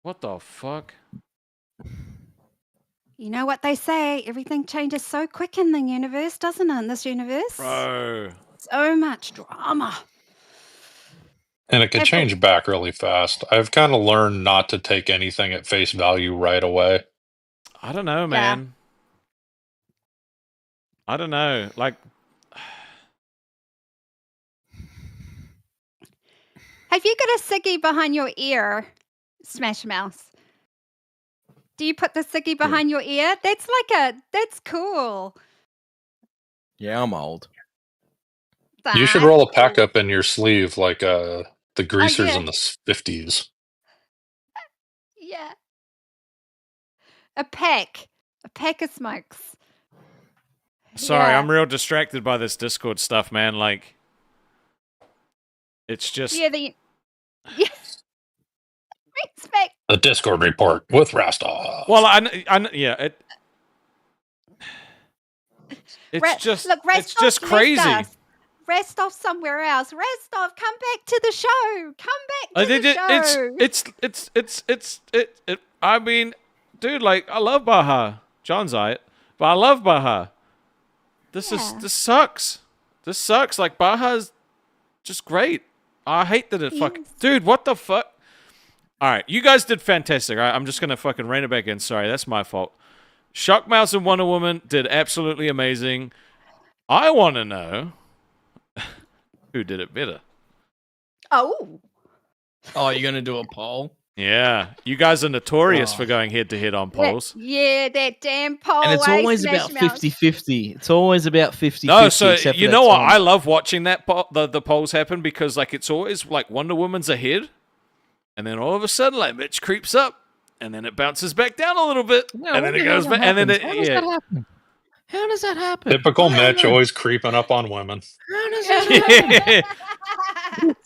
What the fuck? You know what they say, everything changes so quick in the universe, doesn't it? In this universe. Bro. So much drama. And it could Hey, but- change back really fast. I've kind of learned not to take anything at face value right away. I don't know, man. I don't know. Like, Have you got a ciggy behind your ear, Smash Mouth? Do you put the ciggy behind your ear? That's cool. Yeah, I'm old. You should roll a pack up in your sleeve like the greasers yeah. in the 50s. Yeah. A pack of smokes. sorry, Yeah. I'm real distracted by this Discord stuff, man. Like, it's just. Yeah, yeah. Respect. The Discord report with Rastov. Well, yeah, it's just, Look, it's just crazy. Rastov somewhere else. Rastov, come back to the show. Come back to the show. I mean, dude, like, I love Baja. John's it, but I love Baja. This sucks. This sucks. Like, Baja's just great. I hate that it dude, what the fuck? All right, you guys did fantastic. All right, I'm just gonna fucking rein it back in. Sorry, that's my fault. Shockmouse and Wonder Woman did absolutely amazing. I want to know who did it better. Oh. Oh, you're gonna do a poll? Yeah, you guys are notorious for going head-to-head on polls. Yeah, that damn poll. And it's always about 50-50. It's always about 50-50. No, so except for you that know what? time. I love watching that the polls happen because like it's always like Wonder Woman's ahead, and then all of a sudden like Mitch creeps up, and then it bounces back down a little bit, and then it goes back, and then it How does that happen? How does that happen? Typical Mitch, always creeping up on women. How does that happen?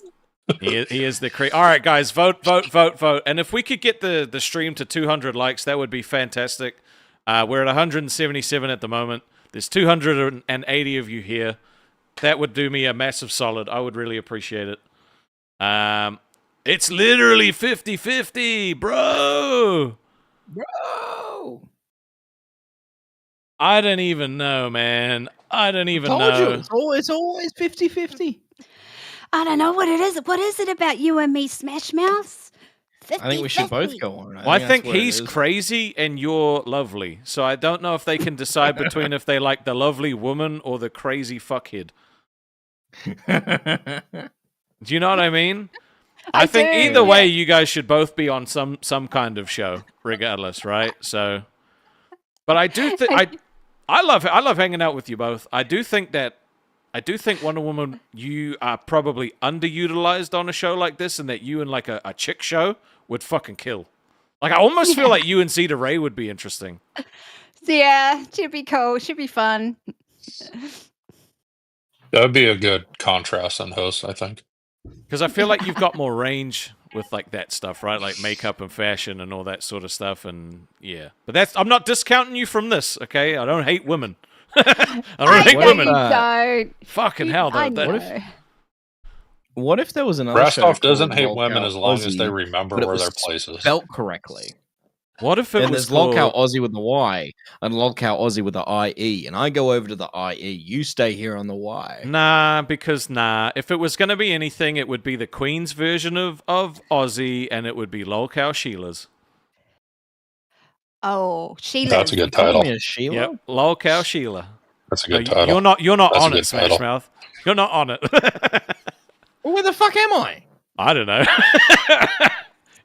He is the All right, guys, vote. And if we could get the stream to 200 likes, that would be fantastic. We're at 177 at the moment. There's 280 of you here. That would do me a massive solid. I would really appreciate it. It's literally 50-50, bro. Bro. I don't even know, man. I don't even Told know. you, it's always 50-50. I don't know what it is. What is it about you and me, Smash Mouth? I think we should both go on. I think he's crazy and you're lovely. So I don't know if they can decide between if they like the lovely woman or the crazy fuckhead. Do you know what I mean? I think either way, you guys should both be on some kind of show, regardless, right? So, but I do think I love hanging out with you both. I do think Wonder Woman, you are probably underutilized on a show like this, and that you and like a chick show would fucking kill. Like I almost feel like you and Zeta Ray would be interesting. Yeah, should be cool. Should be fun. That would be a good contrast and host, I think. Because I feel like you've got more range with like that stuff, right? Like makeup and fashion and all that sort of stuff, and yeah. But I'm not discounting you from this, okay? I don't hate women. I don't hate women. Don't. Fucking hell, though. What if there was another Rastov show doesn't called hate women Lolcow as long as they Aussie, remember but it where was their place is. spelt correctly? What if it and was there's Lolcow called... Aussie with the Y and Lolcow Aussie with the IE, and I go over to the IE. You stay here on the Y. Nah, because if it was going to be anything, it would be the Queen's version of Aussie, and it would be Lolcow Sheila's. Oh, Sheila. That's a good title. Sheila? Yep, Lolcow Sheila. That's a good title. You're not That's on a it, good Smash title. Mouth. You're not on it. Well, where the fuck am I? I don't know.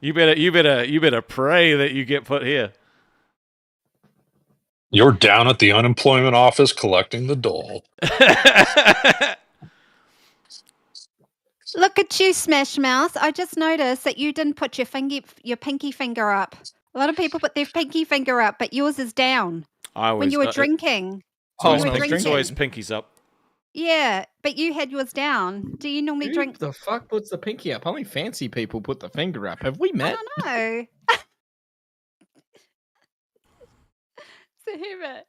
You better pray that you get put here. You're down at the unemployment office collecting the dole. Look at you, Smash Mouth. I just noticed that you didn't put your pinky finger up. A lot of people put their pinky finger up, but yours is down. When you were drinking. It's always pinkies up. Yeah, but you had yours down. Do you normally drink? Who the fuck puts the pinky up? Only fancy people put the finger up. Have we met? I don't know.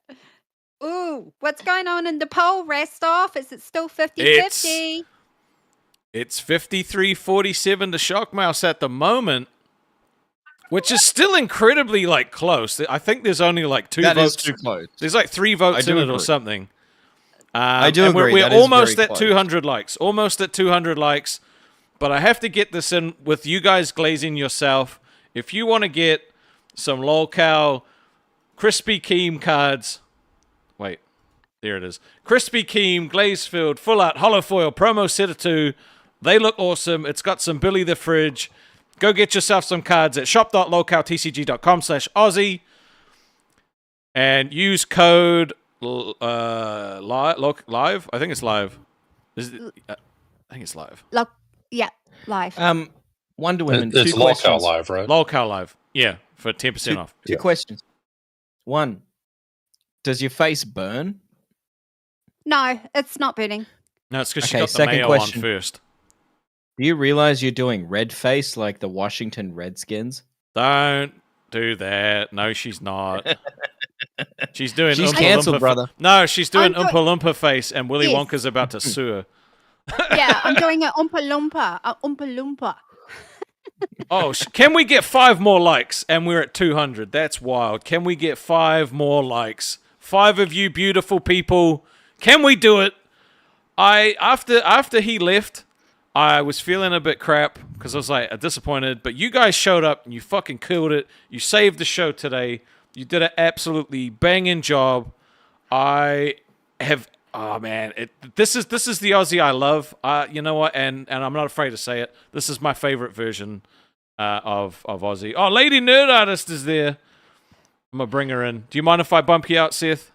Ooh, what's going on in the poll, Rastov? Is it still 50-50? It's 53-47 to Shockmouse at the moment. which is still incredibly like close. I think there's only like 2 That votes. is too close. There's like 3 votes I in do it or agree. something. I do and agree. We're That is almost very at close. 200 likes. Almost at 200 likes. But I have to get this in with you guys glazing yourself. If you want to get some Lolcow Crispy Keem cards. Wait. There it is. Crispy Keem, glaze filled, full art, hollow foil, promo set of 2. They look awesome. It's got some Billy the Fridge. Go get yourself some cards at shop.lolcowtcg.com/Aussie and use code live. I think it's live. Is it, I think it's live. Yeah, live. Wonder Woman. It's two Lolcow questions. Live, right? Lolcow Live. Yeah, for 10% off. Two questions. One, does your face burn? No, it's not burning. No, it's because she Okay, got the second mayo question. on first. Do you realize you're doing red face like the Washington Redskins? Don't do that. No, she's not. She's doing She's Oompa cancelled, Loompa brother. No, she's doing I'm Oompa Loompa face, and Willy Yes. Wonka's about to sue her. Yeah, I'm doing an Oompa Loompa. Oompa Loompa. Oh, can we get 5 more likes? And we're at 200. That's wild. Can we get 5 more likes? 5 of you beautiful people. Can we do it? After he left, I was feeling a bit crap because I was like disappointed. But you guys showed up and you fucking killed it. You saved the show today. You did an absolutely banging job. I have. Oh man, this is the Aussie I love. You know what? And I'm not afraid to say it. This is my favorite version of Aussie. Oh, Lady Nerd Artist is there. I'm gonna bring her in. Do you mind if I bump you out, Seth?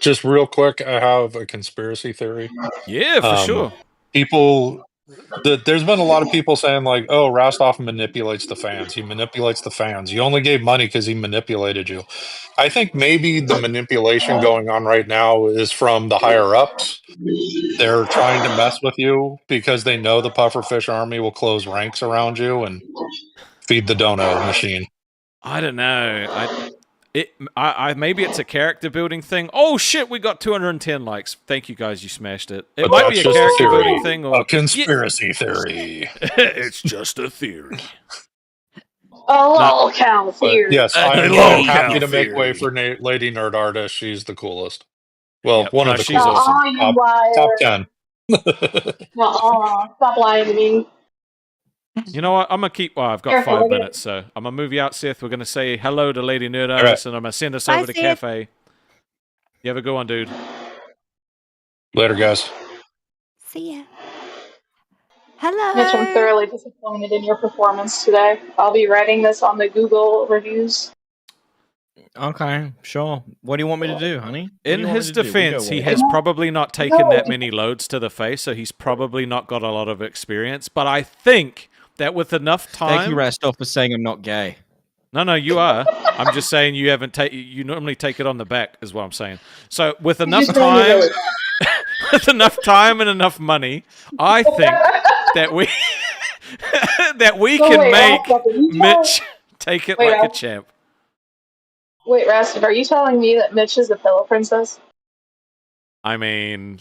Just real quick, I have a conspiracy theory. Yeah, for sure. There's been a lot of people saying like, "Oh, Rastov manipulates the fans. He manipulates the fans. You only gave money because he manipulated you." I think maybe the manipulation going on right now is from the higher ups. They're trying to mess with you because they know the pufferfish army will close ranks around you and feed the dono machine. I don't know. Maybe it's a character building thing. Oh shit, we got 210 likes. Thank you guys, you smashed it. It But might be a that's just a character theory. building thing or A conspiracy theory. It's just a theory. Oh, cow But theory. yes, I'm happy to make way for Lady Nerd Artist. She's the coolest. Well, Yep. one No, of the she's coolest. awesome. You liar. Top 10. Stop lying to me. You know what? I'm gonna keep. Well, I've got Careful, 5 look at minutes, so I'm gonna move you out, Seth. We're gonna say hello to Lady Nerd right. Artist, and I'm gonna send us Bye, over to Seth. cafe. You have a good one, dude. Later, guys. See ya. Mitch, I'm Hello. thoroughly disappointed in your performance today. I'll be writing this on the Google reviews. Okay, sure. What do you want me to do, honey? What do In you want his me to do? We go defense, he with has it. probably not taken that many loads to the face, so he's probably not got a lot of experience. But I think that with enough time, Thank you, Rastov, for saying I'm not gay. No, you are. I'm just saying you haven't taken. You normally take it on the back, is what I'm saying. So with enough time, with enough time and enough money, I think that we can make Mitch take it like a champ. Wait, Rastin, are you telling me that Mitch is a pillow princess? I mean,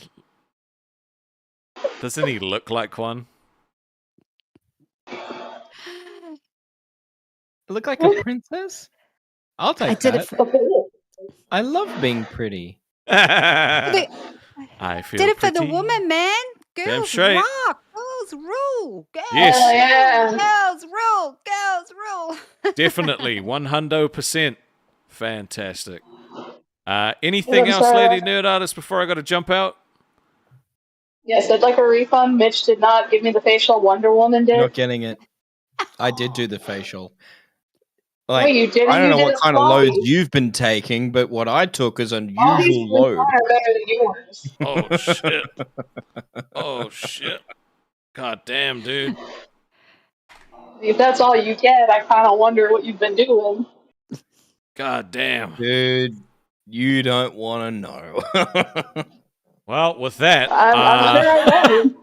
doesn't he look like one? Look like a princess? I'll take I did that. it for, I love being pretty. I feel did it for the pretty. woman, man. Girls straight. rock. Girls rule. Girls, Yes. Hell yeah. girls rule. Girls rule. Definitely, 100%. Fantastic. Anything Yes, else, sir. Lady Nerd Artist, before I got to jump out? Yes, I'd like a refund. Mitch did not give me the facial Wonder Woman You're did. not getting it. I did do the facial. No, Like, you didn't. I don't You know did what it kind of sloppy. loads you've been taking, but what I took is an All these unusual load. are better than yours. Oh, shit. Oh, shit. God damn, dude. If that's all you get, I kind of wonder what you've been doing. God damn. Dude, you don't want to know. Well, with that, I'm sure I won't.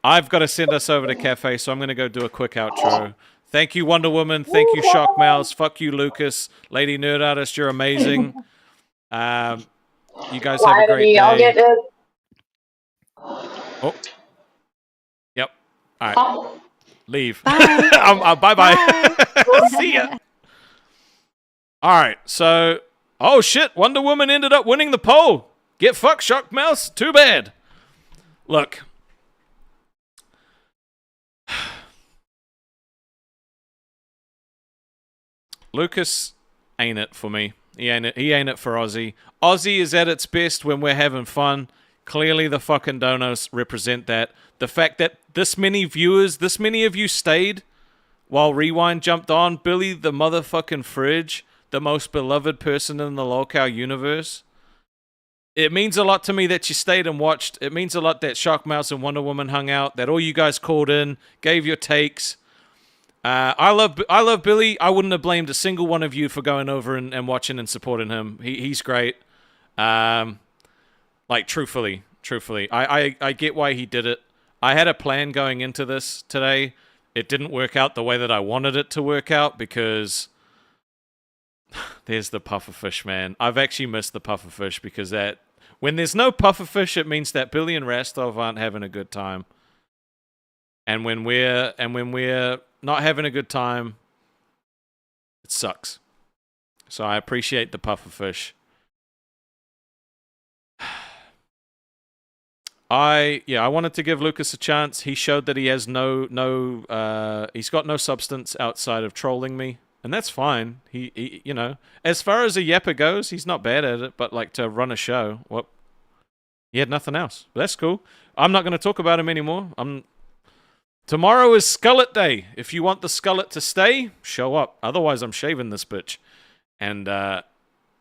I've got to send us over to cafe, so I'm going to go do a quick outro. Thank you, Wonder Woman. Thank you, Shock Mouse. Fuck you, Lucas. Lady Nerd Artist, you're amazing. You guys have Lie a to great me. I'll day. get it. Oh. Yep. All right. Oh. Leave. Bye. Bye-bye. See ya. All right, so... Oh, shit. Wonder Woman ended up winning the poll. Get fucked, Shock Mouse. Too bad. Look. Lukas ain't it for me. He ain't it for Aussie. Aussie is at its best when we're having fun. Clearly the fucking donos represent that. The fact that this many viewers, this many of you stayed while Rewind jumped on. Billy the motherfucking Fridge, the most beloved person in the Lolcow universe. It means a lot to me that you stayed and watched. It means a lot that Shock Mouse and Wonder Woman hung out, that all you guys called in, gave your takes. I love Billy. I wouldn't have blamed a single one of you for going over and watching and supporting him. He's great. Like, truthfully. I get why he did it. I had a plan going into this today. It didn't work out the way that I wanted it to work out because... There's the pufferfish, man. I've actually missed the pufferfish because that... When there's no pufferfish, it means that Billy and Rastov aren't having a good time. And when we're not having a good time, it sucks. So I appreciate the pufferfish. I wanted to give Lukas a chance. He showed that he has he's got no substance outside of trolling me. And that's fine. He you know, as far as a yapper goes, he's not bad at it. But like to run a show, well, he had nothing else. But that's cool. I'm not going to talk about him anymore. Tomorrow is Skullet Day. If you want the Skullet to stay, show up. Otherwise, I'm shaving this bitch. And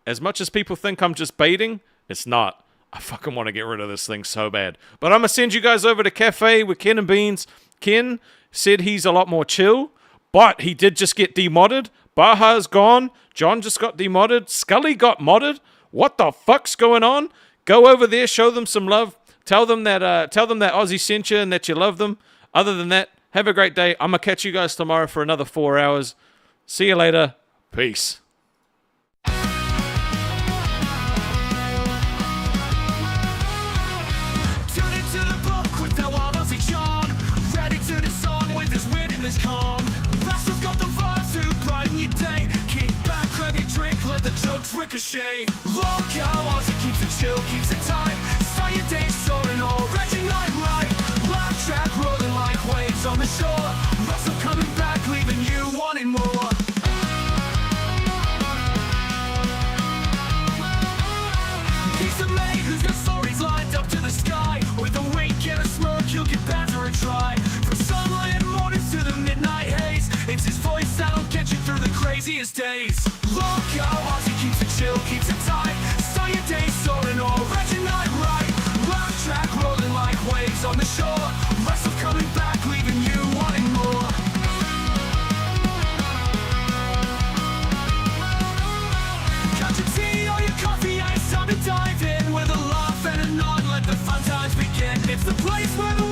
as much as people think I'm just baiting, it's not. I fucking want to get rid of this thing so bad. But I'm going to send you guys over to Cafe with Ken and Beans. Ken said he's a lot more chill. But he did just get demodded. Baja's gone. John just got demodded. Scully got modded. What the fuck's going on? Go over there, show them some love. Tell them that Aussie sent you and that you love them. Other than that, have a great day. I'm gonna catch you guys tomorrow for another 4 hours. See you later. Peace. Tune into the book with the wild Aussie John. Ready to the song with his wit and his calm. Rastov's got the vibe to brighten your day. Kick back, grab your drink, let the jokes ricochet. Lolcow, Aussie keeps it chill, keeps it tight. Start your day soaring, already night right. Laugh track rolling like waves on the shore. Rastov coming back, leaving you wanting more. He's a mate who's got stories lined up to the sky. With a wink and a smirk, you'll get better and try. From sunlit mornings to the midnight haze, it's his voice that'll get you through the craziest days. Lolcow, Aussie keeps it chill, keeps it tight. Start your day soaring, already night right. Laugh track rolling like waves on the shore. Rastov coming back, leaving you wanting more. Got your tea or your coffee, and it's time to dive in. With a laugh and a nod, let the fun times begin. It's the place where the